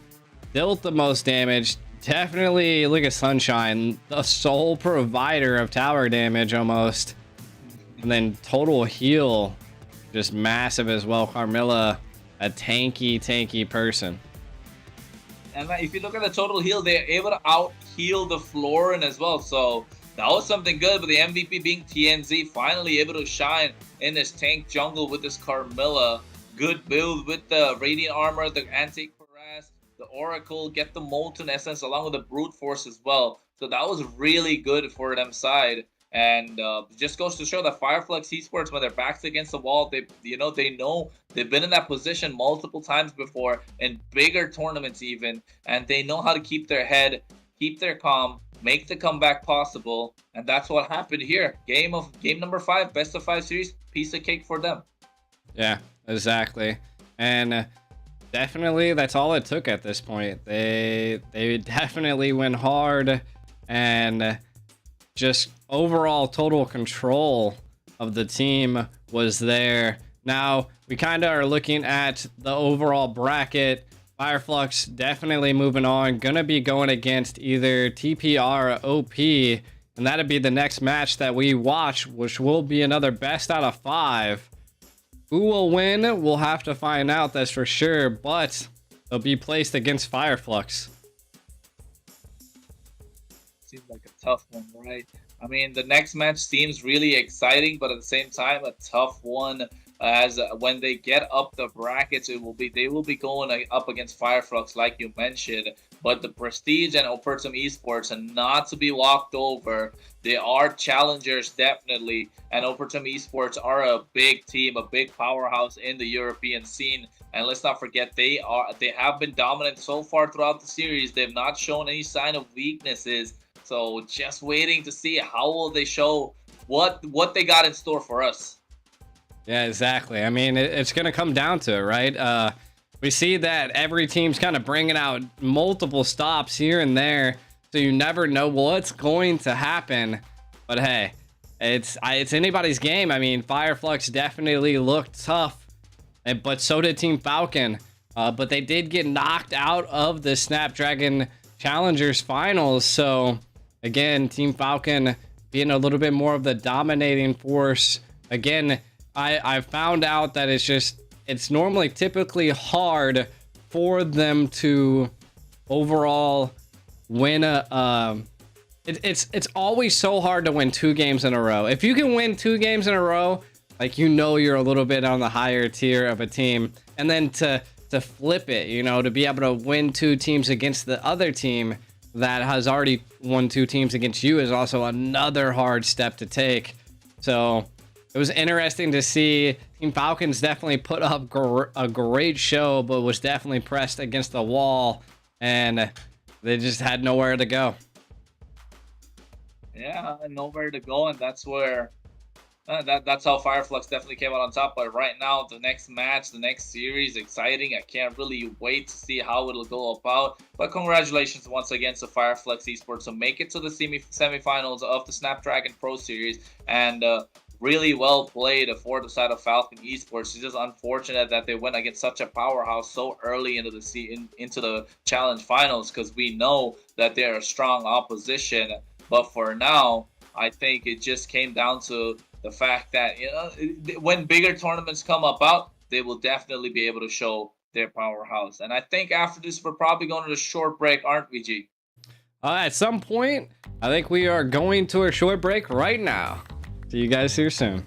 Dealt the most damage. Definitely, look at Sunshine, the sole provider of tower damage almost. And then total heal, just massive as well. Carmilla, a tanky person. And if you look at the total heal, they're able to out heal the Florin as well. So that was something good. But the MVP being TNZ, finally able to shine in this tank jungle with this Carmilla. Good build with the Radiant Armor, the Anti-Harass, the Oracle, get the Molten Essence along with the Brute Force as well. So that was really good for them side. And just goes to show that Fireflux Esports, when their backs against the wall, they know they've been in that position multiple times before in bigger tournaments even, and they know how to keep their head, keep their calm, make the comeback possible, and that's what happened here. Game number 5, best of 5 series, piece of cake for them. Yeah, exactly, and definitely that's all it took at this point. They definitely went hard, and just overall total control of the team was there. Now we kind of are looking at the overall bracket. Fireflux definitely moving on, gonna be going against either TPR or OP, and that'll be the next match that we watch, which will be another best out of 5. Who will win? We'll have to find out, that's for sure, but they'll be placed against Fireflux. Seems like a tough one, right? I mean, the next match seems really exciting, but at the same time, a tough one. As when they get up the brackets, they will be going up against Fireflux, like you mentioned. But the Prestige and Opertum Esports are not to be walked over. They are challengers, definitely, and Opertum Esports are a big team, a big powerhouse in the European scene. And let's not forget, they have been dominant so far throughout the series. They've not shown any sign of weaknesses. So just waiting to see how will they show what they got in store for us. Yeah, exactly. I mean, it's going to come down to it, right? We see that every team's kind of bringing out multiple stops here and there, so you never know what's going to happen. But hey, it's anybody's game. I mean, Fireflux definitely looked tough but so did Team Falcon. But they did get knocked out of the Snapdragon Challengers finals. So again, Team Falcon being a little bit more of the dominating force. Again, I found out that it's normally typically hard for them to overall win it's always so hard to win 2 games in a row. If you can win 2 games in a row, like, you know, you're a little bit on the higher tier of a team, and then to flip it, you know, to be able to win 2 teams against the other team that has already won 2 teams against you is also another hard step to take. So it was interesting to see. Team Falcons definitely put up a great show, but was definitely pressed against the wall, and they just had nowhere to go. Yeah, nowhere to go, and that's where that's how Fireflux definitely came out on top. But right now, the next match, the next series, exciting. I can't really wait to see how it'll go about. But congratulations once again to Fireflux Esports to make it to the semifinals of the Snapdragon Pro Series, and really well played for the side of Falcon Esports. It's just unfortunate that they went against such a powerhouse so early into the challenge finals, because we know that they're a strong opposition. But for now, I think it just came down to the fact that, you know, when bigger tournaments come about, they will definitely be able to show their powerhouse. And I think after this, we're probably going to a short break, aren't we, G? At some point, I think we are going to a short break right now. See you guys here soon.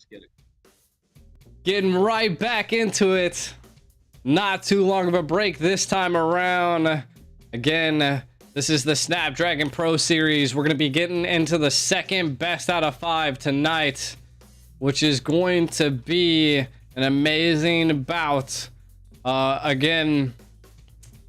just kidding. Getting right back into it. Not too long of a break this time around. Again, this is the Snapdragon Pro Series. We're going to be getting into the second best out of 5 tonight, which is going to be an amazing bout. Again,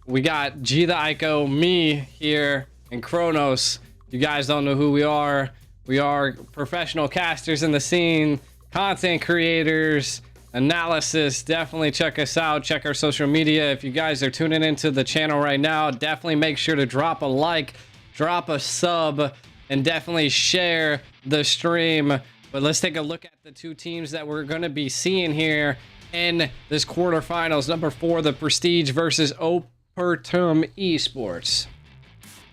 we got G the Ico, me here, and Kronos. You guys don't know who we are. We are professional casters in the scene, content creators, analysis. Definitely check us out. Check our social media. If you guys are tuning into the channel right now, definitely make sure to drop a like, drop a sub, and definitely share the stream. But let's take a look at the two teams that we're going to be seeing here in this quarterfinals. Number 4, the Prestige versus Opertum Esports.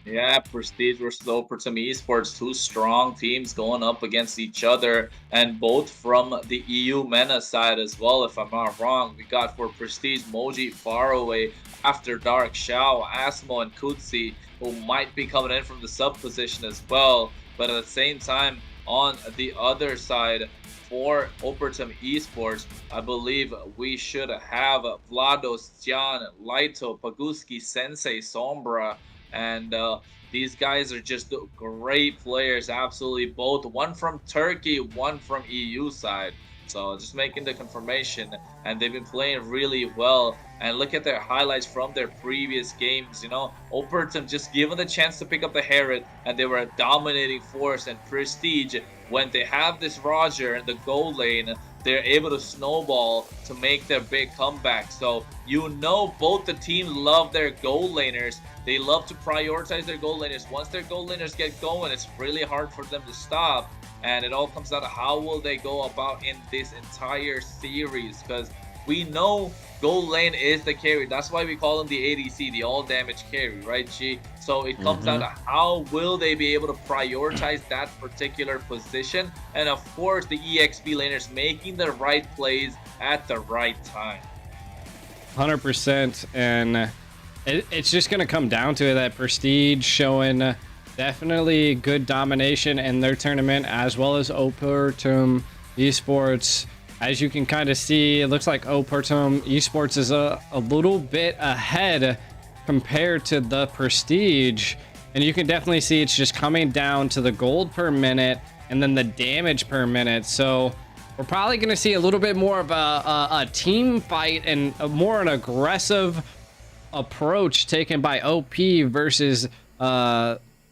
Yeah, Prestige versus Opertum Esports, two strong teams going up against each other, and both from the EU MENA side as well, if I'm not wrong. We got for Prestige Moji, Faraway, After Dark, Xiao, Asmo, and Kutsi, who might be coming in from the sub position as well. But at the same time, on the other side, for Opertum Esports, I believe we should have Vlados, Jan, Laito, Paguski, Sensei, Sombra, and these guys are just great players, absolutely both. One from Turkey, one from EU side. So just making the confirmation, and they've been playing really well. And look at their highlights from their previous games. You know, Opertum just given the chance to pick up the Herod, and they were a dominating force. And Prestige, when they have this Roger in the goal lane, they're able to snowball to make their big comeback. So you know both the teams love their goal laners. They love to prioritize their goal laners. Once their goal laners get going, it's really hard for them to stop. And it all comes down to how will they go about in this entire series, because we know goal lane is the carry. That's why we call them the ADC, the all damage carry, right, G? So it comes down to how will they be able to prioritize that particular position, and of course the EXP laners making the right plays at the right time. 100%, and it's just going to come down to that Prestige showing definitely good domination in their tournament, as well as Opertum Esports. As you can kind of see, it looks like Opertum Esports is a little bit ahead compared to the Prestige, and you can definitely see it's just coming down to the gold per minute and then the damage per minute. So we're probably going to see a little bit more of a team fight and more an aggressive approach taken by OP versus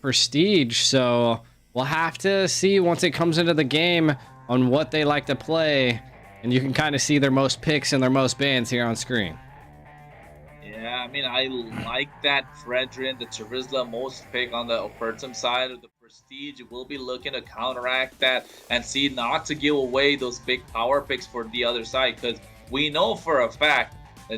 Prestige. So we'll have to see once it comes into the game on what they like to play, and you can kind of see their most picks and their most bans here on screen. Yeah, I mean, I like that Fredrin, the Charizla most pick on the Opertum side of the Prestige. We'll be looking to counteract that and see not to give away those big power picks for the other side, because we know for a fact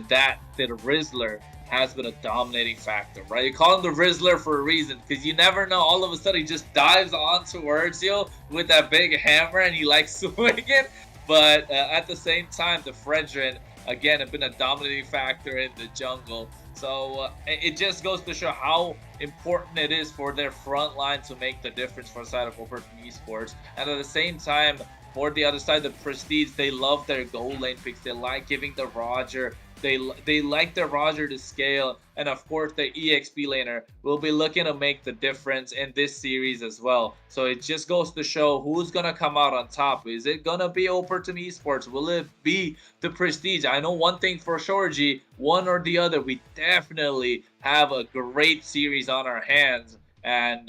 that the Rizzler has been a dominating factor, right? You call him the Rizzler for a reason, because you never know. All of a sudden, he just dives on towards you with that big hammer, and he likes swinging. But at the same time, the Fredrin, again, have been a dominating factor in the jungle. So it just goes to show how important it is for their front line to make the difference for the side of Opertum Esports. And at the same time, for the other side, the Prestige, they love their goal lane picks. They like giving the Roger. They like the Roger to scale, and of course the EXP laner will be looking to make the difference in this series as well. So it just goes to show who's gonna come out on top. Is it gonna be Opertum Esports? Will it be the Prestige? I know one thing for sure, G, one or the other. We definitely have a great series on our hands, and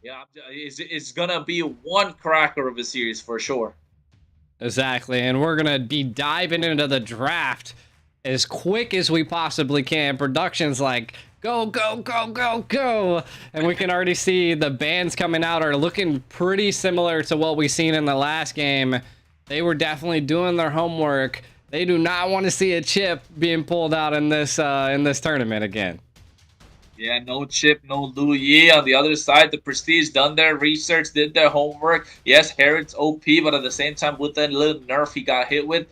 yeah, it's gonna be one cracker of a series for sure. Exactly, and we're gonna be diving into the draft as quick as we possibly can. Production's like, go, go, go, go, go. And we can already see the bans coming out are looking pretty similar to what we've seen in the last game. They were definitely doing their homework. They do not want to see a chip being pulled out in this tournament again. Yeah, no chip, no Lu Yi. On the other side, the Prestige done their research, did their homework. Yes, Herod's OP, but at the same time, with that little nerf he got hit with,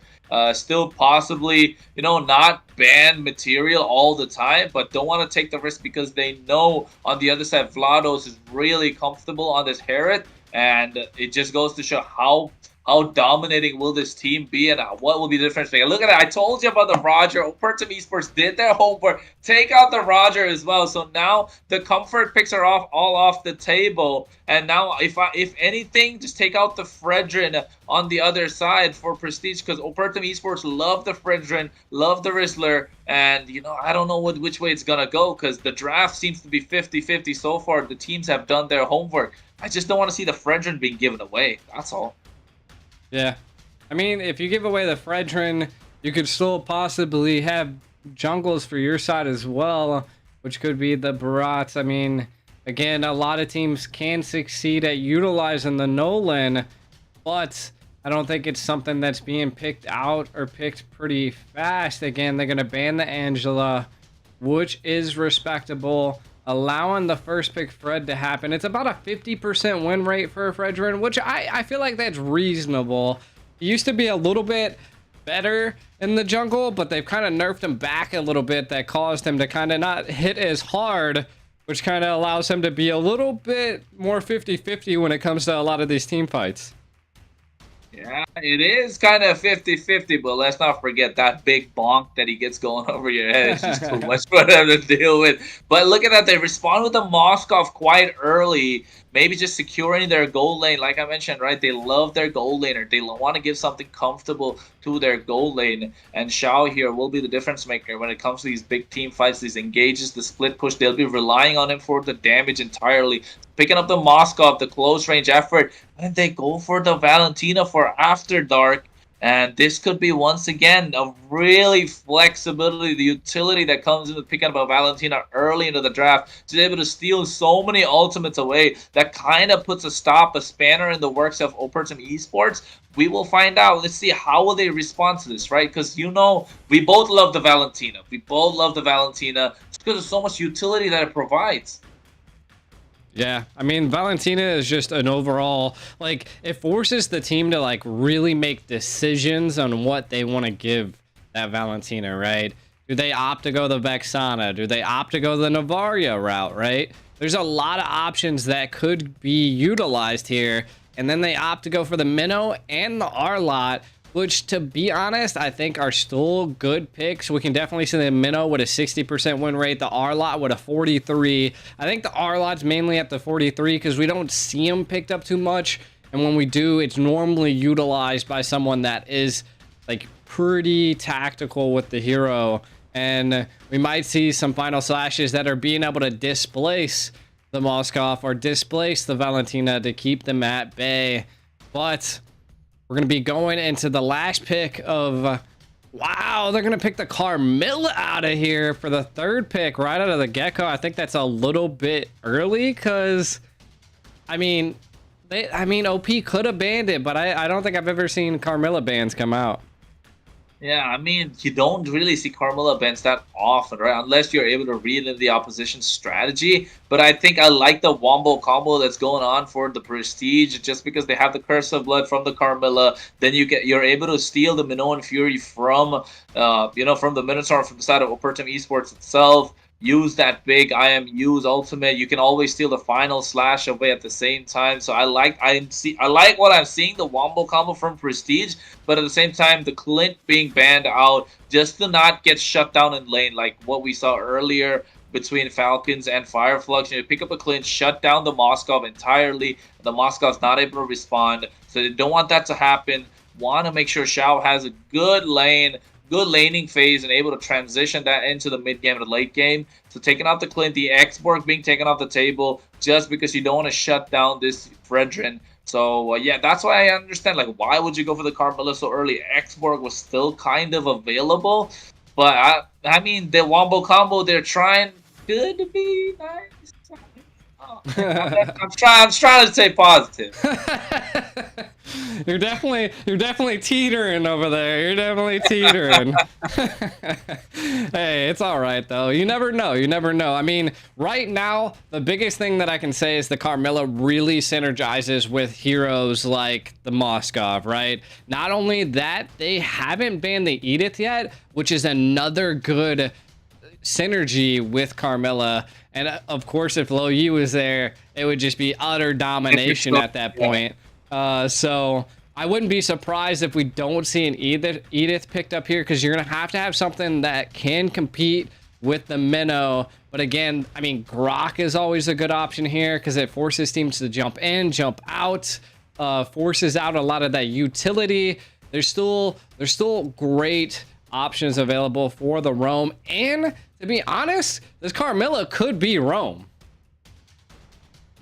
still possibly, you know, not banned material all the time, but don't want to take the risk because they know on the other side, Vlados is really comfortable on this Herod, and it just goes to show how how dominating will this team be, and what will be the difference maker. Look at it. I told you about the Roger. Opertum Esports did their homework. Take out the Roger as well. So now the comfort picks are all off the table. And now, if anything, just take out the Fredrin on the other side for Prestige, because Opertum Esports love the Fredrin, love the Rizzler, and I don't know which way it's gonna go, because the draft seems to be 50-50 so far. The teams have done their homework. I just don't want to see the Fredrin being given away. That's all. Yeah. I mean, if you give away the Fredrin, you could still possibly have jungles for your side as well, which could be the Barats. I mean, again, a lot of teams can succeed at utilizing the Nolan, but I don't think it's something that's being picked out or picked pretty fast. Again, they're going to ban the Angela, which is respectable, allowing the first pick Fred to happen. It's about a 50% win rate for a Fredrin, which I feel like that's reasonable. It used to be a little bit better in the jungle, but they've kind of nerfed him back a little bit. That caused him to kind of not hit as hard, which kind of allows him to be a little bit more 50-50 when it comes to a lot of these team fights. Yeah, it is kind of 50-50, but let's not forget that big bonk that he gets going over your head. It's just too much for them to deal with. But look at that. They respond with the Moskov quite early. Maybe just securing their goal lane. Like I mentioned, right? They love their goal laner. They want to give something comfortable to their goal lane. And Shao here will be the difference maker when it comes to these big team fights, these engages, the split push. They'll be relying on him for the damage entirely. Picking up the Moskov, the close range effort. And they go for the Valentina for After Dark. And this could be, once again, a really flexibility, the utility that comes into picking up a Valentina early into the draft. To be able to steal so many ultimates away, that kind of puts a spanner in the works of Opertum Esports. We will find out. Let's see, how will they respond to this, right? Because, we both love the Valentina. Just because of so much utility that it provides. Yeah, I mean, Valentina is just an overall, like, it forces the team to, like, really make decisions on what they want to give that Valentina, right? Do they opt to go the Vexana? Do they opt to go the Navaria route, right? There's a lot of options that could be utilized here, and then they opt to go for the Minnow and the Arlot, which, to be honest, I think are still good picks. We can definitely see the Minnow with a 60% win rate, the Arlot with a 43. I think the Arlot's mainly at the 43 because we don't see him picked up too much. And when we do, it's normally utilized by someone that is, like, pretty tactical with the hero. And we might see some final slashes that are being able to displace the Moskov or displace the Valentina to keep them at bay. But we're going to be going into the last pick of... wow, they're going to pick the Carmilla out of here for the third pick right out of the get-go. I think that's a little bit early because, I mean, OP could have banned it, but I don't think I've ever seen Carmilla bans come out. Yeah, I mean, you don't really see Carmilla bans that often, right? Unless you're able to read in the opposition's strategy. But I think I like the Wombo combo that's going on for the Prestige, just because they have the Curse of Blood from the Carmilla. Then you're able to steal the Minoan Fury from from the Minotaur, from the side of Opertum Esports itself. Use that big IMU's ultimate. You can always steal the final slash away at the same time. So I like what I'm seeing, the Wombo combo from Prestige, but at the same time the Clint being banned out just to not get shut down in lane, like what we saw earlier between Falcons and Fireflux. You pick up a Clint, shut down the Moskov entirely. The Moskov's not able to respond, so they don't want that to happen. Want to make sure Shao has a good laning phase and able to transition that into the mid game and the late game. So taking out the Clint, the Xborg being taken off the table just because you don't want to shut down this Fredrin. So yeah, that's why I understand, like, why would you go for the Carmilla so early? Xborg was still kind of available, but I mean, the Wombo combo, they're trying good to be nice. I'm trying to stay positive. You're definitely teetering over there. You're definitely teetering. Hey, it's all right though. You never know. I mean, right now, the biggest thing that I can say is the Carmilla really synergizes with heroes like the Moskov, right? Not only that, they haven't banned the Edith yet, which is another good synergy with Carmilla. And of course, if Lo Yi was there, it would just be utter domination at that point. So I wouldn't be surprised if we don't see an Edith picked up here, because you're going to have something that can compete with the Minnow. But again, I mean, Grok is always a good option here because it forces teams to jump in, jump out, forces out a lot of that utility. There's still great options available for the Roam. And to be honest, this Carmilla could be Roam.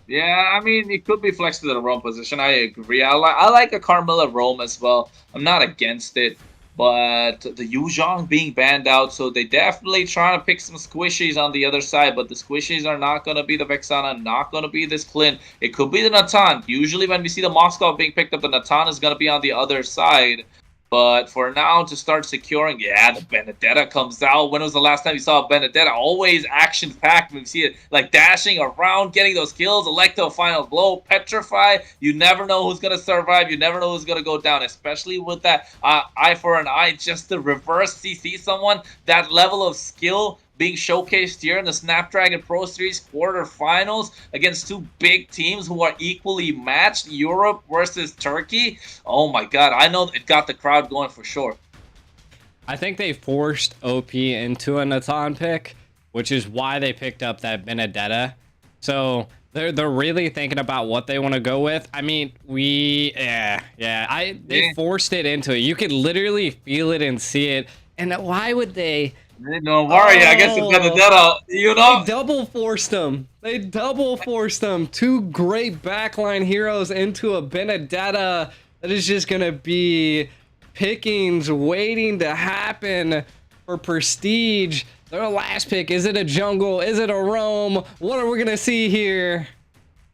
Yeah, I mean, it could be flexed to the Roam position. I agree. I like a Carmilla Roam as well. I'm not against it. But the Yuzhong being banned out, so they definitely trying to pick some squishies on the other side. But the squishies are not going to be the Vexana, not going to be this Clint. It could be the Natan. Usually when we see the Moskov being picked up, the Natan is going to be on the other side. But for now, to start securing, yeah, the Benedetta comes out. When was the last time you saw a Benedetta? Always action-packed. We see it like dashing around, getting those kills. Electo final blow, petrify. You never know who's going to survive. You never know who's going to go down, especially with that eye for an eye. Just to reverse CC someone, that level of skill being showcased here in the Snapdragon Pro Series quarterfinals against two big teams who are equally matched, Europe versus Turkey. Oh my god, I know it got the crowd going for sure. I think they forced OP into a Natan pick, which is why they picked up that Benedetta. So they're really thinking about what they want to go with. I mean, they forced it into it. You could literally feel it and see it. And why would they? Don't worry, I guess it's Benedetta, you know. They double forced them. Two great backline heroes into a Benedetta. That is just going to be pickings waiting to happen for Prestige. Their last pick, is it a jungle? Is it a roam? What are we going to see here?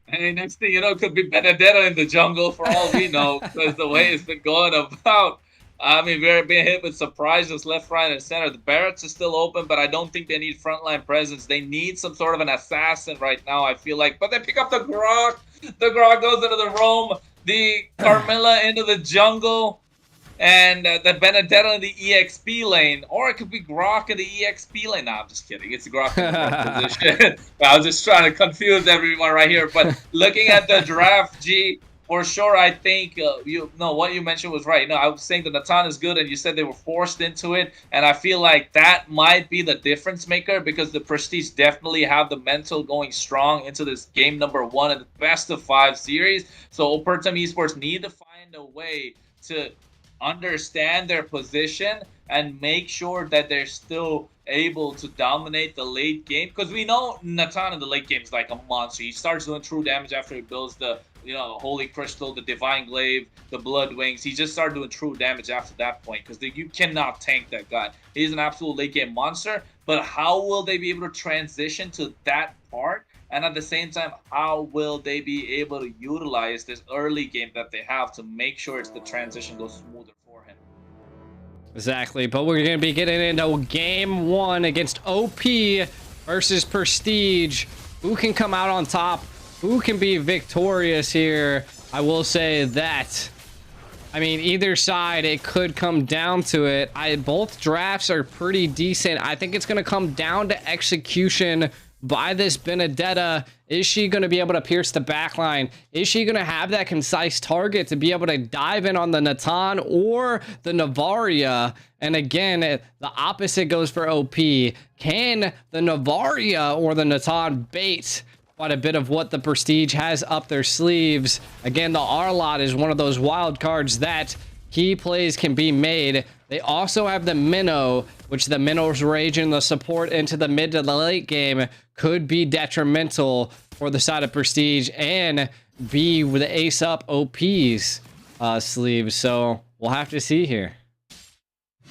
Hey, next thing you know, it could be Benedetta in the jungle for all we know, because the way it's been going about. I mean, we're being hit with surprises left, right, and center. The Barretts are still open, but I don't think they need frontline presence. They need some sort of an assassin right now, I feel like. But they pick up the Grok. The Grok goes into the Roam. The Carmilla into the jungle. And the Benedetta in the EXP lane. Or it could be Grok in the EXP lane. Nah, I'm just kidding. It's Grok in the front position. I was just trying to confuse everyone right here. But looking at the draft, G... For sure, I think what you mentioned was right. No, I was saying the Natan is good, and you said they were forced into it, and I feel like that might be the difference maker because the Prestige definitely have the mental going strong into this game number 1 in the best of 5 series. So Opertum Esports need to find a way to understand their position and make sure that they're still able to dominate the late game, because we know Natan in the late game is like a monster. He starts doing true damage after he builds the Holy Crystal, the Divine Glaive, the Blood Wings. He just started doing true damage after that point because you cannot tank that guy. He's an absolute late game monster, but how will they be able to transition to that part? And at the same time, how will they be able to utilize this early game that they have to make sure the transition goes smoother for him? Exactly, but we're going to be getting into game 1 against OP versus Prestige. Who can come out on top? Who can be victorious here? I will say that, I mean, either side, it could come down to it. Both drafts are pretty decent. I think it's going to come down to execution by this Benedetta. Is she going to be able to pierce the backline? Is she going to have that concise target to be able to dive in on the Natan or the Navaria? And again, the opposite goes for OP. Can the Navaria or the Natan bait quite a bit of what the Prestige has up their sleeves? Again, the R-Lot is one of those wild cards that key plays can be made. They also have the Minnow, which the Minnow's rage and the support into the mid to the late game could be detrimental for the side of Prestige and be with the ace up OP's sleeves. So we'll have to see here.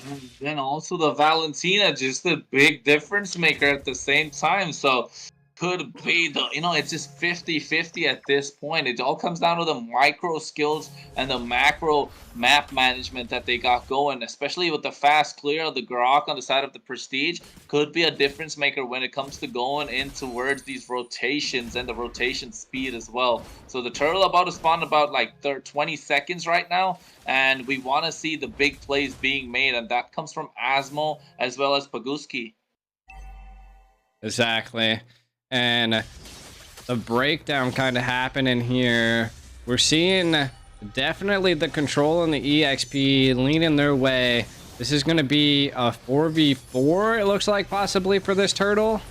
And then also the Valentina, just a big difference maker at the same time. So could be it's just 50-50 at this point. It all comes down to the micro skills and the macro map management that they got going, especially with the fast clear of the Grok on the side of the Prestige. Could be a difference maker when it comes to going in towards these rotations and the rotation speed as well. So the turtle about to spawn about like 20 seconds right now, and we want to see the big plays being made, and that comes from Asmo as well as Paguski. Exactly. And the breakdown kind of happening here. We're seeing Definitely the control and the EXP leaning their way. This is going to be a 4v4, it looks like, possibly for this turtle.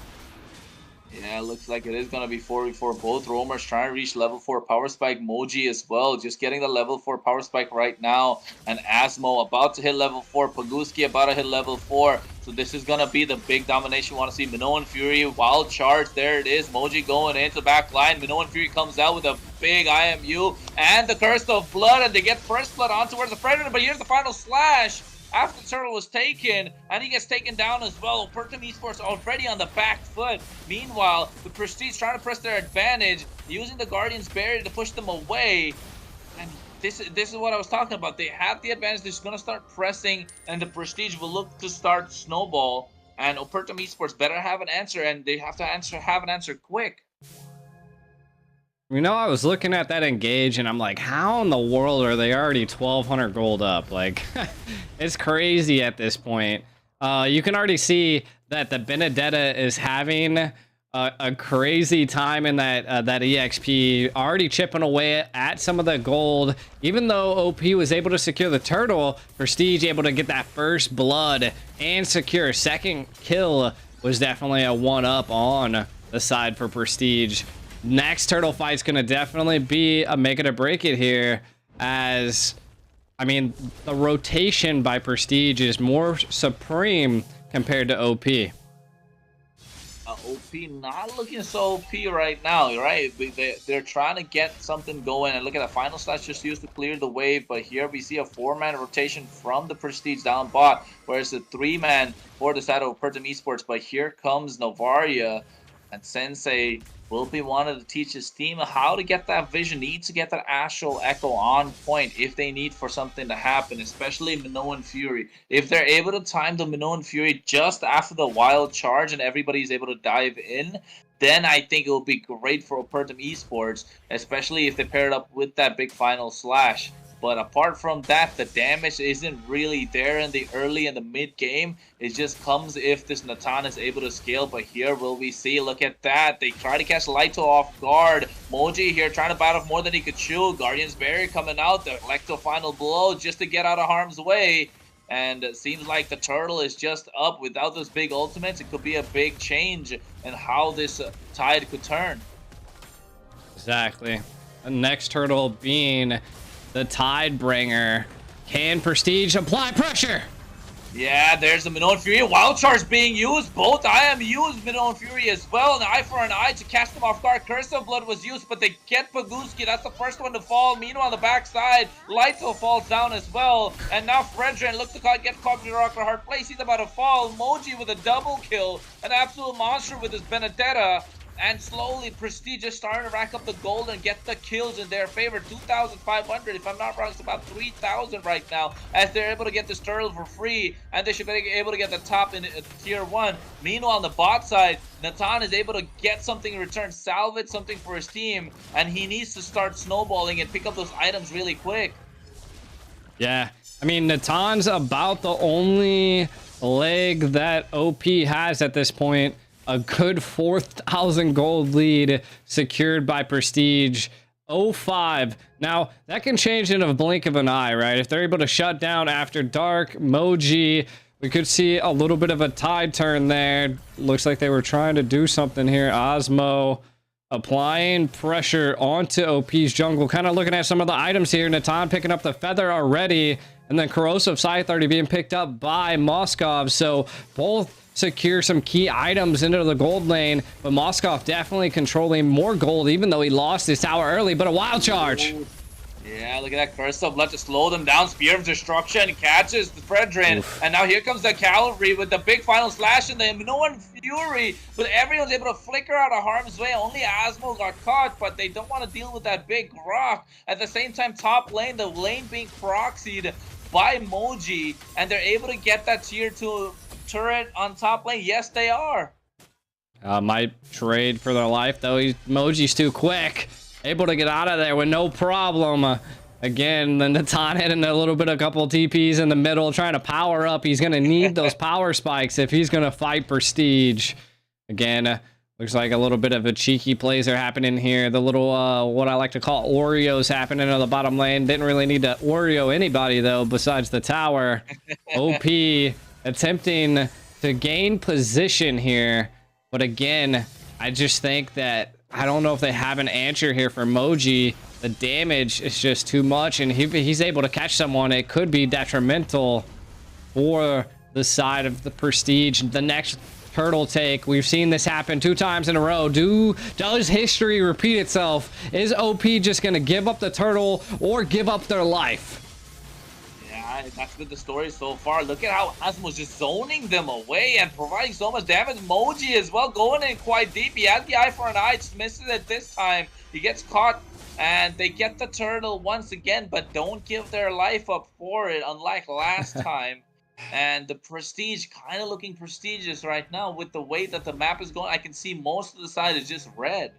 Yeah, it looks like it is going to be 4v4. Both roamers trying to reach level 4 power spike. Moji as well, just getting the level 4 power spike right now. And Asmo about to hit level 4. Paguski about to hit level 4. So this is going to be the big domination we want to see. Minoan Fury, wild charge. There it is. Moji going into the back line. Minoan Fury comes out with a big IMU and the Curse of Blood. And they get first blood on towards the Predator. But here's the final slash. After the turtle was taken, and he gets taken down as well. Opertum Esports already on the back foot. Meanwhile, the Prestige trying to press their advantage, using the Guardian's barrier to push them away. And this is what I was talking about. They have the advantage. They're just going to start pressing, and the Prestige will look to start snowball. And Opertum Esports better have an answer, and they have to have an answer quick. You know, I was looking at that engage and I'm like, how in the world are they already 1,200 gold up? Like, it's crazy at this point. You can already see that the Benedetta is having a crazy time in that EXP, already chipping away at some of the gold. Even though OP was able to secure the turtle, Prestige able to get that first blood and secure a second kill was definitely a 1-up on the side for Prestige. Next turtle fight's gonna definitely be a make it or break it here, as I mean the rotation by Prestige is more supreme compared to OP. OP not looking so OP right now, right? They're trying to get something going, and look at the final slash just used to clear the wave. But here we see a 4-man rotation from the Prestige down bot, whereas a 3-man for the side of Opertum Esports. But here comes Novaria, and Sensei will be wanting to teach his team how to get that vision, needs to get that Astral Echo on point if they need for something to happen, especially Minoan Fury. If they're able to time the Minoan Fury just after the wild charge and everybody's able to dive in, then I think it will be great for Opertum Esports, especially if they pair it up with that big final slash. But apart from that, the damage isn't really there in the early and the mid game. It just comes if this Natan is able to scale. But here will we see, look at that. They try to catch Laito off guard. Moji here trying to bite off more than he could chew. Guardian's Barrier coming out. The Electro final blow just to get out of harm's way. And it seems like the turtle is just up. Without those big ultimates, it could be a big change in how this tide could turn. Exactly. The next turtle being the Tidebringer. Can Prestige apply pressure? Yeah, there's the Minoan Fury. Wild Charge being used. Both IMUs Minoan Fury as well. An eye for an eye to catch them off guard. Curse of Blood was used, but they get Paguski. That's the first one to fall. Meanwhile, on the backside, Laito falls down as well. And now Fredrin looks to get caught in the rock or hard place. He's about to fall. Moji with a double kill. An absolute monster with his Benedetta. And slowly, Prestige is starting to rack up the gold and get the kills in their favor. 2,500, if I'm not wrong, it's about 3,000 right now, as they're able to get this turtle for free, and they should be able to get the top in tier 1. Meanwhile, on the bot side, Natan is able to get something in return, salvage something for his team, and he needs to start snowballing and pick up those items really quick. Yeah, I mean, Natan's about the only leg that OP has at this point. A good 4,000 gold lead secured by Prestige. 0-5. Now, that can change in a blink of an eye, right? If they're able to shut down after dark, Moji, we could see a little bit of a tide turn there. Looks like they were trying to do something here. Osmo applying pressure onto OP's jungle. Kind of looking at some of the items here. Natan picking up the feather already. And then Corrosive Scythe already being picked up by Moskov. So both secure some key items into the gold lane, but Moskov definitely controlling more gold, even though he lost his tower early. But a wild charge. Yeah, look at that Curse of Blood to slow them down. Spear of Destruction catches the Fredrin. And now here comes the Cavalry with the big final slash and the Minoan Fury. But everyone's able to flicker out of harm's way. Only Asmo got caught, but they don't want to deal with that big rock. At the same time, top lane, the lane being proxied by Moji, and they're able to get that tier 2 turret on top lane. Yes, they are. Might trade for their life, though. Moji's too quick. Able to get out of there with no problem. Again, the Natan hitting a couple TPs in the middle, trying to power up. He's going to need those power spikes if he's going to fight Prestige. Again, Looks like a little bit of a cheeky plays are happening here. The little, what I like to call Oreos happening on the bottom lane. Didn't really need to Oreo anybody, though, besides the tower. OP attempting to gain position here. But again, I just think that I don't know if they have an answer here for Moji. The damage is just too much, and he's able to catch someone. It could be detrimental for the side of the Prestige. The next turtle take, we've seen this happen 2 times in a row. Does history repeat itself? Is OP just gonna give up the turtle or give up their life? Yeah, that's been the story so far. Look at how Asmo's just zoning them away and providing so much damage. Moji as well, going in quite deep. He has the eye for an eye, just misses it this time. He gets caught, and they get the turtle once again, but don't give their life up for it, unlike last time. And the Prestige kind of looking prestigious right now with the way that the map is going. I can see most of the side is just red.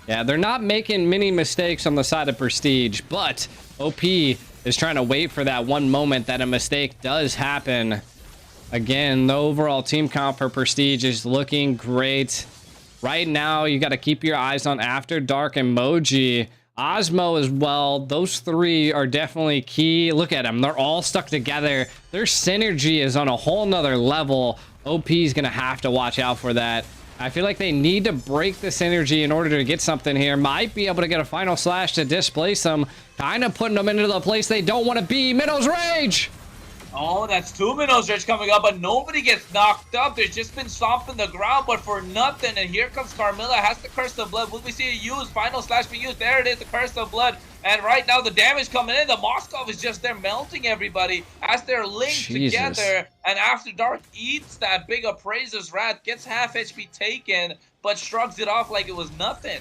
Yeah, they're not making many mistakes on the side of Prestige, but OP is trying to wait for that one moment that a mistake does happen. Again, the overall team count for Prestige is looking great. Right now, you got to keep your eyes on After Dark and Moji. Osmo as well. Those 3 are definitely key. Look at them. They're all stuck together. Their synergy is on a whole nother level. OP is going to have to watch out for that. I feel like they need to break the synergy in order to get something here. Might be able to get a final slash to displace them. Kind of putting them into the place they don't want to be. Minnow's Rage! Oh, that's 2 Minnow's Rage coming up, but nobody gets knocked up. They've just been stomping the ground, but for nothing. And here comes Carmilla, has the Curse of Blood. Will we see it used? Final slash be used. There it is, the Curse of Blood. And right now, the damage coming in. The Moskov is just there melting everybody as they're linked together. And After Dark eats that big Appraiser's Wrath, gets half HP taken, but shrugs it off like it was nothing.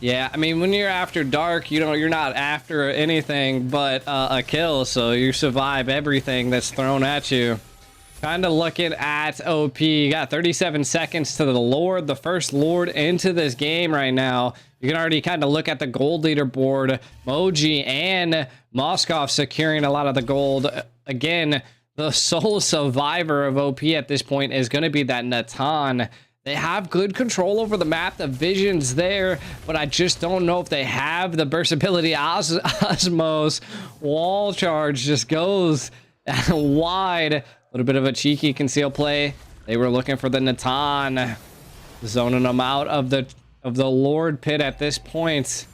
Yeah, I mean, when you're After Dark, you're not after anything but a kill, so you survive everything that's thrown at you. Kind of looking at OP. You got 37 seconds to the Lord, the first Lord into this game right now. You can already kind of look at the gold leaderboard. Moji and Moskov securing a lot of the gold. Again, the sole survivor of OP at this point is going to be that Natan. They have good control over the map. The vision's there, but I just don't know if they have the burst ability. Osmos wall charge just goes wide. A little bit of a cheeky conceal play. They were looking for the Natan, zoning them out of the Lord pit at this point.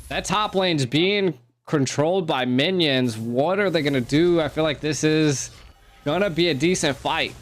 That top lane's being controlled by minions. What are they gonna do? I feel like this is gonna be a decent fight.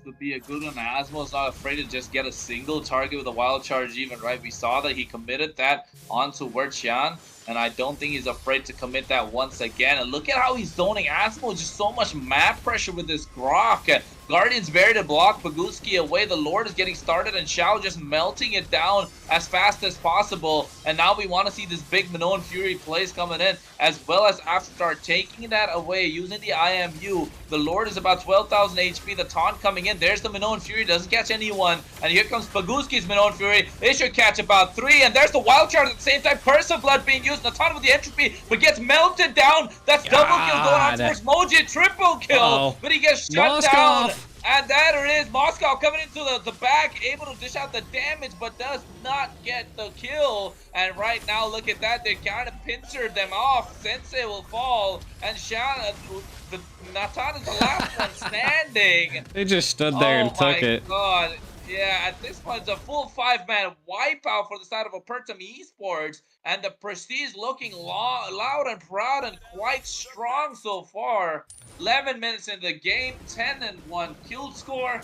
To be a good one. Asmo's not afraid to just get a single target with a wild charge even, right? We saw that he committed that onto Wertian, and I don't think he's afraid to commit that once again. And look at how he's zoning Asmo, just so much map pressure with this Grok. Guardian's very to block Paguski away. The Lord is getting started, and Shao just melting it down as fast as possible. And now we want to see this big Minoan Fury plays coming in, as well as After Dark taking that away using the IMU. The Lord is about 12,000 HP. The taunt coming in. There's the Minoan Fury. Doesn't catch anyone. And here comes Paguski's Minoan Fury. They should catch about 3. And there's the wild charge at the same time. Curse of Blood being used. Natan with the entropy, but gets melted down. That's double kill going on towards Moji. Triple kill. But he gets shut down. And there it is. Moscow coming into the back, able to dish out the damage, but does not get the kill. And right now, look at that. They kind of pincered them off. Sensei will fall. And Natan is the last one standing. They just stood there and took it. Oh my god. Yeah, at this point, it's a full 5-man wipeout for the side of Opertum Esports. And the Prestige looking loud and proud and quite strong so far. 11 minutes in the game, 10-1 kill score.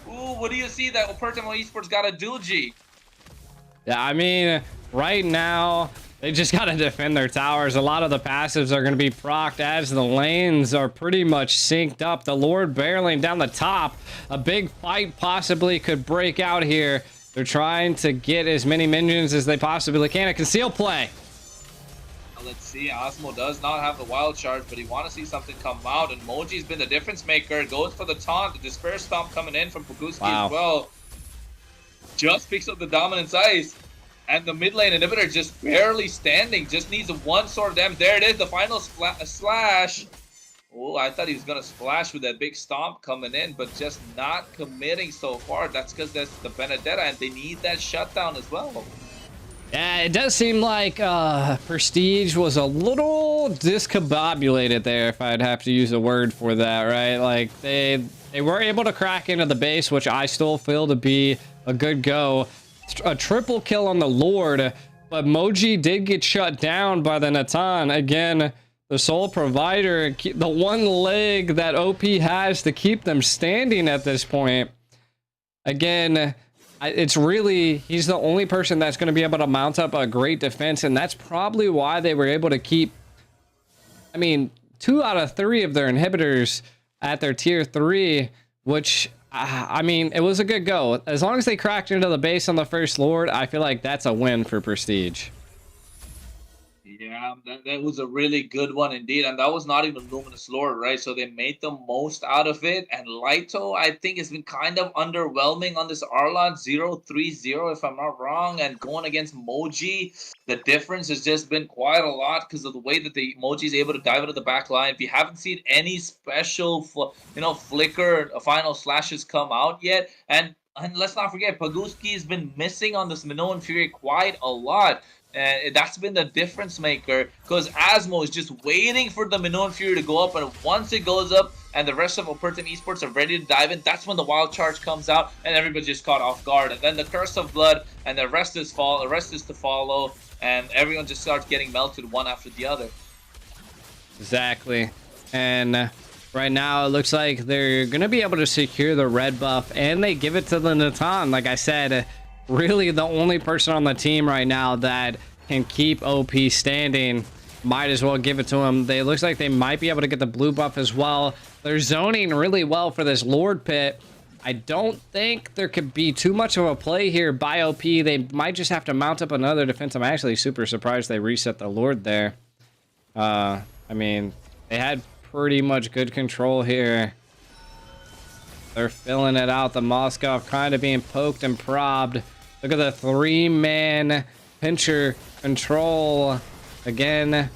Ooh, what do you see that Opertum Esports got to do, G? Yeah, I mean, right now, they just got to defend their towers. A lot of the passives are going to be procced as the lanes are pretty much synced up. The Lord barreling down the top. A big fight possibly could break out here. They're trying to get as many minions as they possibly can. A conceal play. Let's see. Osmo does not have the wild charge, but he wants to see something come out. And Moji's been the difference maker. Goes for the taunt. The Despair Stomp coming in from Paguski as well. Just picks up the Dominance Ice. And the mid lane inhibitor just barely standing. Just needs one sword of damage. There it is. The final slash. Oh, I thought he was gonna splash with that big stomp coming in, but just not committing so far. That's because that's the Benedetta, and they need that shutdown as well. Yeah, it does seem like Prestige was a little discombobulated there, if I'd have to use a word for that, right? Like, they were able to crack into the base, which I still feel to be a good go. A triple kill on the Lord, but Moji did get shut down by the Natan. Again, the sole provider, the one leg that OP has to keep them standing at this point. Again, it's really, he's the only person that's going to be able to mount up a great defense, and that's probably why they were able to keep, I mean, 2 out of 3 of their inhibitors at their tier 3, which, I mean, it was a good go. As long as they cracked into the base on the first Lord, I feel like that's a win for Prestige. Yeah, that was a really good one indeed, and that was not even Luminous Lord, right? So they made the most out of it, and Laito, I think, has been kind of underwhelming on this Arlot 0-3-0, if I'm not wrong, and going against Moji, the difference has just been quite a lot because of the way that the Moji is able to dive into the back line. If you haven't seen any special, flicker final slashes come out yet, and let's not forget, Paguski has been missing on this Minoan Fury quite a lot. And that's been the difference maker, because Asmo is just waiting for the Minoan Fury to go up, and once it goes up and the rest of Opertum Esports are ready to dive in, that's when the wild charge comes out and everybody's just caught off guard. And then the Curse of Blood, and the rest is to follow, and everyone just starts getting melted one after the other. Exactly. And right now it looks like they're gonna be able to secure the red buff, and they give it to the Natan. Like I said, really the only person on the team right now that can keep OP standing. Might as well give it to him. They looks like they might be able to get the blue buff as well. They're zoning really well for this Lord pit. I don't think there could be too much of a play here by OP. They might just have to mount up another defense. I'm actually super surprised they reset the Lord there. I mean, they had pretty much good control here. They're filling it out. The Moskov kind of being poked and probbed. Look at the 3-man pincher control. Again,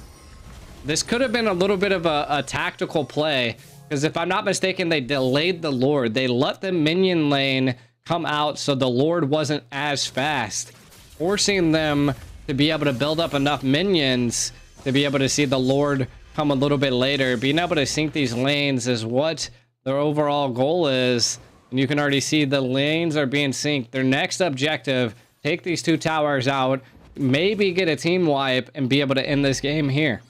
this could have been a little bit of a tactical play, because if I'm not mistaken, they delayed the Lord. They let the minion lane come out so the Lord wasn't as fast, forcing them to be able to build up enough minions to be able to see the Lord come a little bit later. Being able to sync these lanes is what their overall goal is. And you can already see the lanes are being synced. Their next objective, take these 2 towers out, maybe get a team wipe, and be able to end this game here.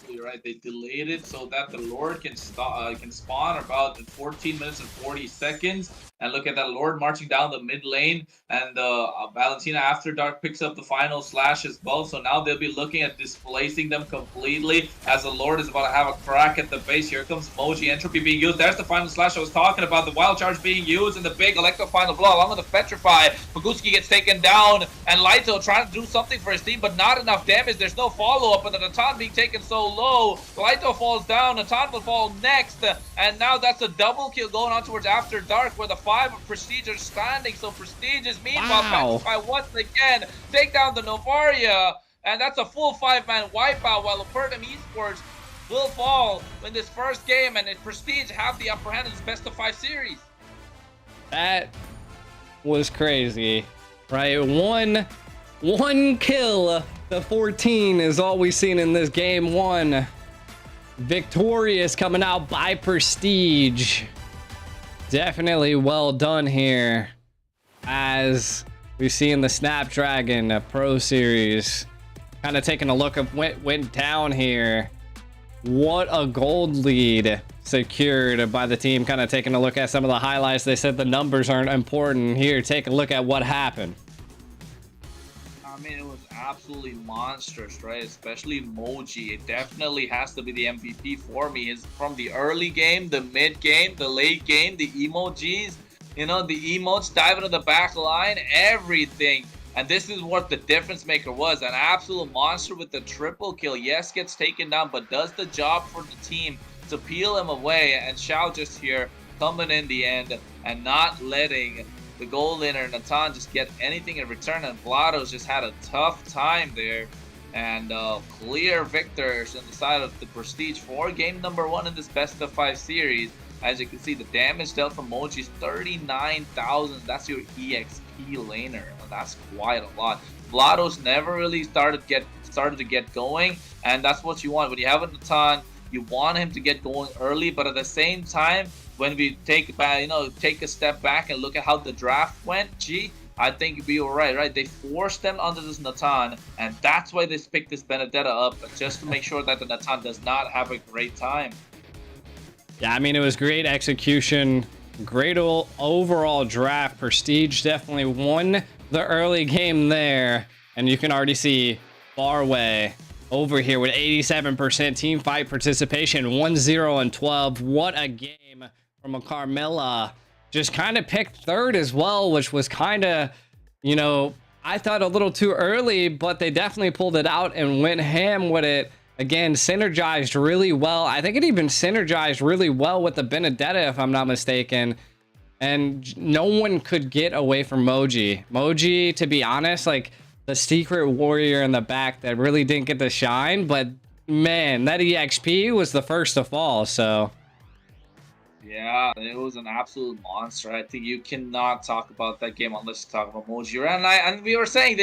You're right. They delayed it so that the Lord can spawn about in 14 minutes and 40 seconds. And look at that Lord marching down the mid lane, and Valentina After Dark picks up the final slash as well. So now they'll be looking at displacing them completely, as the Lord is about to have a crack at the base. Here comes Moji, Entropy being used. There's the final slash I was talking about, the wild charge being used, and the big Electro final blow along with the Petrify. Paguski gets taken down, and Laito trying to do something for his team, but not enough damage. There's no follow-up, and the Natan being taken so low. Laito falls down, Natan will fall next, and now that's a double kill going on towards After Dark, where the 5 of Prestige are standing. So Prestige is meanwhile Petrify once again, take down the Novaria, and that's a full 5-man wipeout, while Opertum Esports will fall in this first game, and Prestige have the upper hand in this best of 5 series. That was crazy, right? One kill to 14 is all we've seen in this game 1. Victorious coming out by Prestige. Definitely well done here, as we see in the Snapdragon Pro Series. Kind of taking a look at what went down here. What a gold lead secured by the team. Kind of taking a look at some of the highlights. They said the numbers aren't important. Here, take a look at what happened. I mean, it was absolutely monstrous, right? Especially Moji. It definitely has to be the MVP for me. It's from the early game, the mid game, the late game, the emojis, the emotes diving to the back line, everything. And this is what the difference maker was. An absolute monster with the triple kill. Yes, gets taken down, but does the job for the team to peel him away. And Xiao just here coming in the end and not letting the goal laner Natan just get anything in return, and Vlado's just had a tough time there. and clear victors on the side of the Prestige for game number 1 in this best of 5 series. As you can see, the damage dealt from Moji is 39,000. That's your EXP laner. That's quite a lot. Vlados never really started to get going, and that's what you want when you have a Natan. You want him to get going early, but at the same time, when we take a step back and look at how the draft went, I think we were right? They forced them under this Natan, and that's why they picked this Benedetta up, just to make sure that the Natan does not have a great time. Yeah, I mean, it was great execution, great overall draft. Prestige definitely won the early game there, and you can already see Barway over here with 87% team fight participation, 1-0 and 12. What a game from a Carmilla. Just kind of picked third as well, which was kind of, I thought a little too early, but they definitely pulled it out and went ham with it. Again, synergized really well. I think it even synergized really well with the Benedetta, if I'm not mistaken. And no one could get away from Moji. Moji, to be honest, like the secret warrior in the back that really didn't get to shine. But man, that EXP was the first to fall, so... Yeah, it was an absolute monster. I think you cannot talk about that game unless you talk about Moji. And we were saying,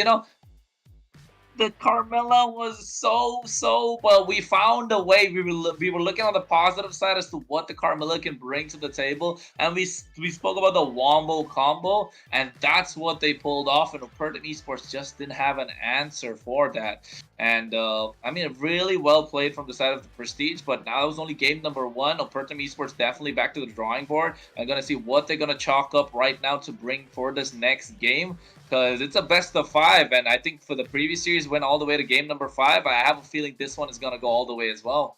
the Carmilla was so well. We found a way. We were looking on the positive side as to what the Carmilla can bring to the table, and we spoke about the Wombo combo, and that's what they pulled off. And Opertum Esports just didn't have an answer for that. And I mean, really well played from the side of the Prestige, but now it was only game number 1. Opertum Esports definitely back to the drawing board. I'm gonna see what they're gonna chalk up right now to bring for this next game, because it's a best of 5, and I think for the previous series went all the way to game number 5. I have a feeling this one is gonna go all the way as well.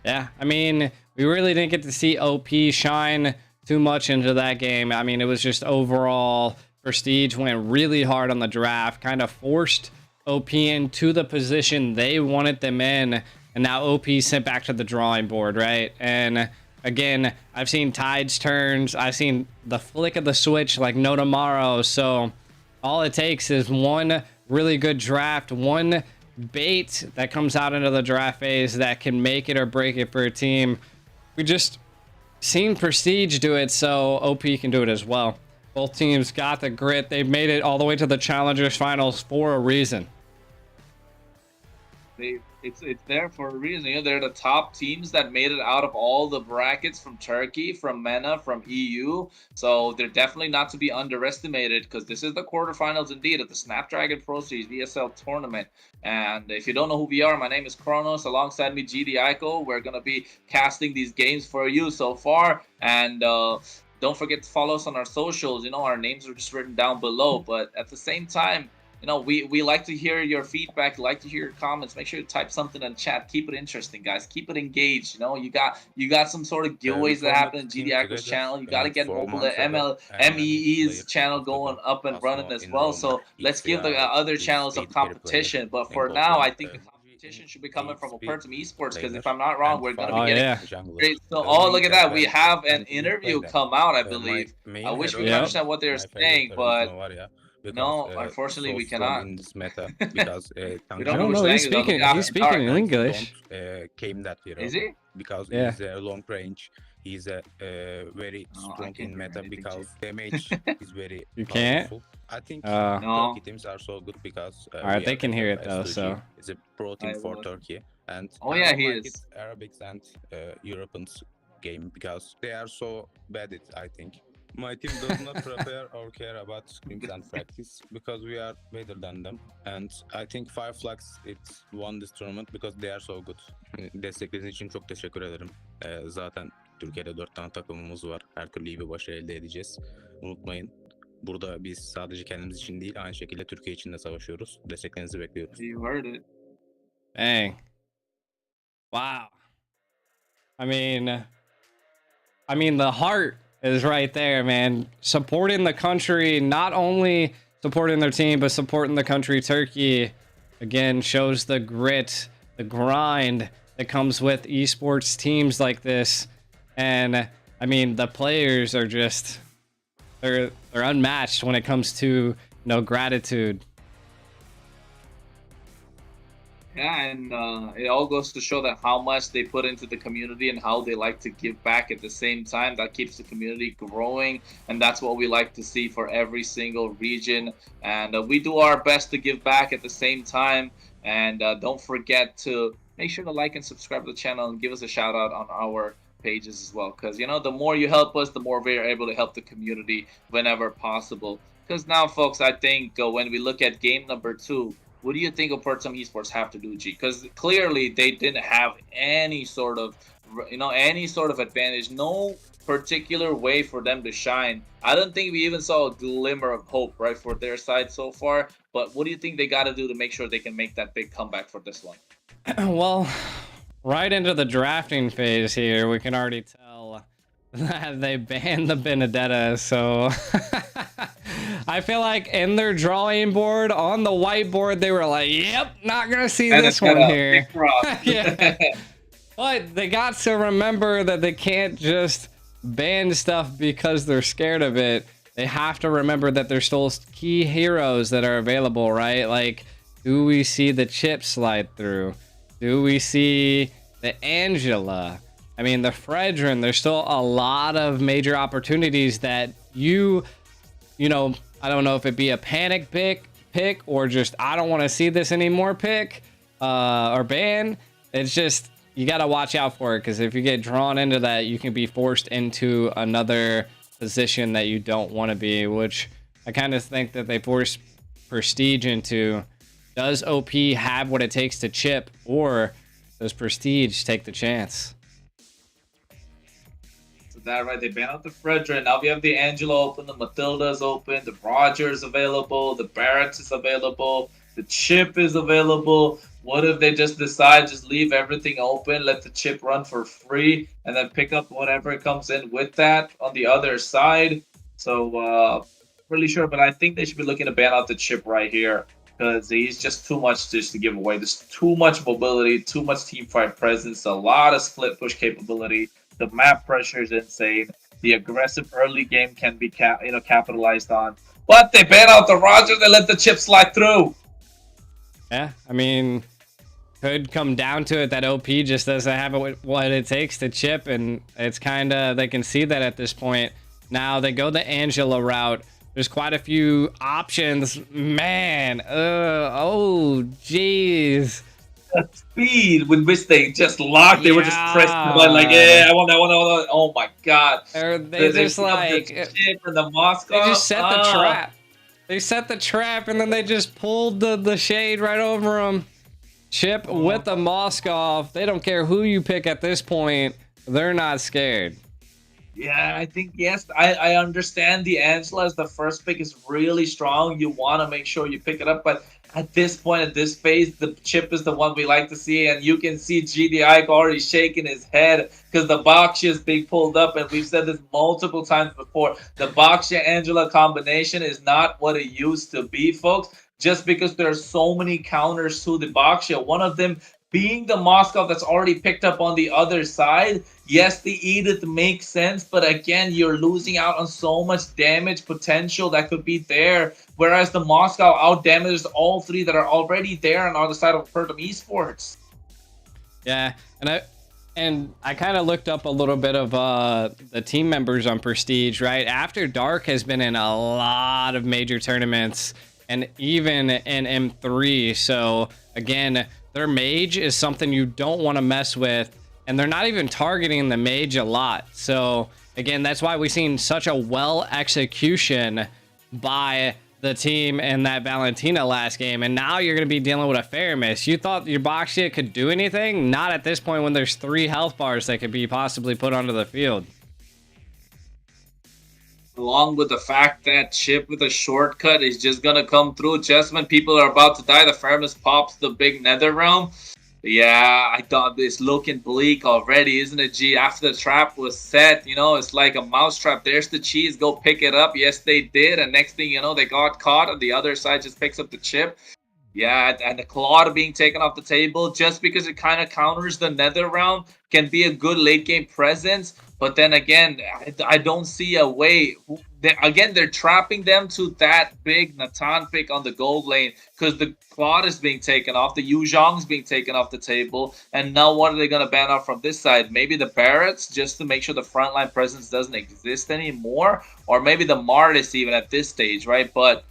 Yeah, I mean, we really didn't get to see OP shine too much into that game. I mean, it was just overall Prestige went really hard on the draft, kind of forced OP into the position they wanted them in, and now OP sent back to the drawing board, right? And again, I've seen tides turns, I've seen the flick of the switch like no tomorrow. So all it takes is one really good draft, one bait that comes out into the draft phase that can make it or break it for a team. We just seen Prestige do it, so OP can do it as well. Both teams got the grit. They've made it all the way to the Challengers Finals for a reason. It's there for a reason. They're the top teams that made it out of all the brackets from Turkey, from MENA, from EU. So they're definitely not to be underestimated, because this is the quarterfinals indeed of the Snapdragon Pro Series VSL tournament. And if you don't know who we are, my name is Kronos. Alongside me, GD Aiko. We're gonna be casting these games for you so far. And don't forget to follow us on our socials. Our names are just written down below. But at the same time, we like to hear your feedback, like to hear your comments. Make sure to type something in chat. Keep it interesting, guys. Keep it engaged. You got some sort of giveaways that happen in GD Aiko's channel. You got to get mobile MLBB's channel going up and running as well. So let's give the other channels some competition. But for now, I think the competition should be coming from Opertum Esports, because if I'm not wrong, we're going to be getting great. So, look at that. We have an interview come out, I believe. I wish we could understand what they're saying, but no, unfortunately, we cannot. In this meta because We don't know. He's speaking in English. Came that hero. Is he? Because Yeah. he's a long range. He's a very strong in meta because damage is very You can't? powerful. I think No. Turkey teams are so good because Alright, we they are can hear it better though, SOG. so. It's a pro team I for will. Turkey, and Oh, I yeah, don't he like is. it, Arabics and Europeans game because they are so bad at, I think. My team does not prepare or care about scrims and practice because we are better than them. And I think Flux it won this tournament because they are so good. Desteklediğiniz için çok teşekkür ederim. Zaten Türkiye'de 4 tane takımımız var. Her türlü iyi bir başarı elde edeceğiz. Unutmayın. Burada biz sadece kendimiz için değil, aynı şekilde Türkiye için de savaşıyoruz. Desteklerinizi bekliyoruz. You heard it. Dang. Wow. I mean, the heart is right there, man. Supporting the country, not only supporting their team, but supporting the country. Turkey, again, shows the grit, the grind that comes with esports teams like this. And I mean, the players are just, they're unmatched when it comes to, gratitude. Yeah, and it all goes to show that how much they put into the community and how they like to give back at the same time. That keeps the community growing, and that's what we like to see for every single region. And we do our best to give back at the same time. And don't forget to make sure to like and subscribe to the channel and give us a shout out on our pages as well. Because, the more you help us, the more we are able to help the community whenever possible. Because now, folks, I think when we look at game number 2, what do you think Opertum Esports have to do, G? Because clearly they didn't have any sort of, advantage. No particular way for them to shine. I don't think we even saw a glimmer of hope, right, for their side so far. But what do you think they got to do to make sure they can make that big comeback for this one? Well, right into the drafting phase here, we can already tell that they banned the Benedetta, so I feel like in their drawing board on the whiteboard they were like, yep, not gonna see this one here. Yeah. But they got to remember that they can't just ban stuff because they're scared of it. They have to remember that there's still key heroes that are available, right? Like, do we see the chip slide through? Do we see the Angela? I mean, the Fredrin, there's still a lot of major opportunities that you know, I don't know if it be a panic pick or just, I don't want to see this anymore pick or ban. It's just, you got to watch out for it, because if you get drawn into that, you can be forced into another position that you don't want to be, which I kind of think that they forced Prestige into. Does OP have what it takes to chip, or does Prestige take the chance? So that right, they ban out the Fredrin. Now we have the Angela open, the Matilda's open, the Rogers available, the Barretts is available, the chip is available. What if they just decide just leave everything open, let the chip run for free, and then pick up whatever comes in with that on the other side? So really sure, but I think they should be looking to ban out the chip right here, because he's just too much just to give away. There's too much mobility, too much team fight presence, a lot of split push capability. The map pressure is insane. The aggressive early game can be capitalized on. But they ban out the Rogers and let the chip slide through. Yeah, I mean, could come down to it that OP just doesn't have what it takes to chip, and it's kind of, they can see that at this point. Now they go the Angela route. There's quite a few options, man. Oh, jeez. The speed with which they just locked, they were just pressing the button like, yeah, I want that. Oh my god. They just like the chip and the Moscow. They just set the trap. They set the trap, and then they just pulled the shade right over them. Chip with the Moskov. They don't care who you pick at this point. They're not scared. Yeah, I think, yes, I understand the Angela as the first pick is really strong. You want to make sure you pick it up. But at this point, at this phase, the chip is the one we like to see. And you can see GDI already shaking his head because the Baksha is being pulled up. And we've said this multiple times before. The Baksha-Angela combination is not what it used to be, folks. Just because there are so many counters to the Baksha. One of them being the Moscow that's already picked up on the other side. Yes, the Edith makes sense, but again, you're losing out on so much damage potential that could be there, whereas the Moscow out damages all three that are already there on the other side of Opertum Esports. Yeah, and I kind of looked up a little bit of the team members on Prestige, right? After Dark has been in a lot of major tournaments, and even in M3, so again, their mage is something you don't want to mess with, and they're not even targeting the mage a lot. So again, that's why we've seen such a well execution by the team in that Valentina last game, and now you're going to be dealing with a Faramis. You thought your box shit could do anything? Not at this point when there's 3 health bars that could be possibly put onto the field. Along with the fact that chip with a shortcut is just gonna come through just when people are about to die. The Faramis pops the big nether realm. Yeah, I thought this looking bleak already, isn't it, G? After the trap was set, it's like a mouse trap. There's the cheese, go pick it up. Yes, they did, and next thing you know, they got caught, and the other side just picks up the chip. Yeah, and the Claw being taken off the table just because it kind of counters the nether realm can be a good late game presence. But then again, I don't see a way. they're trapping them to that big Natan pick on the gold lane because the Claude is being taken off, the Yuzhong's being taken off the table, and now what are they going to ban off from this side? Maybe the Barretts, just to make sure the frontline presence doesn't exist anymore, or maybe the Martis even at this stage, right? But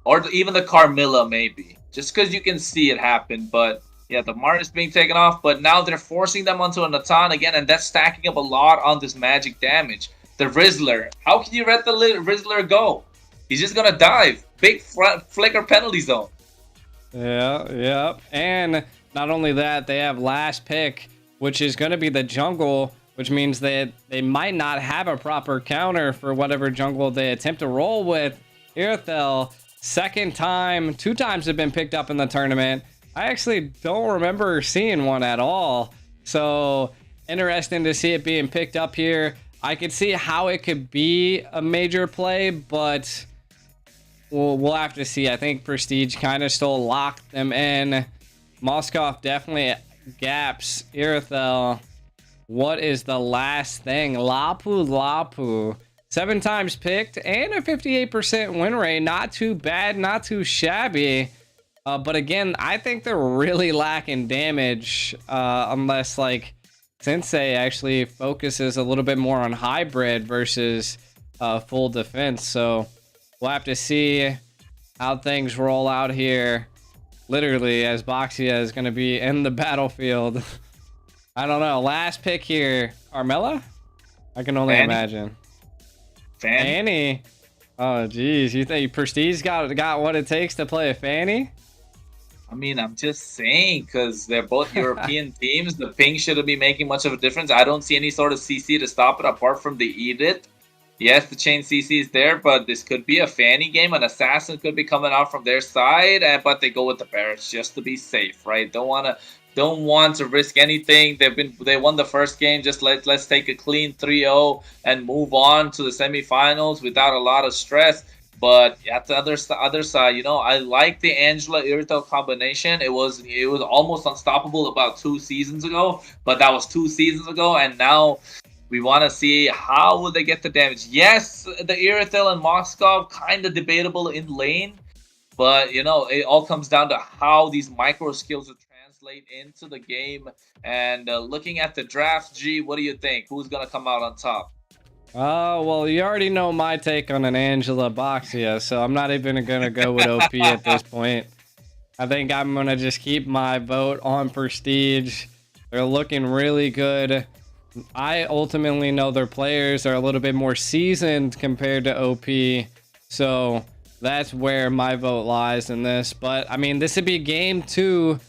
or even the Carmilla maybe, just because you can see it happen. But yeah, the Martis being taken off, but now they're forcing them onto a Natan again, and that's stacking up a lot on this magic damage. The Rizzler, how can you let the Rizzler go? He's just gonna dive. Big flicker penalty zone. Yeah. And not only that, they have last pick, which is going to be the jungle, which means that they might not have a proper counter for whatever jungle they attempt to roll with. Irithel, second time, 2 times have been picked up in the tournament. I actually don't remember seeing one at all. So interesting to see it being picked up here. I could see how it could be a major play, but we'll have to see. I think Prestige kind of still locked them in. Moskov definitely gaps Irithel. What is the last thing? Lapu. 7 times picked and a 58% win rate. Not too bad, not too shabby. But again, I think they're really lacking damage unless like Sensei actually focuses a little bit more on hybrid versus full defense. So we'll have to see how things roll out here. Literally, as Boxia is going to be in the battlefield. I don't know. Last pick here. Carmella? I can only imagine. Fanny? Oh, geez. You think Prestige got what it takes to play a Fanny? I mean, I'm just saying, because they're both European teams. The ping shouldn't be making much of a difference. I don't see any sort of CC to stop it apart from the Edith. Yes, the chain CC is there, but this could be a Fanny game. An assassin could be coming out from their side, but they go with the Barretts just to be safe, right? Don't want to risk anything. They won the first game. Just let's take a clean 3-0 and move on to the semifinals without a lot of stress. But at the other side, you know, I like the Angela Irithel combination. It was almost unstoppable about 2 seasons ago, but that was 2 seasons ago, and now we want to see how will they get the damage. Yes, the Irithel and Moskov kind of debatable in lane, but you know, it all comes down to how these micro skills will translate into the game. And looking at the draft, G, what do you think? Who's gonna come out on top? Oh, well, you already know my take on an Angela Boxia, so I'm not even going to go with OP at this point. I think I'm going to just keep my vote on Prestige. They're looking really good. I ultimately know their players are a little bit more seasoned compared to OP, so that's where my vote lies in this. But, I mean, this would be game 2.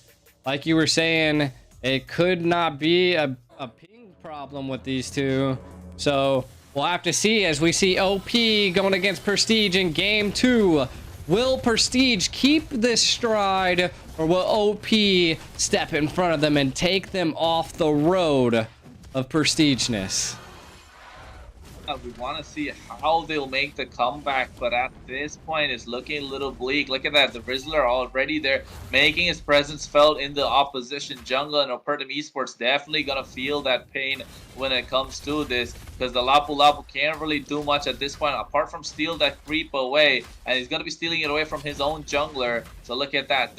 Like you were saying, it could not be a ping problem with these two. So we'll have to see as we see OP going against Prestige in game 2. Will Prestige keep this stride, or will OP step in front of them and take them off the road of Prestigeness? We want to see how they'll make the comeback, but at this point it's looking a little bleak. Look at that, the Rizzler already there making his presence felt in the opposition jungle, and Opertum Esports definitely gonna feel that pain when it comes to this, because the Lapu Lapu can't really do much at this point apart from steal that creep away, and he's gonna be stealing it away from his own jungler. So look at that.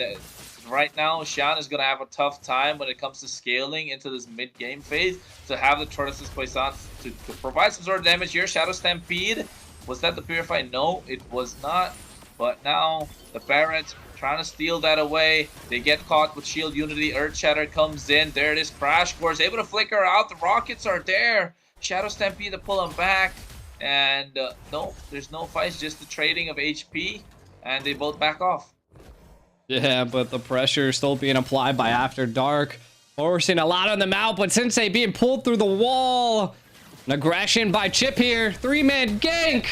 Right now, Shan is going to have a tough time when it comes to scaling into this mid-game phase to have the Tortoises Poisson to provide some sort of damage here. Shadow Stampede, was that the Purify? No, it was not. But now, the Barretts trying to steal that away. They get caught with Shield Unity. Earth Shatter comes in. There it is. Crash Course able to flicker out. The rockets are there. Shadow Stampede to pull them back. And no, there's no fights, just the trading of HP. And they both back off. Yeah, but the pressure is still being applied by After Dark, forcing a lot on them out, but Sensei being pulled through the wall. An aggression by Chip here. 3-man gank.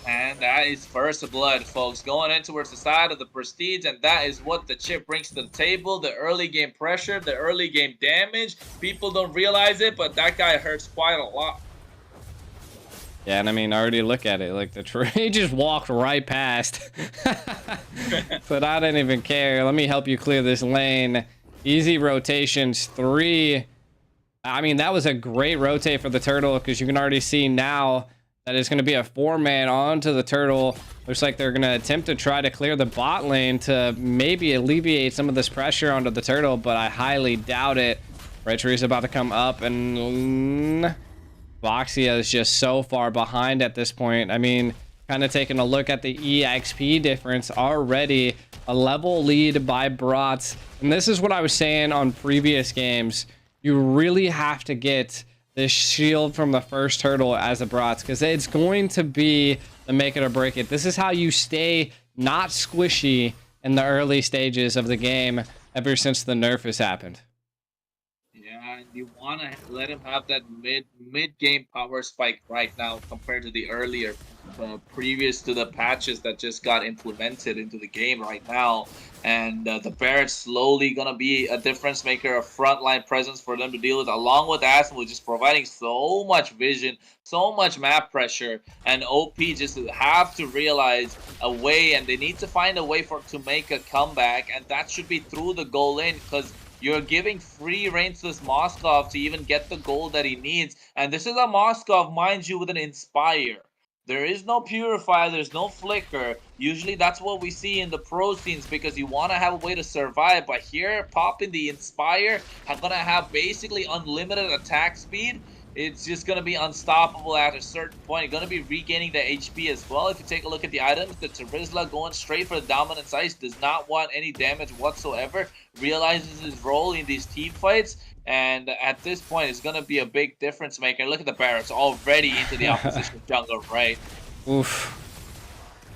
And that is first blood, folks. Going in towards the side of the Prestige, and that is what the Chip brings to the table. The early game pressure, the early game damage. People don't realize it, but that guy hurts quite a lot. Yeah, and I mean, already look at it. Like, the tree just walked right past. But I didn't even care. Let me help you clear this lane. Easy rotations, 3. I mean, that was a great rotate for the turtle, because you can already see now that is going to be a 4-man onto the turtle. Looks like they're going to attempt to try to clear the bot lane to maybe alleviate some of this pressure onto the turtle, but I highly doubt it. Retry is about to come up, and Voxia is just so far behind at this point. I mean, kind of taking a look at the EXP difference already, a level lead by Brats. And this is what I was saying on previous games. You really have to get this shield from the first turtle as a Brats, because it's going to be the make it or break it. This is how you stay not squishy in the early stages of the game ever since the nerf has happened. Yeah, and you want to let him have that mid game power spike right now compared to the earlier, previous to the patches that just got implemented into the game right now. And the Barrett's slowly gonna be a difference maker, a frontline presence for them to deal with, along with Asmo, just providing so much vision, so much map pressure, and OP just have to realize a way, and they need to find a way to make a comeback, and that should be through the goal in, because you're giving free reign to this Moskov to even get the goal that he needs. And this is a Moskov, mind you, with an Inspire. There is no Purify, there's no Flicker. Usually that's what we see in the pro scenes because you want to have a way to survive. But here, popping the Inspire, I'm going to have basically unlimited attack speed. It's just going to be unstoppable at a certain point. You're going to be regaining the HP as well. If you take a look at the items, the Terizla going straight for the Dominance Ice, does not want any damage whatsoever, realizes his role in these team fights, and at this point, it's going to be a big difference maker. Look at the Barretts already into the opposition jungle, right? Oof.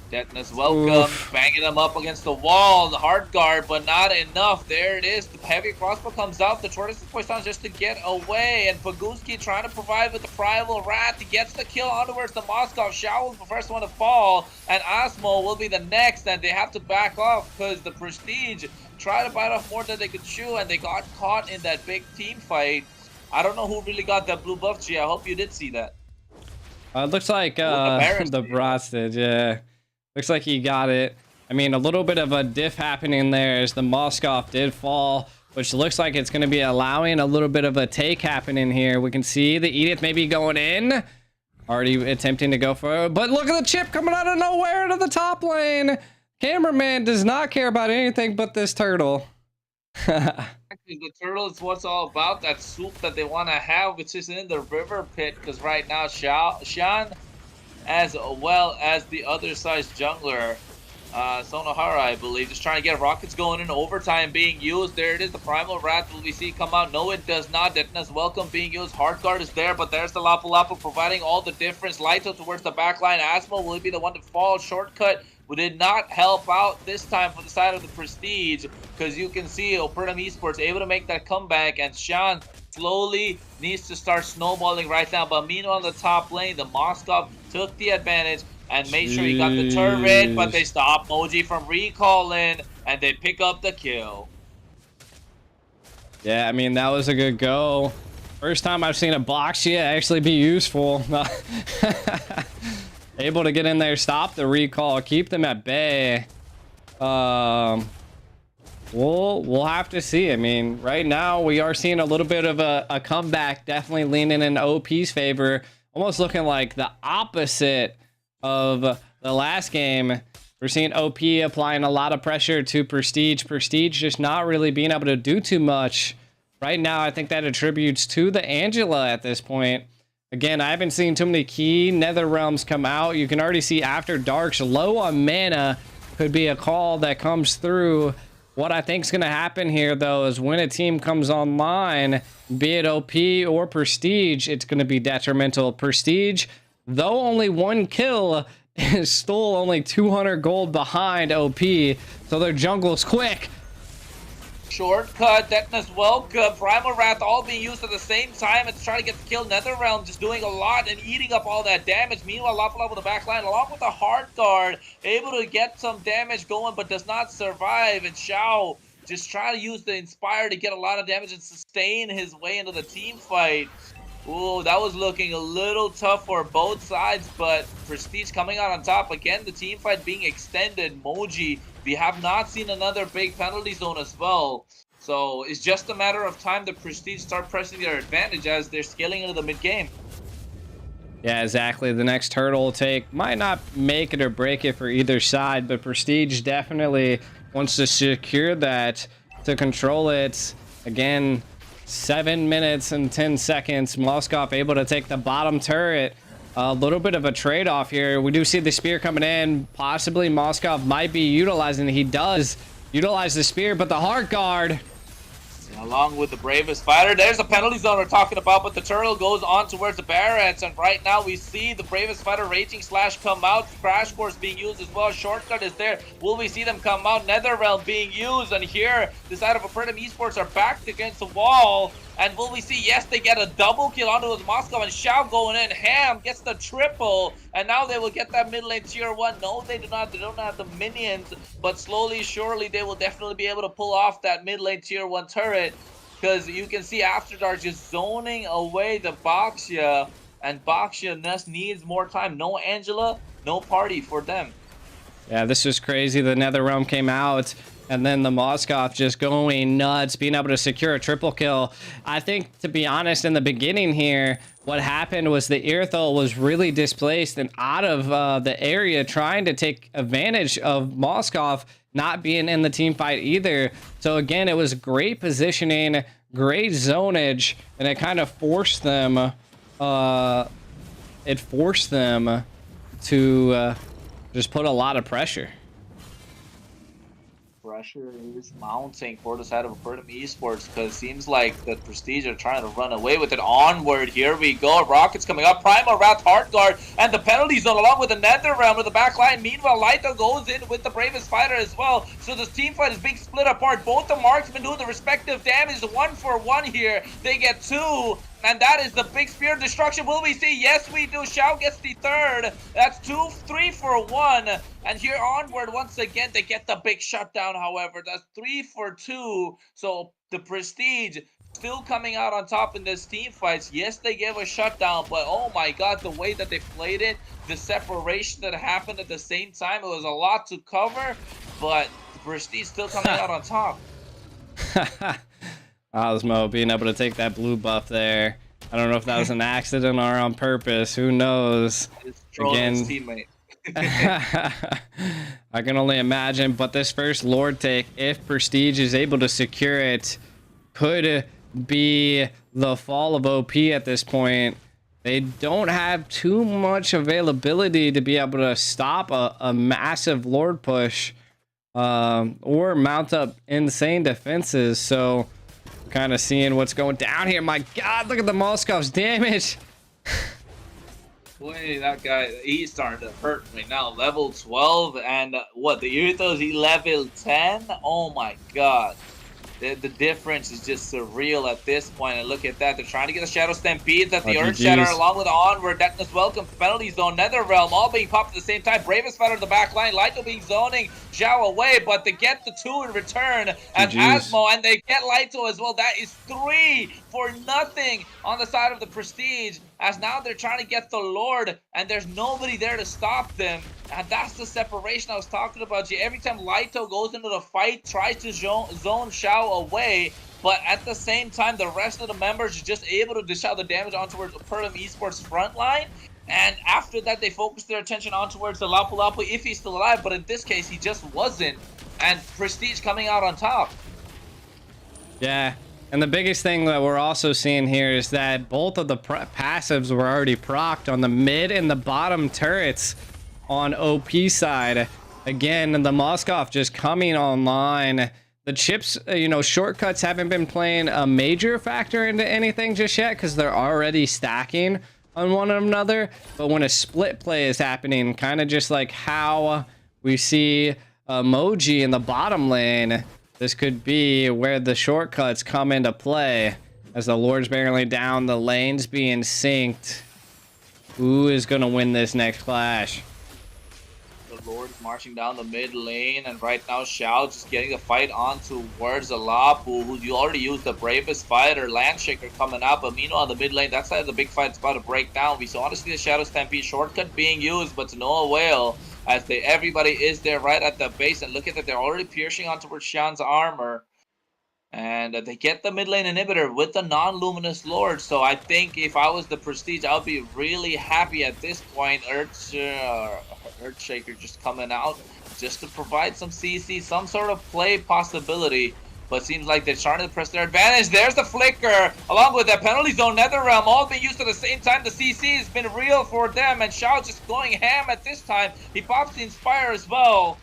Detonus welcome, banging them up against the wall, the hard guard, but not enough. There it is. The heavy crossbow comes out. The tortoise is pushed on just to get away, and Paguski trying to provide with the primal rat. He gets the kill onwards. The Moskov Shao was the first one to fall, and Asmo will be the next, and they have to back off because the Prestige tried to bite off more than they could chew, and they got caught in that big team fight. I don't know who really got that blue buff, G. I hope you did see that. It looks like the Brats did, yeah. Looks like he got it. I mean, a little bit of a diff happening there as the Moskov did fall, which looks like it's going to be allowing a little bit of a take happening here. We can see the Edith maybe going in. Already attempting to go for it. But look at the chip coming out of nowhere into the top lane. Cameraman does not care about anything but this turtle. The turtle is what's all about. That soup that they want to have, which is in the river pit. Because right now, Shan, as well as the other size jungler, Sonohara, I believe, just trying to get rockets going in, overtime being used. There it is, the primal rat. Will we see come out? No, it does not. Detonus welcome being used. Hard guard is there, but there's the Lapu Lapu providing all the difference. Lighto towards the back line. Asmo will be the one to fall. Shortcut did not help out this time for the side of the Prestige, because you can see Opertum Esports able to make that comeback, and Shan slowly needs to start snowballing right now. But meanwhile, in the top lane, the Moskov took the advantage and made sure he got the turret, but they stopped Moji from recalling, and they pick up the kill. Yeah, I mean, that was a good go. First time I've seen a Boxia actually be useful. Able to get in there, stop the recall, keep them at bay. We'll have to see. I mean, right now we are seeing a little bit of a comeback, definitely leaning in OP's favor, almost looking like the opposite of the last game. We're seeing OP applying a lot of pressure to Prestige. Prestige just not really being able to do too much. Right now, I think that attributes to the Angela at this point. Again, I haven't seen too many key Nether Realms come out. You can already see After Dark's low on mana could be a call that comes through. What I think is going to happen here, though, is when a team comes online, be it OP or Prestige, it's going to be detrimental. Prestige, though only one kill, is still only 200 gold behind OP, so their jungle's quick. Shortcut, Detonus welcome, Primal Wrath all being used at the same time. It's trying to get the kill. NetherRealm just doing a lot and eating up all that damage. Meanwhile, Lapa with the back line, along with the hard guard, able to get some damage going, but does not survive. And Shao just trying to use the Inspire to get a lot of damage and sustain his way into the team fight. Ooh, that was looking a little tough for both sides, but Prestige coming out on top. Again, the team fight being extended. Moji, we have not seen another big penalty zone as well. So it's just a matter of time the Prestige start pressing their advantage as they're scaling into the mid game. Yeah, exactly. The next turtle take might not make it or break it for either side, but Prestige definitely wants to secure that to control it. Again, 7 minutes and 10 seconds. Moskov able to take the bottom turret. A little bit of a trade-off here. We do see the spear coming in. Possibly Moskov might be utilizing it. He does utilize the spear, but the heart guard... Along with the bravest fighter, there's the penalty zone we're talking about, but the turtle goes on towards the Barretts, and right now we see the bravest fighter raging slash come out. Crash course being used as well. Shortcut is there. Will we see them come out? Netherrealm being used, and here the side of Opertum Esports are backed against the wall. And will we see? Yes, they get a double kill onto his Moscow, and Shao going in. Ham gets the triple, and now they will get that mid lane tier 1. No, they do not. They don't have the minions, but slowly, surely, they will definitely be able to pull off that mid lane tier 1 turret, because you can see After Dark just zoning away the Baxia, and Baxia just needs more time. No Angela, no party for them. Yeah, this is crazy. The Netherrealm came out, and then the Moskov just going nuts, being able to secure a triple kill. I think, to be honest, in the beginning here, what happened was the Earthol was really displaced and out of the area, trying to take advantage of Moskov not being in the team fight either. So again, it was great positioning, great zonage, and it kind of forced them, to just put a lot of pressure. Pressure is mounting for the side of Opertum Esports, because it seems like the Prestige are trying to run away with it. Onward, here we go. Rockets coming up. Primal Wrath, Heart Guard, and the penalty zone along with the Netherrealm with the back line. Meanwhile, Lito goes in with the bravest fighter as well. So this team fight is being split apart. Both the marksmen doing the respective damage. 1-for-1 here. They get 2. And that is the big spear destruction. Will we see? Yes, we do. Shao gets the 3rd. That's 3 for 1. And here onward, once again, they get the big shutdown, however. That's 3 for 2. So the Prestige still coming out on top in this team fights. Yes, they gave a shutdown, but oh my god, the way that they played it, the separation that happened at the same time, it was a lot to cover, but the Prestige still coming out on top. Osmo being able to take that blue buff there. I don't know if that was an accident or on purpose. Who knows? Again, his teammate. I can only imagine. But this first Lord take, if Prestige is able to secure it, could be the fall of OP at this point. They don't have too much availability to be able to stop a massive Lord push or mount up insane defenses. So kind of seeing what's going down here. My god, look at the Moskov's damage. Boy, that guy, he's starting to hurt right now. Level 12, and what, the Earthos, he level 10? Oh my god. The difference is just surreal at this point. And look at that. They're trying to get the Shadow Stampedes at the Earth Shatter along with Onward. Darkness Welcome, Penalty Zone, Netherrealm, all being popped at the same time. Bravest fighter in the back line. Lito being zoning Zhao away, but they get the 2 in return. And Asmo, and they get Lito as well. That is 3 for nothing on the side of the Prestige. As now they're trying to get the Lord, and there's nobody there to stop them. And that's the separation I was talking about. Every time Lito goes into the fight, tries to zone Shao away, but at the same time, the rest of the members are just able to dish out the damage on towards the Opertum Esports front line. And after that, they focus their attention on towards the Lapu Lapu if he's still alive, but in this case, he just wasn't. And Prestige coming out on top. Yeah. And the biggest thing that we're also seeing here is that both of the passives were already procced on the mid and the bottom turrets on OP side. Again, the Moskov just coming online. The chips, you know, shortcuts haven't been playing a major factor into anything just yet because they're already stacking on one another. But when a split play is happening, kind of just like how we see Emoji in the bottom lane, this could be where the shortcuts come into play as the Lord's barreling down, the lanes being synced. Who is going to win this next clash? The Lord marching down the mid lane, and right now Shao just getting the fight on towards the Lapu, who you already used the bravest fighter, Landshaker coming up, but meanwhile on the mid lane, that side of the big fight is about to break down. We saw to see the Shadow Stampede shortcut being used, but to no avail, as everybody is there right at the base, and look at that, they're already piercing on towards Shan's armor. And they get the mid lane inhibitor with the non-luminous lord. So I think if I was the Prestige, I'll be really happy at this point. Earthshaker just coming out just to provide some CC, some sort of play possibility. But seems like they're starting to press their advantage. There's the flicker, along with that penalty zone, Netherrealm, all being used at the same time. The CC has been real for them, and Shao just going ham at this time. He pops the Inspire as well.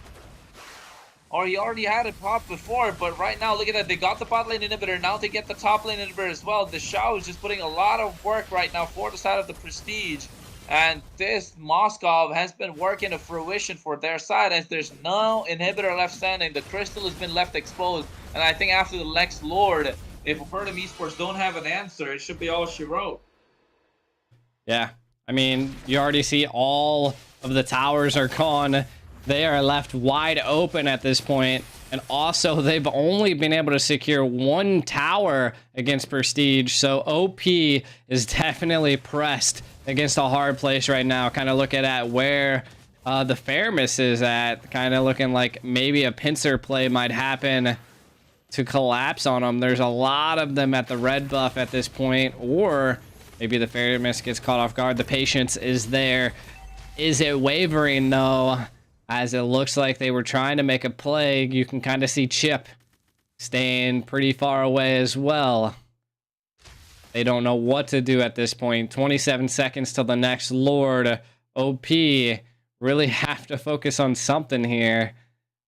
Or he already had it pop before, but right now, look at that. They got the bot lane inhibitor. Now they get the top lane inhibitor as well. The Shao is just putting a lot of work right now for the side of the Prestige. And this Moskov has been working to fruition for their side, as there's no inhibitor left standing. The crystal has been left exposed. And I think after the next Lord, if Opertum Esports don't have an answer, it should be all she wrote. Yeah, I mean, you already see all of the towers are gone. They are left wide open at this point. And also, they've only been able to secure one tower against Prestige. So OP is definitely pressed against a hard place right now. Kind of looking at where the Fairness is at. Kind of looking like maybe a pincer play might happen to collapse on them. There's a lot of them at the red buff at this point. Or maybe the Fairness gets caught off guard. The patience is there. Is it wavering though? As it looks like they were trying to make a play. You can kind of see Chip staying pretty far away as well. They don't know what to do at this point. 27 seconds till the next Lord. OP really have to focus on something here.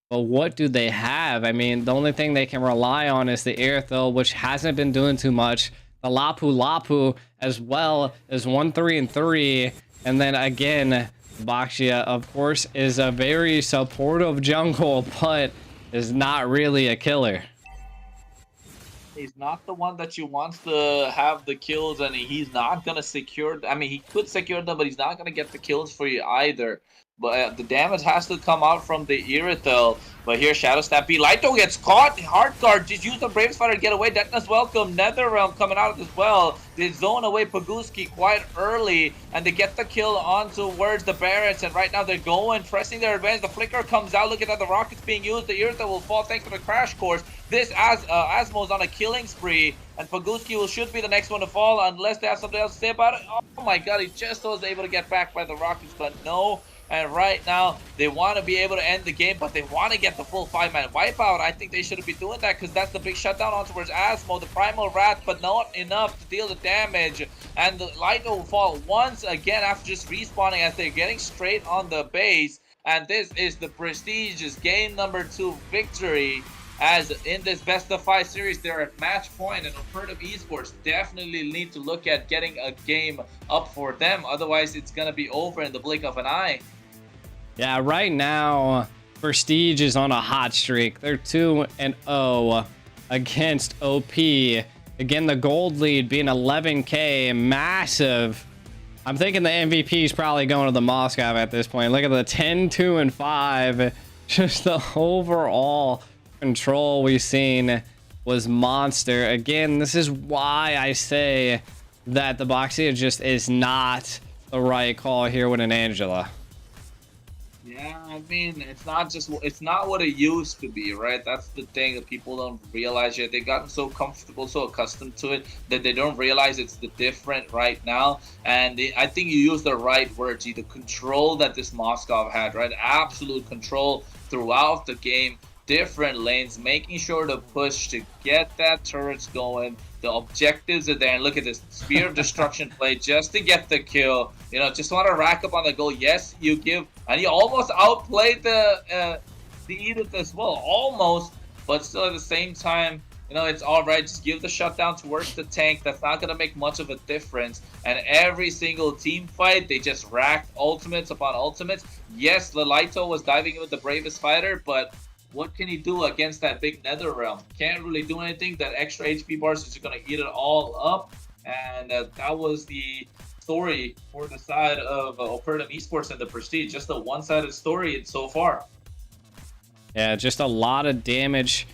But what do they have? I mean, the only thing they can rely on is the Airthil, which hasn't been doing too much. The Lapu Lapu as well as 1, 3, and 3. And then again, Baxia, of course, is a very supportive jungle, but is not really a killer. He's not the one that you want to have the kills, and he's not going to secure... I mean, he could secure them, but he's not going to get the kills for you either. But the damage has to come out from the Irithel. But here, Shadow Stampede. Lito gets caught. Hard guard. Just use the Brave Spider to get away. Detna's welcome. Netherrealm coming out as well. They zone away Paguski quite early. And they get the kill on towards the Barracks. And right now they're going, pressing their advantage. The Flicker comes out. Look at that. The Rocket's being used. The Irithel will fall thanks to the Crash Course. This Asmo's on a killing spree. And Paguski should be the next one to fall unless they have something else to say about it. Oh my god. He just was able to get back by the Rockets. But no. And right now, they want to be able to end the game, but they want to get the full 5-man wipeout. I think they shouldn't be doing that because that's the big shutdown on towards Asmo, the Primal Wrath, but not enough to deal the damage. And the Lito will fall once again after just respawning as they're getting straight on the base. And this is the Prestige's game number 2 victory. As in this best of 5 series, they're at match point, and Opertum Esports definitely need to look at getting a game up for them. Otherwise, it's going to be over in the blink of an eye. Yeah, right now, Prestige is on a hot streak. They're 2-0 against OP. Again, the gold lead being 11K, massive. I'm thinking the MVP is probably going to the Moscow at this point. Look at the 10, 2, and 5. Just the overall control we've seen was monster. Again, this is why I say that the Boxia just is not the right call here with an Angela. Yeah, I mean, it's not what it used to be, right? That's the thing that people don't realize yet. They've gotten so comfortable, so accustomed to it that they don't realize it's the different right now. And I think you use the right word, G, the control that this Moskov had, right? Absolute control throughout the game. Different lanes, making sure to push to get that turrets going. The objectives are there, and look at this Spear of Destruction play just to get the kill. You know, just want to rack up on the goal. Yes, you give, and you almost outplayed the Edith as well, almost, but still at the same time, you know, it's all right. Just give the shutdown towards the tank. That's not going to make much of a difference. And every single team fight, they just racked ultimates upon ultimates. Yes, Lelito was diving in with the bravest fighter, but what can he do against that big Netherrealm? Can't really do anything. That extra HP bars is just going to eat it all up. And that was the story for the side of Opertum Esports and the Prestige. Just a one-sided story so far. Yeah, just a lot of damage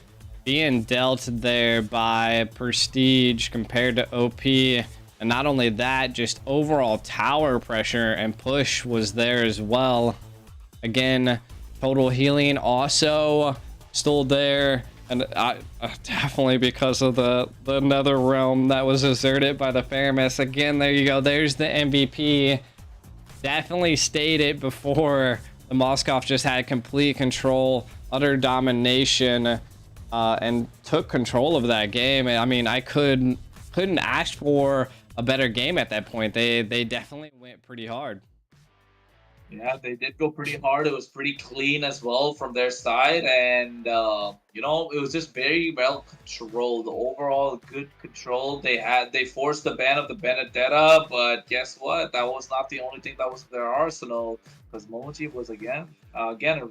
being dealt there by Prestige compared to OP. And not only that, just overall tower pressure and push was there as well. Again, total healing also still there. And definitely because of the nether realm that was deserted by the Faramis. Again, there you go. There's the MVP. Definitely stated before. The Moskov just had complete control, utter domination, and took control of that game. I mean, I couldn't ask for a better game at that point. They definitely went pretty hard. Yeah, they did go pretty hard. It was pretty clean as well from their side, and you know, it was just very well controlled. Overall, good control. They forced the ban of the Benedetta, but guess what? That was not the only thing that was in their arsenal, because Moji was again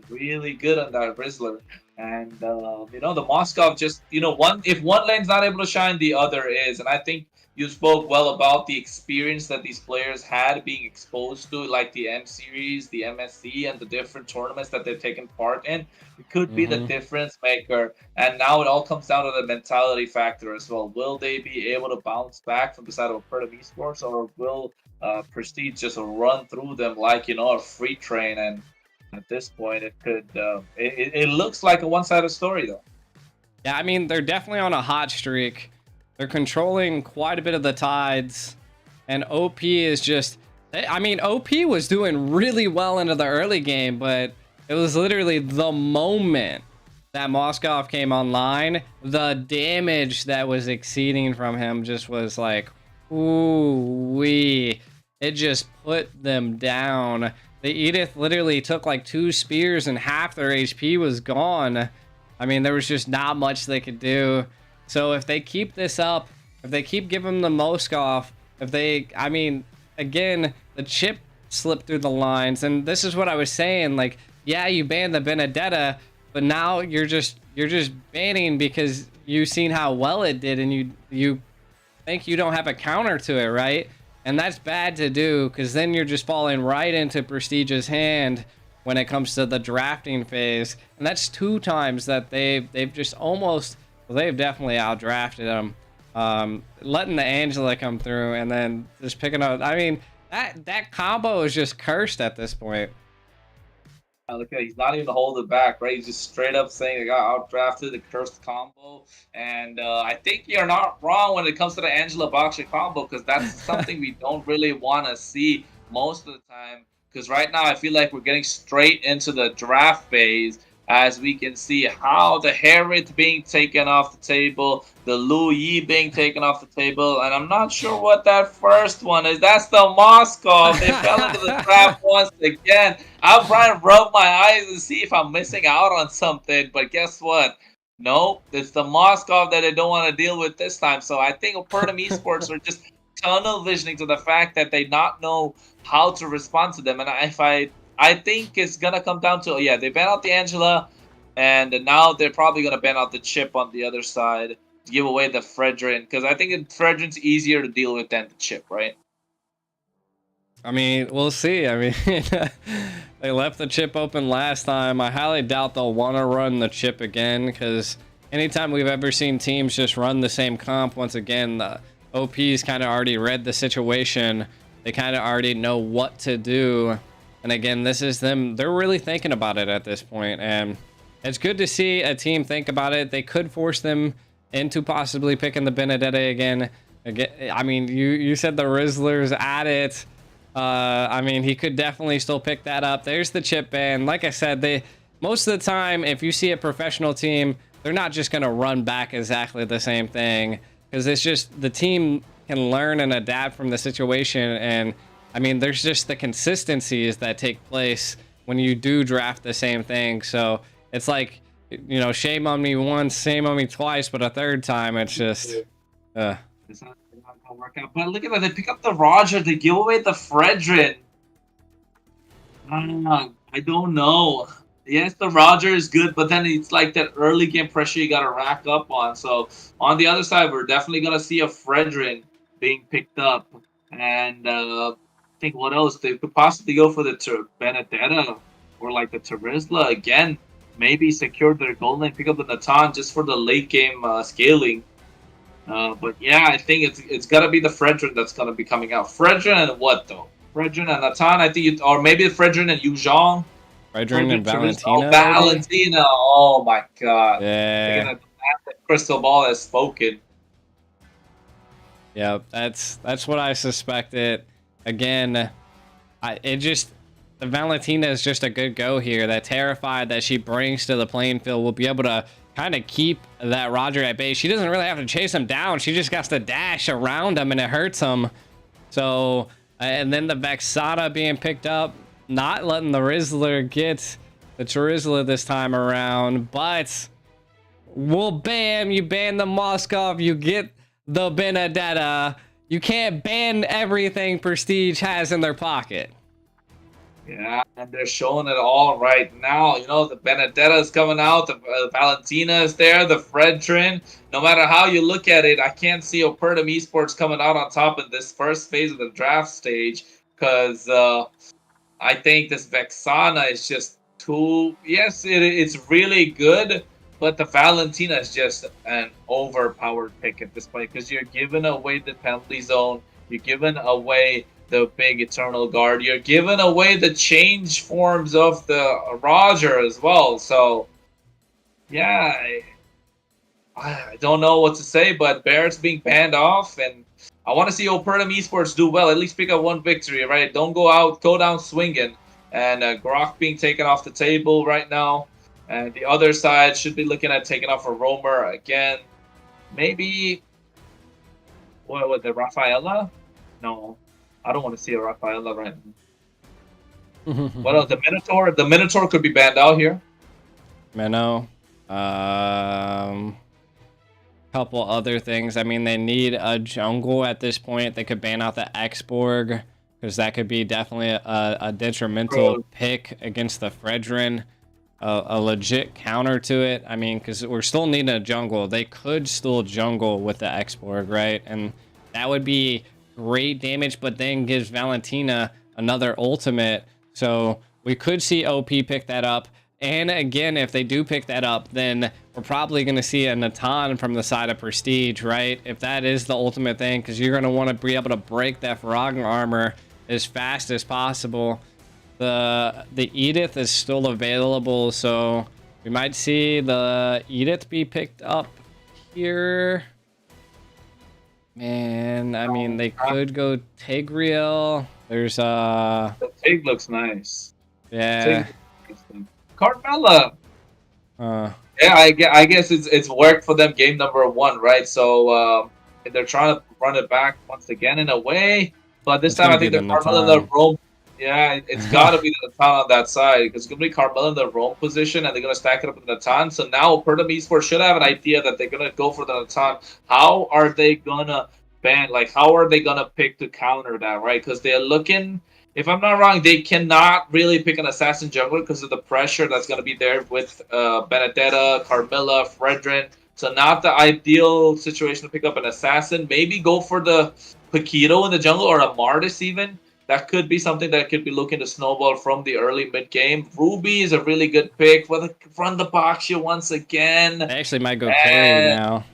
really good on that Rizzler. And you know, the Moskov just, you know, if one lane's not able to shine, the other is, and I think you spoke well about the experience that these players had being exposed to, like the M Series, the MSC, and the different tournaments that they've taken part in. It could be the difference maker. And now it all comes down to the mentality factor as well. Will they be able to bounce back from the side of Opertum Esports, or will Prestige just run through them like, you know, a freight train? And at this point, it could. It looks like a one-sided story, though. Yeah, I mean, they're definitely on a hot streak. They're controlling quite a bit of the tides, and OP is just, I mean, OP was doing really well into the early game, but it was literally the moment that Moskov came online, the damage that was exceeding from him just was like, ooh-wee. It just put them down. The Edith literally took like 2 spears and half their HP was gone. I mean, there was just not much they could do. So if they keep this up, if they keep giving the Moskov, I mean, again, the chip slipped through the lines, and this is what I was saying. Like, yeah, you banned the Benedetta, but now you're just banning because you've seen how well it did, and you think you don't have a counter to it, right? And that's bad to do, because then you're just falling right into Prestige's hand when it comes to the drafting phase, and that's 2 times that they've just almost. Well, they've definitely outdrafted them. Letting the Angela come through and then just picking up. I mean, that combo is just cursed at this point. Look at, he's not even holding back, right? He's just straight up saying they got outdrafted, the cursed combo. And I think you're not wrong when it comes to the Angela Boxer combo, because that's something we don't really want to see most of the time. Because right now I feel like we're getting straight into the draft phase, as we can see how the Harriet being taken off the table, the Lu Yi being taken off the table, and I'm not sure what that first one is. That's the Moskov. They fell into the trap once again. I'm trying to rub my eyes and see if I'm missing out on something, but guess what? Nope, it's the Moskov that I don't want to deal with this time. So I think Opertum Esports are just tunnel visioning to the fact that they not know how to respond to them. And I think it's going to come down to, yeah, they ban out the Angela, and now they're probably going to ban out the chip on the other side to give away the Fredrin, because I think Fredrin's easier to deal with than the chip, right? I mean, we'll see. I mean, they left the chip open last time. I highly doubt they'll want to run the chip again, because anytime we've ever seen teams just run the same comp, once again, the OPs kind of already read the situation. They kind of already know what to do. And again, this is them. They're really thinking about it at this point, and it's good to see a team think about it. They could force them into possibly picking the Benedetta again. I mean, you said the Rizzler's at it. I mean, he could definitely still pick that up. There's the chip ban. Like I said, most of the time, if you see a professional team, they're not just going to run back exactly the same thing, because it's just the team can learn and adapt from the situation. And I mean, there's just the consistencies that take place when you do draft the same thing. So it's like, you know, shame on me once, shame on me twice, but a third time, it's just, It's not gonna work out. But look at that, they pick up the Roger, they give away the Fredrin. I don't know. Yes, the Roger is good, but then it's like that early game pressure you gotta rack up on. So on the other side, we're definitely gonna see a Fredrin being picked up. And I think what else? They could possibly go for the Benedetta or like the Terizla again. Maybe secure their gold lane, pick up the Natan just for the late game scaling. But yeah, I think it's gotta be the Fredrin that's gonna be coming out. Fredrin and what though? Fredrin and Natan, I think, or maybe Fredrin and Yuzhong. Fredrin and Valentina. Oh, Valentina! Oh my god! Yeah. crystal ball has spoken. Yeah, that's what I suspected. Again, the Valentina is just a good go here. That Terrified that she brings to the playing field will be able to kind of keep that Roger at bay. She doesn't really have to chase him down. She just has to dash around him, and it hurts him. So, and then the Vexana being picked up, not letting the Rizzler get the Charizla this time around, but well, bam, you ban the Moskov, you get the Benedetta. You can't ban everything Prestige has in their pocket. Yeah, and they're showing it all right now. You know, the Benedetta is coming out, the Valentina is there, the Fredrin. No matter how you look at it, I can't see Opertum Esports coming out on top in this first phase of the draft stage because I think this Vexana is just too. Yes, it's really good, but the Valentina is just an overpowered pick at this point because you're giving away the penalty zone, you're giving away the big Eternal Guard, you're giving away the change forms of the Roger as well. So, yeah, I don't know what to say, but Barrett's being banned off, and I want to see Opertum Esports do well. At least pick up one victory, right? Don't go down swinging. And Grok being taken off the table right now. And the other side should be looking at taking off a Roamer again. Maybe, what was it, Rafaela? No, I don't want to see a Rafaela right now. What else? The Minotaur? The Minotaur could be banned out here. Minnow. Couple other things. I mean, they need a jungle at this point. They could ban out the Xborg because that could be definitely a detrimental pick against the Fredrin. A legit counter to it. I mean, because we're still needing a jungle. They could still jungle with the Xborg, right? And that would be great damage, but then gives Valentina another ultimate. So we could see OP pick that up. And again, if they do pick that up, then we're probably going to see a Natan from the side of Prestige, right? If that is the ultimate thing, because you're going to want to be able to break that Faragn armor as fast as possible. The Edith is still available, so we might see the Edith be picked up here. Man, I mean, they could go Tigreal. There's The Tig looks nice. yeah. Carmella. Yeah, I guess it's worked for them game number 1, right? So they're trying to run it back once again in a way, but this time I think they're Carmella in the roam. Yeah, it's got to be the Natan on that side because it's going to be Carmella in the roam position and they're going to stack it up with the Natan. So now Opertum Esports should have an idea that they're going to go for the Natan. How are they going to ban? Like, how are they going to pick to counter that, right? Because they're looking, if I'm not wrong, they cannot really pick an assassin jungler because of the pressure that's going to be there with Benedetta, Carmilla, Fredrin. So not the ideal situation to pick up an assassin. Maybe go for the Paquito in the jungle or a Martis even. That could be something that could be looking to snowball from the early mid game. Ruby is a really good pick for the front the Boxia once again. They actually might go carry now.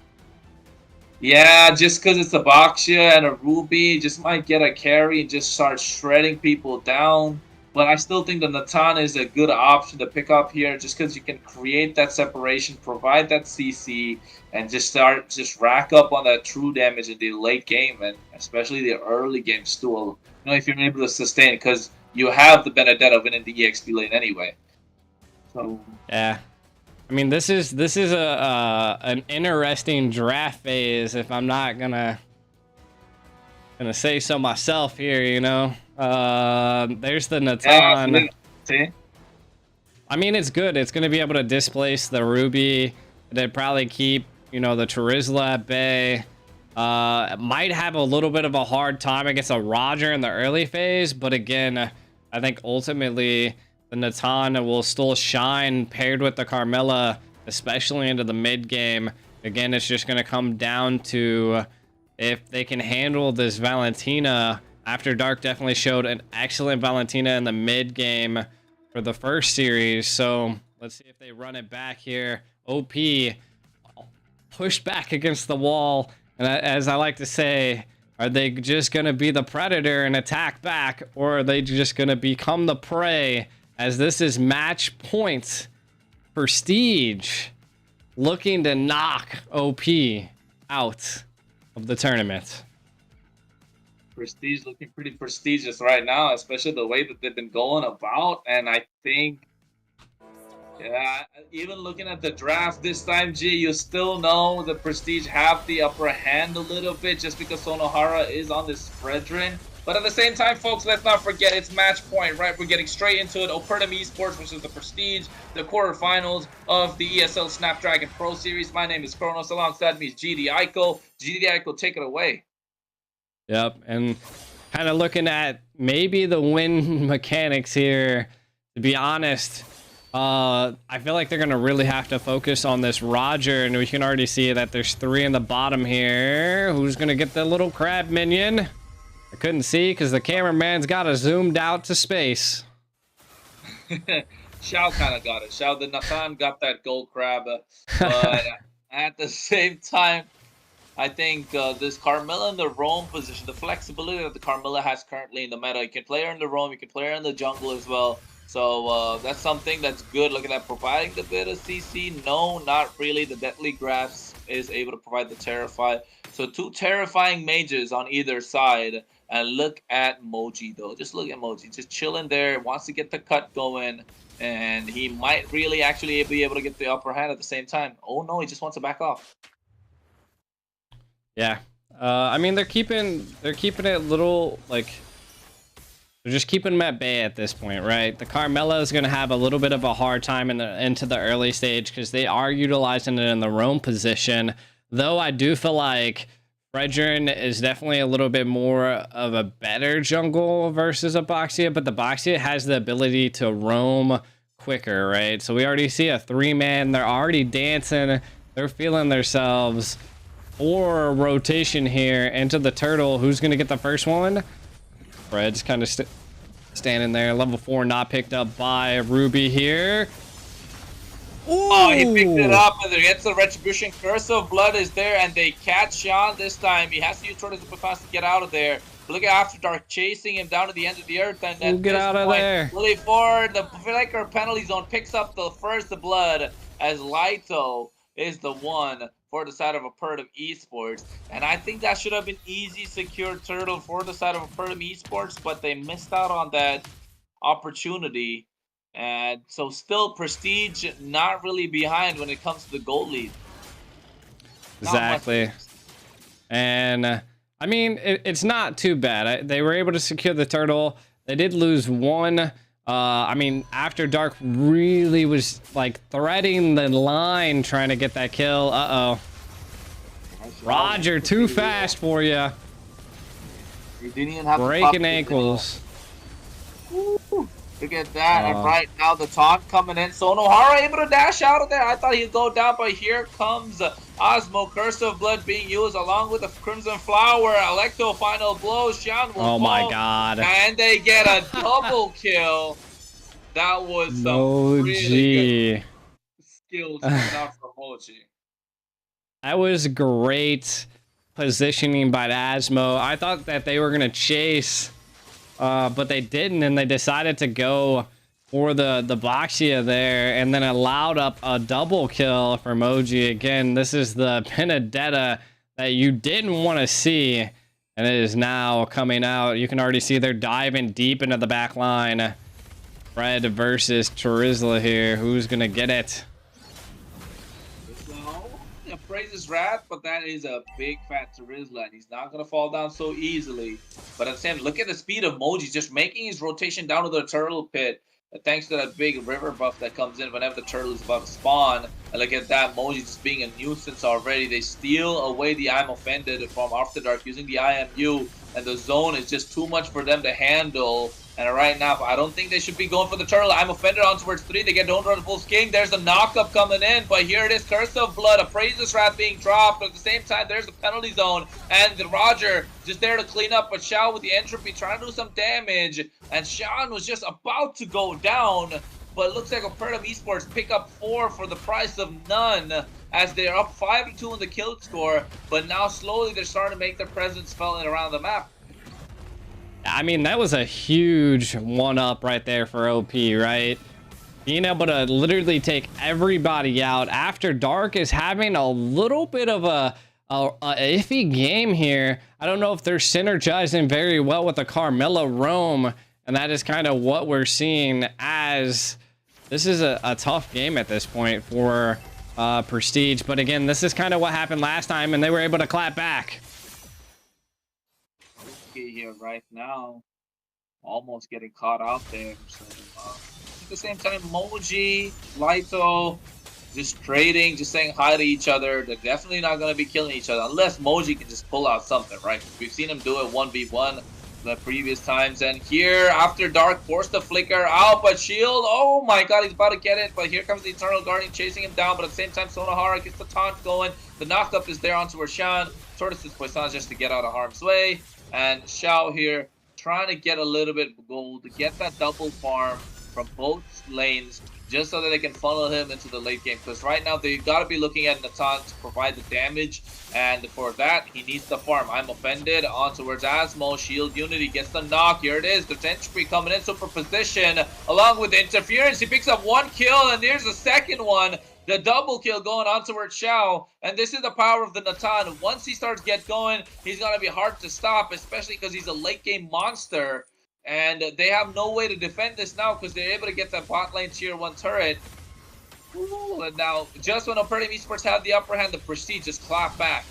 Yeah, just because it's a Boxia and a Ruby, just might get a carry and just start shredding people down. But I still think the Natan is a good option to pick up here just because you can create that separation, provide that CC, and just rack up on that true damage in the late game and especially the early game still. You know, if you're able to sustain it because you have the Benedetta winning the EXP lane anyway. So yeah. I mean, this is an interesting draft phase. If I'm not gonna say so myself here, you know. There's the Natan. Yeah, I mean, it's good. It's gonna be able to displace the Ruby. They'd probably keep, you know, the Charizla at bay. Might have a little bit of a hard time against a Roger in the early phase, but again, I think ultimately the Natan will still shine paired with the Carmilla, especially into the mid game. Again, it's just going to come down to if they can handle this Valentina. After Dark definitely showed an excellent Valentina in the mid game for the first series. So let's see if they run it back here. OP pushed back against the wall. And as I like to say, are they just going to be the predator and attack back, or are they just going to become the prey? As this is match points, Prestige looking to knock OP out of the tournament. Prestige looking pretty prestigious right now, especially the way that they've been going about. And I think, yeah, even looking at the draft this time, G, you still know the Prestige have the upper hand a little bit just because Sonohara is on this Fredrin. But at the same time, folks, let's not forget it's match point, right? We're getting straight into it. Opertum Esports versus the Prestige, the quarterfinals of the ESL Snapdragon Pro Series. My name is Kronos. Alongside me is GD Aiko. GD Aiko, take it away. Yep, and kind of looking at maybe the win mechanics here. To be honest, I feel like they're going to really have to focus on this Roger, and we can already see that there's 3 in the bottom here. Who's going to get the little crab minion? I couldn't see because the cameraman's got it zoomed out to space. Xiao kind of got it. Xiao the Nathan got that gold crab, but at the same time, I think this Carmilla in the roam position, the flexibility that the Carmilla has currently in the meta, you can play her in the roam, you can play her in the jungle as well. So that's something that's good. Looking at providing the bit of CC. No, not really. The Deadly Grasp is able to provide the Terrify. So 2 terrifying mages on either side. And look at Moji though. Just look at Moji. Just chilling there. Wants to get the cut going. And he might really actually be able to get the upper hand at the same time. Oh no, he just wants to back off. Yeah. I mean, they're keeping it a little, like, they're just keeping them at bay at this point, right? The Carmella is going to have a little bit of a hard time into the early stage because they are utilizing it in the roam position. Though I do feel like Fredrin is definitely a little bit more of a better jungle versus a Boxia, but the Boxia has the ability to roam quicker, right? So we already see a 3-man. They're already dancing. They're feeling themselves. Or rotation here into the turtle. Who's going to get the first one? Fred's kind of standing there. Level 4 not picked up by Ruby here. Ooh. Oh, he picked it up and gets the Retribution. Curse of Blood is there and they catch Sean this time. He has to use Turtles Superfast to get out of there. But look at After Dark chasing him down to the end of the earth. And then get out of there. Really forward. The Flicker penalty zone picks up the first blood as Lito is the one for the side of Opertum Esports. And I think that should have been easy, secure turtle for the side of Opertum Esports, but they missed out on that opportunity. And so still Prestige not really behind when it comes to the goal lead. Exactly. And I mean, it's not too bad. They were able to secure the turtle. They did lose 1. I mean, After Dark really was like threading the line trying to get that kill. Uh-oh. Roger, too fast for you. He didn't even have breaking ankles. Woo. Look at that. And right now the taunt coming in. Sonohara able to dash out of there. I thought he'd go down, but here comes Osmo. Curse of Blood being used along with the Crimson Flower. Electo final blow. Xian will oh my god. And they get a double kill. That was some really good skills coming out from Moji. That was great positioning by Asmo. I thought that they were going to chase, but they didn't, and they decided to go for the Boxia there, and then allowed up a double kill for Moji. Again, this is the Benedetta that you didn't want to see, and it is now coming out. You can already see they're diving deep into the back line. Fred versus Charizla here. Who's going to get it? Praises Wrath, but that is a big fat Charizla, and he's not going to fall down so easily. But at the same time, look at the speed of Moji, just making his rotation down to the turtle pit. Thanks to that big river buff that comes in whenever the turtle is about to spawn. And look at that, Moji just being a nuisance already. They steal away the I'm Offended from After Dark using the IMU, and the zone is just too much for them to handle. And right now, I don't think they should be going for the turtle. I'm Offended on towards 3. They get Don't Run Wolf's King. There's a knockup coming in, but here it is. Curse of Blood, a Praises Wrath being dropped. But at the same time, there's the penalty zone. And the Roger just there to clean up. But Xiao with the entropy trying to do some damage. And Sean was just about to go down. But it looks like Opertum Esports pick up 4 for the price of none, as they're up 5-2 in the kill score. But now slowly they're starting to make their presence felt around the map. I mean, that was a huge 1-up right there for OP, right? being able to literally take everybody out. After Dark is having a little bit of a iffy game here. I don't know if they're synergizing very well with the Carmelo roam, and that is kind of what we're seeing, as this is a tough game at this point for Prestige. But again, this is kind of what happened last time, and they were able to clap back. Here right now, almost getting caught out there. So, at the same time, Moji, Lito, just trading, just saying hi to each other. They're definitely not going to be killing each other unless Moji can just pull out something, right? We've seen him do it 1v1 the previous times. And here, after Dark, forced the flicker out, but Shield, oh my god, he's about to get it. But here comes the Eternal Guardian chasing him down. But at the same time, Sonohara gets the taunt going. The knockup is there onto Roshan. Tortoise's Poisson just to get out of harm's way. And Xiao here trying to get a little bit of gold to get that double farm from both lanes, just so that they can funnel him into the late game. Because right now they got to be looking at Natan to provide the damage, and for that he needs the farm. I'm offended on towards Asmo. Shield Unity gets the knock. Here it is. The Entropy coming in superposition along with the interference. He picks up one kill, and there's the second one. The double kill going on towards Xiao, and this is the power of the Natan. Once he starts get going, he's gonna be hard to stop, especially because he's a late game monster, and they have no way to defend this now because they're able to get that bot lane tier 1 turret. Ooh, and now just when Opertum Esports had the upper hand, the Prestige just clapped back.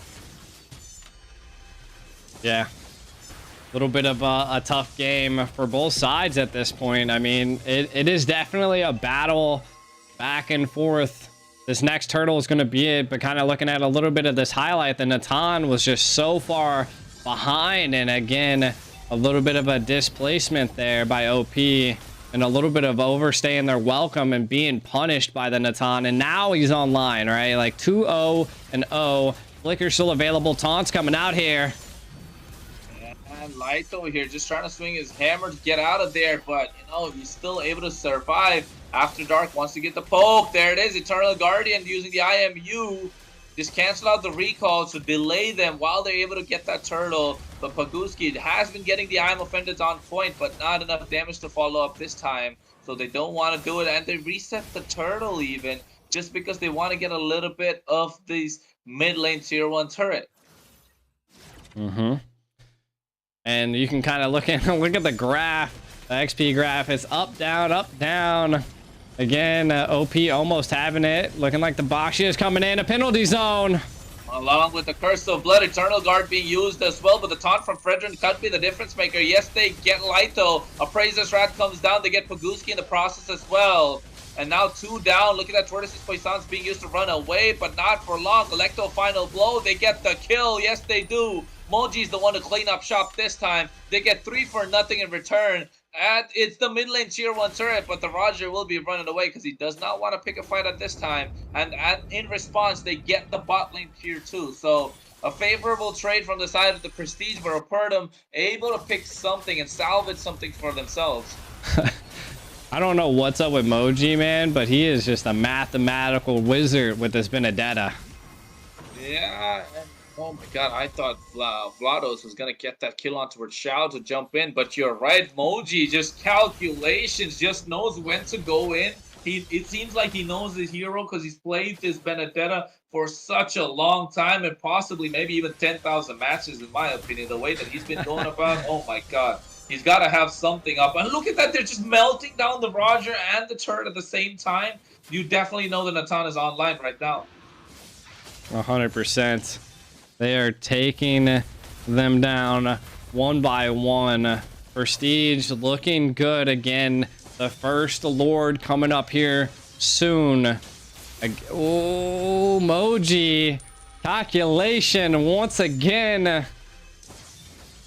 Yeah, a little bit of a tough game for both sides at this point. I mean, it is definitely a battle back and forth. This next turtle is going to be it, but kind of looking at a little bit of this highlight, the Natan was just so far behind, and again, a little bit of a displacement there by OP, and a little bit of overstaying their welcome and being punished by the Natan, and now he's online, right? Like 2-0 and 0. Flicker still available. Taunt's coming out here. And Lito here just trying to swing his hammer to get out of there, but you know, he's still able to survive. After Dark wants to get the poke. There it is. Eternal Guardian using the IMU. Just cancel out the recall to delay them while they're able to get that turtle. But Paguski has been getting the IM offenders on point, but not enough damage to follow up this time. So they don't want to do it. And they reset the turtle even, just because they want to get a little bit of these mid lane tier 1 turret. And you can kind of look at the graph. The XP graph is up, down, up, down. Again, OP almost having it. Looking like the Boxy is coming in. A penalty zone. Along with the Curse of Blood, Eternal Guard being used as well. But the taunt from Fredrin could be the difference maker. Yes, they get Lito. Appraiser's Rat comes down. They get Paguski in the process as well. And now 2 down. Look at that. Tortoise's Poisson's being used to run away, but not for long. Electo final blow. They get the kill. Yes, they do. Moji's the one to clean up shop this time. They get 3 for nothing in return. And it's the mid lane tier 1 turret, but the Roger will be running away because he does not want to pick a fight at this time. And in response, they get the bot lane tier 2. So a favorable trade from the side of the Prestige, but Opertum able to pick something and salvage something for themselves. I don't know what's up with Moji, man, but he is just a mathematical wizard with this Benedetta. Yeah, and oh my god, I thought Vlados was going to get that kill on towards Xiao to jump in, but you're right, Moji, just calculations, just knows when to go in. It seems like he knows his hero because he's played this Benedetta for such a long time, and possibly maybe even 10,000 matches, in my opinion. The way that he's been going about, oh my god. He's got to have something up. And look at that, they're just melting down the Roger and the turret at the same time. You definitely know that Natan is online right now. 100%. They are taking them down one by one. Prestige looking good again. The first Lord coming up here soon. Oh, Moji. Calculation once again.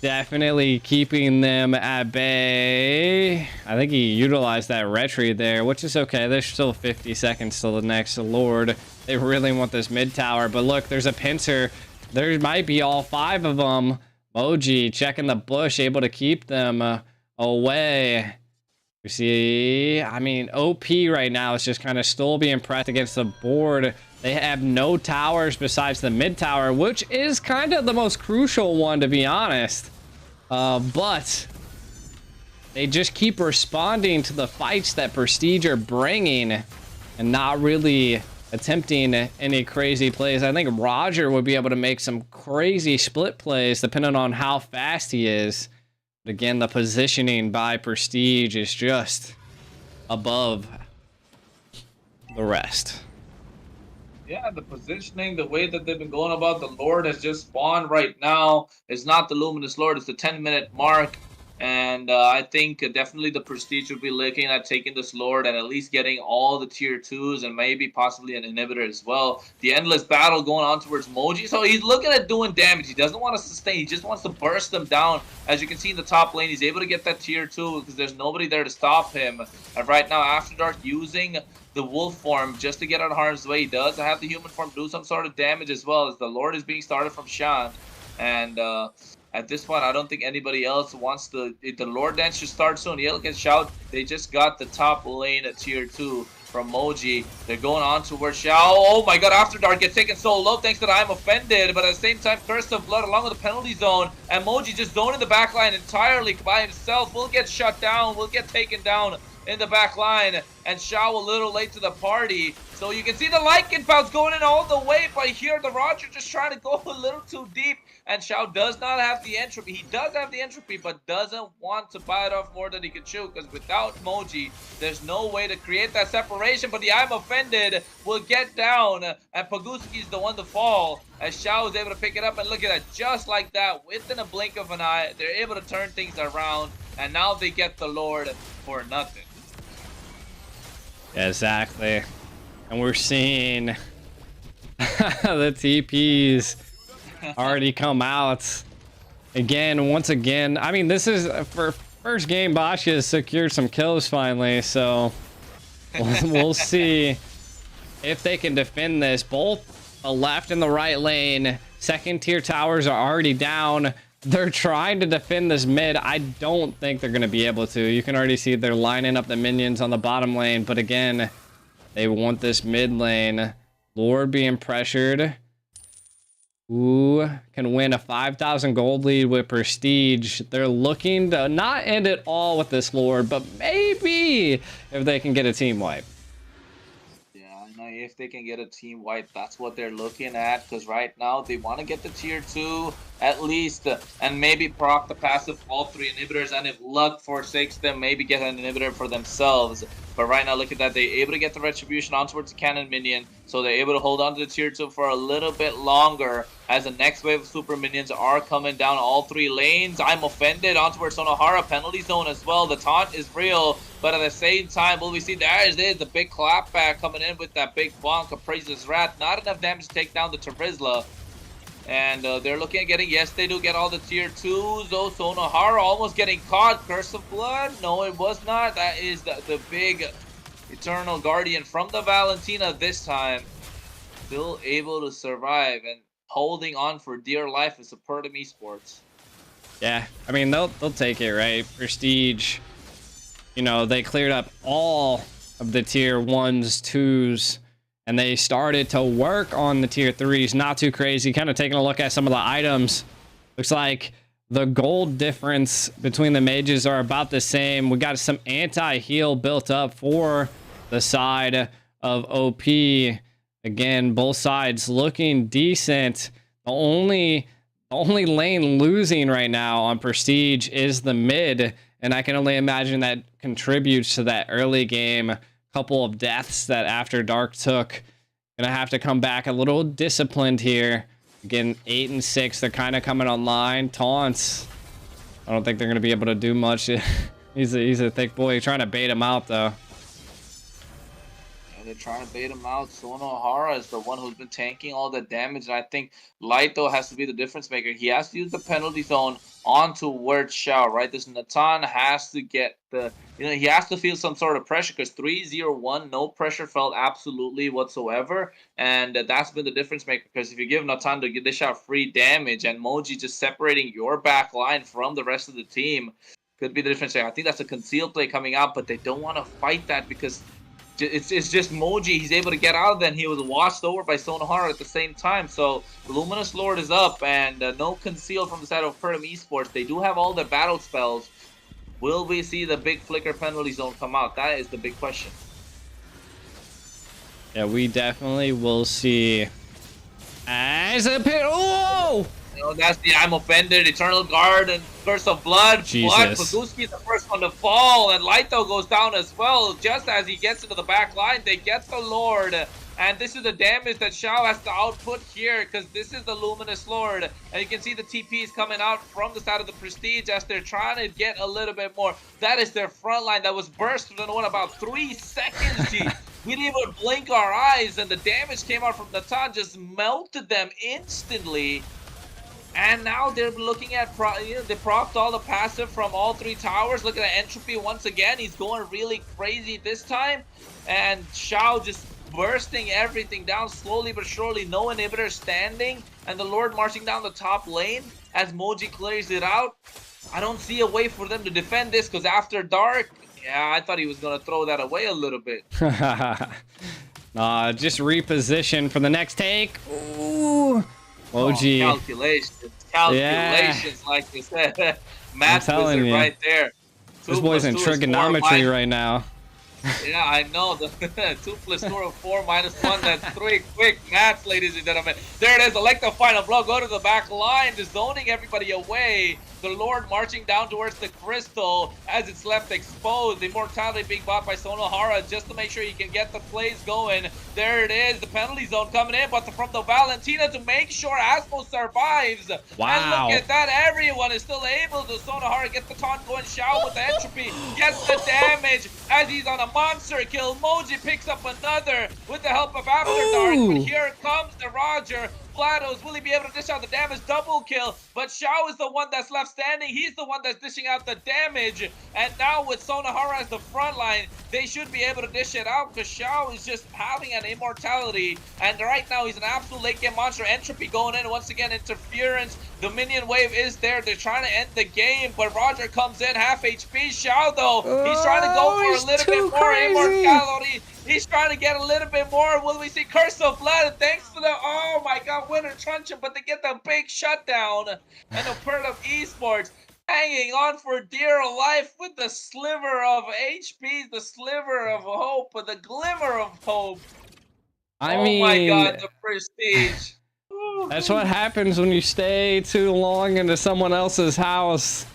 Definitely keeping them at bay. I think he utilized that retreat there, which is okay. There's still 50 seconds till the next Lord. They really want this mid tower, but look, there's a pincer. There might be all 5 of them. Moji checking the bush, able to keep them away. You see, I mean, OP right now is just kind of still being pressed against the board. They have no towers besides the mid tower, which is kind of the most crucial one, to be honest. But they just keep responding to the fights that Prestige are bringing and not really attempting any crazy plays. I think Roger would be able to make some crazy split plays depending on how fast he is. But again, the positioning by Prestige is just above the rest. Yeah, the positioning, the way that they've been going about, the Lord has just spawned right now. It's not the Luminous Lord, it's the 10-minute mark. And I think definitely the Prestige will be looking at taking this Lord and at least getting all the tier 2s and maybe possibly an inhibitor as well. The endless battle going on towards Moji. So he's looking at doing damage. He doesn't want to sustain. He just wants to burst them down. As you can see in the top lane, he's able to get that tier 2 because there's nobody there to stop him. And right now, After Dark using the wolf form just to get out of harm's way. He does have the human form do some sort of damage as well, as the Lord is being started from Shan. And at this point, I don't think anybody else wants to. The Lord Dance should start soon. Yeah, look at Shao. They just got the top lane at tier 2 from Moji. They're going on towards Shao. Oh my god, After Dark gets taken so low thanks to the I'm Offended. But at the same time, Curse of Blood along with the penalty zone. And Moji just zoning the backline entirely by himself. Will get shut down. Will get taken down in the back line, and Shao a little late to the party. So you can see the Lycan bounce going in all the way, but here the Roger just trying to go a little too deep, and Shao does not have the entropy. He does have the entropy, but doesn't want to bite off more than he can chew, because without Moji, there's no way to create that separation. But the I'm Offended will get down, and Paguski's the one to fall, as Shao is able to pick it up, and look at that, just like that, within a blink of an eye, they're able to turn things around, and now they get the Lord for nothing. Exactly. And we're seeing the TPs already come out. Again, once again, I mean, this is for first game, Bosch has secured some kills finally, so we'll see if they can defend this. Both the left and the right lane, second tier towers are already down. They're trying to defend this mid. I don't think they're going to be able to. You can already see they're lining up the minions on the bottom lane. But again, they want this mid lane. Lord being pressured. Ooh, can win a 5,000 gold lead with Prestige. They're looking to not end it all with this Lord, but maybe if they can get a team wipe. If they can get a team wipe, that's what they're looking at, because right now they want to get the tier 2 at least, and maybe proc the passive all 3 inhibitors, and if luck forsakes them, maybe get an inhibitor for themselves. But right now, look at that, they're able to get the retribution on towards the cannon minion, so they're able to hold on to the tier 2 for a little bit longer, as the next wave of super minions are coming down all 3 lanes. I'm Offended on towards Sonohara, penalty zone as well. The taunt is real, but at the same time, will we see there's the big clapback coming in with that big bonk of Praise's Wrath. Not enough damage to take down the Terizla. And they're looking at getting, yes, they do get all the tier 2s. Though Sonohara almost getting caught. Curse of Blood? No, it was not. That is the big Eternal Guardian from the Valentina this time. Still able to survive and holding on for dear life is Opertum Esports. Yeah, I mean, they'll take it, right? Prestige, you know, they cleared up all of the tier 1s, 2s, and they started to work on the tier 3s. Not too crazy. Kind of taking a look at some of the items. Looks like the gold difference between the mages are about the same. We got some anti-heal built up for the side of OP. Again, both sides looking decent. The only lane losing right now on Prestige is the mid, and I can only imagine that contributes to that early game couple of deaths that After Dark took. Gonna have to come back a little disciplined here. Again, 8 and 6, they're kind of coming online. Taunts, I don't think they're gonna be able to do much. he's a thick boy. Trying to bait him out though. They're trying to bait him out. Sonohara is the one who's been tanking all the damage, and I think Light, though, has to be the difference maker. He has to use the penalty zone onto Word Shao, right? This Natan has to get the, he has to feel some sort of pressure, because 3-0-1, no pressure felt absolutely whatsoever, and that's been the difference maker, because if you give Natan to dish out free damage, and Moji just separating your back line from the rest of the team, could be the difference maker. I think that's a concealed play coming out, but they don't want to fight that, because it's just Moji. He's able to get out of that, and he was washed over by Sonohara at the same time. So Luminous Lord is up, and no conceal from the side of Opertum Esports. They do have all their battle spells, Will we see the big flicker penalty zone come out? That is the big question. Yeah, we definitely will see. As a pit. Whoa! You know, that's the I'm offended, Eternal Guard, and Curse of Blood. Jesus. But Paguski is the first one to fall, and Laito goes down as well. Just as he gets into the back line, they get the Lord. And this is the damage that Shao has to output here, because this is the Luminous Lord. And you can see the TPs coming out from the side of the Prestige as they're trying to get a little bit more. That is their front line that was burst within, what, about 3 seconds, G. We didn't even blink our eyes, and the damage came out from Natan, just melted them instantly. And now they're looking at, they procced all the passive from all 3 towers. Look at the Entropy once again. He's going really crazy this time. And Shao just bursting everything down slowly but surely. No inhibitor standing. And the Lord marching down the top lane as Moji clears it out. I don't see a way for them to defend this, because after dark, yeah, I thought he was going to throw that away a little bit. Just reposition for the next take. Ooh. Moji. Oh, calculations, like you said. Math wizard right there. This boy's in trigonometry right now. Yeah, I know. The 2 plus 2 or 4 minus 1, that's 3. Quick maths, ladies and gentlemen. There it is. Electro final blow. Go to the back line, just zoning everybody away. The Lord marching down towards the crystal as it's left exposed. Immortality being bought by Sonohara just to make sure he can get the plays going. There it is. The penalty zone coming in, but from the Valentina to make sure Asmo survives. Wow. And look at that. Everyone is still able to. Sonohara gets the taunt going. Shao with the entropy gets the damage as he's on a monster kill. Moji picks up another with the help of After Dark. But here comes the Roger. GLaDOS, will he be able to dish out the damage? Double kill, but Shao is the one that's left standing. He's the one that's dishing out the damage. And now with Sonohara as the front line, they should be able to dish it out, because Shao is just having an immortality. And right now, he's an absolute late game monster. Entropy going in once again. Interference. The minion wave is there. They're trying to end the game, but Roger comes in half HP. Shao, though, he's trying to go for a little bit more immortality. He's trying to get a little bit more. Will we see Curse of Blood? Thanks to the, oh my god, Winter Truncheon, but they get the big shutdown. And Opertum Esports hanging on for dear life with the sliver of HP, the sliver of hope, the glimmer of hope. I mean, my god, the Prestige. That's what happens when you stay too long into someone else's house.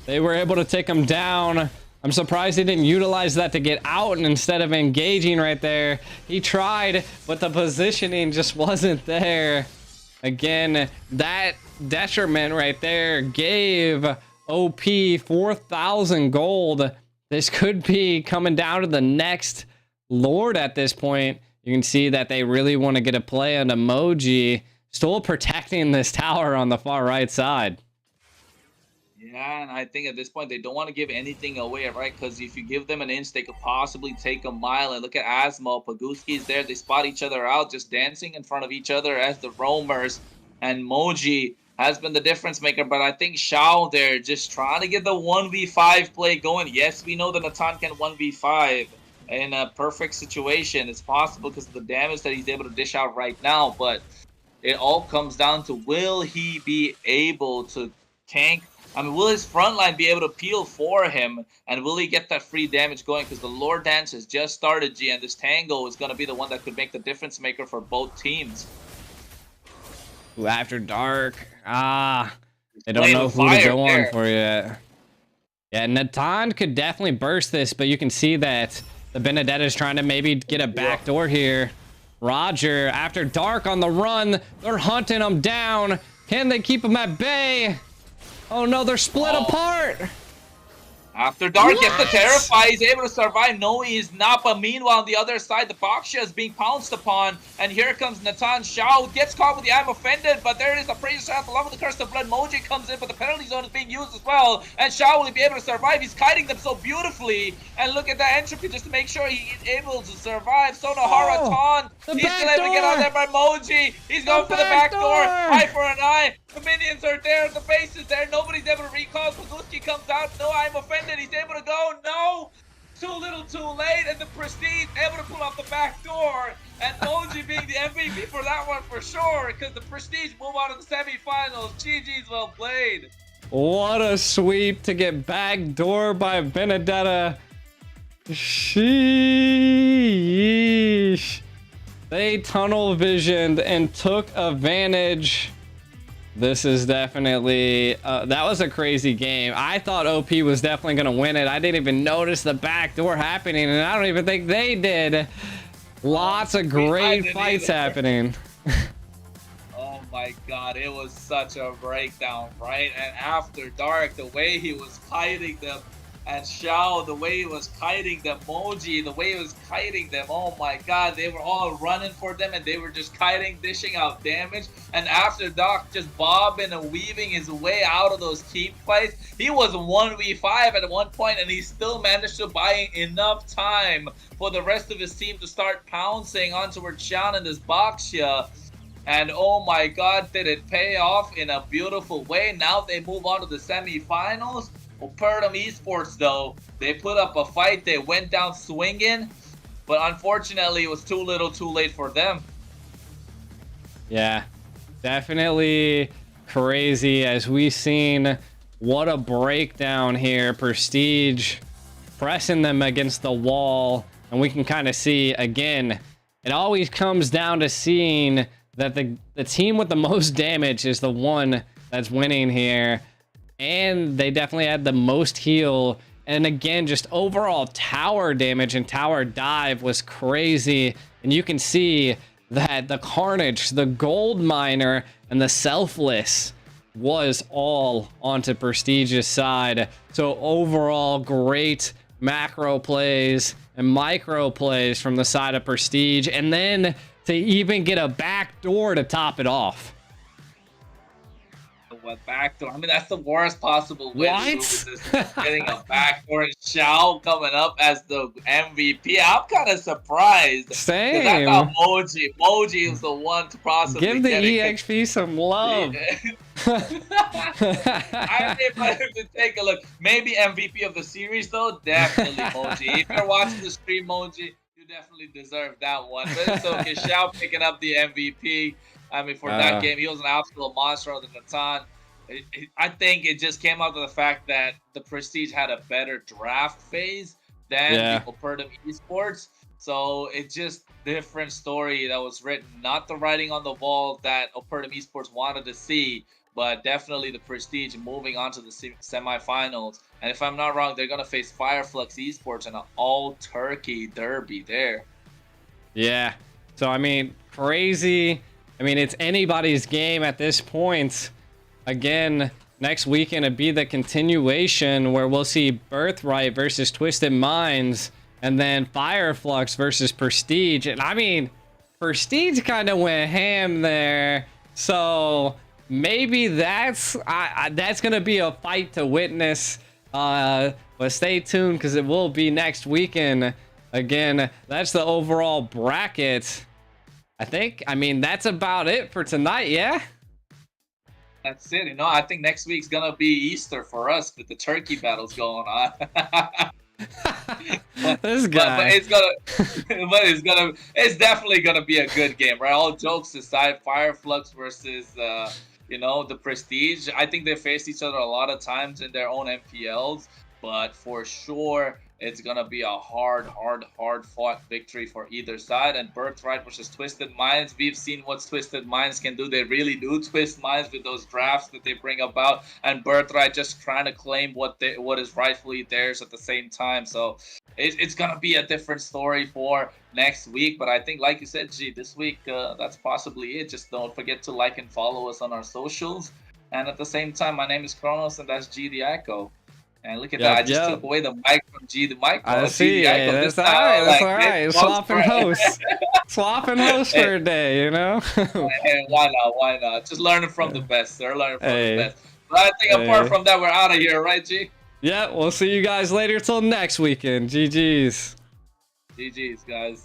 They were able to take him down. I'm surprised he didn't utilize that to get out, and instead of engaging right there, he tried, but the positioning just wasn't there. Again, that detriment right there gave OP 4,000 gold. This could be coming down to the next Lord at this point. You can see that they really want to get a play on Emoji, still protecting this tower on the far right side. Yeah, and I think at this point they don't want to give anything away, right? Because if you give them an inch, they could possibly take a mile. And look at Asmo, Paguski's there. They spot each other out, just dancing in front of each other as the roamers. And Moji has been the difference maker. But I think Shao there just trying to get the 1v5 play going. Yes, we know that Natan can 1v5 in a perfect situation. It's possible because of the damage that he's able to dish out right now. But it all comes down to, will he be able to tank? I mean, will his front line be able to peel for him? And will he get that free damage going? Because the Lord Dance has just started, G, and this Tango is going to be the one that could make the difference maker for both teams. Ooh, After Dark. They don't know who to go on for yet. Yeah, Natan could definitely burst this, but you can see that the Benedetta is trying to maybe get a backdoor here. Roger, After Dark on the run. They're hunting him down. Can they keep him at bay? Oh no, they're split apart! After Dark gets the Terrify, he's able to survive. No, he's not, but meanwhile on the other side, the Boxia is being pounced upon, and here comes Natan. Shao gets caught with the I'm offended, but there it is, the Praise Shaft along with the Curse of Blood. Moji comes in, but the penalty zone is being used as well, and Shao will be able to survive. He's kiting them so beautifully, and look at that entropy just to make sure he's able to survive. Sonohara taunt, he's still able to get out there by Moji. He's going for the back door, eye for an eye. The minions are there, the base is there, nobody's able to recall. Paguski comes out, no, I'm offended, he's able to go, no! Too little, too late, and the Prestige able to pull off the back door, and Moji being the MVP for that one for sure, because the Prestige move on to the semifinals. GG's well played. What a sweep to get backdoored by Benedetta. Sheesh. They tunnel visioned and took advantage. This is definitely that was a crazy game. I thought OP was definitely gonna win it. I didn't even notice the backdoor happening, and I don't even think they did. Lots of great fights happening. Oh my god, it was such a breakdown, right? And after dark, the way he was kiting them, and Xiao, the way he was kiting them, Moji, the way he was kiting them, oh my god, they were all running for them, and they were just kiting, dishing out damage. And after Doc just bobbing and weaving his way out of those team fights, he was 1v5 at one point, and he still managed to buy enough time for the rest of his team to start pouncing onto Xian and this Baxia. And oh my god, did it pay off in a beautiful way. Now they move on to the semifinals. Opertum Esports, though, they put up a fight. They went down swinging, but unfortunately, it was too little too late for them. Yeah, definitely crazy as we've seen. What a breakdown here. Prestige pressing them against the wall, and we can kind of see, again, it always comes down to seeing that the team with the most damage is the one that's winning here. And they definitely had the most heal. And again, just overall tower damage and tower dive was crazy. And you can see that the Carnage, the Gold Miner, and the Selfless was all onto Prestige's side. So overall, great macro plays and micro plays from the side of Prestige. And then to even get a backdoor to top it off. What backdoor? I mean, that's the worst possible way What? to lose this. Getting a backdoor and Xiao coming up as the MVP. I'm kind of surprised. Same. I thought Moji was the one to possibly give the get it. EXP some love. I think if I have to take a look, maybe MVP of the series though, definitely Moji. If you're watching the stream, Moji, you definitely deserve that one. But it's okay. Xiao picking up the MVP. I mean, for that game, he was an absolute monster on the Natan. I think it just came out to the fact that the Prestige had a better draft phase than the Opertum Esports. So it's just different story that was written. Not the writing on the wall that Opertum Esports wanted to see, but definitely the Prestige moving on to the semifinals. And if I'm not wrong, they're going to face Flux Esports in an all-turkey derby there. Yeah. So, I mean, crazy. I mean, it's anybody's game at this point. Again, next weekend it'd be the continuation where we'll see Birthright versus Twisted Minds, and then Flux versus Prestige. And I mean, Prestige kind of went ham there. So maybe that's gonna be a fight to witness. But stay tuned because it will be next weekend. Again, that's the overall bracket. I mean, that's about it for tonight, yeah? That's it. You know, I think next week's going to be Easter for us with the turkey battles going on. This guy. It's definitely going to be a good game, right? All jokes aside, Flux versus, the Prestige. I think they faced each other a lot of times in their own MPLs, but for sure, it's going to be a hard fought victory for either side. And Birthright versus Twisted Minds. We've seen what Twisted Minds can do. They really do twist minds with those drafts that they bring about. And Birthright just trying to claim what is rightfully theirs at the same time. So it's going to be a different story for next week. But I think, like you said, G, this week, that's possibly it. Just don't forget to like and follow us on our socials. And at the same time, my name is Kronos, and that's G the Echo. And look at that, I just took away the mic from G the mic. I see, that's all right, that's all right. Swapping hosts. Swapping hosts for a day, you know? Hey, why not? Just learning from the best, sir. Learning from the best. But I think apart from that, we're out of here, right, G? Yeah, we'll see you guys later till next weekend. GG's. GG's, guys.